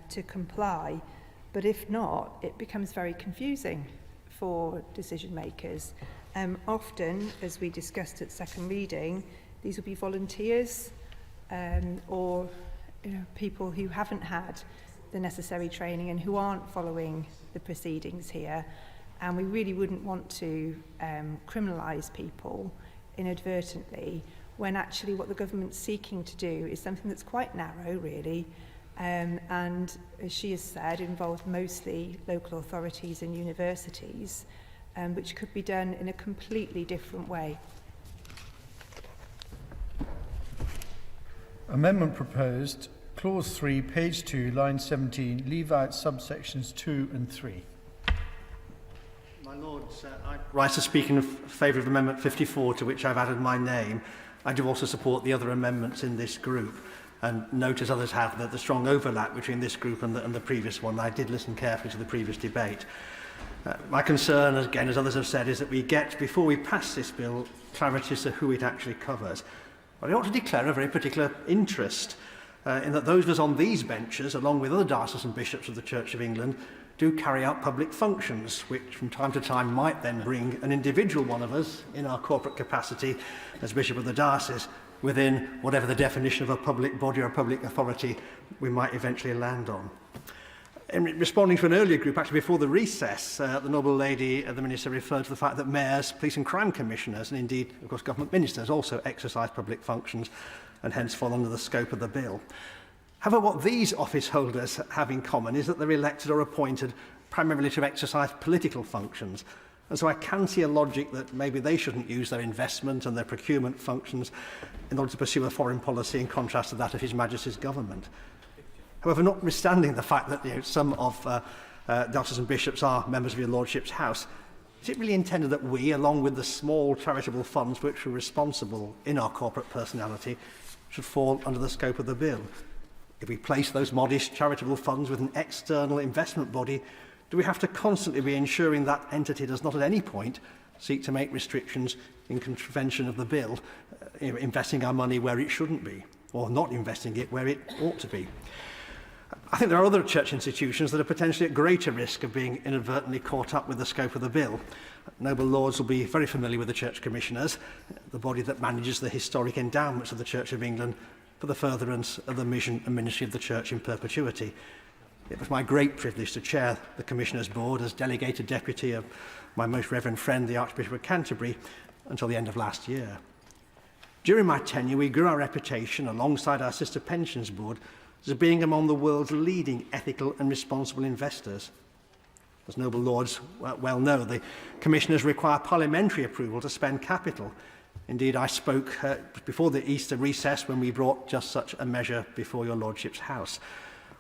to comply. But if not, it becomes very confusing for decision makers. Often, as we discussed at second reading, these will be volunteers or people who haven't had the necessary training and who aren't following the proceedings here. And we really wouldn't want to criminalise people inadvertently, when actually what the government's seeking to do is something that's quite narrow, really, and as she has said, involved mostly local authorities and universities, which could be done in a completely different way. Amendment proposed, clause 3, page 2, line 17, leave out subsections 2 and 3. My Lords, I rise to speak in favour of Amendment 54, to which I've added my name. I do also support the other amendments in this group, and note, as others have, that the strong overlap between this group and the previous one. I did listen carefully to the previous debate. My concern, again, as others have said, is that we get, before we pass this bill, clarity as to who it actually covers. But I ought to declare a very particular interest in that those of us on these benches, along with other diocesan bishops of the Church of England, do carry out public functions, which from time to time might then bring an individual one of us, in our corporate capacity as Bishop of the Diocese, within whatever the definition of a public body or a public authority we might eventually land on. In responding to an earlier group, actually before the recess, the noble lady, the Minister, referred to the fact that mayors, police and crime commissioners, and indeed, of course, government ministers also exercise public functions and hence fall under the scope of the bill. However, what these office holders have in common is that they're elected or appointed primarily to exercise political functions. And so I can see a logic that maybe they shouldn't use their investment and their procurement functions in order to pursue a foreign policy in contrast to that of His Majesty's government. However, notwithstanding the fact that some of diocesan bishops are members of your Lordship's House, is it really intended that we, along with the small charitable funds which are responsible in our corporate personality, should fall under the scope of the bill? If we place those modest charitable funds with an external investment body, do we have to constantly be ensuring that entity does not at any point seek to make restrictions in contravention of the bill, investing our money where it shouldn't be, or not investing it where it ought to be? I think there are other church institutions that are potentially at greater risk of being inadvertently caught up with the scope of the bill. Noble Lords will be very familiar with the Church Commissioners, the body that manages the historic endowments of the Church of England for the furtherance of the mission and ministry of the Church in perpetuity. It was my great privilege to chair the Commissioners' Board as delegated deputy of my most reverend friend, the Archbishop of Canterbury, until the end of last year. During my tenure, we grew our reputation alongside our sister Pensions Board as being among the world's leading ethical and responsible investors. As Noble Lords well know, the Commissioners require parliamentary approval to spend capital. Indeed, I spoke before the Easter recess when we brought just such a measure before your Lordship's house.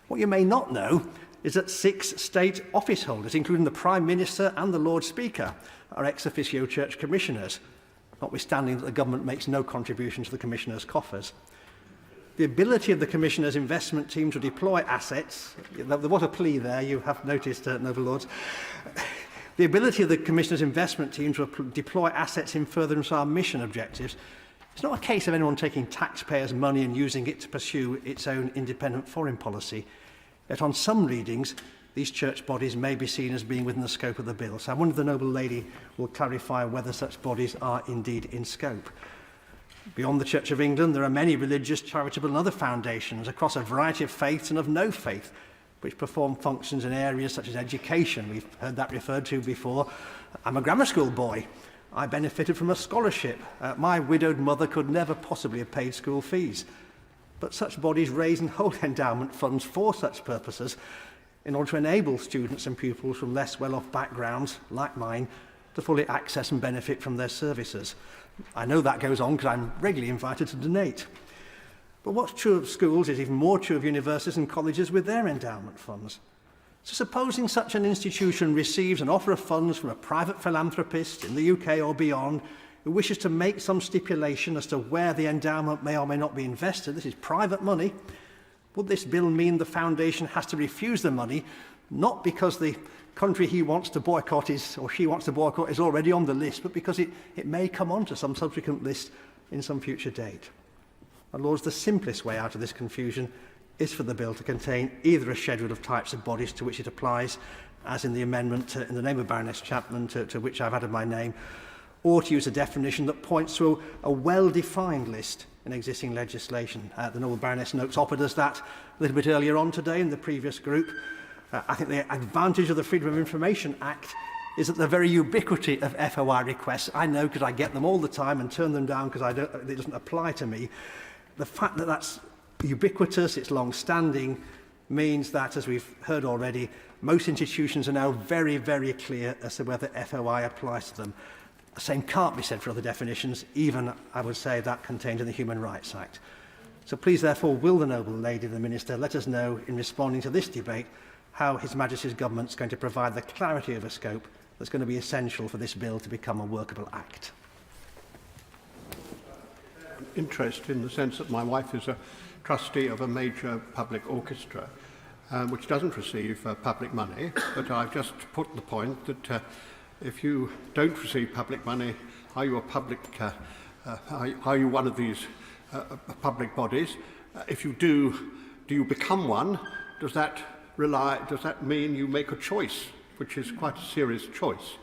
What you may not know is that 6 state office holders, including the Prime Minister and the Lord Speaker, are ex officio Church Commissioners, notwithstanding that the government makes no contribution to the Commissioners' coffers. The ability of the Commissioners' investment team to deploy assets, what a plea there, you have noticed, Noble Lords. The ability of the Commissioners' investment team to deploy assets in furtherance of our mission objectives, it's not a case of anyone taking taxpayers' money and using it to pursue its own independent foreign policy. Yet on some readings, these church bodies may be seen as being within the scope of the bill. So I wonder if the Noble Lady will clarify whether such bodies are indeed in scope. Beyond the Church of England, there are many religious, charitable and other foundations across a variety of faiths and of no faith, which perform functions in areas such as education. We've heard that referred to before. I'm a grammar school boy. I benefited from a scholarship. My widowed mother could never possibly have paid school fees. But such bodies raise and hold endowment funds for such purposes in order to enable students and pupils from less well-off backgrounds, like mine, to fully access and benefit from their services. I know that goes on because I'm regularly invited to donate. But what's true of schools is even more true of universities and colleges with their endowment funds. So supposing such an institution receives an offer of funds from a private philanthropist in the UK or beyond who wishes to make some stipulation as to where the endowment may or may not be invested, this is private money, would this bill mean the foundation has to refuse the money, not because the country he wants to boycott is, or she wants to boycott is already on the list, but because it may come onto some subsequent list in some future date? My Lords, the simplest way out of this confusion is for the bill to contain either a schedule of types of bodies to which it applies, as in the amendment in the name of Baroness Chapman to which I've added my name, or to use a definition that points to a well-defined list in existing legislation. The Noble Baroness Noakes offered us that a little bit earlier on today in the previous group. I think the advantage of the Freedom of Information Act is that the very ubiquity of FOI requests, I know because I get them all the time and turn them down because it doesn't apply to me. The fact that that's ubiquitous, it's long-standing, means that, as we've heard already, most institutions are now very, very clear as to whether FOI applies to them. The same can't be said for other definitions, even, I would say, that contained in the Human Rights Act. So please, therefore, will the Noble Lady, the Minister, let us know, in responding to this debate, how His Majesty's Government is going to provide the clarity of a scope that's going to be essential for this bill to become a workable act. Interest in the sense that my wife is a trustee of a major public orchestra, which doesn't receive public money, but I've just put the point that if you don't receive public money, are you a public, are you one of these public bodies? If you do you become one? Does that mean you make a choice, which is quite a serious choice?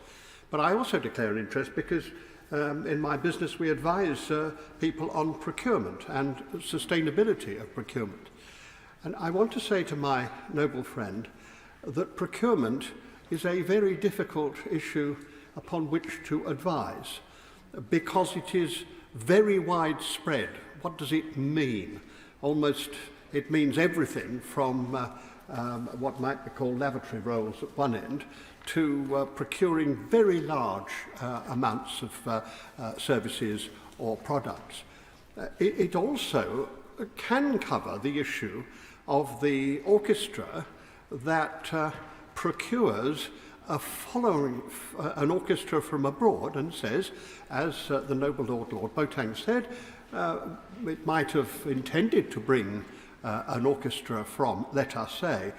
But I also declare an interest because in my business we advise people on procurement and sustainability of procurement. And I want to say to my noble friend that procurement is a very difficult issue upon which to advise because it is very widespread. What does it mean? It means everything from what might be called lavatory rolls at one end to procuring very large amounts of services or products. It also can cover the issue of the orchestra that procures an orchestra from abroad and says, as the Noble Lord Boateng said, it might have intended to bring an orchestra from, let us say,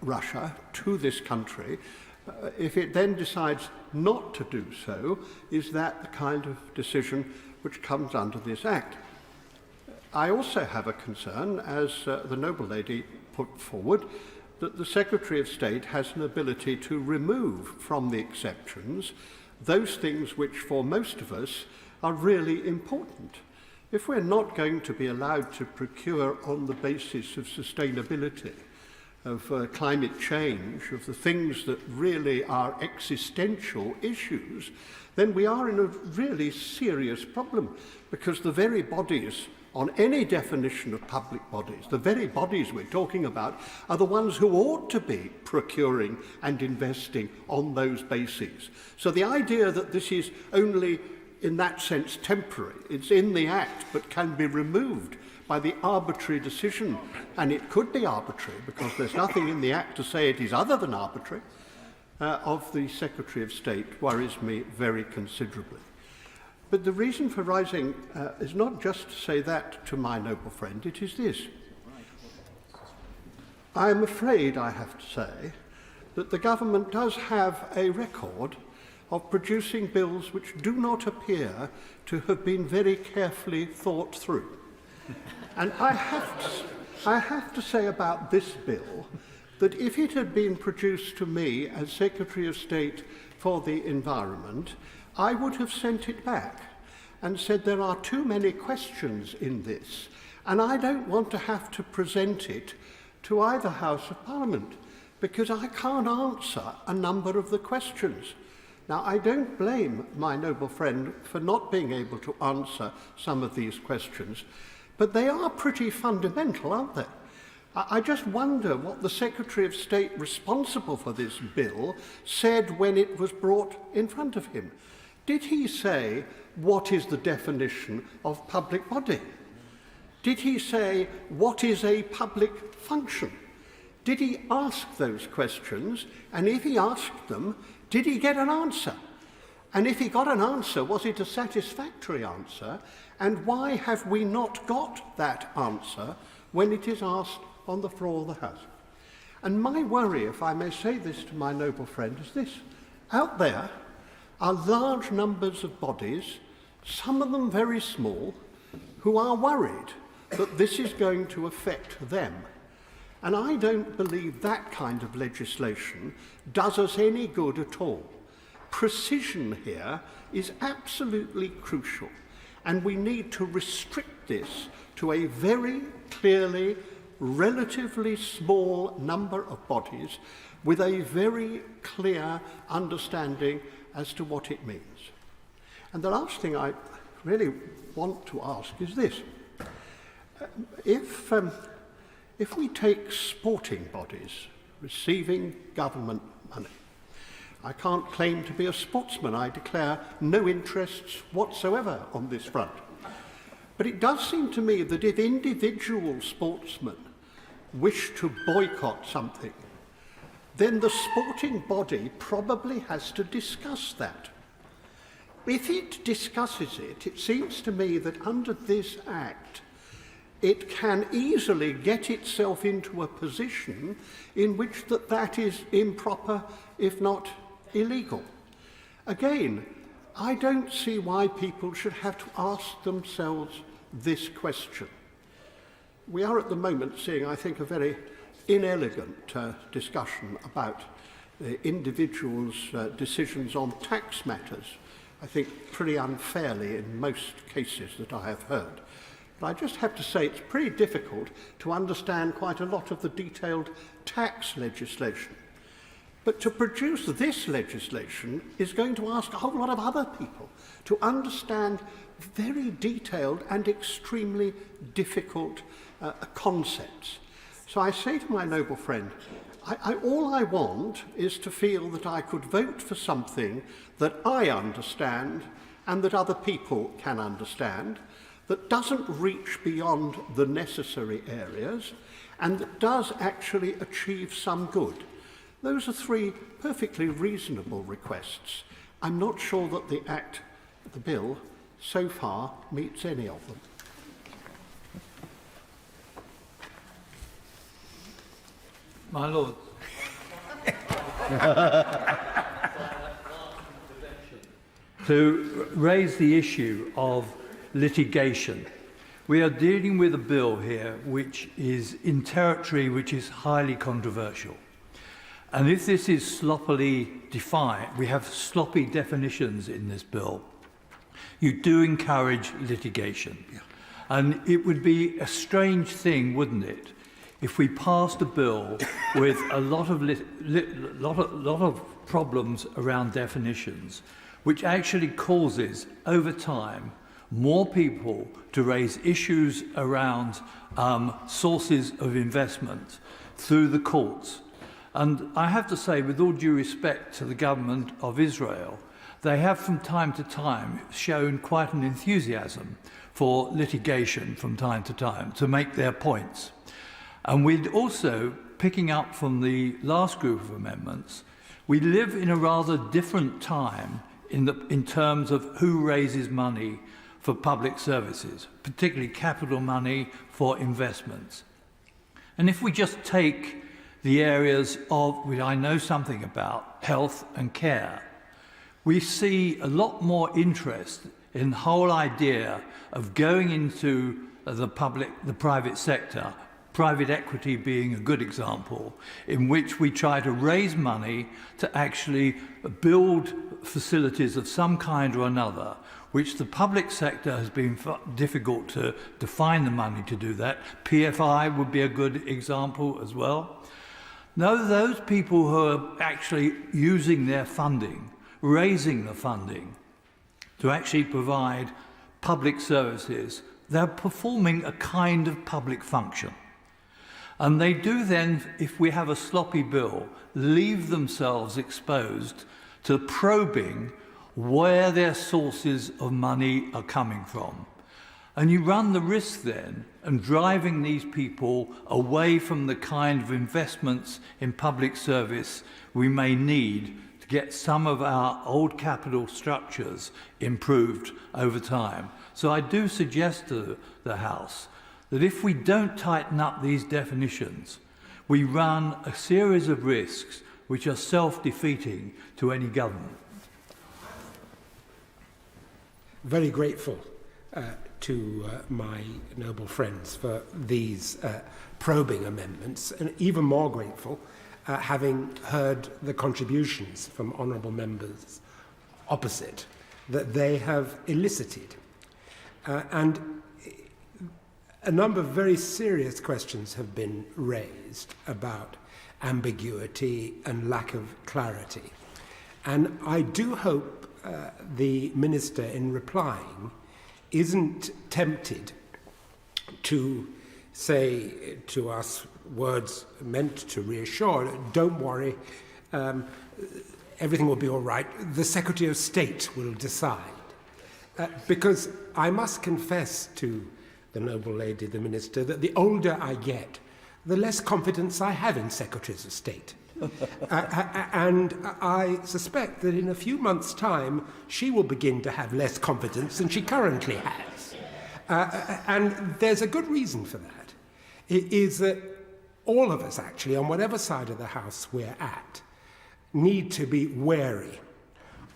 Russia to this country. If it then decides not to do so, is that the kind of decision which comes under this Act? I also have a concern, as the noble lady put forward, that the Secretary of State has an ability to remove from the exceptions those things which for most of us are really important. If we're not going to be allowed to procure on the basis of sustainability, of climate change, of the things that really are existential issues, then we are in a really serious problem, because the very bodies on any definition of public bodies, the very bodies we're talking about, are the ones who ought to be procuring and investing on those bases. So the idea that this is only, in that sense, temporary, it's in the Act but can be removed by the arbitrary decision, and it could be arbitrary because there's nothing in the Act to say it is other than arbitrary, of the Secretary of State worries me very considerably. But the reason for rising is not just to say that to my noble friend, it is this. I am afraid, I have to say, that the government does have a record of producing bills which do not appear to have been very carefully thought through. And I have to say about this bill that if it had been produced to me as Secretary of State for the Environment, I would have sent it back and said there are too many questions in this, and I don't want to have to present it to either House of Parliament, because I can't answer a number of the questions. Now, I don't blame my noble friend for not being able to answer some of these questions, but they are pretty fundamental, aren't they? I just wonder what the Secretary of State responsible for this bill said when it was brought in front of him. Did he say, what is the definition of public body? Did he say, what is a public function? Did he ask those questions? And if he asked them, did he get an answer? And if he got an answer, was it a satisfactory answer? And why have we not got that answer when it is asked on the floor of the House? And my worry, if I may say this to my noble friend, is this. Out there are large numbers of bodies, some of them very small, who are worried that this is going to affect them. And I don't believe that kind of legislation does us any good at all. Precision here is absolutely crucial, and we need to restrict this to a very clearly relatively small number of bodies with a very clear understanding as to what it means. And the last thing I really want to ask is this. If we take sporting bodies receiving government money, I can't claim to be a sportsman. I declare no interests whatsoever on this front. But it does seem to me that if individual sportsmen wish to boycott something, then the sporting body probably has to discuss that. If it discusses it, it seems to me that under this Act, it can easily get itself into a position in which that is improper, if not illegal. Again, I don't see why people should have to ask themselves this question. We are at the moment seeing, I think, a very inelegant discussion about individuals' decisions on tax matters, I think pretty unfairly in most cases that I have heard. But I just have to say it's pretty difficult to understand quite a lot of the detailed tax legislation. But to produce this legislation is going to ask a whole lot of other people to understand very detailed and extremely difficult concepts. So I say to my noble friend, all I want is to feel that I could vote for something that I understand and that other people can understand, that doesn't reach beyond the necessary areas, and that does actually achieve some good. Those are three perfectly reasonable requests. I'm not sure that the bill, so far meets any of them. My Lord. To raise the issue of litigation We are dealing with a bill here which is in territory which is highly controversial. And if this is sloppily defined, we have sloppy definitions in this bill, you do encourage litigation. Yeah. And it would be a strange thing, wouldn't it, if we passed a bill with a lot of problems around definitions, which actually causes, over time, more people to raise issues around sources of investment through the courts. And I have to say, with all due respect to the government of Israel, they have from time to time shown quite an enthusiasm for litigation from time to make their points. And we'd also, picking up from the last group of amendments, we live in a rather different time in terms of who raises money for public services, particularly capital money for investments. And if we just take the areas of which I know something about, health and care, we see a lot more interest in the whole idea of going into the private sector, private equity being a good example, in which we try to raise money to actually build facilities of some kind or another, which the public sector has been difficult to find the money to do that. PFI would be a good example as well. Now, those people who are actually using their funding, raising the funding to actually provide public services, they're performing a kind of public function. And they do then, if we have a sloppy bill, leave themselves exposed to probing where their sources of money are coming from. And you run the risk then of driving these people away from the kind of investments in public service we may need to get some of our old capital structures improved over time. So I do suggest to the House that if we don't tighten up these definitions, we run a series of risks which are self-defeating to any government. Very grateful to my noble friends for these probing amendments, and even more grateful having heard the contributions from honourable members opposite that they have elicited. And a number of very serious questions have been raised about ambiguity and lack of clarity. And I do hope the Minister, in replying, isn't tempted to say to us words meant to reassure, don't worry, everything will be all right, the Secretary of State will decide. Because I must confess to the noble lady, the Minister, that the older I get, the less confidence I have in Secretaries of State. And I suspect that in a few months' time, she will begin to have less confidence than she currently has. And there's a good reason for that. It is that all of us, actually, on whatever side of the House we're at, need to be wary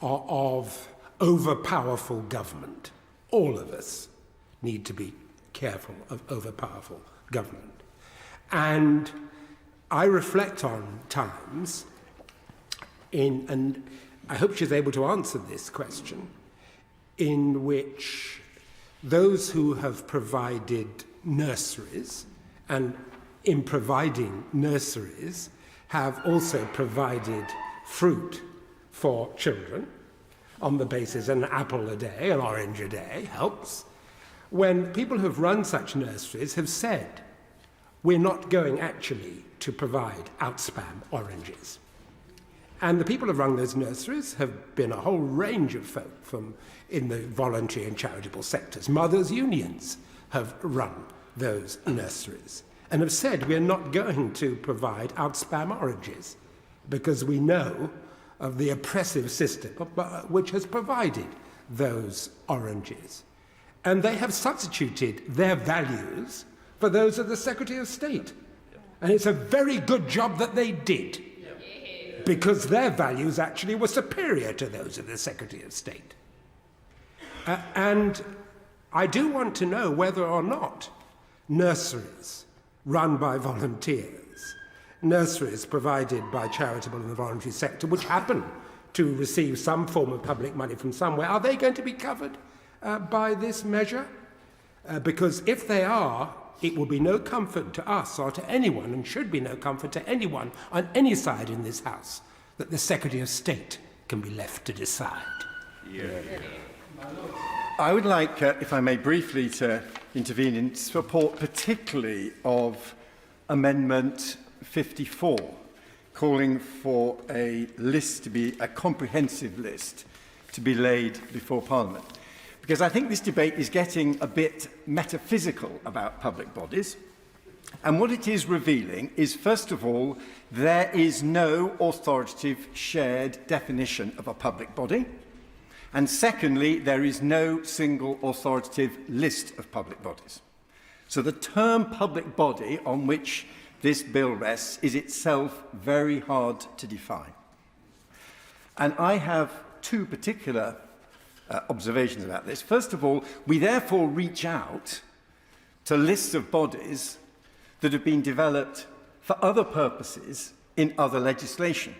of over-powerful government. All of us need to be careful of over-powerful government. And I reflect on times and I hope she's able to answer this question, in which those who have provided nurseries, and in providing nurseries, have also provided fruit for children on the basis an apple a day, an orange a day helps, when people who have run such nurseries have said, we're not going actually to provide outspam oranges. And the people who have run those nurseries have been a whole range of folk from in the voluntary and charitable sectors. Mothers' unions have run those nurseries and have said we're not going to provide outspam oranges because we know of the oppressive system which has provided those oranges. And they have substituted their values for those of the Secretary of State. And it's a very good job that they did, because their values actually were superior to those of the Secretary of State. And I do want to know whether or not nurseries run by volunteers, nurseries provided by charitable and the voluntary sector, which happen to receive some form of public money from somewhere, are they going to be covered by this measure? Because if they are, it will be no comfort to us or to anyone, and should be no comfort to anyone on any side in this House, that the Secretary of State can be left to decide. I would like, if I may briefly, to intervene in support particularly of Amendment 54, calling for a list to be, a comprehensive list to be laid before Parliament. Because I think this debate is getting a bit metaphysical about public bodies. And what it is revealing is, first of all, there is no authoritative shared definition of a public body. And secondly, there is no single authoritative list of public bodies. So the term public body on which this bill rests is itself very hard to define. And I have two particular observations about this. First of all, we therefore reach out to lists of bodies that have been developed for other purposes in other legislation.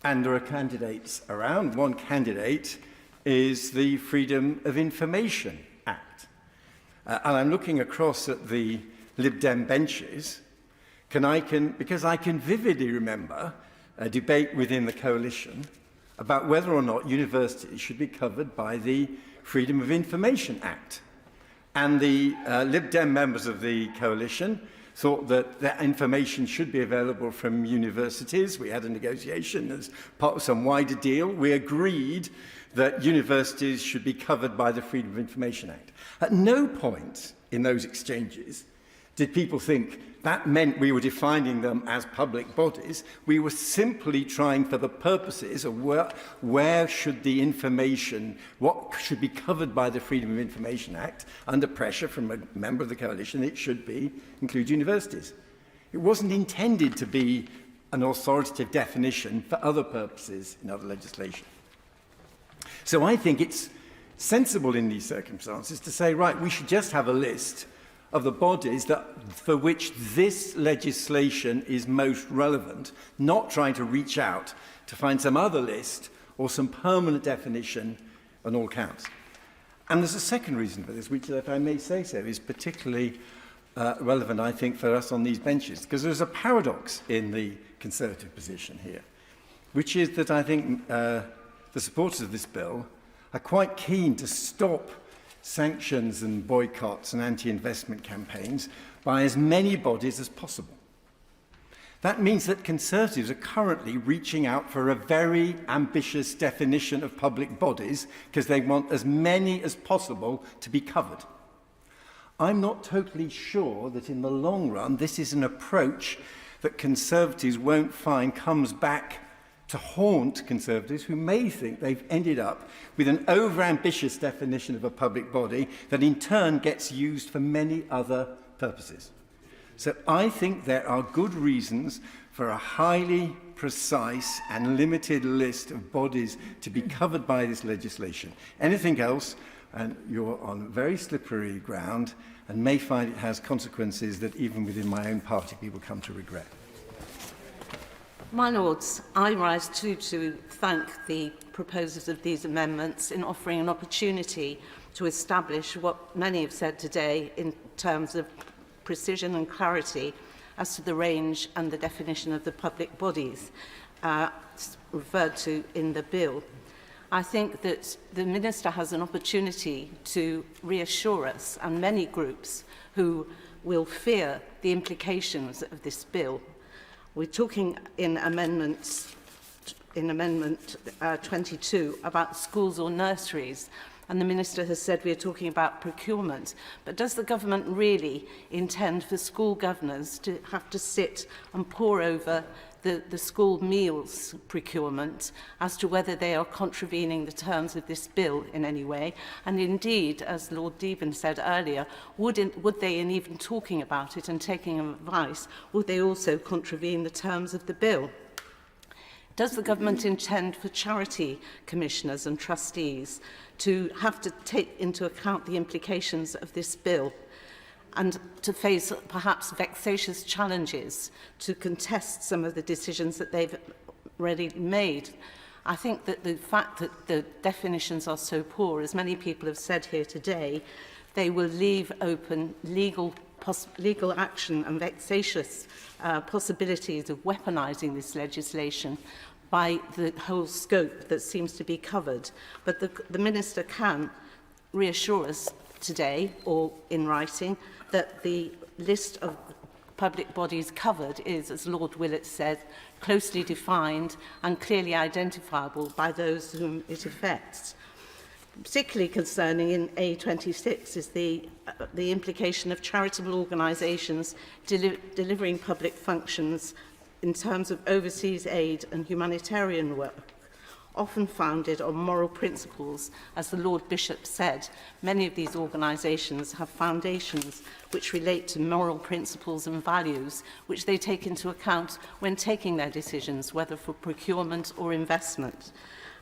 And there are candidates around. One candidate is the Freedom of Information Act. And I'm looking across at the Lib Dem benches, because I can vividly remember a debate within the coalition about whether or not universities should be covered by the Freedom of Information Act. And the Lib Dem members of the coalition thought that that information should be available from universities. We had a negotiation as part of some wider deal. We agreed that universities should be covered by the Freedom of Information Act. At no point in those exchanges did people think that meant we were defining them as public bodies. We were simply trying for the purposes of where should the information, what should be covered by the Freedom of Information Act, under pressure from a member of the coalition, it should include universities. It wasn't intended to be an authoritative definition for other purposes in other legislation. So I think it's sensible in these circumstances to say, right, we should just have a list of the bodies for which this legislation is most relevant, not trying to reach out to find some other list or some permanent definition on all counts. And there's a second reason for this, which, if I may say so, is particularly relevant, I think, for us on these benches, because there's a paradox in the Conservative position here, which is that I think the supporters of this bill are quite keen to stop sanctions and boycotts and anti-investment campaigns by as many bodies as possible. That means that Conservatives are currently reaching out for a very ambitious definition of public bodies because they want as many as possible to be covered. I'm not totally sure that in the long run this is an approach that Conservatives won't find comes back to haunt Conservatives who may think they've ended up with an over-ambitious definition of a public body that in turn gets used for many other purposes. So I think there are good reasons for a highly precise and limited list of bodies to be covered by this legislation. Anything else, and you're on very slippery ground and may find it has consequences that even within my own party people come to regret. My Lords, I rise too to thank the proposers of these amendments in offering an opportunity to establish what many have said today in terms of precision and clarity as to the range and the definition of the public bodies referred to in the bill. I think that the Minister has an opportunity to reassure us and many groups who will fear the implications of this bill. We're talking in Amendment 22 about schools or nurseries, and the Minister has said we are talking about procurement. But does the government really intend for school governors to have to sit and pore over the school meals procurement as to whether they are contravening the terms of this bill in any way? And indeed, as Lord Deben said earlier, would they, in even talking about it and taking advice, would they also contravene the terms of the bill? Does the government intend for charity commissioners and trustees to have to take into account the implications of this bill and to face perhaps vexatious challenges to contest some of the decisions that they've already made? I think that the fact that the definitions are so poor, as many people have said here today, they will leave open legal action and vexatious possibilities of weaponising this legislation by the whole scope that seems to be covered. But the Minister can reassure us today, or in writing, that the list of public bodies covered is, as Lord Willett said, closely defined and clearly identifiable by those whom it affects. Particularly concerning in A26 is the implication of charitable organisations delivering public functions in terms of overseas aid and humanitarian work, often founded on moral principles. As the Lord Bishop said, many of these organisations have foundations which relate to moral principles and values, which they take into account when taking their decisions, whether for procurement or investment.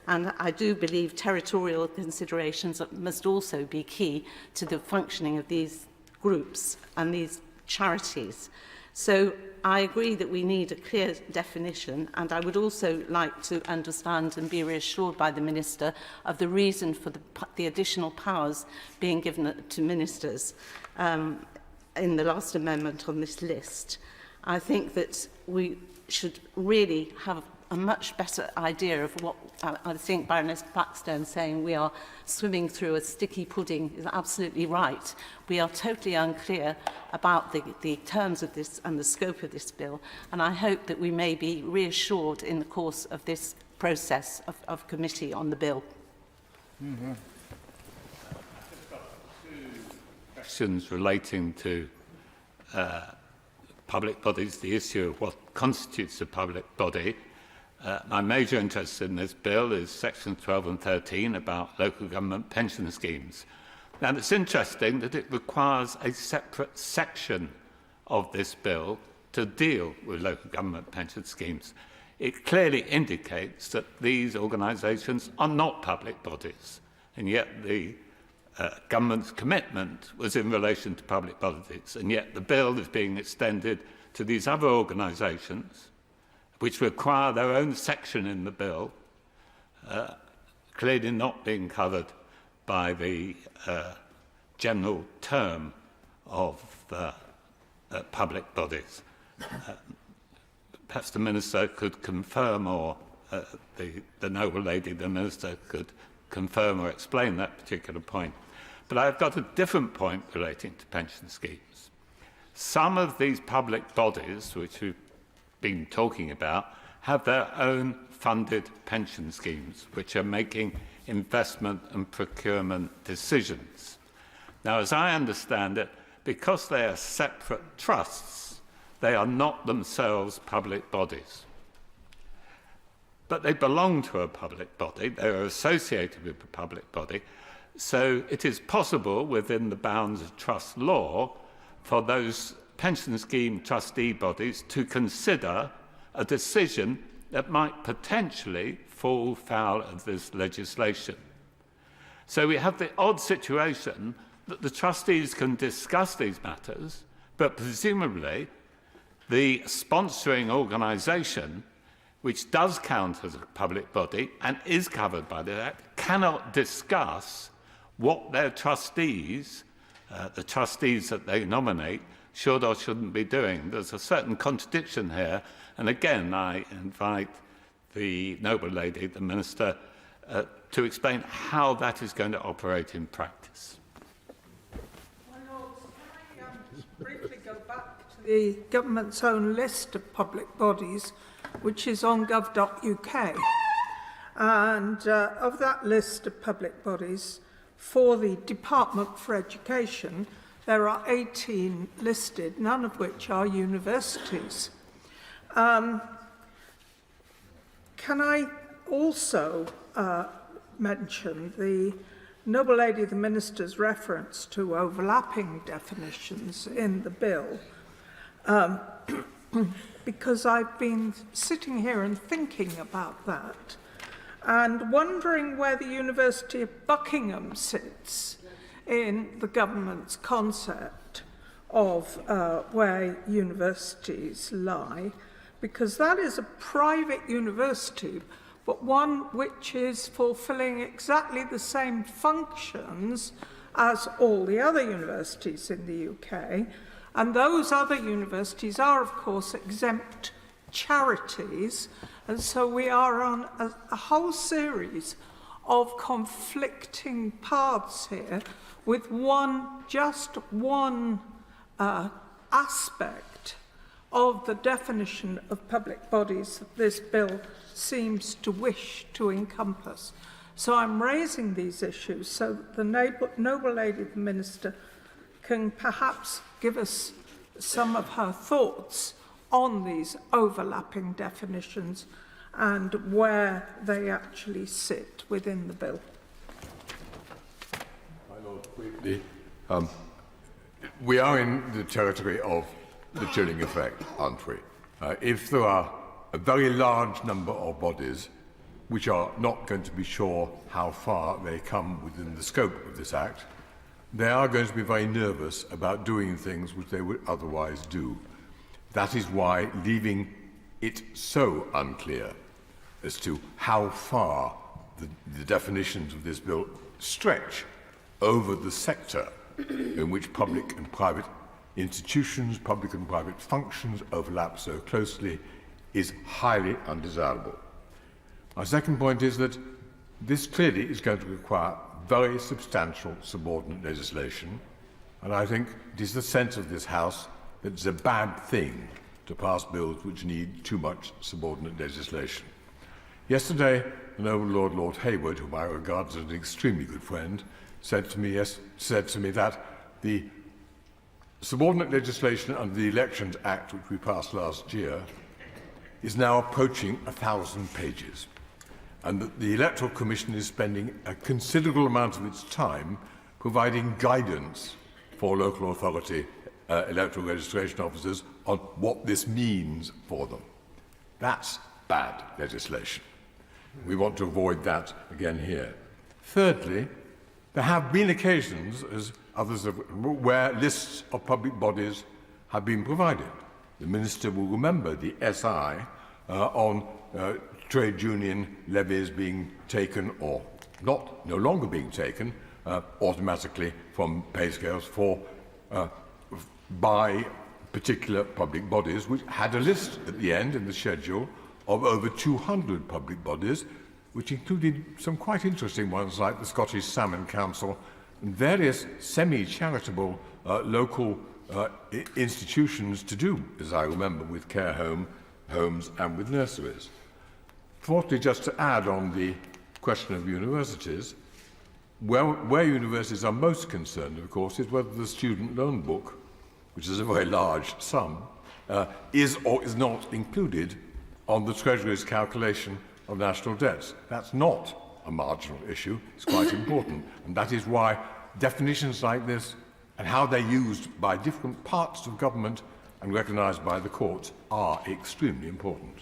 And I do believe territorial considerations must also be key to the functioning of these groups and these charities. So I agree that we need a clear definition, and I would also like to understand and be reassured by the Minister of the reason for the additional powers being given to ministers in the last amendment on this list. I think that we should really have a much better idea of what I think Baroness Blackstone saying we are swimming through a sticky pudding is absolutely right. We are totally unclear about the terms of this and the scope of this bill, and I hope that we may be reassured in the course of this process of committee on the bill. Mm-hmm. Questions relating to public bodies, the issue of what constitutes a public body. My major interest in this bill is sections 12 and 13 about local government pension schemes. Now, it's interesting that it requires a separate section of this bill to deal with local government pension schemes. It clearly indicates that these organisations are not public bodies, and yet the government's commitment was in relation to public bodies, and yet the bill is being extended to these other organisations which require their own section in the bill, clearly not being covered by the general term of public bodies. Perhaps the Minister could confirm, or the noble lady, the Minister, could confirm or explain that particular point. But I've got a different point relating to pension schemes. Some of these public bodies, which we've been talking about, have their own funded pension schemes, which are making investment and procurement decisions. Now, as I understand it, because they are separate trusts, they are not themselves public bodies. But they belong to a public body, they are associated with a public body, so it is possible within the bounds of trust law for those pension scheme trustee bodies to consider a decision that might potentially fall foul of this legislation. So we have the odd situation that the trustees can discuss these matters, but presumably the sponsoring organisation, which does count as a public body and is covered by the Act, cannot discuss what their trustees, the trustees that they nominate, should or shouldn't be doing. There's a certain contradiction here, and again I invite the noble lady, the Minister, to explain how that is going to operate in practice. My Lords, can I just briefly go back to the government's own list of public bodies, which is on gov.uk. And of that list of public bodies, for the Department for Education, there are 18 listed, none of which are universities. Can I also mention the noble lady, the Minister's reference to overlapping definitions in the bill? because I've been sitting here and thinking about that and wondering where the University of Buckingham sits in the government's concept of where universities lie, because that is a private university, but one which is fulfilling exactly the same functions as all the other universities in the UK. And those other universities are, of course, exempt charities. And so we are on a whole series of conflicting paths here with just one aspect of the definition of public bodies that this bill seems to wish to encompass. So I'm raising these issues so that the noble lady, the Minister, can perhaps give us some of her thoughts on these overlapping definitions and where they actually sit within the bill. My Lord, briefly, we are in the territory of the chilling effect, aren't we? If there are a very large number of bodies which are not going to be sure how far they come within the scope of this Act, they are going to be very nervous about doing things which they would otherwise do. That is why leaving it so unclear as to how far the definitions of this bill stretch over the sector in which public and private institutions, public and private functions overlap so closely is highly undesirable. My second point is that this clearly is going to require very substantial subordinate legislation, and I think it is the sense of this House that it's a bad thing to pass bills which need too much subordinate legislation. Yesterday, the noble Lord Hayward, whom I regard as an extremely good friend, said to me that the subordinate legislation under the Elections Act, which we passed last year, is now approaching 1,000 pages, and that the Electoral Commission is spending a considerable amount of its time providing guidance for local authority electoral registration officers on what this means for them. That's bad legislation. We want to avoid that again here. Thirdly, there have been occasions, as others have, where lists of public bodies have been provided. The Minister will remember the SI on trade union levies being taken or no longer being taken automatically from pay scales by particular public bodies, which had a list at the end in the schedule of over 200 public bodies, which included some quite interesting ones like the Scottish Salmon Council and various semi-charitable local institutions to do, as I remember, with care homes and with nurseries. Fourthly, just to add on the question of universities, where universities are most concerned, of course, is whether the student loan book, which is a very large sum, is or is not included on the Treasury's calculation of national debts. That's not a marginal issue. It's quite important. And that is why definitions like this and how they're used by different parts of government and recognised by the courts are extremely important.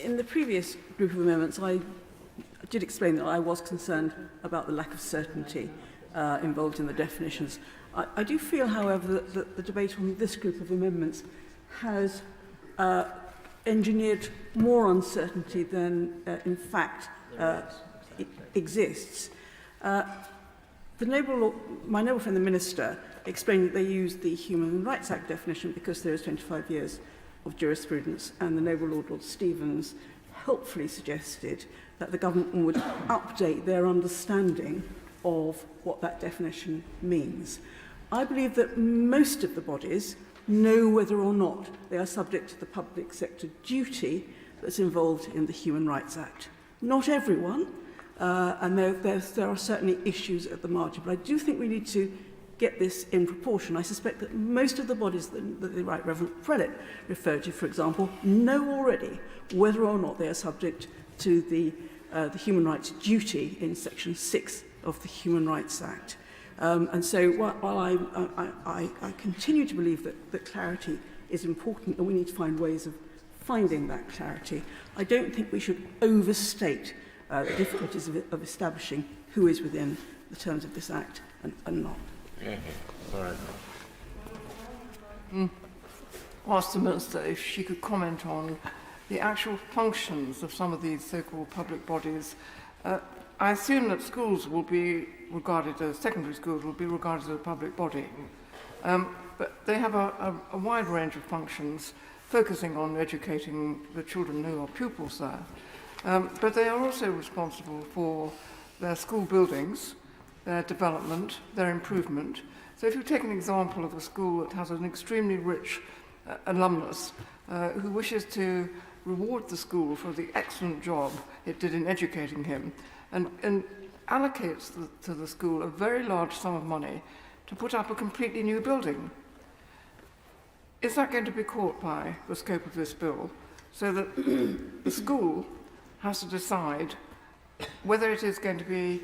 In the previous group of amendments, I did explain that I was concerned about the lack of certainty involved in the definitions. I do feel, however, that the debate on this group of amendments has engineered more uncertainty than, in fact, exists. My noble friend, the Minister, explained that they used the Human Rights Act definition because there is 25 years of jurisprudence, and the noble Lord Stevens helpfully suggested that the government would update their understanding of what that definition means. I believe that most of the bodies know whether or not they are subject to the public sector duty that's involved in the Human Rights Act. Not everyone, and there are certainly issues at the margin, but I do think we need to get this in proportion. I suspect that most of the bodies that the Right Reverend Prelate referred to, for example, know already whether or not they are subject to the human rights duty in Section 6 of the Human Rights Act. And so while I continue to believe that clarity is important and we need to find ways of finding that clarity, I don't think we should overstate the difficulties of establishing who is within the terms of this Act and not. Yeah. All right. Ask the Minister if she could comment on the actual functions of some of these so-called public bodies. I assume that schools will be regarded as, secondary schools will be regarded as a public body, but they have a wide range of functions focusing on educating the children who are pupils there. But they are also responsible for their school buildings, their development, their improvement. So if you take an example of a school that has an extremely rich alumnus who wishes to reward the school for the excellent job it did in educating him and allocates to the school a very large sum of money to put up a completely new building, is that going to be caught by the scope of this bill so that the school has to decide whether it is going to be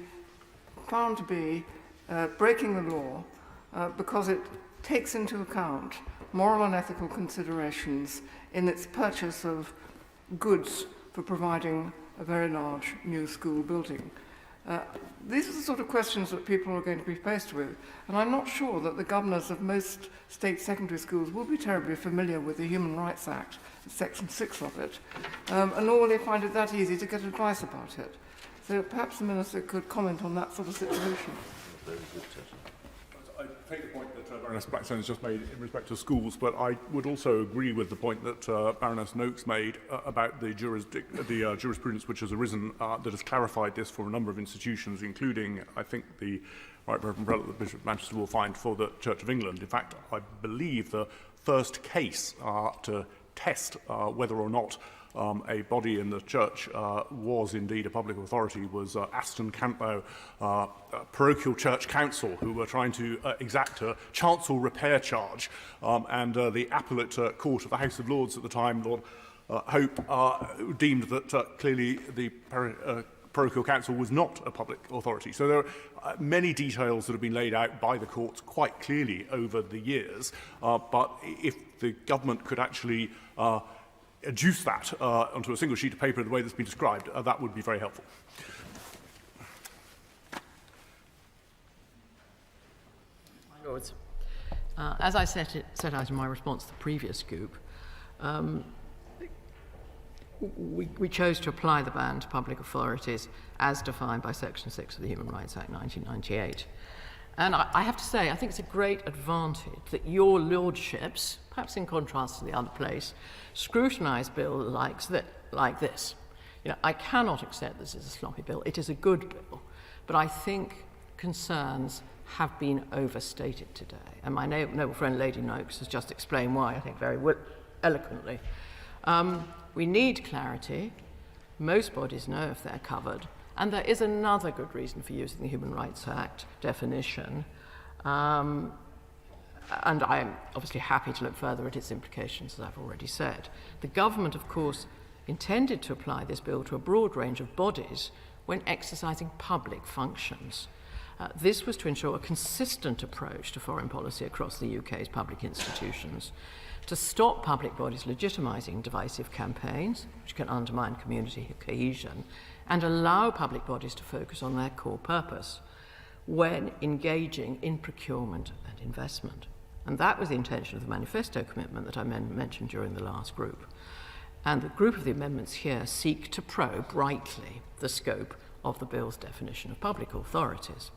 found to be breaking the law because it takes into account moral and ethical considerations in its purchase of goods for providing a very large new school building? These are the sort of questions that people are going to be faced with, and I'm not sure that the governors of most state secondary schools will be terribly familiar with the Human Rights Act, Section 6 of it, and nor will they find it that easy to get advice about it. So perhaps the Minister could comment on that sort of situation. I take the point that Baroness Blackstone has just made in respect to schools, but I would also agree with the point that Baroness Noakes made about the jurisprudence which has arisen that has clarified this for a number of institutions, including, I think, the Right Reverend Prelate that Bishop of Manchester will find for the Church of England. In fact, I believe the first case to test whether or not a body in the church was indeed a public authority was Aston Cantlow Parochial Church Council, who were trying to exact a chancel repair charge, and the appellate court of the House of Lords at the time, Lord Hope, deemed that clearly the Parochial Council was not a public authority. So there are many details that have been laid out by the courts quite clearly over the years, but if the government could actually adduce that onto a single sheet of paper in the way that's been described, that would be very helpful. My Lords, as I set out in my response to the previous scoop, we chose to apply the ban to public authorities as defined by Section 6 of the Human Rights Act 1998. And I have to say, I think it's a great advantage that your lordships, perhaps in contrast to the other place, scrutinise bills like this. You know, I cannot accept this as a sloppy bill. It is a good bill, but I think concerns have been overstated today. And my noble friend Lady Noakes has just explained why, I think very eloquently. We need clarity. Most bodies know if they're covered. And there is another good reason for using the Human Rights Act definition. And I'm obviously happy to look further at its implications, as I've already said. The government, of course, intended to apply this bill to a broad range of bodies when exercising public functions. This was to ensure a consistent approach to foreign policy across the UK's public institutions, to stop public bodies legitimising divisive campaigns, which can undermine community cohesion, and allow public bodies to focus on their core purpose when engaging in procurement and investment. And that was the intention of the manifesto commitment that I mentioned during the last group. And the group of the amendments here seek to probe rightly the scope of the bill's definition of public authorities.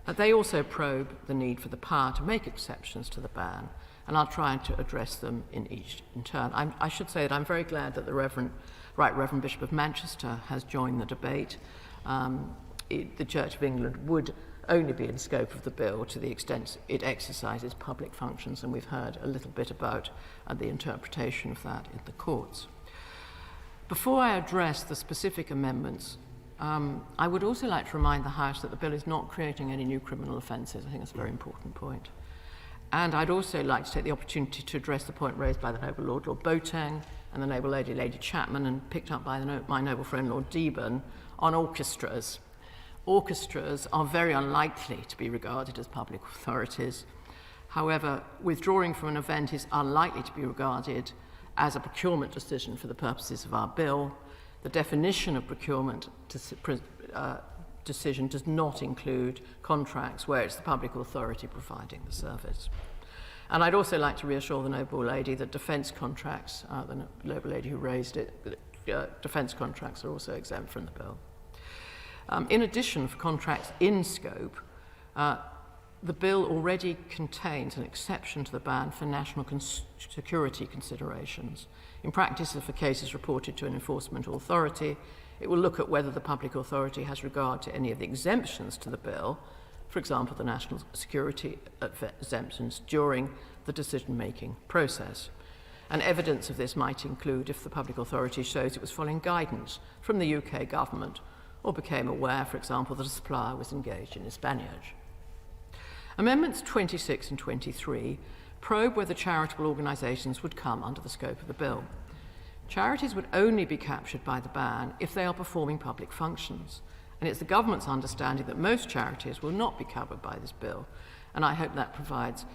They also probe the need for the power to make exceptions to the ban, and I'll try to address them in each in turn. I should say that I'm very glad that the Right Reverend Bishop of Manchester has joined the debate. The Church of England would only be in scope of the bill to the extent it exercises public functions, and we've heard a little bit about the interpretation of that in the courts. Before I address the specific amendments, I would also like to remind the House that the bill is not creating any new criminal offences. I think that's a very important point. And I'd also like to take the opportunity to address the point raised by the Noble Lord Boateng and the Noble Lady Chapman, and picked up by my noble friend Lord Deben, on orchestras. Orchestras are very unlikely to be regarded as public authorities. However, withdrawing from an event is unlikely to be regarded as a procurement decision for the purposes of our bill. The definition of procurement decision does not include contracts where it's the public authority providing the service. And I'd also like to reassure the noble lady that defence contracts, the noble lady who raised it, defence contracts are also exempt from the bill. In addition, for contracts in scope, the bill already contains an exception to the ban for national security considerations. In practice, if a case is reported to an enforcement authority, it will look at whether the public authority has regard to any of the exemptions to the bill, for example, the national security exemptions during the decision-making process. And evidence of this might include if the public authority shows it was following guidance from the UK government or became aware, for example, that a supplier was engaged in espionage. Amendments 26 and 23 probe whether charitable organisations would come under the scope of the bill. Charities would only be captured by the ban if they are performing public functions, and it's the government's understanding that most charities will not be covered by this bill, and I hope that provides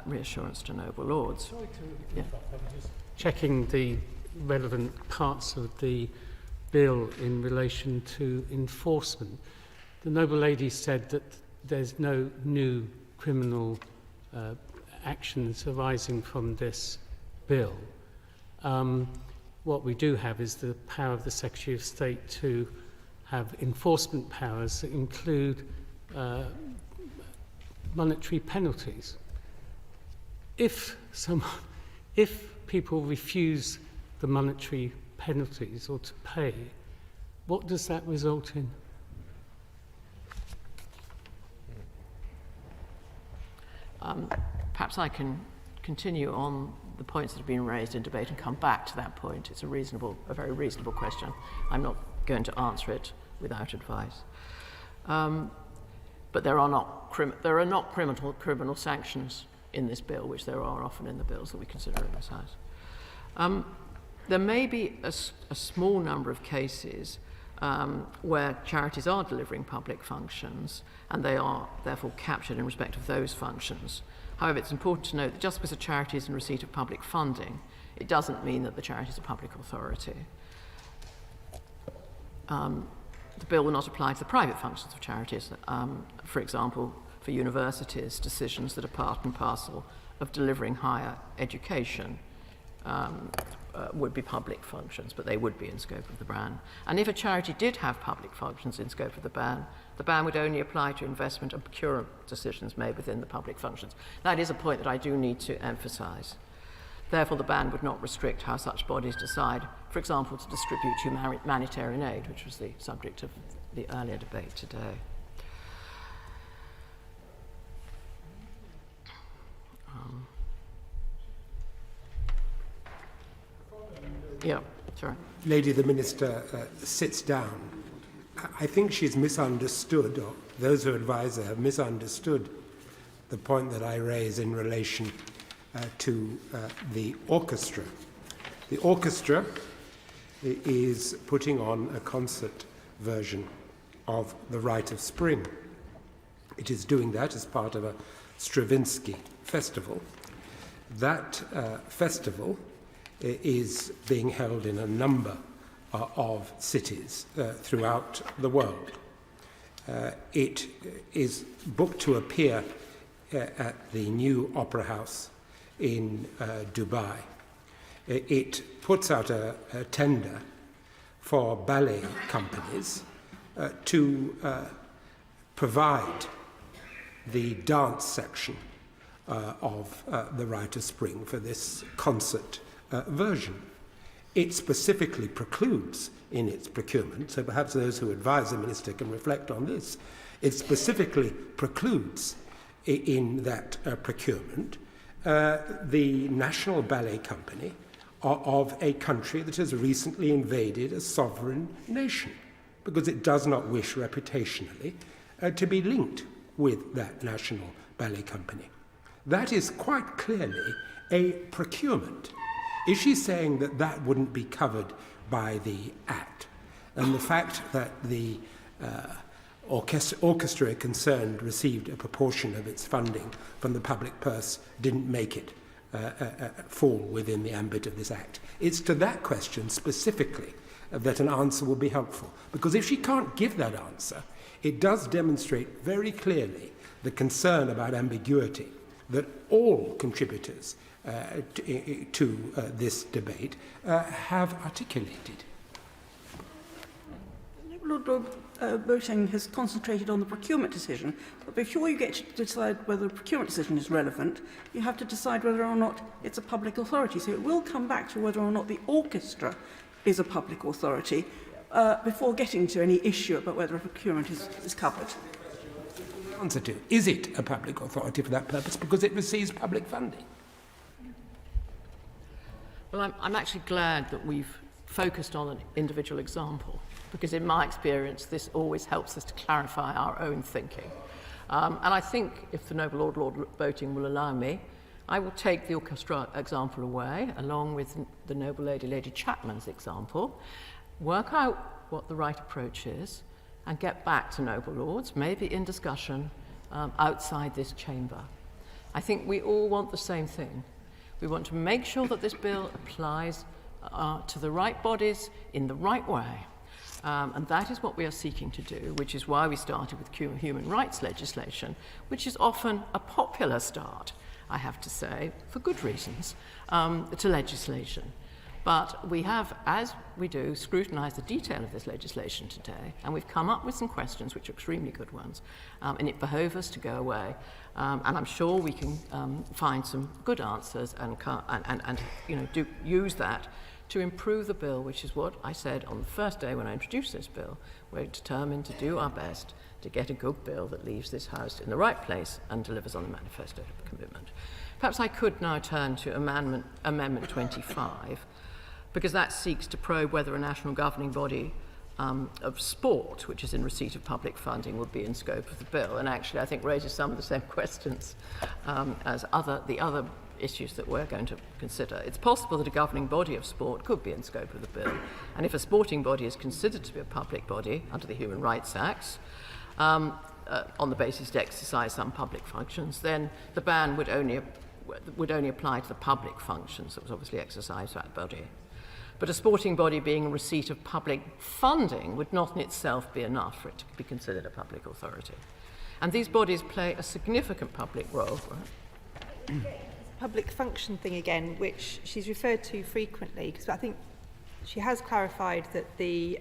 reassurance to noble lords. Sorry to interrupt, I'm just checking the relevant parts of the bill in relation to enforcement. The noble lady said that there's no new criminal actions arising from this bill. What we do have is the power of the Secretary of State to have enforcement powers that include monetary penalties. If people refuse the monetary penalties or to pay, what does that result in? Perhaps I can continue on the points that have been raised in debate and come back to that point. It's a very reasonable question. I'm not going to answer it without advice. But there are not criminal sanctions in this bill, which there are often in the bills that we consider in this House. There may be a small number of cases where charities are delivering public functions and they are therefore captured in respect of those functions. However, it's important to note that just because a charity is in receipt of public funding, it doesn't mean that the charity is a public authority. The bill will not apply to the private functions of charities. For example, for universities, decisions that are part and parcel of delivering higher education would be public functions, but they would be in scope of the ban. And if a charity did have public functions in scope of the ban would only apply to investment and procurement decisions made within the public functions. That is a point that I do need to emphasise. Therefore, the ban would not restrict how such bodies decide, for example, to distribute humanitarian aid, which was the subject of the earlier debate today. Yeah, sorry. Lady the Minister sits down. I think she's misunderstood, or those who advise her have misunderstood the point that I raise in relation to the orchestra. The orchestra is putting on a concert version of The Rite of Spring. It is doing that as part of a Stravinsky festival. That festival is being held in a number of cities throughout the world. It is booked to appear at the new Opera House in Dubai. It puts out a tender for ballet companies to provide the dance section of The Rite of Spring for this concert version. It specifically precludes in its procurement, so perhaps those who advise the Minister can reflect on this, it specifically precludes in that procurement the National Ballet Company of a country that has recently invaded a sovereign nation, because it does not wish reputationally to be linked with that National Ballet Company. That is quite clearly a procurement. Is she saying that that wouldn't be covered by the Act? And the fact that the orchestra concerned received a proportion of its funding from the public purse didn't make it fall within the ambit of this Act. It's to that question specifically that an answer will be helpful. Because if she can't give that answer, it does demonstrate very clearly the concern about ambiguity that all contributors to this debate have articulated. Lord Boateng has concentrated on the procurement decision, but before you get to decide whether the procurement decision is relevant, you have to decide whether or not it's a public authority. So it will come back to whether or not the orchestra is a public authority before getting to any issue about whether a procurement is covered. Answer to, is it a public authority for that purpose because it receives public funding? Well, I'm actually glad that we've focused on an individual example, because in my experience, this always helps us to clarify our own thinking. And I think, if the Noble Lord Boating will allow me, I will take the orchestra example away, along with the Noble Lady Chapman's example, work out what the right approach is, and get back to Noble Lords, maybe in discussion outside this chamber. I think we all want the same thing. We want to make sure that this bill applies to the right bodies in the right way. And that is what we are seeking to do, which is why we started with human rights legislation, which is often a popular start, I have to say, for good reasons, to legislation. But we have, as we do, scrutinised the detail of this legislation today, and we've come up with some questions which are extremely good ones, and it behoves us to go away. And I'm sure we can find some good answers and use that to improve the bill, which is what I said on the first day when I introduced this bill. We're determined to do our best to get a good bill that leaves this House in the right place and delivers on the manifesto commitment. Perhaps I could now turn to Amendment 25, because that seeks to probe whether a national governing body of sport, which is in receipt of public funding, would be in scope of the bill, and actually I think raises some of the same questions as the other issues that we're going to consider. It's possible that a governing body of sport could be in scope of the bill, and if a sporting body is considered to be a public body under the Human Rights Acts, on the basis to exercise some public functions, then the ban would only apply to the public functions that was obviously exercised by that body. But a sporting body being in receipt of public funding would not in itself be enough for it to be considered a public authority. And these bodies play a significant public role. Public function thing again, which she's referred to frequently, because I think she has clarified that the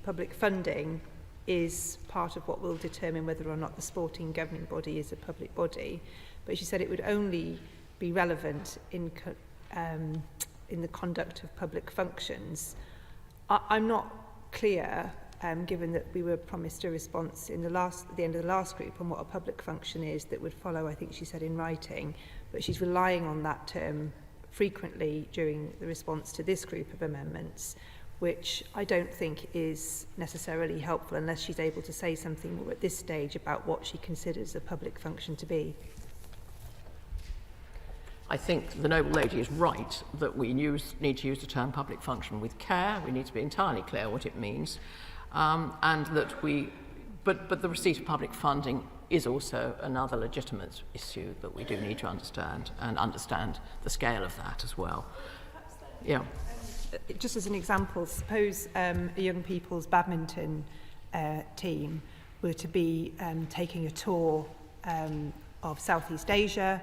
public funding is part of what will determine whether or not the sporting governing body is a public body. But she said it would only be relevant in the conduct of public functions. I'm not clear, given that we were promised a response at the end of the last group on what a public function is that would follow, I think she said, in writing, but she's relying on that term frequently during the response to this group of amendments, which I don't think is necessarily helpful unless she's able to say something more at this stage about what she considers a public function to be. I think the Noble Lady is right that we need to use the term public function with care. We need to be entirely clear what it means, and that but the receipt of public funding is also another legitimate issue that we do need to understand, and understand the scale of that as well. Yeah. Just as an example, suppose a young people's badminton team were to be taking a tour of Southeast Asia,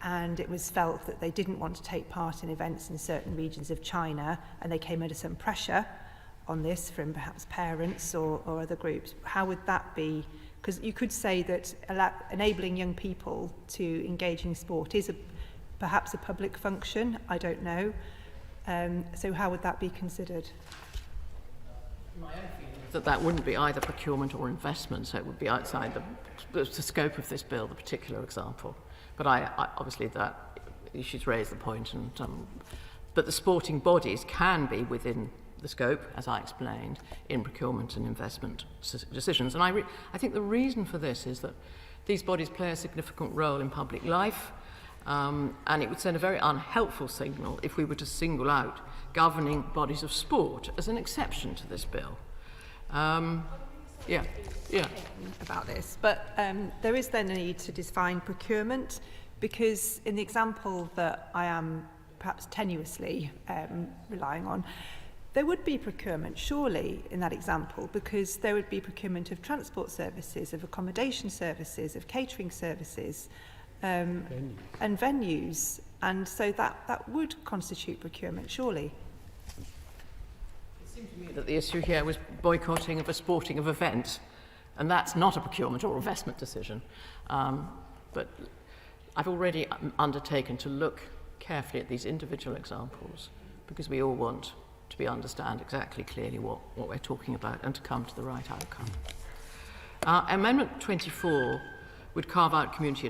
and it was felt that they didn't want to take part in events in certain regions of China, and they came under some pressure on this from perhaps parents or other groups. How would that be? Because you could say that enabling young people to engage in sport is perhaps a public function, I don't know. So how would that be considered? My own feeling is that wouldn't be either procurement or investment, so it would be outside the scope of this bill, the particular example. But I obviously that she's raised the point, and but the sporting bodies can be within the scope, as I explained, in procurement and investment decisions. And I think the reason for this is that these bodies play a significant role in public life, and it would send a very unhelpful signal if we were to single out governing bodies of sport as an exception to this bill. about this. But there is then a need to define procurement, because in the example that I am perhaps tenuously relying on, there would be procurement, surely, in that example, because there would be procurement of transport services, of accommodation services, of catering services, and venues. And so that would constitute procurement, surely. It seemed to me that the issue here was boycotting of a sporting event, and that's not a procurement or investment decision. But I've already undertaken to look carefully at these individual examples, because we all want to understand exactly clearly what we're talking about and to come to the right outcome. Amendment 24 would carve out community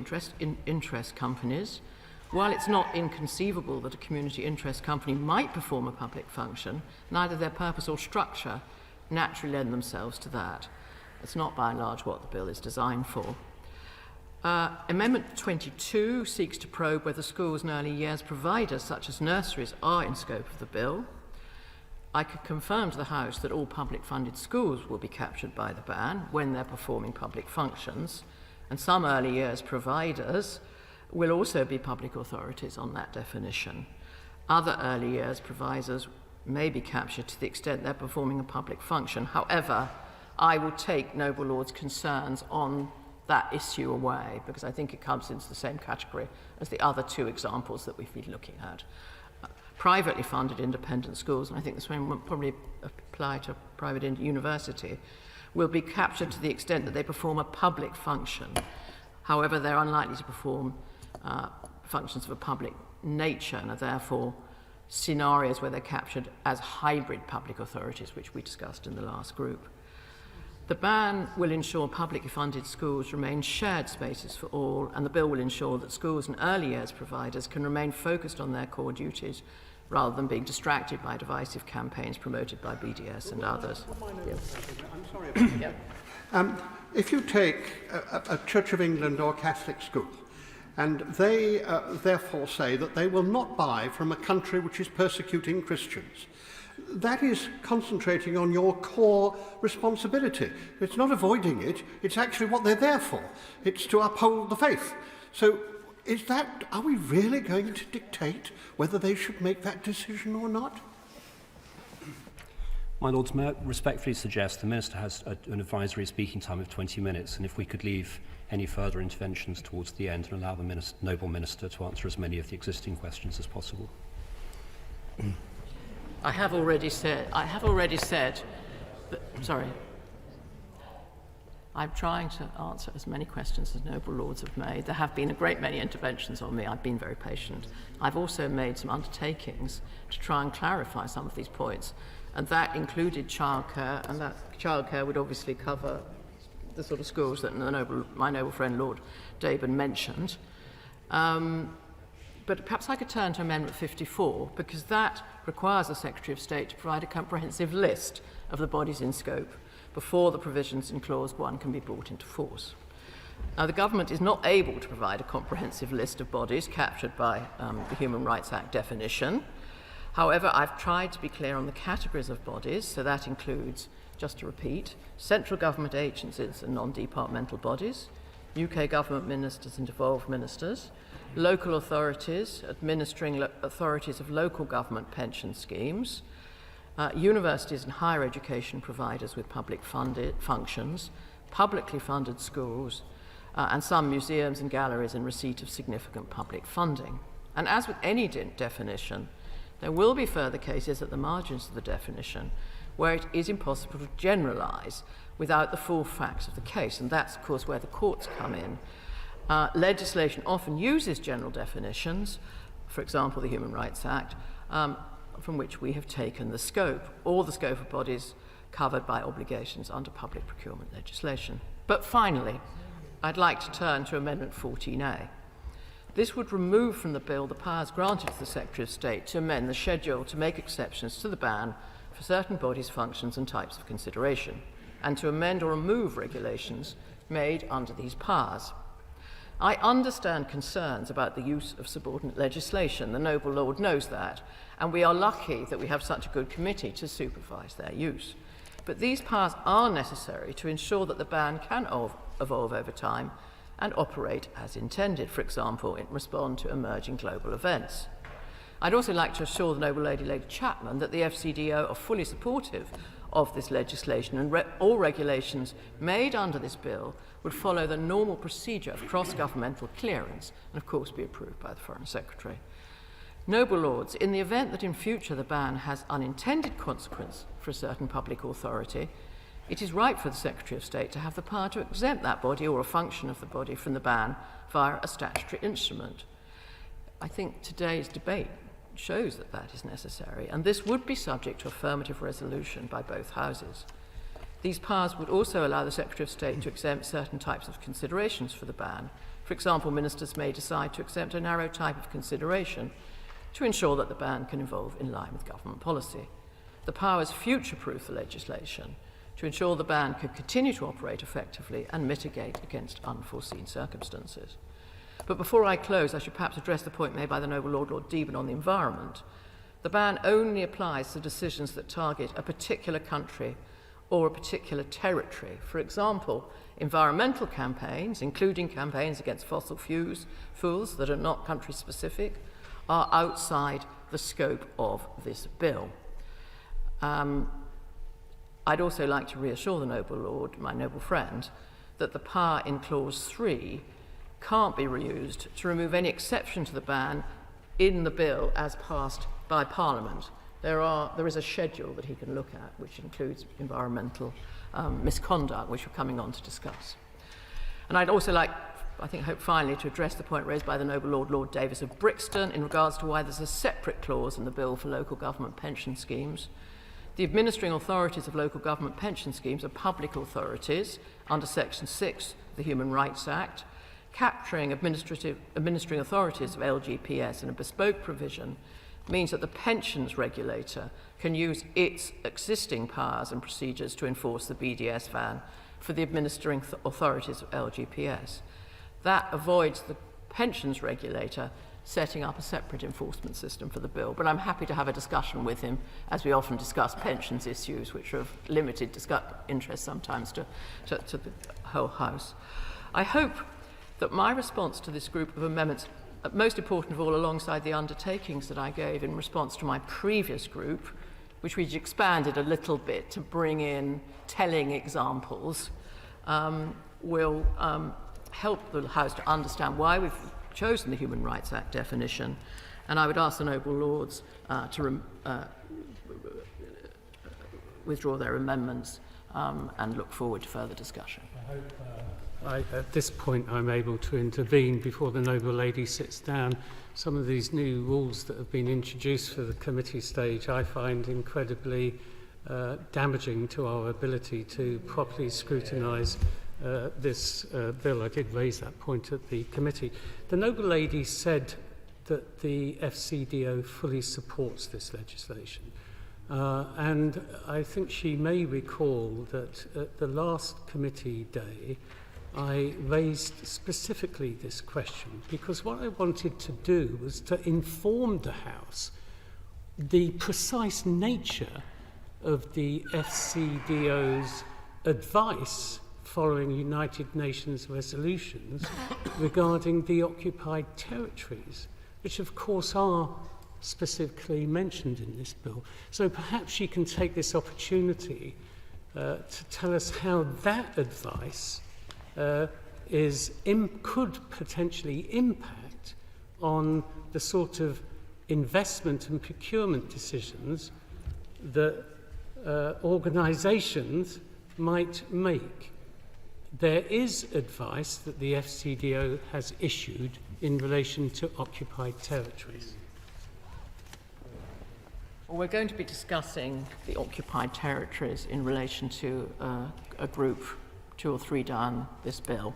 interest companies. While it's not inconceivable that a community interest company might perform a public function, neither their purpose or structure naturally lend themselves to that. It's not by and large what the bill is designed for. Amendment 22 seeks to probe whether schools and early years providers such as nurseries are in scope of the bill. I can confirm to the House that all public funded schools will be captured by the ban when they're performing public functions, and some early years providers will also be public authorities on that definition. Other early years providers may be captured to the extent they're performing a public function. However, I will take Noble Lord's concerns on that issue away, because I think it comes into the same category as the other two examples that we've been looking at. Privately funded independent schools, and I think this one will probably apply to a private university, will be captured to the extent that they perform a public function. However, they're unlikely to perform functions of a public nature, and are therefore scenarios where they're captured as hybrid public authorities, which we discussed in the last group. The ban will ensure publicly funded schools remain shared spaces for all, and the bill will ensure that schools and early years providers can remain focused on their core duties rather than being distracted by divisive campaigns promoted by BDS and others. I'm sorry about that. If you take a Church of England or Catholic school, and they therefore say that they will not buy from a country which is persecuting Christians, that is concentrating on your core responsibility. It's not avoiding it, it's actually what they're there for. It's to uphold the faith. So are we really going to dictate whether they should make that decision or not? My Lords, may I respectfully suggest the Minister has an advisory speaking time of 20 minutes, and if we could leave any further interventions towards the end and allow the Noble Minister to answer as many of the existing questions as possible. I have already said that, sorry. I'm trying to answer as many questions as Noble Lords have made. There have been a great many interventions on me. I've been very patient. I've also made some undertakings to try and clarify some of these points, and that included childcare, and that childcare would obviously cover the sort of schools that my noble friend Lord Deben mentioned. But perhaps I could turn to Amendment 54, because that requires the Secretary of State to provide a comprehensive list of the bodies in scope before the provisions in Clause 1 can be brought into force. Now, the government is not able to provide a comprehensive list of bodies captured by the Human Rights Act definition. However, I've tried to be clear on the categories of bodies, so that includes, just to repeat, central government agencies and non-departmental bodies, UK government ministers and devolved ministers, local authorities, administering authorities of local government pension schemes, universities and higher education providers with public funded functions, publicly funded schools, and some museums and galleries in receipt of significant public funding. And as with any definition, there will be further cases at the margins of the definition where it is impossible to generalise without the full facts of the case, and that's, of course, where the courts come in. Legislation often uses general definitions, for example, the Human Rights Act, from which we have taken the scope, or the scope of bodies covered by obligations under public procurement legislation. But finally, I'd like to turn to Amendment 14A. This would remove from the bill the powers granted to the Secretary of State to amend the schedule to make exceptions to the ban for certain bodies, functions and types of consideration, and to amend or remove regulations made under these powers. I understand concerns about the use of subordinate legislation. The Noble Lord knows that, and we are lucky that we have such a good committee to supervise their use. But these powers are necessary to ensure that the ban can evolve over time and operate as intended, for example, in respond to emerging global events. I'd also like to assure the Noble Lady, Lady Chapman, that the FCDO are fully supportive of this legislation, and all regulations made under this bill would follow the normal procedure of cross-governmental clearance and, of course, be approved by the Foreign Secretary. Noble Lords, in the event that in future the ban has unintended consequence for a certain public authority, it is right for the Secretary of State to have the power to exempt that body or a function of the body from the ban via a statutory instrument. I think today's debate shows that that is necessary, and this would be subject to affirmative resolution by both houses. These powers would also allow the Secretary of State to exempt certain types of considerations for the ban. For example, ministers may decide to exempt a narrow type of consideration to ensure that the ban can evolve in line with government policy. The powers future-proof the legislation to ensure the ban can continue to operate effectively and mitigate against unforeseen circumstances. But before I close, I should perhaps address the point made by the Noble Lord, Lord Deben, on the environment. The ban only applies to decisions that target a particular country or a particular territory. For example, environmental campaigns, including campaigns against fossil fuels that are not country-specific, are outside the scope of this bill. I'd also like to reassure the Noble Lord, my noble friend, that the power in Clause 3 can't be reused to remove any exception to the ban in the bill as passed by Parliament. There is a schedule that he can look at, which includes environmental misconduct, which we're coming on to discuss. And I'd also like, hope finally, to address the point raised by the Noble Lord, Lord Davis of Brixton, in regards to why there's a separate clause in the bill for local government pension schemes. The administering authorities of local government pension schemes are public authorities under Section 6 of the Human Rights Act. Capturing administering authorities of LGPS in a bespoke provision means that the pensions regulator can use its existing powers and procedures to enforce the BDS ban for the administering authorities of LGPS. That avoids the pensions regulator setting up a separate enforcement system for the bill. But I'm happy to have a discussion with him, as we often discuss pensions issues, which are of limited interest sometimes to the whole House. I hope that my response to this group of amendments, most important of all, alongside the undertakings that I gave in response to my previous group, which we expanded a little bit to bring in telling examples, will help the House to understand why we've chosen the Human Rights Act definition. And I would ask the Noble Lords to withdraw their amendments and look forward to further discussion. At this point, I'm able to intervene before the Noble Lady sits down. Some of these new rules that have been introduced for the committee stage I find incredibly damaging to our ability to properly scrutinise this bill. I did raise that point at the committee. The Noble Lady said that the FCDO fully supports this legislation. And I think she may recall that at the last committee day, I raised specifically this question because what I wanted to do was to inform the House the precise nature of the FCDO's advice following United Nations resolutions regarding the occupied territories, which of course are specifically mentioned in this bill. So perhaps she can take this opportunity to tell us how that advice could potentially impact on the sort of investment and procurement decisions that organisations might make. There is advice that the FCDO has issued in relation to occupied territories. Well, we're going to be discussing the occupied territories in relation to a group 2 or 3 down this bill.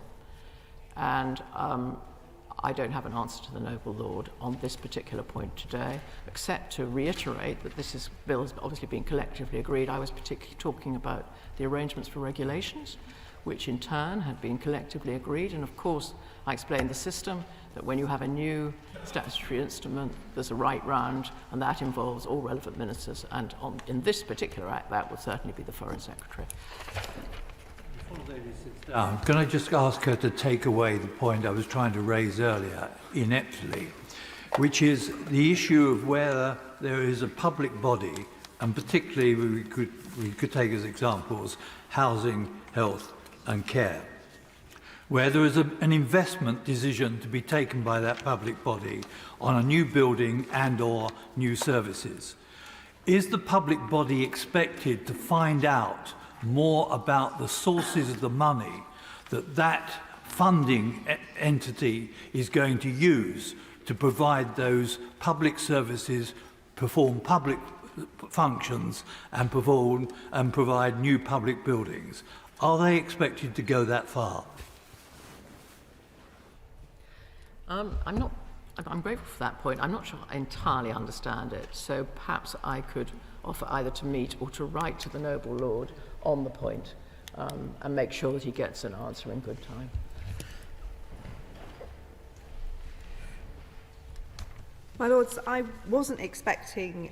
And I don't have an answer to the Noble Lord on this particular point today, except to reiterate that this bill has obviously been collectively agreed. I was particularly talking about the arrangements for regulations, which in turn had been collectively agreed. And of course, I explained the system. that when you have a new statutory instrument, there's a right round, and that involves all relevant ministers. And in this particular act, that would certainly be the Foreign Secretary. Can I just ask her to take away the point I was trying to raise earlier, ineptly, which is the issue of whether there is a public body, and particularly we could take as examples housing, health and care, where there is an investment decision to be taken by that public body on a new building and or new services. Is the public body expected to find out more about the sources of the money that that funding entity is going to use to provide those public services, perform public functions and provide new public buildings? Are they expected to go that far? I'm grateful for that point. I'm not sure I entirely understand it, so perhaps I could offer either to meet or to write to the noble lord on the point and make sure that he gets an answer in good time. My Lords, I wasn't expecting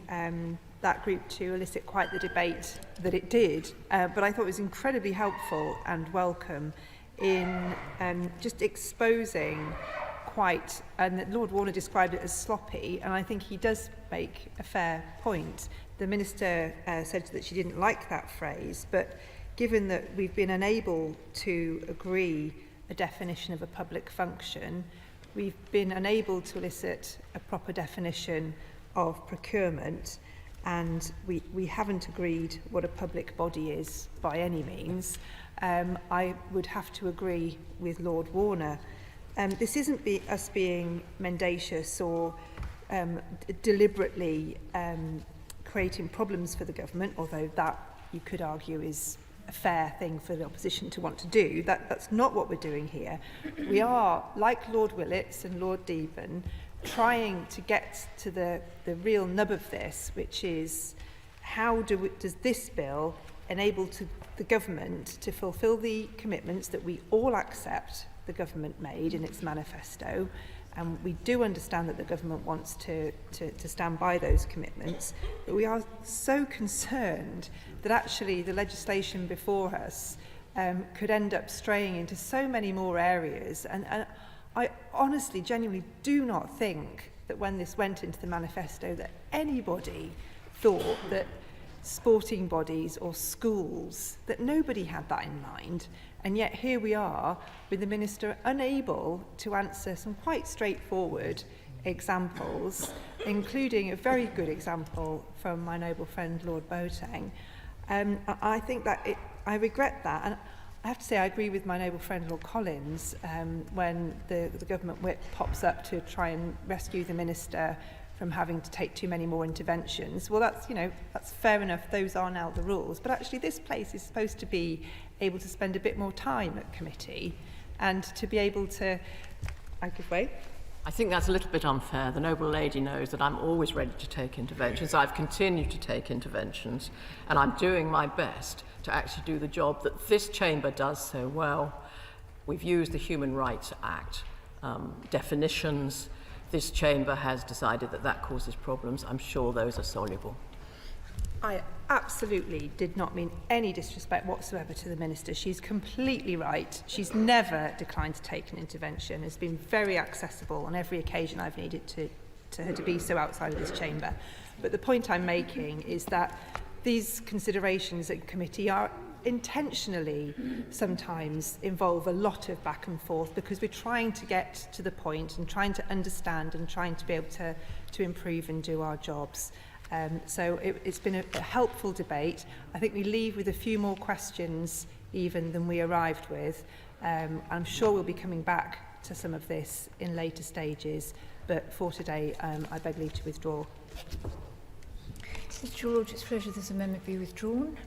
that group to elicit quite the debate that it did, but I thought it was incredibly helpful and welcome in just exposing quite, and Lord Warner described it as sloppy, and I think he does make a fair point. The Minister said that she didn't like that phrase, but given that we've been unable to agree a definition of a public function, we've been unable to elicit a proper definition of procurement, and we haven't agreed what a public body is by any means. I would have to agree with Lord Warner. This isn't us being mendacious or deliberately creating problems for the government, although that you could argue is a fair thing for the opposition to want to do. That's not what we're doing here. We are, like Lord Willits and Lord Deben, trying to get to the real nub of this, which is how does this bill enable the government to fulfil the commitments that we all accept the government made in its manifesto, and we do understand that the government wants to stand by those commitments, but we are so concerned that actually the legislation before us could end up straying into so many more areas, and I honestly, genuinely do not think that when this went into the manifesto that anybody thought that sporting bodies or schools, that nobody had that in mind. And yet here we are with the Minister unable to answer some quite straightforward examples, including a very good example from my noble friend Lord Boateng. I think that I regret that, and I have to say I agree with my noble friend Lord Collins when the government whip pops up to try and rescue the Minister from having to take too many more interventions. Well, that's fair enough. Those are now the rules. But actually, this place is supposed to be able to spend a bit more time at committee and to be able to... I give way. I think that's a little bit unfair. The noble lady knows that I'm always ready to take interventions. I've continued to take interventions, and I'm doing my best to actually do the job that this chamber does so well. We've used the Human Rights Act definitions. This chamber has decided that that causes problems. I'm sure those are soluble. I absolutely did not mean any disrespect whatsoever to the Minister. She's completely right. She's never declined to take an intervention. Has been very accessible on every occasion I've needed to her to be so outside of this chamber. But the point I'm making is that these considerations at committee are intentionally sometimes involve a lot of back and forth because we're trying to get to the point and trying to understand and trying to be able to improve and do our jobs. So it's been a helpful debate. I think we leave with a few more questions even than we arrived with. I'm sure we'll be coming back to some of this in later stages, but for today I beg leave to withdraw. Mr. Lordship's pleasure, this amendment be withdrawn.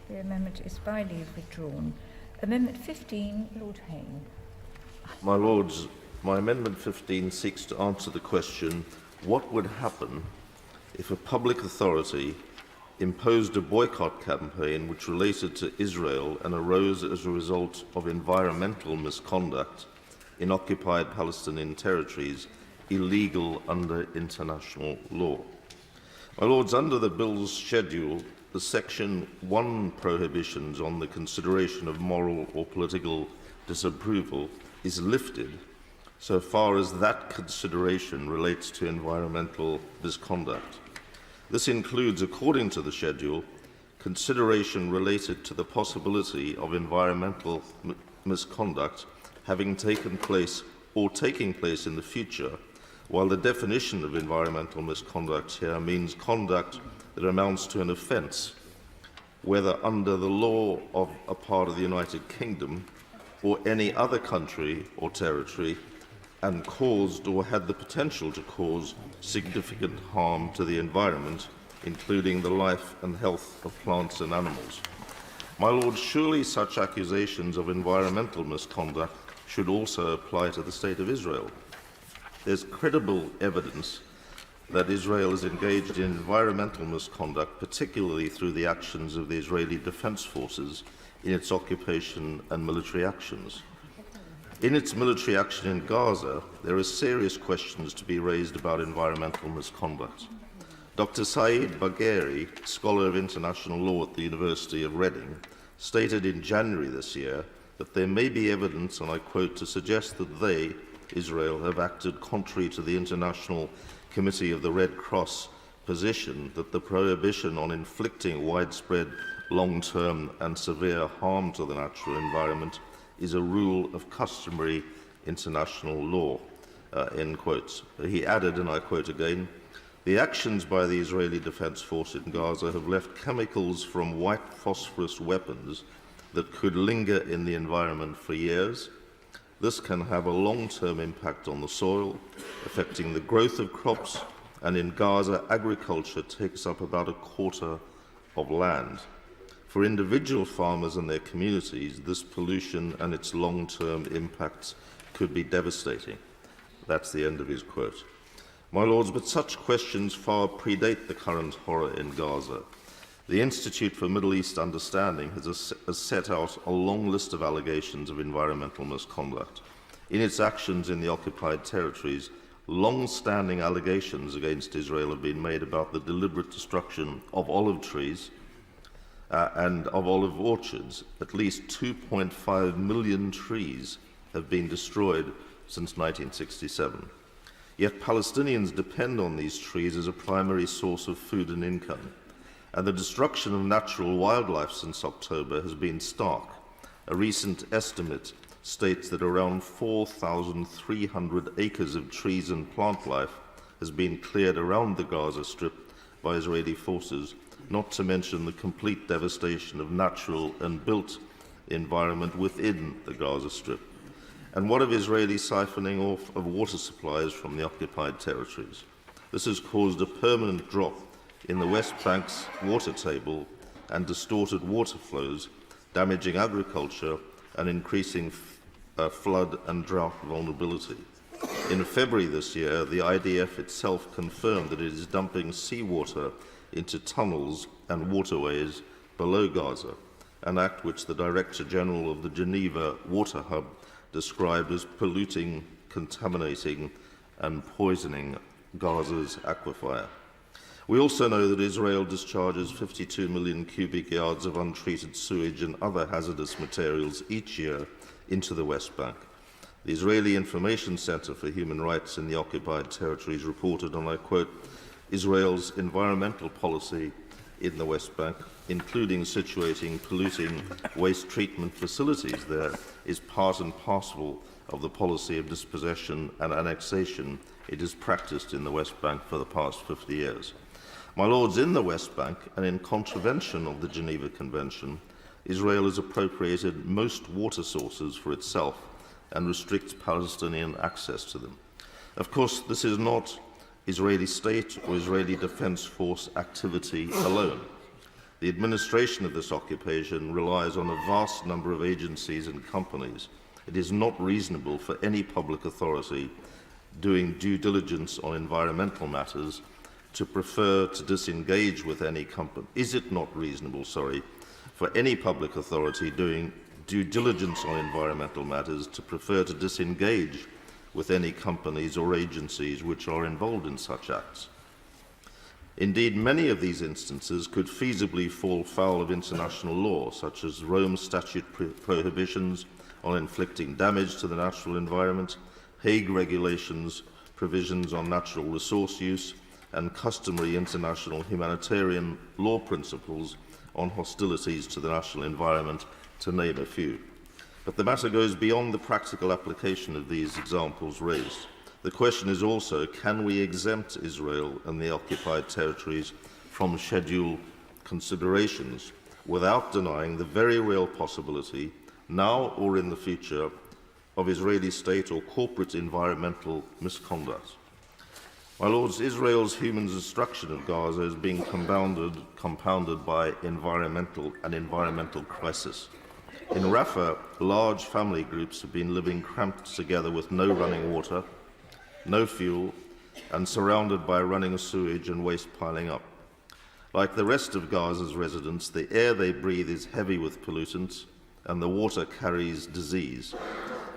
The amendment is by leave withdrawn. Amendment 15, Lord Hayne. My Lords, my Amendment 15 seeks to answer the question, what would happen if a public authority imposed a boycott campaign which related to Israel and arose as a result of environmental misconduct in occupied Palestinian territories illegal under international law. My Lords, under the bill's schedule, the Section 1 prohibitions on the consideration of moral or political disapproval is lifted so far as that consideration relates to environmental misconduct. This includes, according to the schedule, consideration related to the possibility of environmental misconduct having taken place or taking place in the future, while the definition of environmental misconduct here means conduct that amounts to an offence, whether under the law of a part of the United Kingdom or any other country or territory, and caused or had the potential to cause significant harm to the environment, including the life and health of plants and animals. My Lord, surely such accusations of environmental misconduct should also apply to the State of Israel. There's credible evidence that Israel is engaged in environmental misconduct, particularly through the actions of the Israeli Defense Forces in its occupation and military actions. In its military action in Gaza, there are serious questions to be raised about environmental misconduct. Dr. Saeed Bagheri, scholar of international law at the University of Reading, stated in January this year that there may be evidence, and I quote, to suggest that they, Israel, have acted contrary to the International Committee of the Red Cross position that the prohibition on inflicting widespread, long-term and severe harm to the natural environment is a rule of customary international law, end quotes. He added, and I quote again, the actions by the Israeli Defense Force in Gaza have left chemicals from white phosphorus weapons that could linger in the environment for years. This can have a long-term impact on the soil, affecting the growth of crops, and in Gaza, agriculture takes up about a quarter of land. For individual farmers and their communities, this pollution and its long-term impacts could be devastating. That's the end of his quote. My Lords, but such questions far predate the current horror in Gaza. The Institute for Middle East Understanding has set out a long list of allegations of environmental misconduct. In its actions in the occupied territories, long-standing allegations against Israel have been made about the deliberate destruction of olive trees and of olive orchards. At least 2.5 million trees have been destroyed since 1967. Yet Palestinians depend on these trees as a primary source of food and income. And the destruction of natural wildlife since October has been stark. A recent estimate states that around 4,300 acres of trees and plant life has been cleared around the Gaza Strip by Israeli forces, not to mention the complete devastation of natural and built environment within the Gaza Strip. And what of Israeli siphoning off of water supplies from the occupied territories? This has caused a permanent drop in the West Bank's water table and distorted water flows, damaging agriculture and increasing flood and drought vulnerability. In February this year, the IDF itself confirmed that it is dumping seawater into tunnels and waterways below Gaza, an act which the Director General of the Geneva Water Hub described as polluting, contaminating and poisoning Gaza's aquifer. We also know that Israel discharges 52 million cubic yards of untreated sewage and other hazardous materials each year into the West Bank. The Israeli Information Center for Human Rights in the occupied territories reported, and I quote, Israel's environmental policy in the West Bank, including situating polluting waste treatment facilities there, is part and parcel of the policy of dispossession and annexation it has practiced in the West Bank for the past 50 years. My Lords, in the West Bank, and in contravention of the Geneva Convention, Israel has appropriated most water sources for itself and restricts Palestinian access to them. Of course, this is not Israeli state or Israeli Defense Force activity alone. The administration of this occupation relies on a vast number of agencies and companies. It is not reasonable for any public authority doing due diligence on environmental matters to prefer to disengage with any company. Is it not reasonable, for any public authority doing due diligence on environmental matters to prefer to disengage with any companies or agencies which are involved in such acts. Indeed, many of these instances could feasibly fall foul of international law, such as Rome Statute prohibitions on inflicting damage to the natural environment, Hague regulations, provisions on natural resource use, and customary international humanitarian law principles on hostilities to the national environment, to name a few. But the matter goes beyond the practical application of these examples raised. The question is also, can we exempt Israel and the occupied territories from schedule considerations without denying the very real possibility, now or in the future, of Israeli state or corporate environmental misconduct? My Lords, Israel's human destruction of Gaza is being compounded by an environmental crisis. In Rafah, large family groups have been living cramped together with no running water, no fuel, and surrounded by running sewage and waste piling up. Like the rest of Gaza's residents, the air they breathe is heavy with pollutants, and the water carries disease.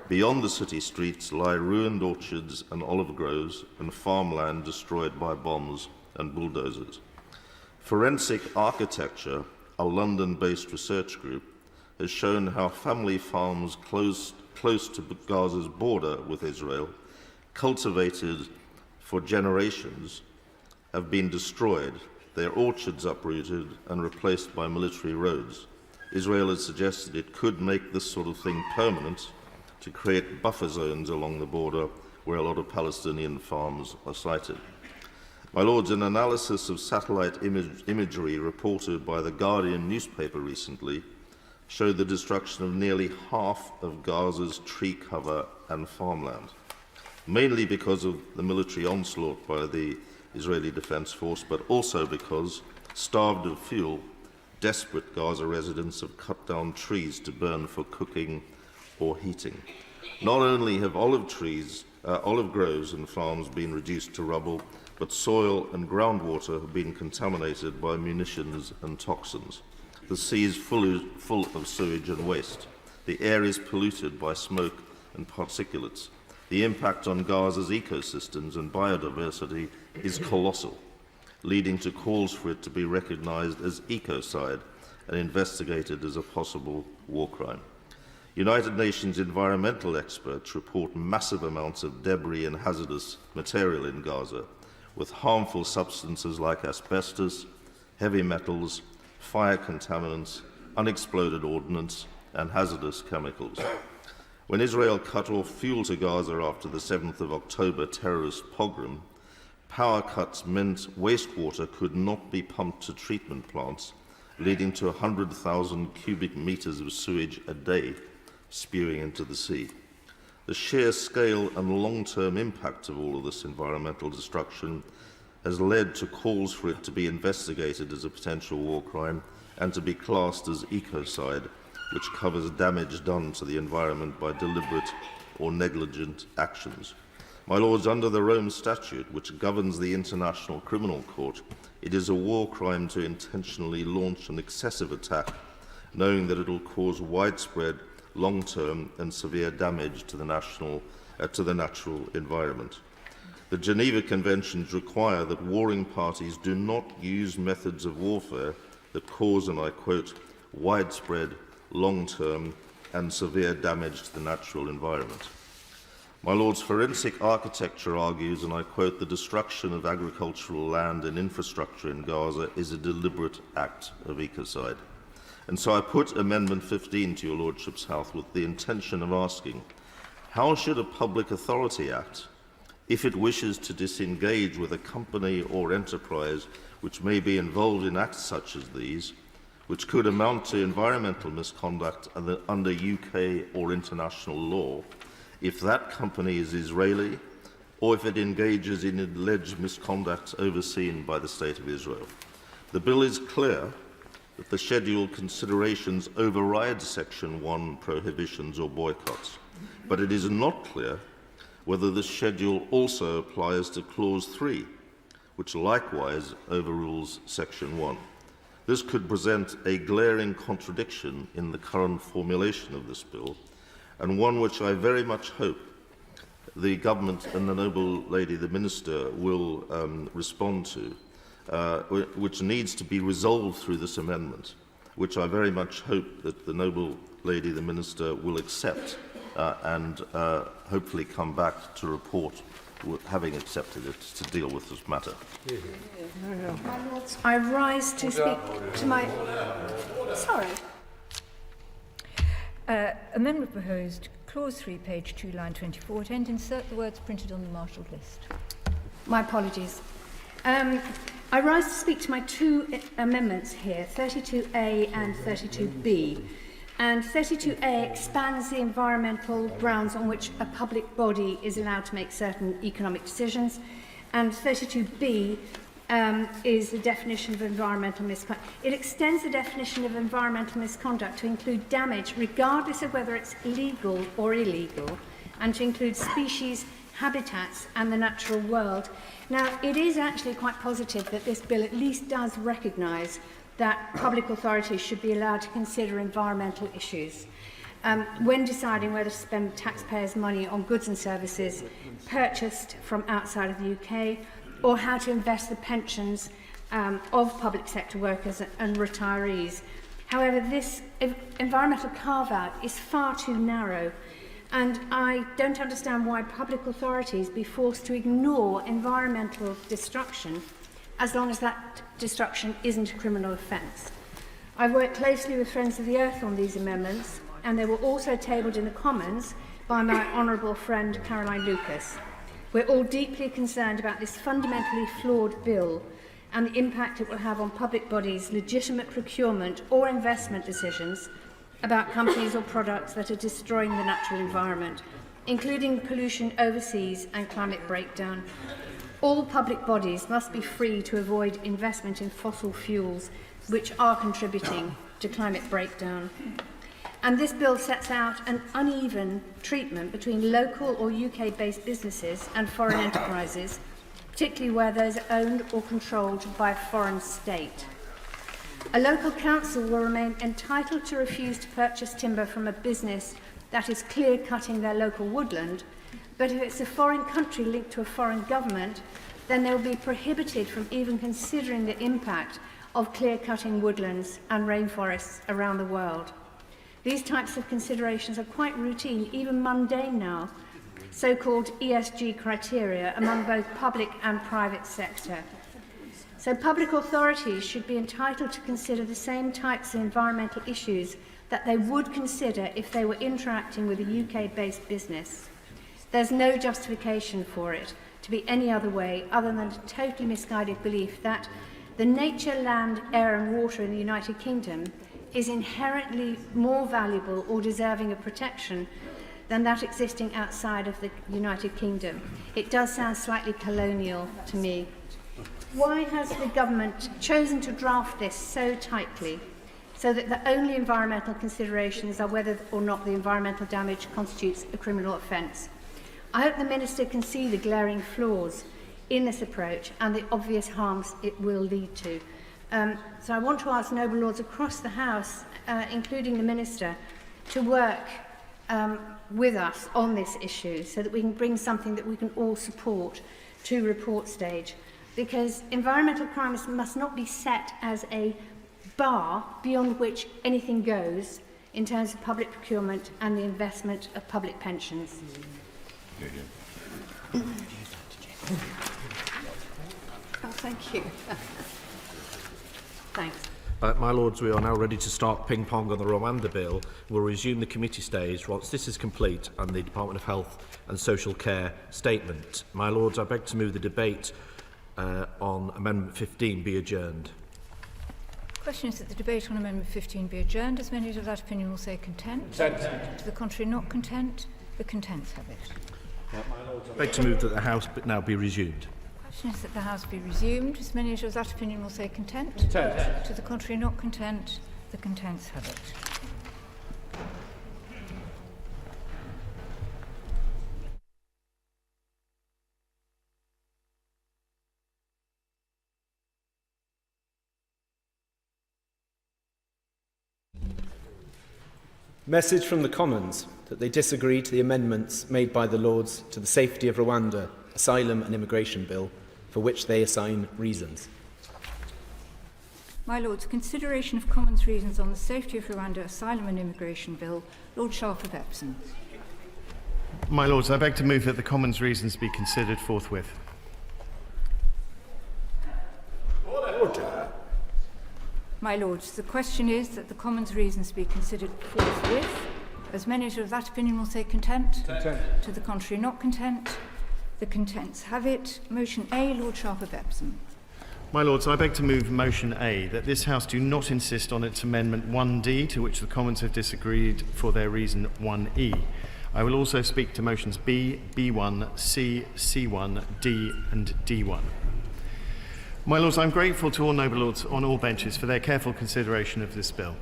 Beyond the city streets lie ruined orchards and olive groves and farmland destroyed by bombs and bulldozers. Forensic Architecture, a London-based research group, has shown how family farms close to Gaza's border with Israel, cultivated for generations, have been destroyed, their orchards uprooted and replaced by military roads. Israel has suggested it could make this sort of thing permanent to create buffer zones along the border where a lot of Palestinian farms are sited. My Lords, an analysis of satellite imagery reported by the Guardian newspaper recently showed the destruction of nearly half of Gaza's tree cover and farmland, mainly because of the military onslaught by the Israeli Defense Force, but also because, starved of fuel, desperate Gaza residents have cut down trees to burn for cooking or heating. Not only have olive groves and farms been reduced to rubble, but soil and groundwater have been contaminated by munitions and toxins. The sea is full of sewage and waste. The air is polluted by smoke and particulates. The impact on Gaza's ecosystems and biodiversity is colossal, leading to calls for it to be recognized as ecocide and investigated as a possible war crime. United Nations environmental experts report massive amounts of debris and hazardous material in Gaza, with harmful substances like asbestos, heavy metals, fire contaminants, unexploded ordnance, and hazardous chemicals. When Israel cut off fuel to Gaza after the 7th of October terrorist pogrom, power cuts meant wastewater could not be pumped to treatment plants, leading to 100,000 cubic meters of sewage a day spewing into the sea. The sheer scale and long-term impact of all of this environmental destruction has led to calls for it to be investigated as a potential war crime and to be classed as ecocide, which covers damage done to the environment by deliberate or negligent actions. My Lords, under the Rome Statute, which governs the International Criminal Court, it is a war crime to intentionally launch an excessive attack, knowing that it will cause widespread, long-term and severe damage to the natural environment. The Geneva Conventions require that warring parties do not use methods of warfare that cause, and I quote, widespread, long-term and severe damage to the natural environment. My Lords, Forensic Architecture argues, and I quote, the destruction of agricultural land and infrastructure in Gaza is a deliberate act of ecocide. And so I put Amendment 15 to your Lordship's House with the intention of asking, how should a public authority act if it wishes to disengage with a company or enterprise which may be involved in acts such as these, which could amount to environmental misconduct under UK or international law, if that company is Israeli or if it engages in alleged misconduct overseen by the State of Israel? The bill is clear that the scheduled considerations override Section 1 prohibitions or boycotts, but it is not clear whether the schedule also applies to Clause 3, which likewise overrules Section 1. This could present a glaring contradiction in the current formulation of this bill, and one which I very much hope the government and the noble lady, the Minister, will respond to, which needs to be resolved through this amendment, which I very much hope that the noble lady, the Minister, will accept and hopefully come back to report having accepted it to deal with this matter. My Lords, I rise to speak to my... Sorry. Amendment proposed, clause 3, page 2, line 24, to insert the words printed on the marshalled list. My apologies. I rise to speak to my two amendments here, 32A and 32B. And 32A expands the environmental grounds on which a public body is allowed to make certain economic decisions. And 32B is the definition of environmental misconduct. It extends the definition of environmental misconduct to include damage, regardless of whether it's legal or illegal, and to include species, habitats, and the natural world. Now, it is actually quite positive that this bill at least does recognise that public authorities should be allowed to consider environmental issues when deciding whether to spend taxpayers' money on goods and services purchased from outside of the UK, or how to invest the pensions of public sector workers and retirees. However, this environmental carve-out is far too narrow, and I don't understand why public authorities be forced to ignore environmental destruction as long as that destruction isn't a criminal offence. I've worked closely with Friends of the Earth on these amendments, and they were also tabled in the Commons by my honourable friend Caroline Lucas. We're all deeply concerned about this fundamentally flawed bill and the impact it will have on public bodies' legitimate procurement or investment decisions about companies or products that are destroying the natural environment, including pollution overseas and climate breakdown. All public bodies must be free to avoid investment in fossil fuels, which are contributing to climate breakdown. And this bill sets out an uneven treatment between local or UK-based businesses and foreign enterprises, particularly where those are owned or controlled by a foreign state. A local council will remain entitled to refuse to purchase timber from a business that is clear-cutting their local woodland, but if it's a foreign country linked to a foreign government, then they will be prohibited from even considering the impact of clear-cutting woodlands and rainforests around the world. These types of considerations are quite routine, even mundane now, so-called ESG criteria among both public and private sector. So public authorities should be entitled to consider the same types of environmental issues that they would consider if they were interacting with a UK-based business. There's no justification for it to be any other way other than a totally misguided belief that the nature, land, air and water in the United Kingdom is inherently more valuable or deserving of protection than that existing outside of the United Kingdom. It does sound slightly colonial to me. Why has the government chosen to draft this so tightly so that the only environmental considerations are whether or not the environmental damage constitutes a criminal offence? I hope the Minister can see the glaring flaws in this approach and the obvious harms it will lead to. So I want to ask noble lords across the House, including the Minister, to work with us on this issue so that we can bring something that we can all support to report stage. Because environmental crimes must not be set as a bar beyond which anything goes in terms of public procurement and the investment of public pensions. Oh, thank you. Thanks. My Lords, we are now ready to start ping-pong on the Rwanda Bill. We'll resume the committee stage once this is complete and the Department of Health and Social Care statement. My Lords, I beg to move the debate on Amendment 15 be adjourned. The question is that the debate on Amendment 15 be adjourned. As many of that opinion will say content. Content. To the contrary, not content. The contents have it. I beg to move that the House now be resumed. The question is that the House be resumed. As many of that opinion will say content. Content. To the contrary, not content. The contents have it. Message from the Commons that they disagree to the amendments made by the Lords to the Safety of Rwanda Asylum and Immigration Bill, for which they assign reasons. My Lords, consideration of Commons reasons on the Safety of Rwanda Asylum and Immigration Bill. Lord Sharp of Epsom. My Lords, I beg to move that the Commons reasons be considered forthwith. Order. My Lords, the question is that the Commons reasons be considered forthwith. As many as are of that opinion will say content. Content. To the contrary, not content. The contents have it. Motion A, Lord Sharp of Epsom. My Lords, I beg to move motion A, that this House do not insist on its Amendment 1D, to which the Commons have disagreed for their reason 1E. I will also speak to motions B, B1, C, C1, D and D1. My Lords, I am grateful to all noble lords on all benches for their careful consideration of this bill.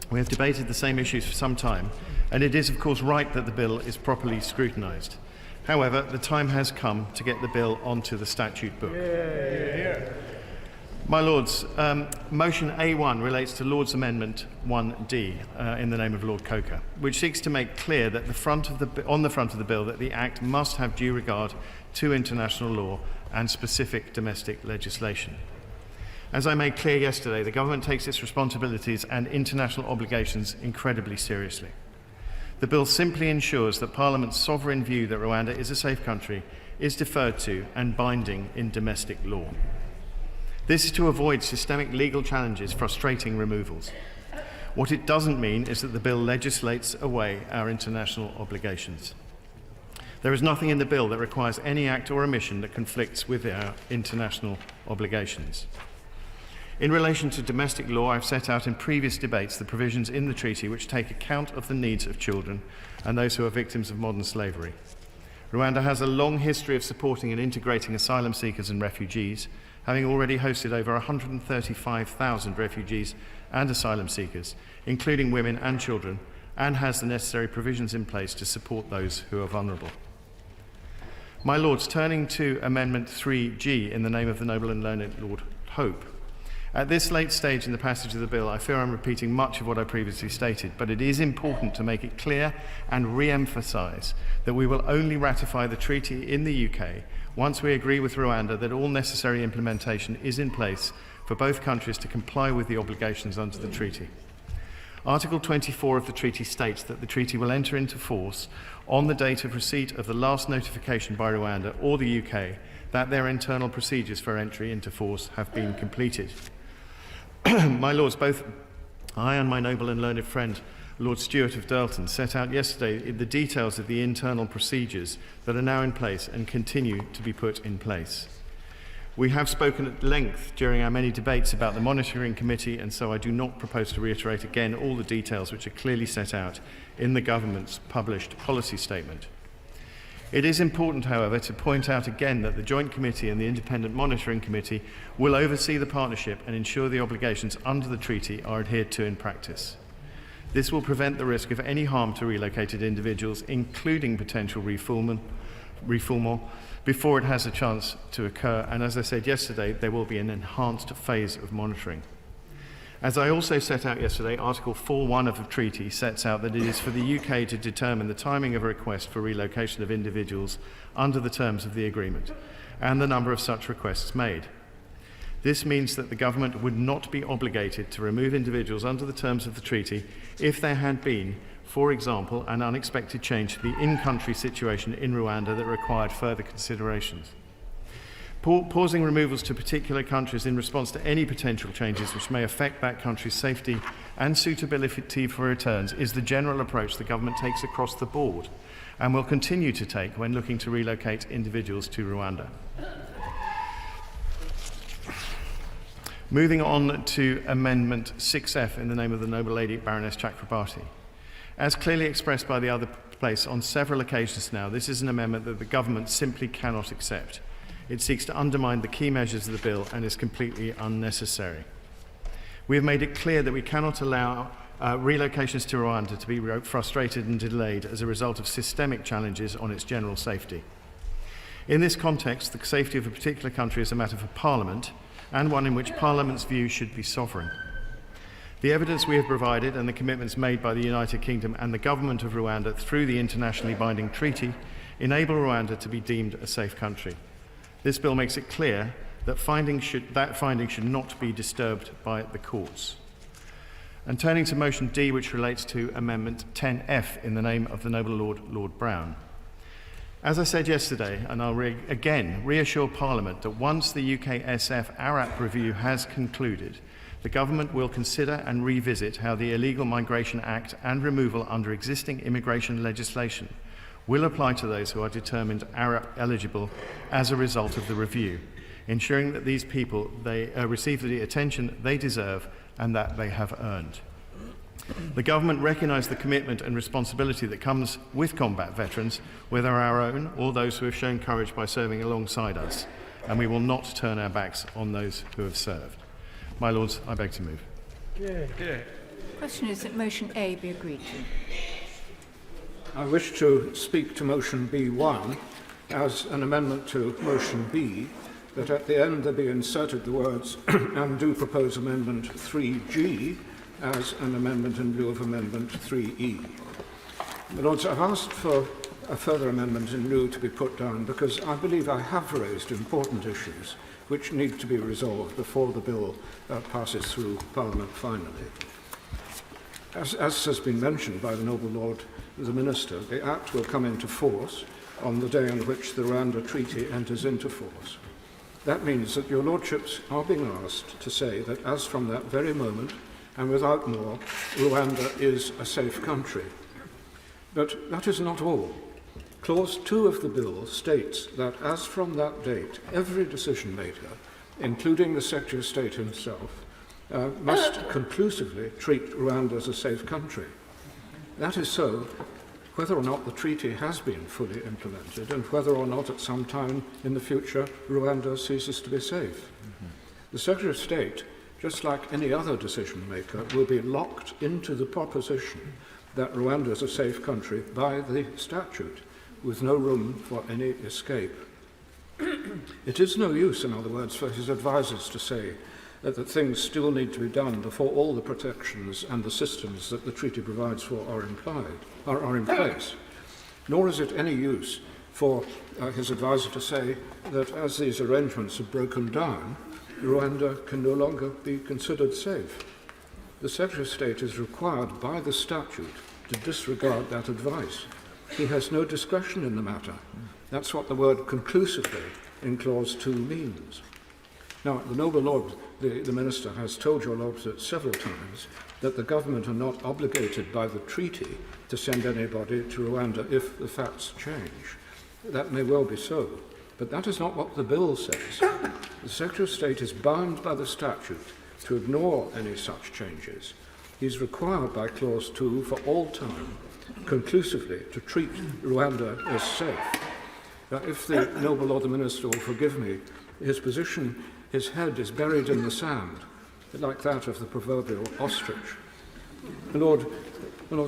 We have debated the same issues for some time, and it is of course right that the bill is properly scrutinised. However, the time has come to get the bill onto the statute book. My Lords, motion A1 relates to Lord's Amendment 1D in the name of Lord Coker, which seeks to make clear that on the front of the bill that the Act must have due regard to international law and specific domestic legislation. As I made clear yesterday, the government takes its responsibilities and international obligations incredibly seriously. The bill simply ensures that Parliament's sovereign view that Rwanda is a safe country is deferred to and binding in domestic law. This is to avoid systemic legal challenges frustrating removals. What it doesn't mean is that the bill legislates away our international obligations. There is nothing in the bill that requires any act or omission that conflicts with our international obligations. In relation to domestic law, I've set out in previous debates the provisions in the treaty which take account of the needs of children and those who are victims of modern slavery. Rwanda has a long history of supporting and integrating asylum seekers and refugees, having already hosted over 135,000 refugees and asylum seekers, including women and children, and has the necessary provisions in place to support those who are vulnerable. My Lords, turning to Amendment 3G in the name of the noble and learned Lord Hope. At this late stage in the passage of the bill, I fear I'm repeating much of what I previously stated, but it is important to make it clear and re-emphasise that we will only ratify the treaty in the UK once we agree with Rwanda that all necessary implementation is in place for both countries to comply with the obligations under the treaty. Article 24 of the treaty states that the treaty will enter into force on the date of receipt of the last notification by Rwanda or the UK that their internal procedures for entry into force have been completed. My Lords, both I and my noble and learned friend Lord Stewart of Durlton set out yesterday the details of the internal procedures that are now in place and continue to be put in place. We have spoken at length during our many debates about the monitoring committee, and so I do not propose to reiterate again all the details which are clearly set out in the government's published policy statement. It is important, however, to point out again that the Joint Committee and the Independent Monitoring Committee will oversee the partnership and ensure the obligations under the treaty are adhered to in practice. This will prevent the risk of any harm to relocated individuals, including potential refoulement, before it has a chance to occur, and as I said yesterday, there will be an enhanced phase of monitoring. As I also set out yesterday, Article 4.1 of the treaty sets out that it is for the UK to determine the timing of a request for relocation of individuals under the terms of the agreement, and the number of such requests made. This means that the government would not be obligated to remove individuals under the terms of the treaty if there had been, for example, an unexpected change to the in-country situation in Rwanda that required further considerations. Pausing removals to particular countries in response to any potential changes which may affect that country's safety and suitability for returns is the general approach the government takes across the board and will continue to take when looking to relocate individuals to Rwanda. Moving on to Amendment 6F in the name of the noble lady Baroness Chakrabarti. As clearly expressed by the other place on several occasions now, this is an amendment that the government simply cannot accept. It seeks to undermine the key measures of the bill and is completely unnecessary. We have made it clear that we cannot allow relocations to Rwanda to be frustrated and delayed as a result of systemic challenges on its general safety. In this context, the safety of a particular country is a matter for Parliament, and one in which Parliament's view should be sovereign. The evidence we have provided and the commitments made by the United Kingdom and the government of Rwanda through the internationally binding treaty enable Rwanda to be deemed a safe country. This bill makes it clear that that finding should not be disturbed by the courts. And turning to motion D, which relates to Amendment 10F in the name of the Noble Lord, Lord Brown. As I said yesterday, and I'll again reassure Parliament that once the UKSF ARAP review has concluded, the government will consider and revisit how the Illegal Migration Act and removal under existing immigration legislation will apply to those who are determined ARAP eligible as a result of the review, ensuring that these people receive the attention they deserve and that they have earned. The government recognises the commitment and responsibility that comes with combat veterans, whether our own or those who have shown courage by serving alongside us, and we will not turn our backs on those who have served. My Lords, I beg to move. The question is that motion A be agreed to. I wish to speak to motion B1 as an amendment to motion B, that at the end there be inserted the words and do propose amendment 3G as an amendment in lieu of amendment 3E. My Lords, I've asked for a further amendment in lieu to be put down because I believe I have raised important issues which need to be resolved before the bill passes through Parliament finally. As has been mentioned by the Noble Lord, the Minister, the Act will come into force on the day on which the Rwanda Treaty enters into force. That means that your Lordships are being asked to say that as from that very moment, and without more, Rwanda is a safe country. But that is not all. Clause 2 of the bill states that as from that date, every decision maker, including the Secretary of State himself, must conclusively treat Rwanda as a safe country. That is so whether or not the treaty has been fully implemented and whether or not at some time in the future Rwanda ceases to be safe. The Secretary of State, just like any other decision maker, will be locked into the proposition that Rwanda is a safe country by the statute, with no room for any escape. It is no use, in other words, for his advisers to say that things still need to be done before all the protections and the systems that the treaty provides for are in place. Nor is it any use for his adviser to say that as these arrangements have broken down, Rwanda can no longer be considered safe. The Secretary of State is required by the statute to disregard that advice. He has no discretion in the matter. That's what the word conclusively in clause 2 means. Now, the Noble Lord, the Minister, has told your Lordship several times that the government are not obligated by the treaty to send anybody to Rwanda if the facts change. That may well be so, but that is not what the bill says. The Secretary of State is bound by the statute to ignore any such changes. He is required by clause 2 for all time conclusively to treat Rwanda as safe. Now, if the Noble Lord the Minister will forgive me, his position, his head is buried in the sand, like that of the proverbial ostrich. My Lord,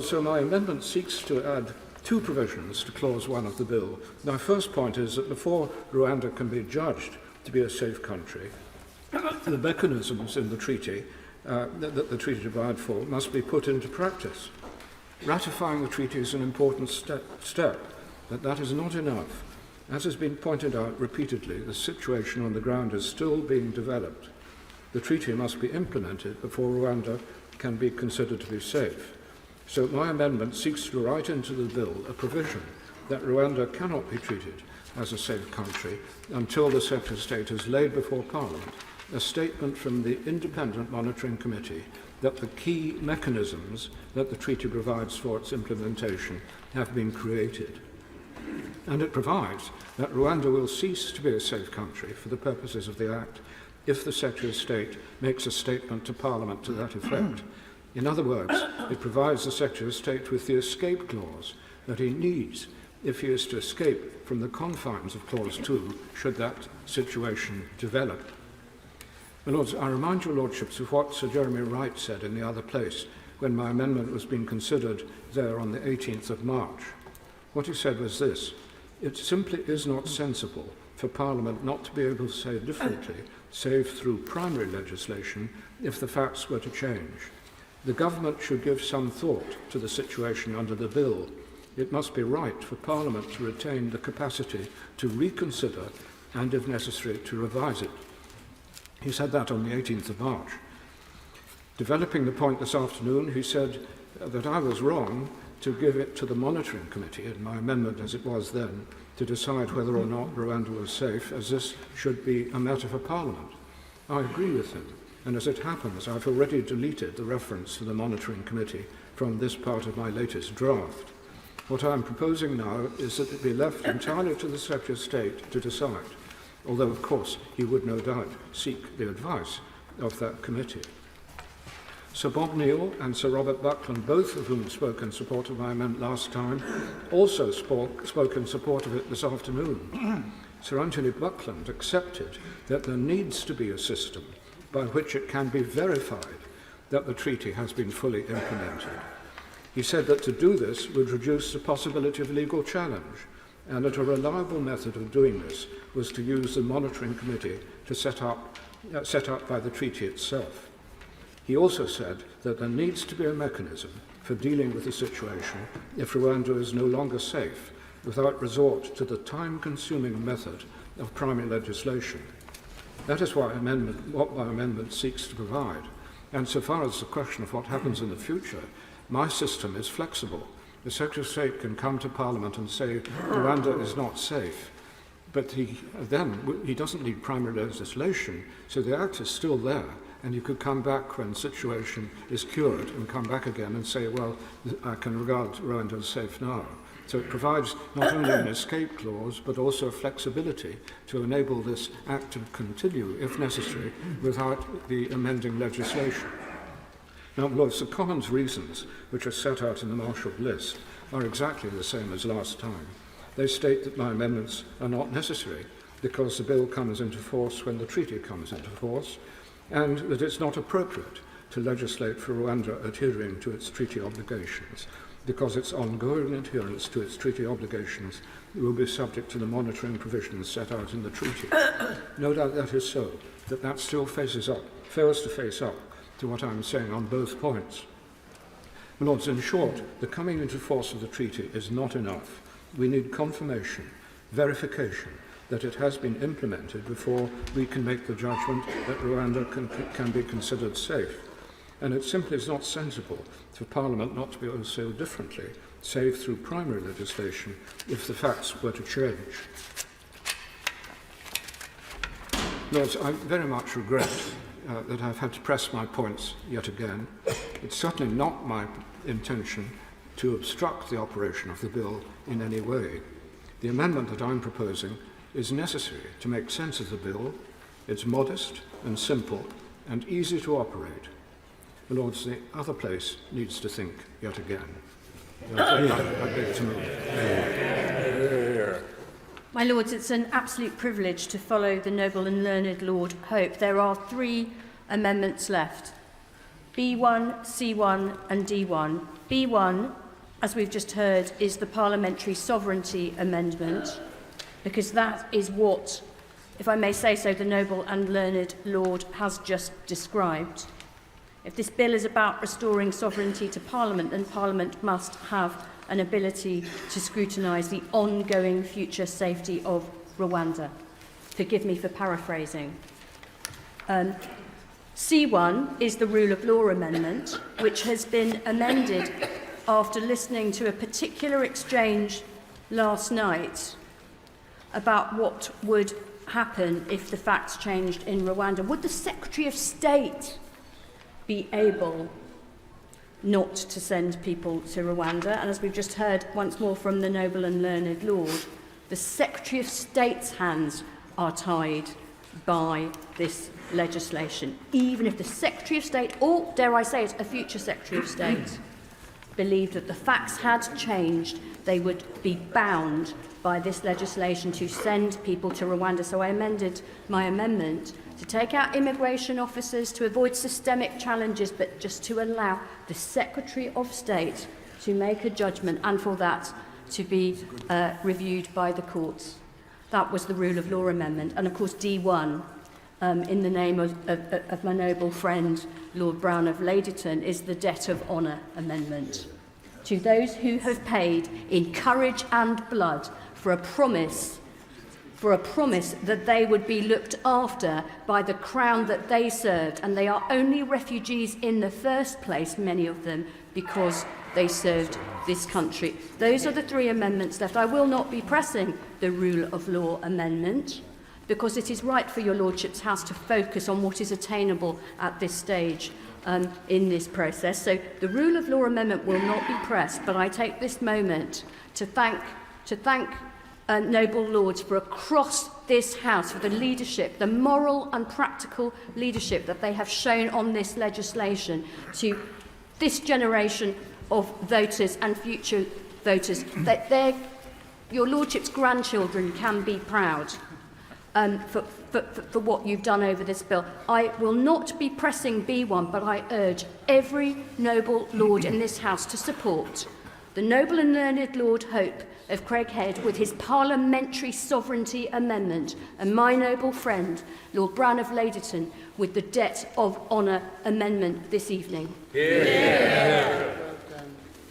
so my amendment seeks to add two provisions to clause 1 of the bill. My first point is that before Rwanda can be judged to be a safe country, the mechanisms in the treaty that the treaty provides for must be put into practice. Ratifying the treaty is an important step, but that is not enough. As has been pointed out repeatedly, the situation on the ground is still being developed. The treaty must be implemented before Rwanda can be considered to be safe. So my amendment seeks to write into the bill a provision that Rwanda cannot be treated as a safe country until the Secretary of State has laid before Parliament a statement from the Independent Monitoring Committee that the key mechanisms that the treaty provides for its implementation have been created. And it provides that Rwanda will cease to be a safe country for the purposes of the Act if the Secretary of State makes a statement to Parliament to that effect. In other words, it provides the Secretary of State with the escape clause that he needs if he is to escape from the confines of Clause 2 should that situation develop. My Lords, I remind your Lordships of what Sir Jeremy Wright said in the other place when my amendment was being considered there on the 18th of March. What he said was this: it simply is not sensible for Parliament not to be able to say differently, save through primary legislation, if the facts were to change. The government should give some thought to the situation under the bill. It must be right for Parliament to retain the capacity to reconsider and, if necessary, to revise it. He said that on the 18th of March. Developing the point this afternoon, he said that I was wrong to give it to the monitoring committee, in my amendment as it was then, to decide whether or not Rwanda was safe, as this should be a matter for Parliament. I agree with him, and as it happens, I've already deleted the reference to the monitoring committee from this part of my latest draft. What I'm proposing now is that it be left entirely to the Secretary of State to decide, although, of course, he would no doubt seek the advice of that committee. Sir Bob Neill and Sir Robert Buckland, both of whom spoke in support of my amendment last time, also spoke in support of it this afternoon. Sir Anthony Buckland accepted that there needs to be a system by which it can be verified that the treaty has been fully implemented. He said that to do this would reduce the possibility of legal challenge, and that a reliable method of doing this was to use the monitoring committee to set up by the treaty itself. He also said that there needs to be a mechanism for dealing with the situation if Rwanda is no longer safe, without resort to the time-consuming method of primary legislation. That is what my amendment seeks to provide. And so far as the question of what happens in the future, my system is flexible. The Secretary of State can come to Parliament and say Rwanda is not safe, but he doesn't need primary legislation, so the Act is still there, and you could come back when the situation is cured and come back again and say, well, I can regard Rwanda as safe now. So it provides not only an escape clause, but also flexibility to enable this Act to continue, if necessary, without the amending legislation. Now, Lords, the Commons' reasons, which are set out in the marshalled list, are exactly the same as last time. They state that my amendments are not necessary because the bill comes into force when the treaty comes into force, and that it's not appropriate to legislate for Rwanda adhering to its treaty obligations, because its ongoing adherence to its treaty obligations will be subject to the monitoring provisions set out in the treaty. No doubt that is so, but that still fails to face up to what I'm saying on both points. Lords, in short, the coming into force of the treaty is not enough. We need confirmation, verification, that it has been implemented before we can make the judgment that Rwanda can be considered safe. And it simply is not sensible for Parliament not to be able to say differently, save through primary legislation, if the facts were to change. Lords, I very much regret that I've had to press my points yet again. It's certainly not my intention to obstruct the operation of the bill in any way. The amendment that I'm proposing is necessary to make sense of the bill. It's modest and simple and easy to operate. The Lords, the other place needs to think yet again. I beg to move. My Lords, it's an absolute privilege to follow the noble and learned Lord Hope. There are 3 amendments left, B1, C1 and D1. B1, as we've just heard, is the Parliamentary Sovereignty Amendment, because that is what, if I may say so, the noble and learned Lord has just described. If this bill is about restoring sovereignty to Parliament, then Parliament must have an ability to scrutinise the ongoing future safety of Rwanda. Forgive me for paraphrasing. C1 is the Rule of Law Amendment, which has been amended after listening to a particular exchange last night about what would happen if the facts changed in Rwanda. Would the Secretary of State be able not to send people to Rwanda? And as we've just heard once more from the noble and learned Lord, the Secretary of State's hands are tied by this legislation. Even if the Secretary of State, or dare I say it, a future Secretary of State, believed that the facts had changed, they would be bound by this legislation to send people to Rwanda. So I amended my amendment to take out immigration officers, to avoid systemic challenges, but just to allow the Secretary of State to make a judgment and for that to be reviewed by the courts. That was the Rule of Law Amendment. And of course D1 in the name of my noble friend, Lord Brown of Ladyton, is the Debt of Honour Amendment. To those who have paid in courage and blood for a promise that they would be looked after by the crown that they served, and they are only refugees in the first place, many of them, because they served this country. Those are the 3 amendments left. I will not be pressing the Rule of Law Amendment, because it is right for your Lordship's House to focus on what is attainable at this stage in this process. So the Rule of Law Amendment will not be pressed, but I take this moment to thank noble lords for across this House for the leadership, the moral and practical leadership that they have shown on this legislation to this generation of voters and future voters, that your Lordship's grandchildren can be proud for what you've done over this bill. I will not be pressing B1, but I urge every noble lord in this House to support the noble and learned Lord Hope of Craighead with his Parliamentary Sovereignty Amendment, and my noble friend, Lord Brown of Ladyton, with the Debt of Honour Amendment this evening. Yeah.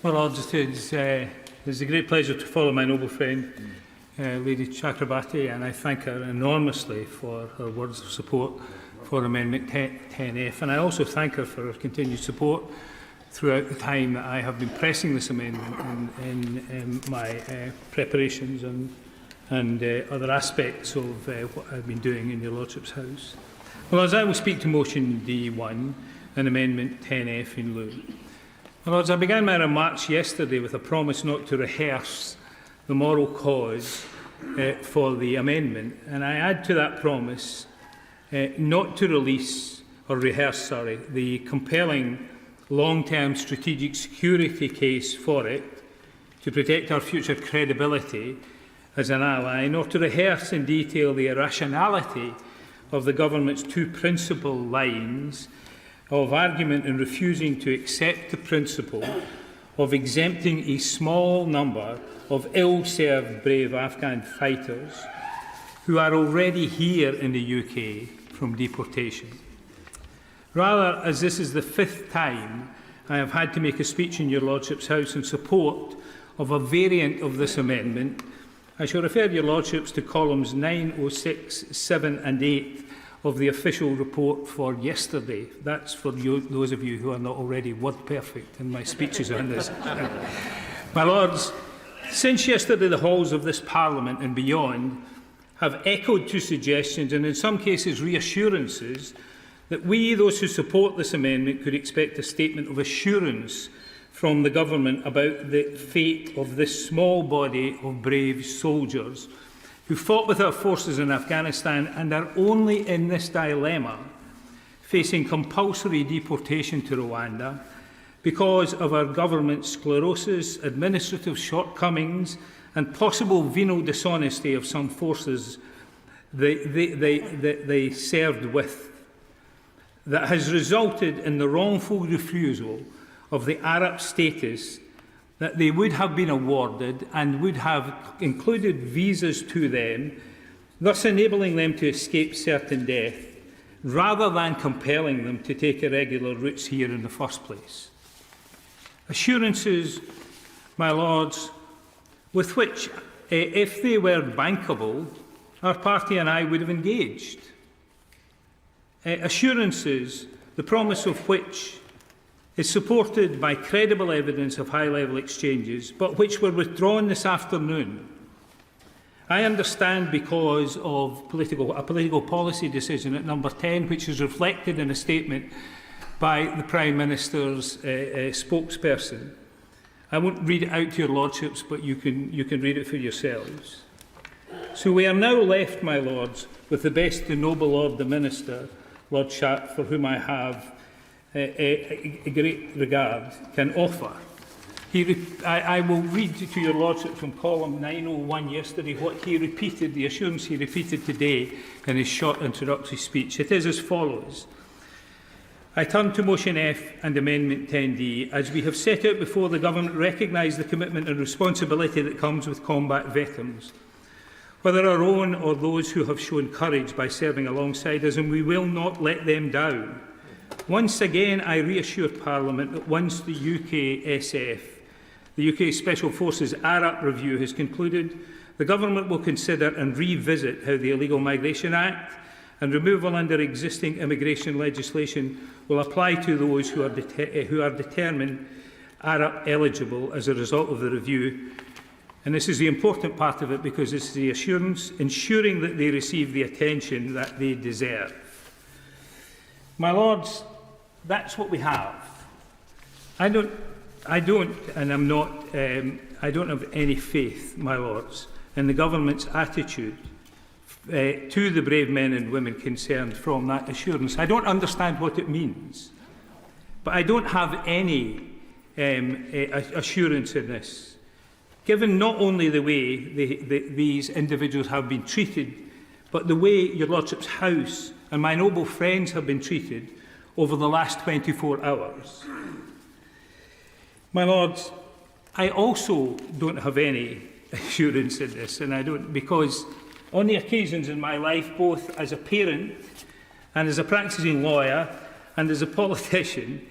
Well, I'll just say it's a great pleasure to follow my noble friend, Lady Chakrabarti, and I thank her enormously for her words of support for Amendment 10F, and I also thank her for her continued support throughout the time that I have been pressing this amendment in my preparations and other aspects of what I've been doing in your Lordship's House. Well, as I will speak to motion D1 and Amendment 10F in lieu. Well, as I began my remarks yesterday with a promise not to rehearse the moral cause for the amendment, and I add to that promise not to rehearse the compelling long-term strategic security case for it to protect our future credibility as an ally, nor to rehearse in detail the irrationality of the government's 2 principal lines of argument in refusing to accept the principle of exempting a small number of ill-served brave Afghan fighters who are already here in the UK from deportation. Rather, as this is the 5th time I have had to make a speech in your Lordship's House in support of a variant of this amendment, I shall refer your Lordships to columns 9, 06, 7 and 8 of the official report for yesterday. That's for those of you who are not already word perfect in my speeches on this. My Lords, since yesterday the halls of this Parliament and beyond have echoed to suggestions and in some cases reassurances that we, those who support this amendment, could expect a statement of assurance from the government about the fate of this small body of brave soldiers who fought with our forces in Afghanistan and are only in this dilemma, facing compulsory deportation to Rwanda because of our government's sclerosis, administrative shortcomings and possible venal dishonesty of some forces they served with, that has resulted in the wrongful refusal of the Arab status that they would have been awarded and would have included visas to them, thus enabling them to escape certain death, rather than compelling them to take irregular routes here in the first place. Assurances, my Lords, with which, if they were bankable, our party and I would have engaged. Assurances, the promise of which is supported by credible evidence of high-level exchanges, but which were withdrawn this afternoon. I understand because of a political policy decision at number 10, which is reflected in a statement by the Prime Minister's spokesperson. I won't read it out to your Lordships, but you can read it for yourselves. So we are now left, my Lords, with the best the noble Lord the Minister, Lord Sharp, for whom I have a great regard, can offer. I will read to your Lordship from column 901 yesterday what he repeated, the assurance he repeated today in his short introductory speech. It is as follows. I turn to motion F and amendment 10D. As we have set out before, the government recognise the commitment and responsibility that comes with combat veterans. whether our own or those who have shown courage by serving alongside us, and we will not let them down. Once again, I reassure Parliament that once the UKSF, the UK Special Forces ARAP review has concluded, the Government will consider and revisit how the Illegal Migration Act and removal under existing immigration legislation will apply to those who are determined ARAP eligible as a result of the review. And this is the important part of it, because it's the ensuring that they receive the attention that they deserve. My Lords, that's what we have. I don't have any faith, my Lords, in the Government's attitude to the brave men and women concerned from that assurance. I don't understand what it means, but I don't have any assurance in this, given not only the way these individuals have been treated, but the way your Lordship's House and my noble friends have been treated over the last 24 hours. My Lords, I also don't have any assurance in this, and I don't, because on the occasions in my life, both as a parent and as a practising lawyer and as a politician,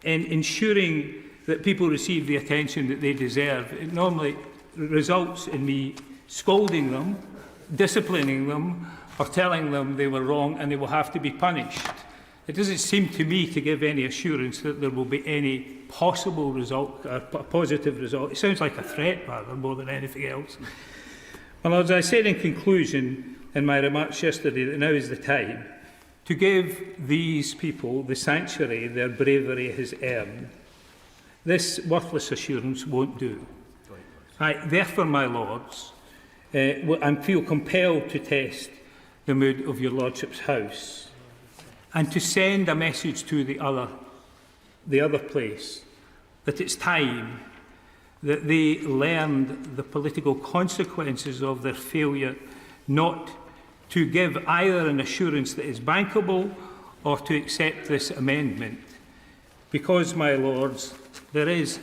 in ensuring that people receive the attention that they deserve, it normally results in me scolding them, disciplining them, or telling them they were wrong and they will have to be punished. It doesn't seem to me to give any assurance that there will be any possible result, a positive result. It sounds like a threat rather more than anything else. My Lords, I said in conclusion in my remarks yesterday that now is the time to give these people the sanctuary their bravery has earned. This worthless assurance won't do. Therefore, my Lords, I feel compelled to test the mood of your Lordship's House and to send a message to the other place that it's time that they learned the political consequences of their failure not to give either an assurance that is bankable or to accept this amendment. Because, my Lords, there is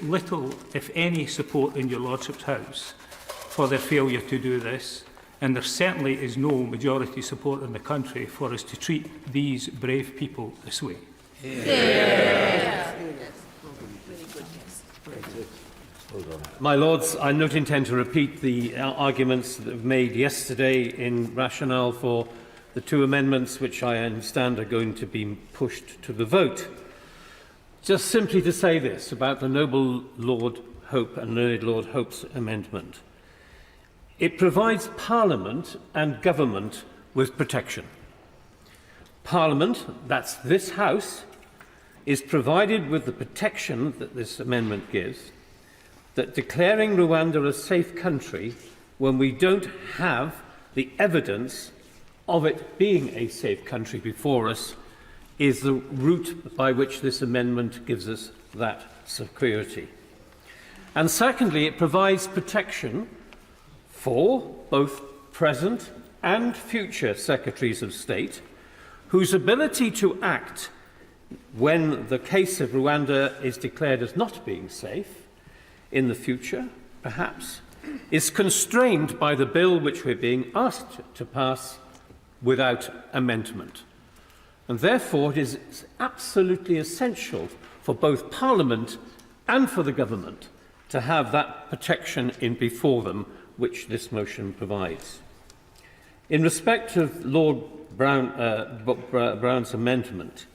little, if any, support in your Lordship's House for their failure to do this, and there certainly is no majority support in the country for us to treat these brave people this way. Yeah. My Lords, I don't intend to repeat the arguments that were made yesterday in rationale for the two amendments which I understand are going to be pushed to the vote. Just simply to say this about the noble Lord Hope and learned Lord Hope's amendment. It provides Parliament and government with protection. Parliament, that's this House, is provided with the protection that this amendment gives, that declaring Rwanda a safe country when we don't have the evidence of it being a safe country before us is the route by which this amendment gives us that security. And secondly, it provides protection for both present and future Secretaries of State whose ability to act when the case of Rwanda is declared as not being safe in the future, perhaps, is constrained by the bill which we're being asked to pass without amendment. And therefore, it is absolutely essential for both Parliament and for the government to have that protection in before them, which this motion provides. In respect of Lord Brown's amendment,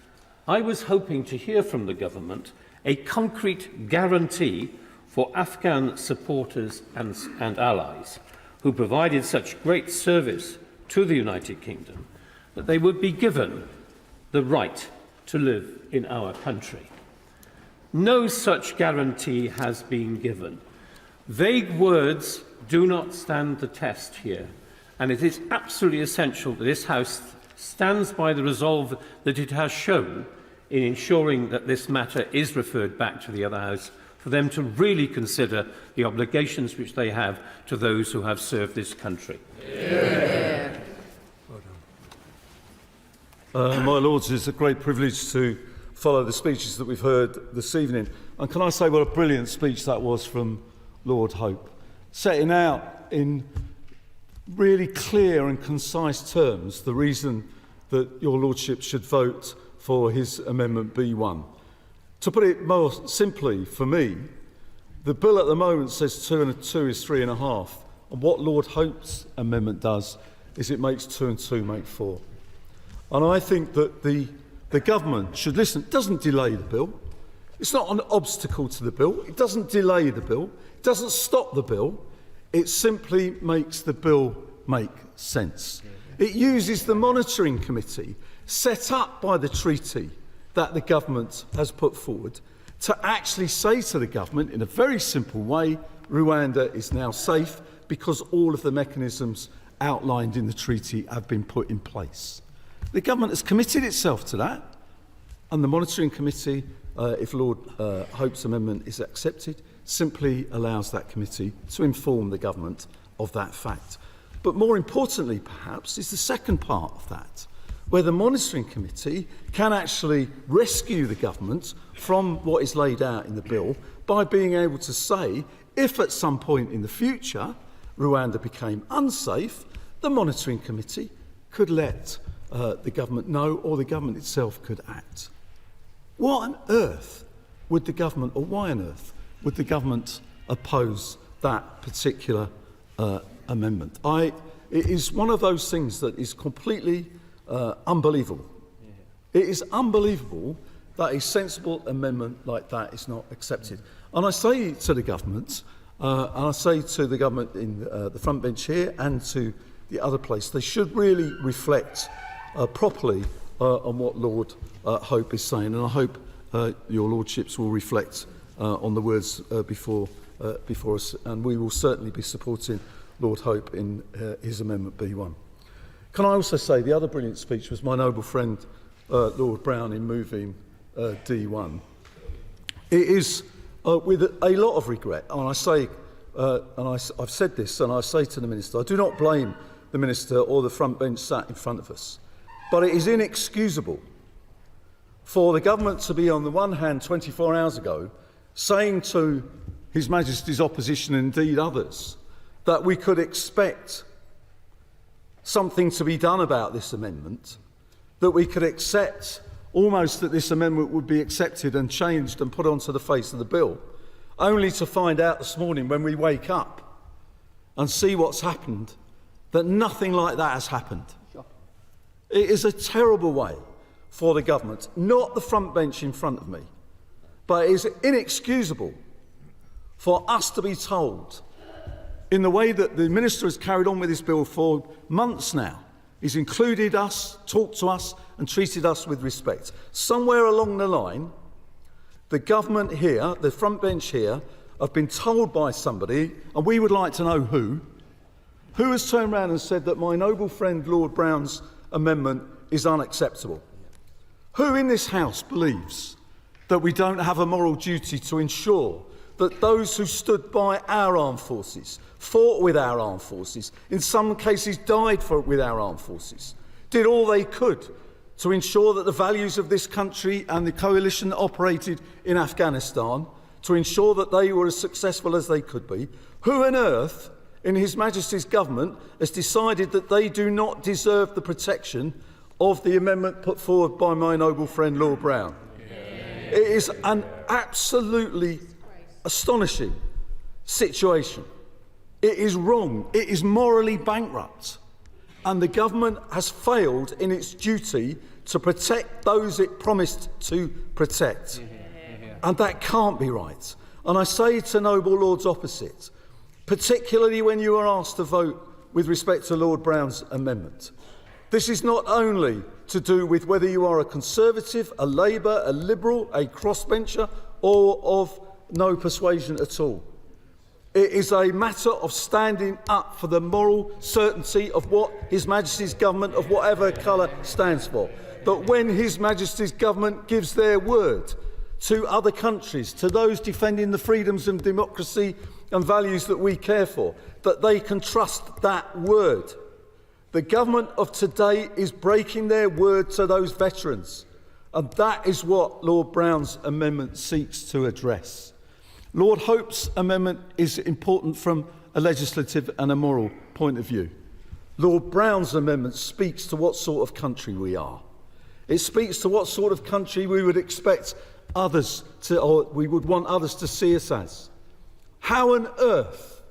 I was hoping to hear from the government a concrete guarantee for Afghan supporters and allies who provided such great service to the United Kingdom that they would be given the right to live in our country. No such guarantee has been given. Vague words do not stand the test here, and it is absolutely essential that this House stands by the resolve that it has shown in ensuring that this matter is referred back to the other House for them to really consider the obligations which they have to those who have served this country. Yeah. My Lords, it's a great privilege to follow the speeches that we've heard this evening. And can I say what a brilliant speech that was from Lord Hope, setting out in really clear and concise terms the reason that your lordship should vote for his amendment B1. To put it more simply, for me, the bill at the moment says 2 and 2 is 3.5, and what Lord Hope's amendment does is it makes 2 and 2 make 4. And I think that the government should listen. It doesn't delay the bill. It's not an obstacle to the bill. It doesn't delay the bill. It doesn't stop the bill. It simply makes the bill make sense. It uses the monitoring committee set up by the treaty that the government has put forward to actually say to the government in a very simple way, Rwanda is now safe because all of the mechanisms outlined in the treaty have been put in place. The government has committed itself to that, and the monitoring committee, if Lord Hope's amendment is accepted, simply allows that committee to inform the government of that fact. But more importantly, perhaps, is the second part of that, where the monitoring committee can actually rescue the government from what is laid out in the bill by being able to say, if at some point in the future Rwanda became unsafe, the monitoring committee could let the government know, or the government itself could act. What on earth would the government, or why on earth would the government oppose that particular amendment? It is one of those things that is completely unbelievable. It is unbelievable that a sensible amendment like that is not accepted. And I say to the government, and I say to the government in the front bench here and to the other place, they should really reflect properly on what Lord Hope is saying, and I hope your lordships will reflect on the words before us, and we will certainly be supporting Lord Hope in his amendment B1. Can I also say the other brilliant speech was my noble friend Lord Brown in moving D1. It is with a lot of regret, and I say, I've said this, and I say to the Minister, I do not blame the Minister or the front bench sat in front of us, but it is inexcusable for the government to be, on the one hand, 24 hours ago, saying to His Majesty's opposition, and indeed others, that we could expect something to be done about this amendment, that we could accept almost that this amendment would be accepted and changed and put onto the face of the bill, only to find out this morning when we wake up and see what's happened, that nothing like that has happened. It is a terrible way for the government, not the front bench in front of me, but it is inexcusable for us to be told, in the way that the Minister has carried on with this bill for months now, he's included us, talked to us and treated us with respect. Somewhere along the line, the government here, the front bench here, have been told by somebody, and we would like to know who has turned around and said that my noble friend Lord Brown's amendment is unacceptable. Who in this House believes that we don't have a moral duty to ensure that those who stood by our armed forces, fought with our armed forces, in some cases died with our armed forces, did all they could to ensure that the values of this country and the coalition that operated in Afghanistan, to ensure that they were as successful as they could be? Who on earth in His Majesty's government has decided that they do not deserve the protection of the amendment put forward by my noble friend Lord Brown? It is an absolutely astonishing situation. It is wrong. It is morally bankrupt. And the government has failed in its duty to protect those it promised to protect. And that can't be right. And I say to noble lords opposite, particularly when you are asked to vote with respect to Lord Brown's amendment, this is not only to do with whether you are a Conservative, a Labour, a Liberal, a crossbencher, or of no persuasion at all. It is a matter of standing up for the moral certainty of what His Majesty's government, of whatever colour, stands for. That when His Majesty's government gives their word to other countries, to those defending the freedoms and democracy and values that we care for, that they can trust that word. The government of today is breaking their word to those veterans, and that is what Lord Brown's amendment seeks to address. Lord Hope's amendment is important from a legislative and a moral point of view. Lord Brown's amendment speaks to what sort of country we are. It speaks to what sort of country we would expect others to, or we would want others to see us as. How on earth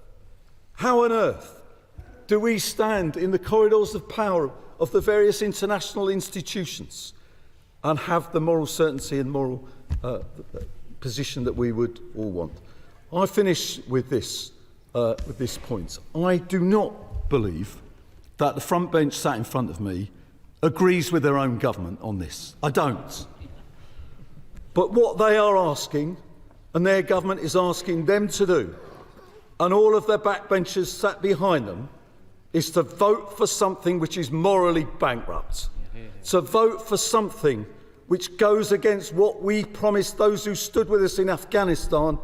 do we stand in the corridors of power of the various international institutions and have the moral certainty and moral position that we would all want? I finish with this point. I do not believe that the front bench sat in front of me agrees with their own government on this. I don't. But what they are asking, and their government is asking them to do, and all of their backbenchers sat behind them, is to vote for something which is morally bankrupt. To vote for something which goes against what we promised those who stood with us in Afghanistan,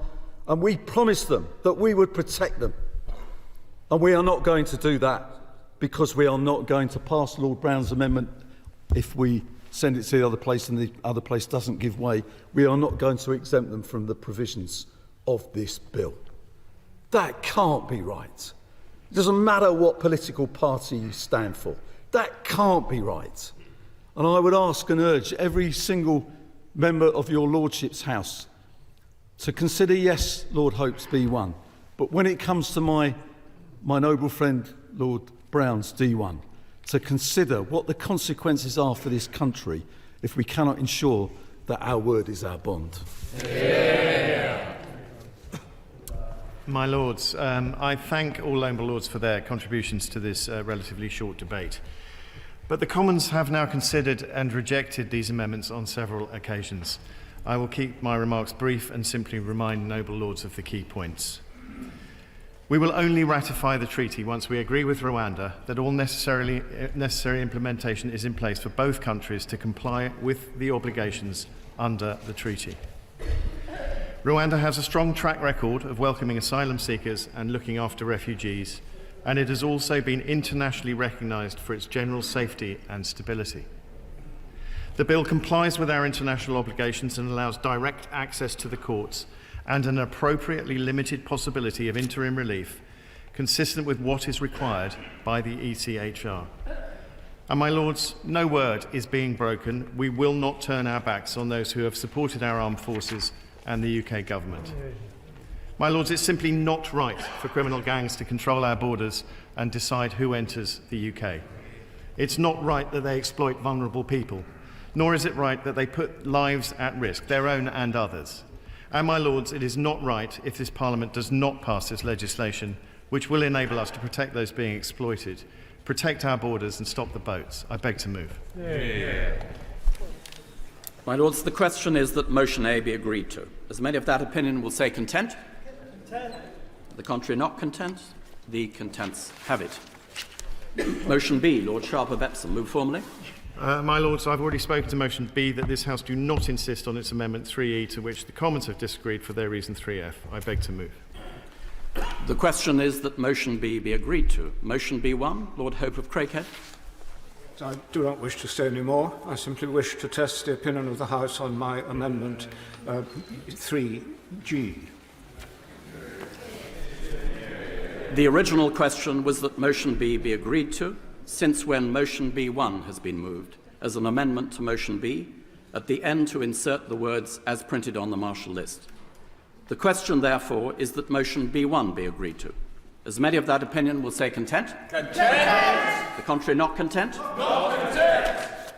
and we promised them that we would protect them. And we are not going to do that, because we are not going to pass Lord Brown's amendment if we send it to the other place and the other place doesn't give way. We are not going to exempt them from the provisions of this bill. That can't be right. It doesn't matter what political party you stand for. That can't be right. And I would ask and urge every single member of your Lordship's House to consider, yes, Lord Hope's B1, but when it comes to my noble friend Lord Brown's D1, to consider what the consequences are for this country if we cannot ensure that our word is our bond. Yeah. My Lords, I thank all Labour Lords for their contributions to this relatively short debate. But the Commons have now considered and rejected these amendments on several occasions. I will keep my remarks brief and simply remind noble Lords of the key points. We will only ratify the treaty once we agree with Rwanda that all necessary implementation is in place for both countries to comply with the obligations under the treaty. Rwanda has a strong track record of welcoming asylum seekers and looking after refugees, and it has also been internationally recognised for its general safety and stability. The bill complies with our international obligations and allows direct access to the courts and an appropriately limited possibility of interim relief, consistent with what is required by the ECHR. And my Lords, no word is being broken. We will not turn our backs on those who have supported our armed forces and the UK government. My Lords, it's simply not right for criminal gangs to control our borders and decide who enters the UK. It's not right that they exploit vulnerable people, nor is it right that they put lives at risk, their own and others. And my Lords, it is not right if this Parliament does not pass this legislation, which will enable us to protect those being exploited, protect our borders and stop the boats. I beg to move. Yeah. My Lords, the question is that motion A be agreed to. As many of that opinion will say content. Content. The contrary not content. The contents have it. Motion B, Lord Sharp of Epsom. Move formally. My Lords, I've already spoken to motion B that this House do not insist on its amendment 3E, to which the Commons have disagreed for their reason 3F. I beg to move. The question is that motion B be agreed to. Motion B1, Lord Hope of Craighead. I do not wish to say any more. I simply wish to test the opinion of the House on my amendment 3G. The original question was that motion B be agreed to, since when motion B1 has been moved as an amendment to motion B, at the end to insert the words as printed on the Marshall list. The question, therefore, is that motion B1 be agreed to. As many of that opinion will say content. Content. The contrary not content. Not content.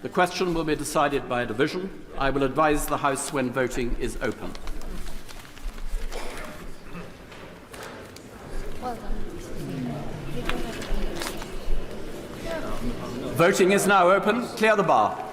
The question will be decided by a division. I will advise the House when voting is open. Voting is now open. Clear the bar.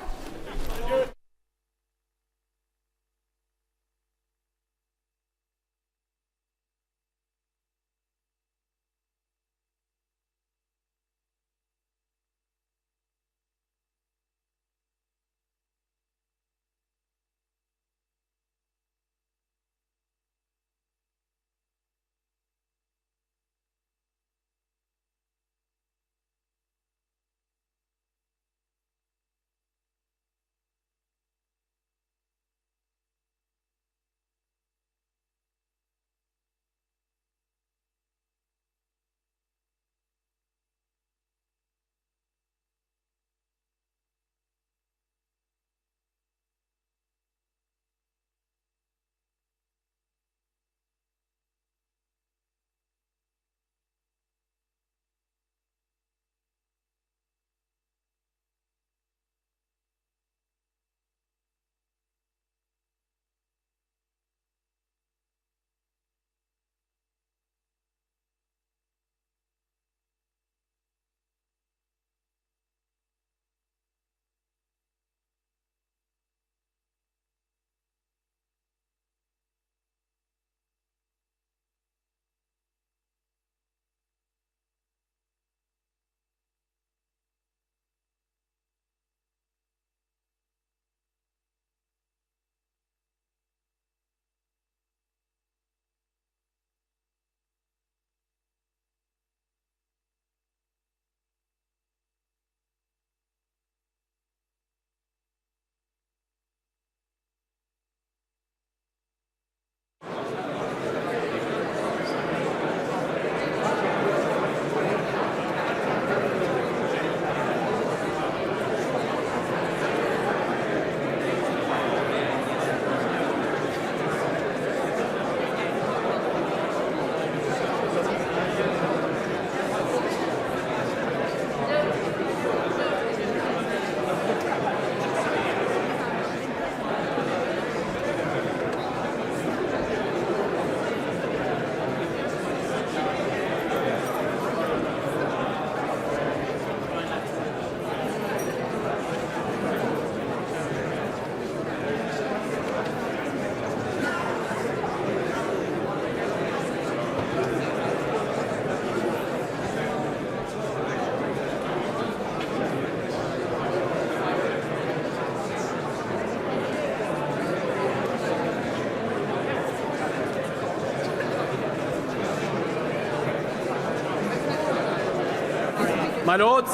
My Lords,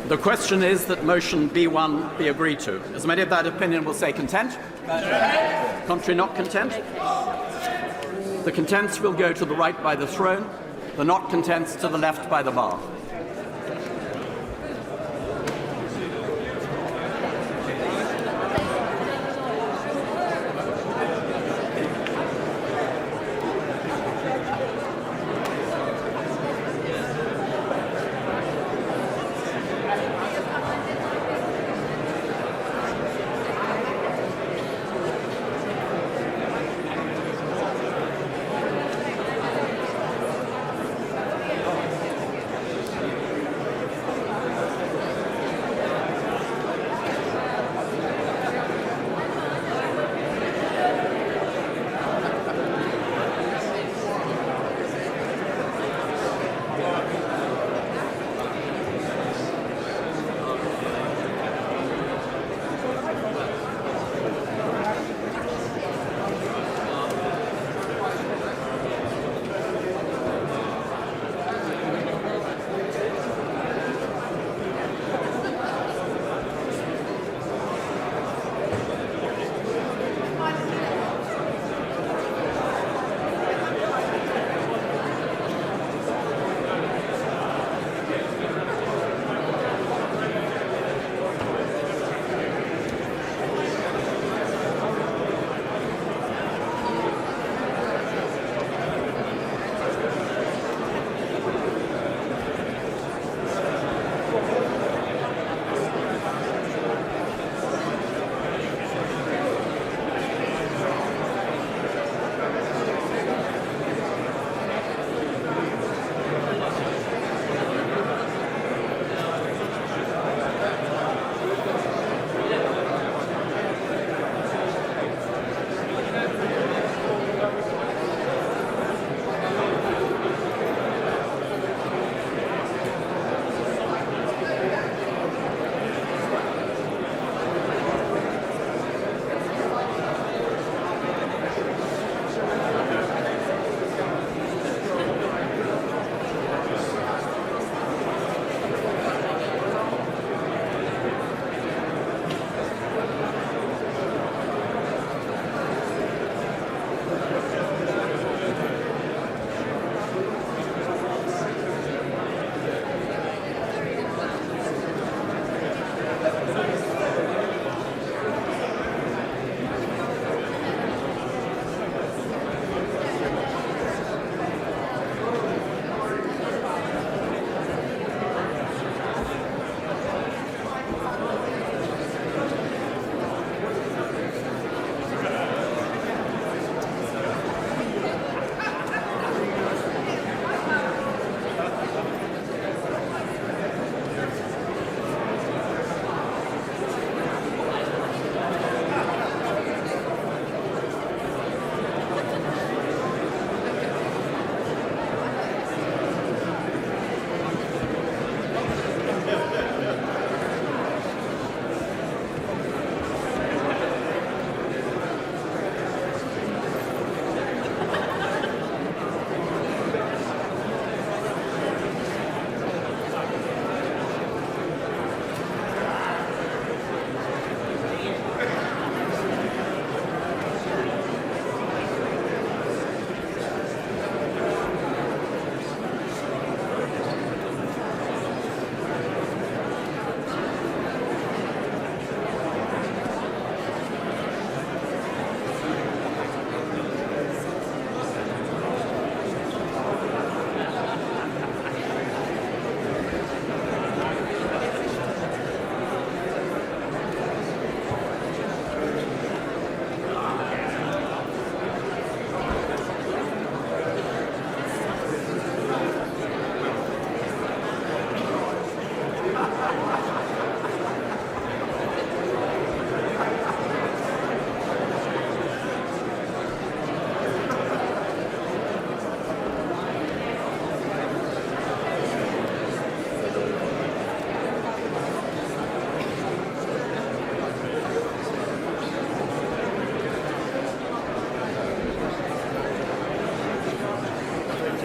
the question is that motion B1 be agreed to. As many of that opinion will say content? Contrary not content? The contents will go to the right by the throne, the not contents to the left by the bar.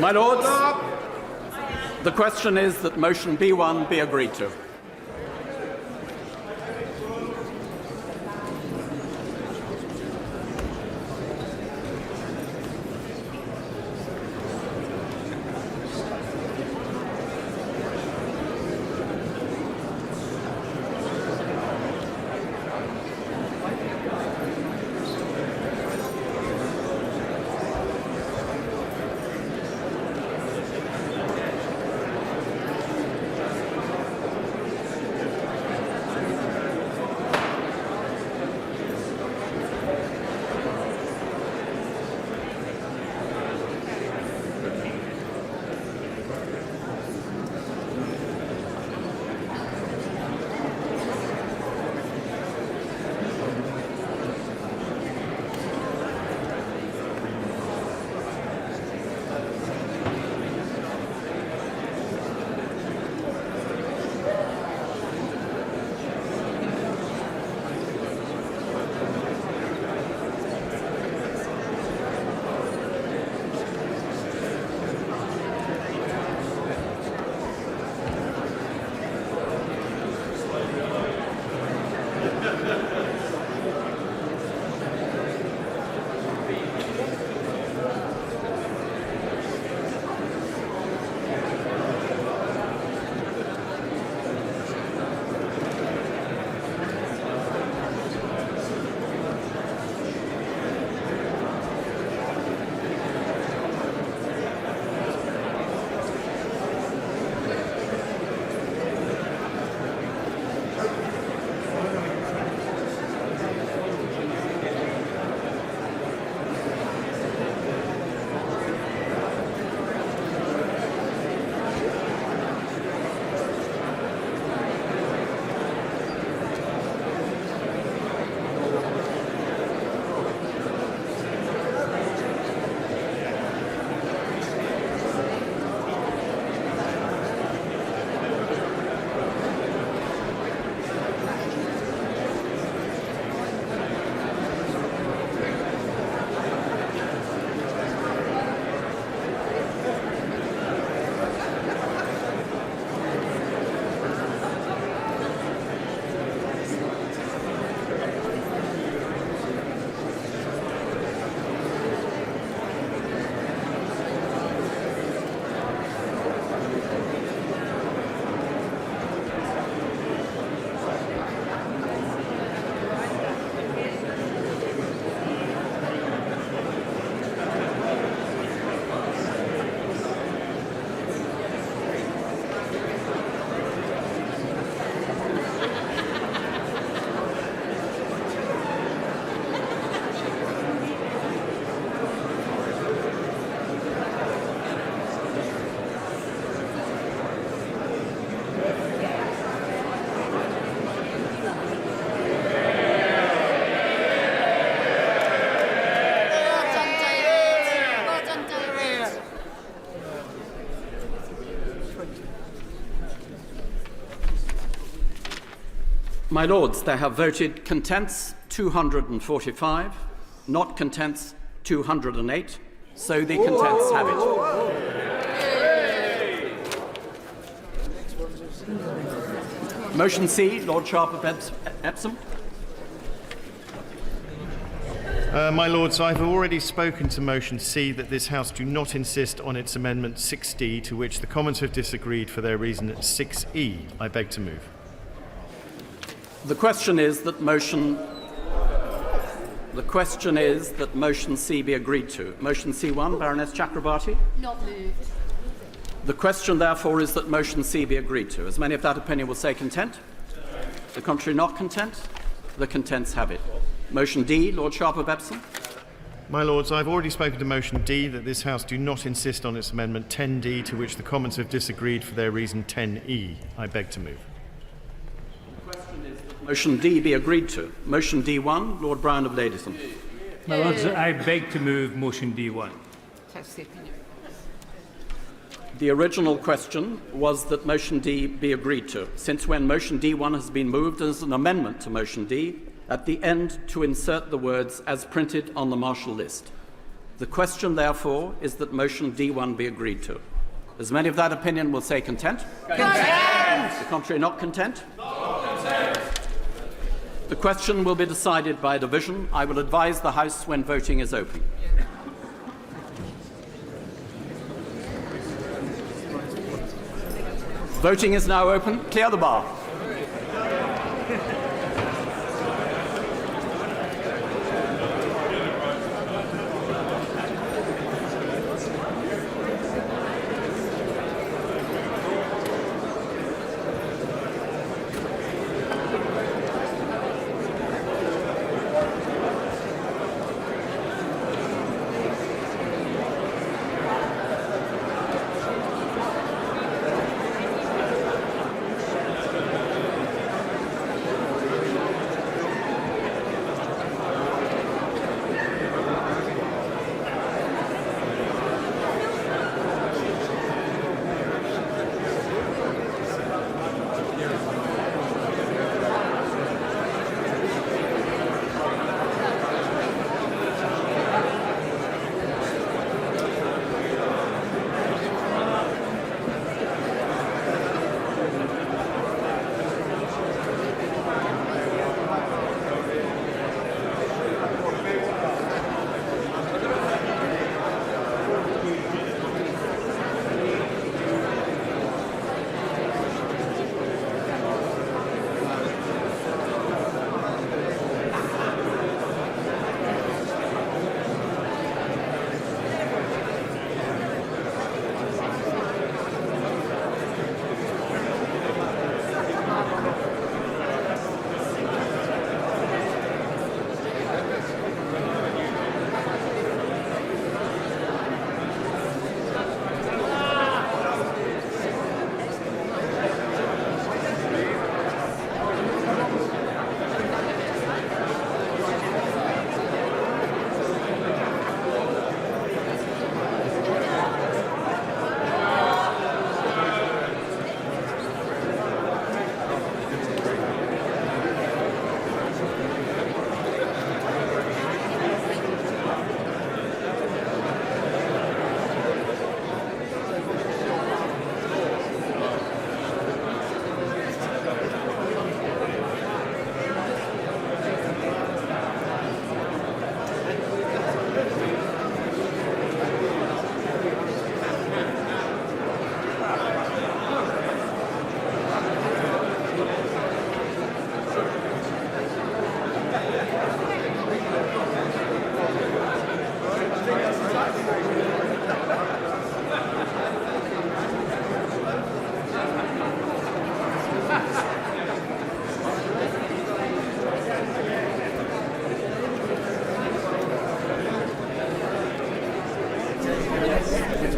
My Lords, the question is that motion B1 be agreed to. My Lords, they have voted contents 245, not contents 208, so the contents have it. Motion C, Lord Sharp of Epsom. My Lords, I've already spoken to motion C that this House do not insist on its amendment 6D, to which the Commons have disagreed for their reason at 6E. I beg to move. The question is that motion C be agreed to. Motion C1, Baroness Chakrabarti. Not moved. The question, therefore, is that motion C be agreed to. As many of that opinion will say content. The contrary, not content. The contents have it. Motion D, Lord Sharp of Epsom. My Lords, I've already spoken to motion D that this House do not insist on its amendment 10D, to which the Commons have disagreed for their reason 10E. I beg to move. Motion D be agreed to. Motion D1, Lord Brown of Ladysmith. My Lords, I beg to move motion D1. That's the opinion. The original question was that motion D be agreed to, since when motion D1 has been moved as an amendment to motion D, at the end to insert the words as printed on the martial list. The question, therefore, is that motion D1 be agreed to. As many of that opinion will say content? Content! The contrary, not content? Not content! The question will be decided by division. I will advise the House when voting is open. Voting is now open. Clear the bar.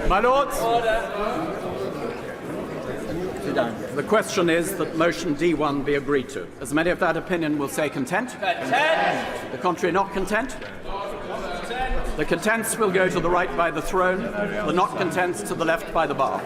My Lords, the question is that motion D1 be agreed to. As many of that opinion will say content? Content! The contrary, not content? The contents will go to the right by the throne, the not contents to the left by the bar.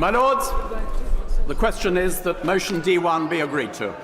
My Lords, the question is that motion D1 be agreed to.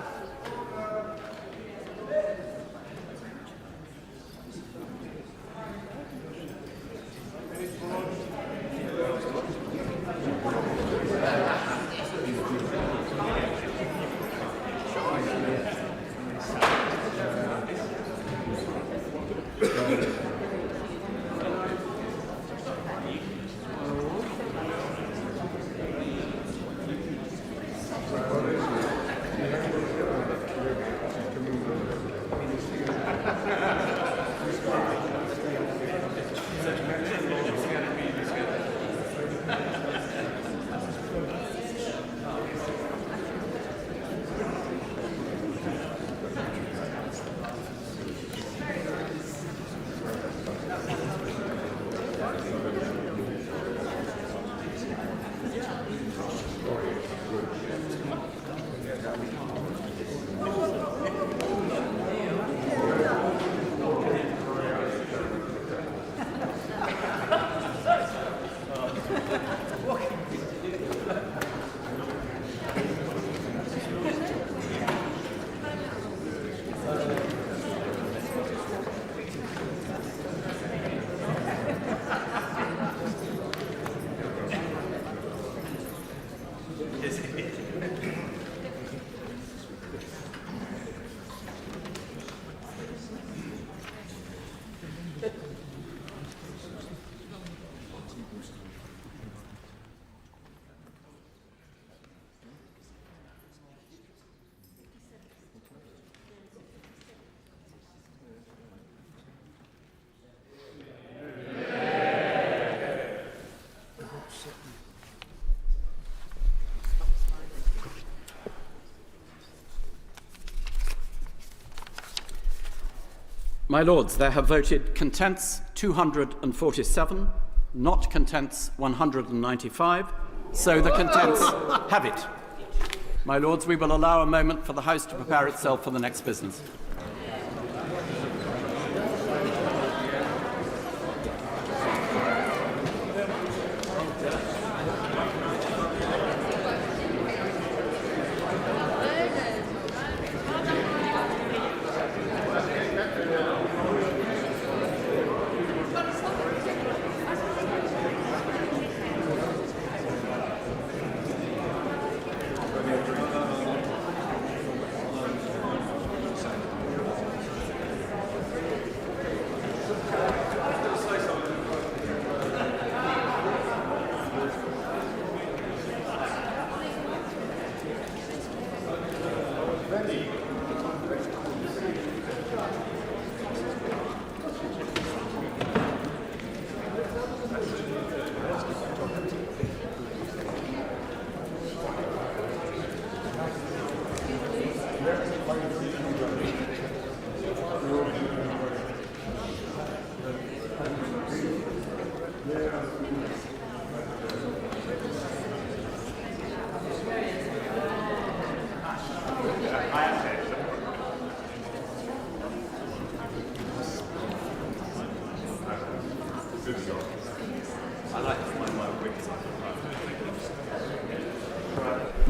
My Lords, there have voted contents 247, not contents 195, so the contents have it. My Lords, we will allow a moment for the House to prepare itself for the next business.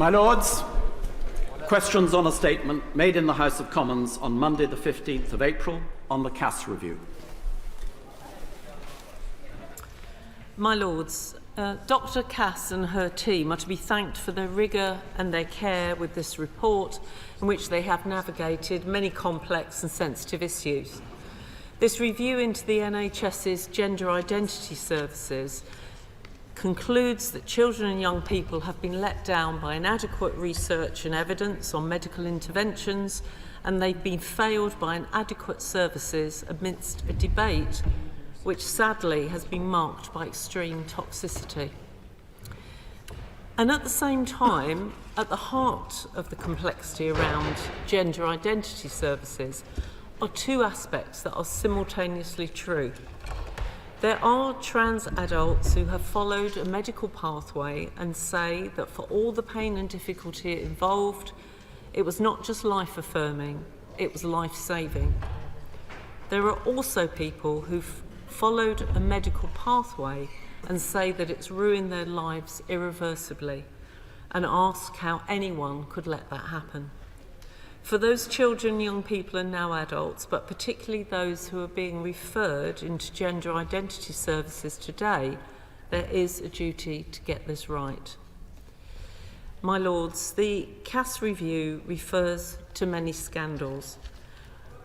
My Lords, questions on a statement made in the House of Commons on Monday the 15th of April on the CAS review. My Lords, Dr. Cass and her team are to be thanked for their rigour and their care with this report, in which they have navigated many complex and sensitive issues. This review into the NHS's gender identity services concludes that children and young people have been let down by inadequate research and evidence on medical interventions, and they've been failed by inadequate services amidst a debate which sadly has been marked by extreme toxicity. And at the same time, at the heart of the complexity around gender identity services are two aspects that are simultaneously true. There are trans adults who have followed a medical pathway and say that for all the pain and difficulty it involved, it was not just life-affirming, it was life-saving. There are also people who've followed a medical pathway and say that it's ruined their lives irreversibly, and ask how anyone could let that happen. For those children, young people and now adults, but particularly those who are being referred into gender identity services today, there is a duty to get this right. My Lords, the Cass review refers to many scandals,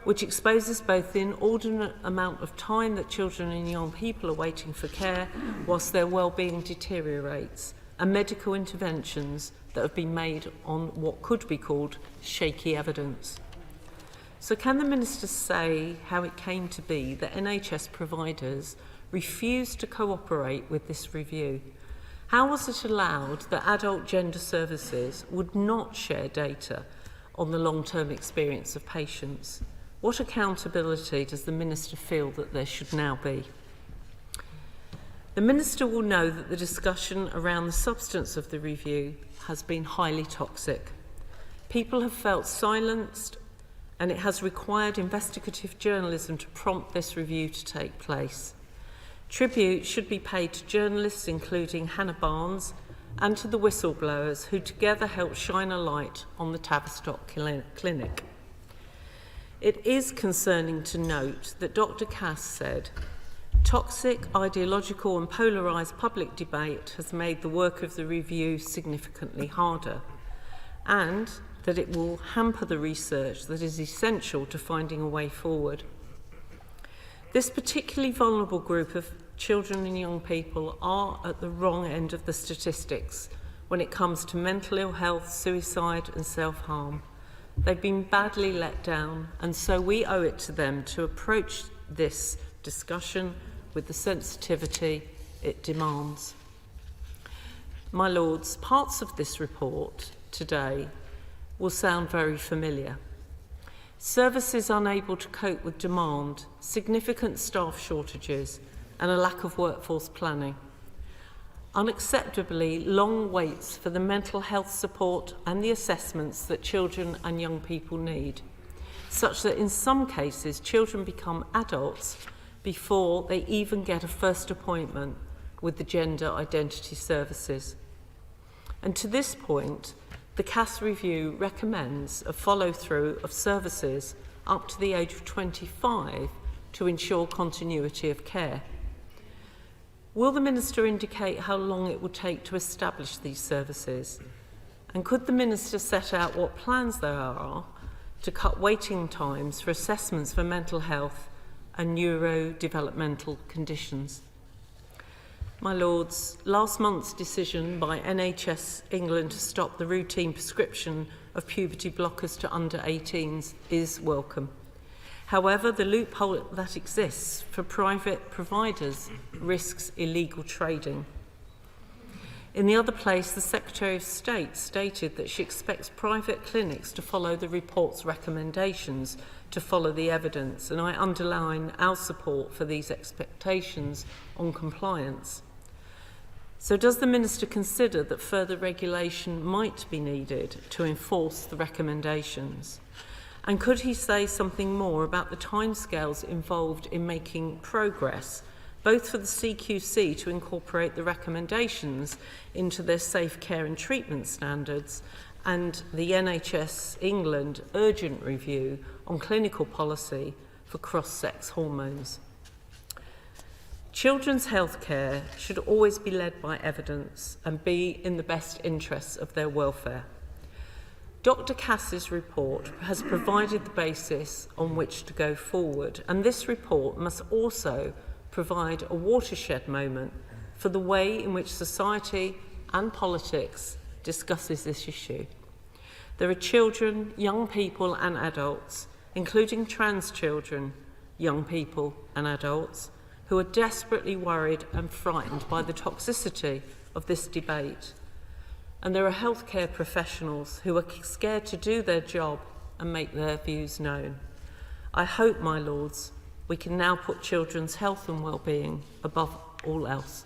which exposes both the inordinate amount of time that children and young people are waiting for care whilst their well-being deteriorates, and medical interventions that have been made on what could be called shaky evidence. So can the Minister say how it came to be that NHS providers refused to cooperate with this review? How was it allowed that adult gender services would not share data on the long-term experience of patients? What accountability does the Minister feel that there should now be? The Minister will know that the discussion around the substance of the review has been highly toxic. People have felt silenced, and it has required investigative journalism to prompt this review to take place. Tribute should be paid to journalists including Hannah Barnes and to the whistleblowers who together helped shine a light on the Tavistock Clinic. It is concerning to note that Dr. Cass said, "Toxic, ideological and polarised public debate has made the work of the review significantly harder," and that it will hamper the research that is essential to finding a way forward. This particularly vulnerable group of children and young people are at the wrong end of the statistics when it comes to mental ill health, suicide and self-harm. They've been badly let down, and so we owe it to them to approach this discussion with the sensitivity it demands. My Lords, parts of this report today will sound very familiar. Services unable to cope with demand, significant staff shortages, and a lack of workforce planning. Unacceptably long waits for the mental health support and the assessments that children and young people need, such that in some cases children become adults before they even get a first appointment with the gender identity services. And to this point, the Cass review recommends a follow-through of services up to the age of 25 to ensure continuity of care. Will the Minister indicate how long it will take to establish these services? And could the Minister set out what plans there are to cut waiting times for assessments for mental health and neurodevelopmental conditions? My Lords, last month's decision by NHS England to stop the routine prescription of puberty blockers to under 18s is welcome. However, the loophole that exists for private providers risks illegal trading. In the other place, the Secretary of State stated that she expects private clinics to follow the report's recommendations to follow the evidence, and I underline our support for these expectations on compliance. So does the Minister consider that further regulation might be needed to enforce the recommendations? And could he say something more about the timescales involved in making progress, both for the CQC to incorporate the recommendations into their safe care and treatment standards and the NHS England urgent review on clinical policy for cross-sex hormones? Children's healthcare should always be led by evidence and be in the best interests of their welfare. Dr. Cass's report has provided the basis on which to go forward, and this report must also provide a watershed moment for the way in which society and politics discusses this issue. There are children, young people and adults, including trans children, young people and adults, who are desperately worried and frightened by the toxicity of this debate. And there are healthcare professionals who are scared to do their job and make their views known. I hope, my lords, we can now put children's health and well-being above all else.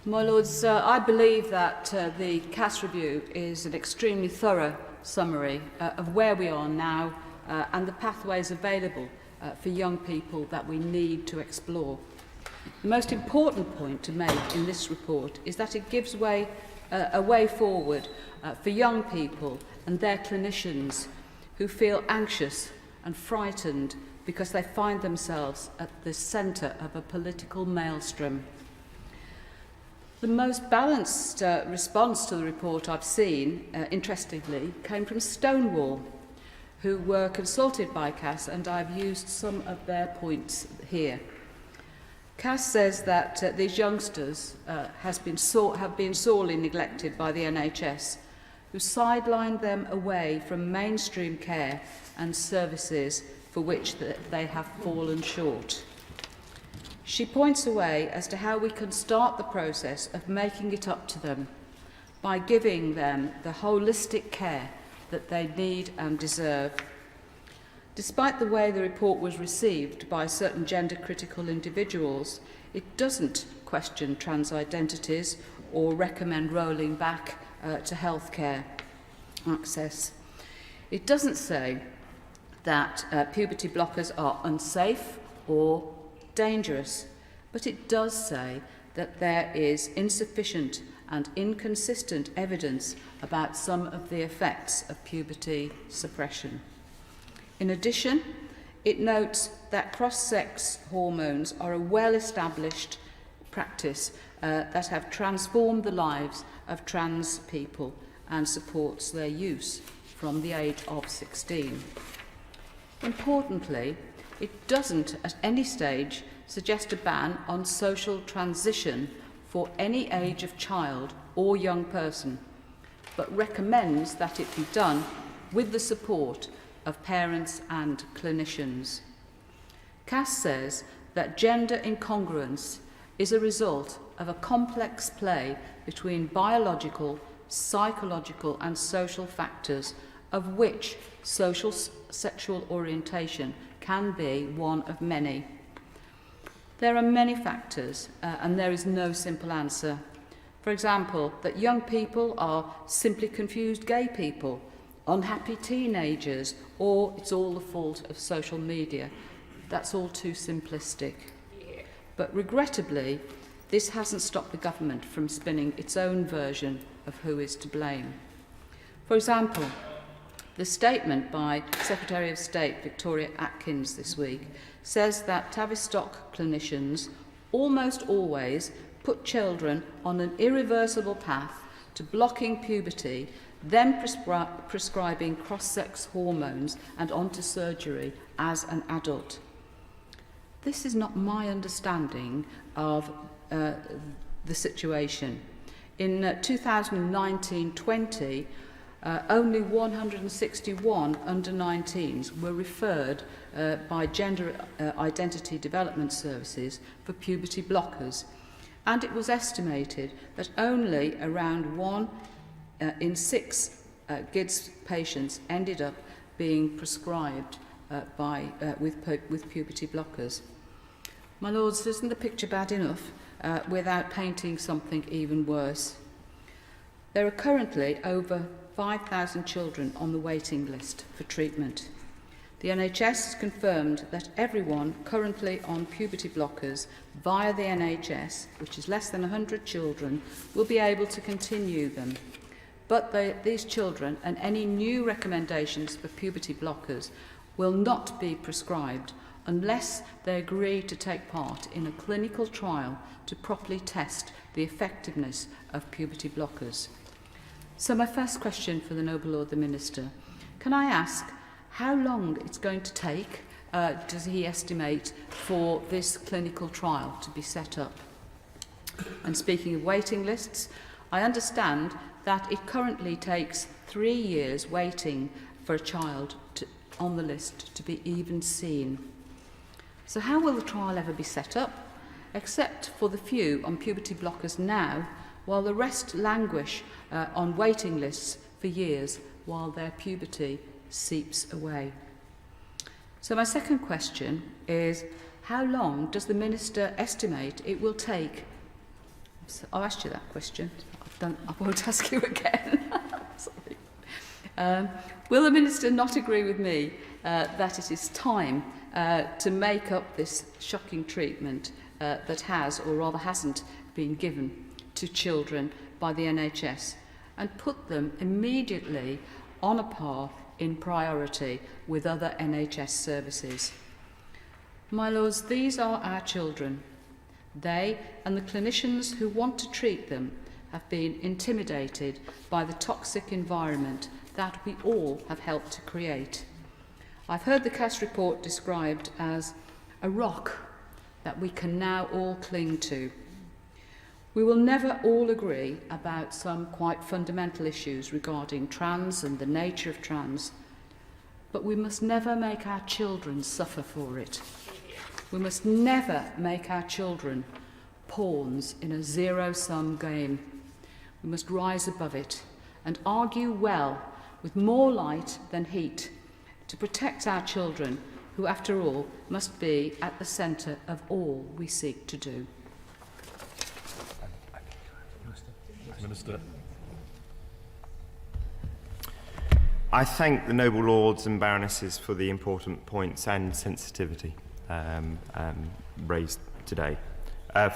My lords, I believe that the Cass review is an extremely thorough summary of where we are now and the pathways available for young people that we need to explore. The most important point to make in this report is that it gives a way forward for young people and their clinicians who feel anxious and frightened because they find themselves at the centre of a political maelstrom. The most balanced response to the report I've seen, interestingly, came from Stonewall, who were consulted by Cass, and I've used some of their points here. Cass says that these youngsters have been sorely neglected by the NHS, who sidelined them away from mainstream care and services for which they have fallen short. She points a way as to how we can start the process of making it up to them by giving them the holistic care that they need and deserve. Despite the way the report was received by certain gender-critical individuals, it doesn't question trans identities or recommend rolling back to healthcare access. It doesn't say that puberty blockers are unsafe or dangerous, but it does say that there is insufficient and inconsistent evidence about some of the effects of puberty suppression. In addition, it notes that cross-sex hormones are a well-established practice that have transformed the lives of trans people and supports their use from the age of 16. Importantly, it doesn't at any stage suggest a ban on social transition for any age of child or young person, but recommends that it be done with the support of parents and clinicians. Cass says that gender incongruence is a result of a complex play between biological, psychological and social factors, of which social sexual orientation can be one of many. There are many factors and there is no simple answer. For example, that young people are simply confused gay people, unhappy teenagers, or it's all the fault of social media. That's all too simplistic. But regrettably, this hasn't stopped the government from spinning its own version of who is to blame. For example, the statement by Secretary of State Victoria Atkins this week says that Tavistock clinicians almost always put children on an irreversible path to blocking puberty, then prescribing cross-sex hormones and onto surgery as an adult. This is not my understanding of the situation. In 2019-20, only 161 under-19s were referred by Gender Identity Development Services for puberty blockers, and it was estimated that only around 1 in 6 GIDS patients ended up being prescribed with puberty blockers. My lords, isn't the picture bad enough without painting something even worse? There are currently over 5,000 children on the waiting list for treatment. The NHS has confirmed that everyone currently on puberty blockers via the NHS, which is less than 100 children, will be able to continue them. But these children and any new recommendations for puberty blockers will not be prescribed unless they agree to take part in a clinical trial to properly test the effectiveness of puberty blockers. So my first question for the Noble Lord the Minister, can I ask how long it's going to take, does he estimate, for this clinical trial to be set up? And speaking of waiting lists, I understand that it currently takes 3 years waiting for a child on the list to be even seen. So how will the trial ever be set up, except for the few on puberty blockers now, while the rest languish on waiting lists for years while their puberty seeps away? So my second question is, how long does the Minister estimate it will take? I've asked you that question. I won't ask you again. Sorry. Will the Minister not agree with me that it is time to make up this shocking treatment that has, or rather hasn't, been given to children by the NHS, and put them immediately on a par in priority with other NHS services? My Lords, these are our children. They and the clinicians who want to treat them have been intimidated by the toxic environment that we all have helped to create. I've heard the CAS report described as a rock that we can now all cling to. We will never all agree about some quite fundamental issues regarding trans and the nature of trans, but we must never make our children suffer for it. We must never make our children pawns in a zero-sum game. We must rise above it and argue well, with more light than heat, to protect our children, who, after all, must be at the centre of all we seek to do. Minister. I thank the noble lords and baronesses for the important points and sensitivity raised today.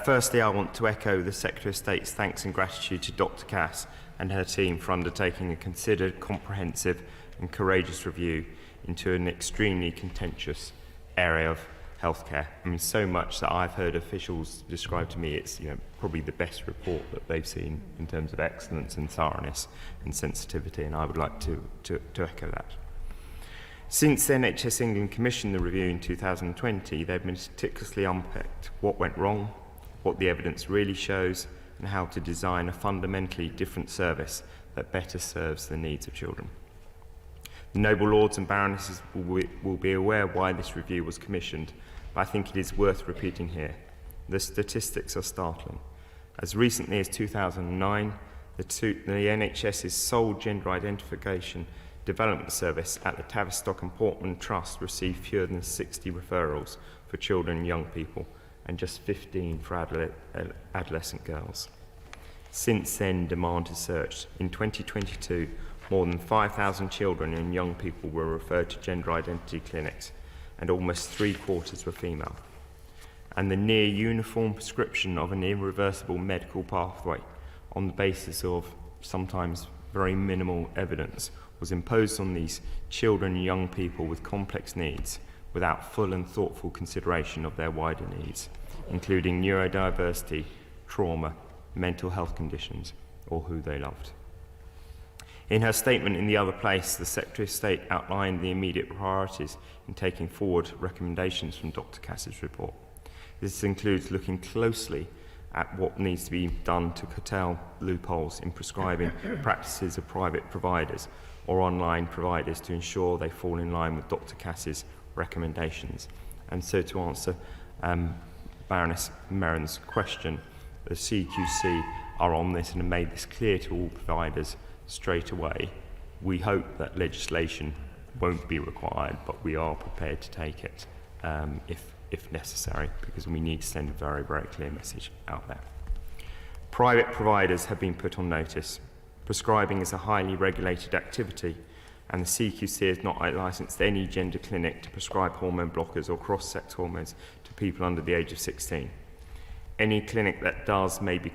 Firstly, I want to echo the Secretary of State's thanks and gratitude to Dr. Cass and her team for undertaking a considered, comprehensive and courageous review into an extremely contentious area of healthcare. I mean, so much that I've heard officials describe to me it's probably the best report that they've seen in terms of excellence and thoroughness and sensitivity, and I would like to echo that. Since the NHS England commissioned the review in 2020, they've meticulously unpicked what went wrong, what the evidence really shows, and how to design a fundamentally different service that better serves the needs of children. The noble lords and baronesses will be aware why this review was commissioned, but I think it is worth repeating here. The statistics are startling. As recently as 2009, the NHS's sole gender identification development service at the Tavistock and Portman Trust received fewer than 60 referrals for children and young people, and just 15 for adolescent girls. Since then, demand has surged. In 2022, more than 5,000 children and young people were referred to gender identity clinics, and almost 3/4 were female. And the near uniform prescription of an irreversible medical pathway on the basis of sometimes very minimal evidence was imposed on these children and young people with complex needs without full and thoughtful consideration of their wider needs, including neurodiversity, trauma, mental health conditions, or who they loved. In her statement in the other place, the Secretary of State outlined the immediate priorities in taking forward recommendations from Dr. Cass's report. This includes looking closely at what needs to be done to curtail loopholes in prescribing practices of private providers or online providers to ensure they fall in line with Dr. Cass's recommendations. And so, to answer Baroness Merrin's question, the CQC are on this and have made this clear to all providers straight away. We hope that legislation won't be required, but we are prepared to take it if necessary, because we need to send a very, very clear message out there. Private providers have been put on notice. Prescribing is a highly regulated activity, and the CQC has not licensed any gender clinic to prescribe hormone blockers or cross-sex hormones to people under the age of 16. Any clinic that does may be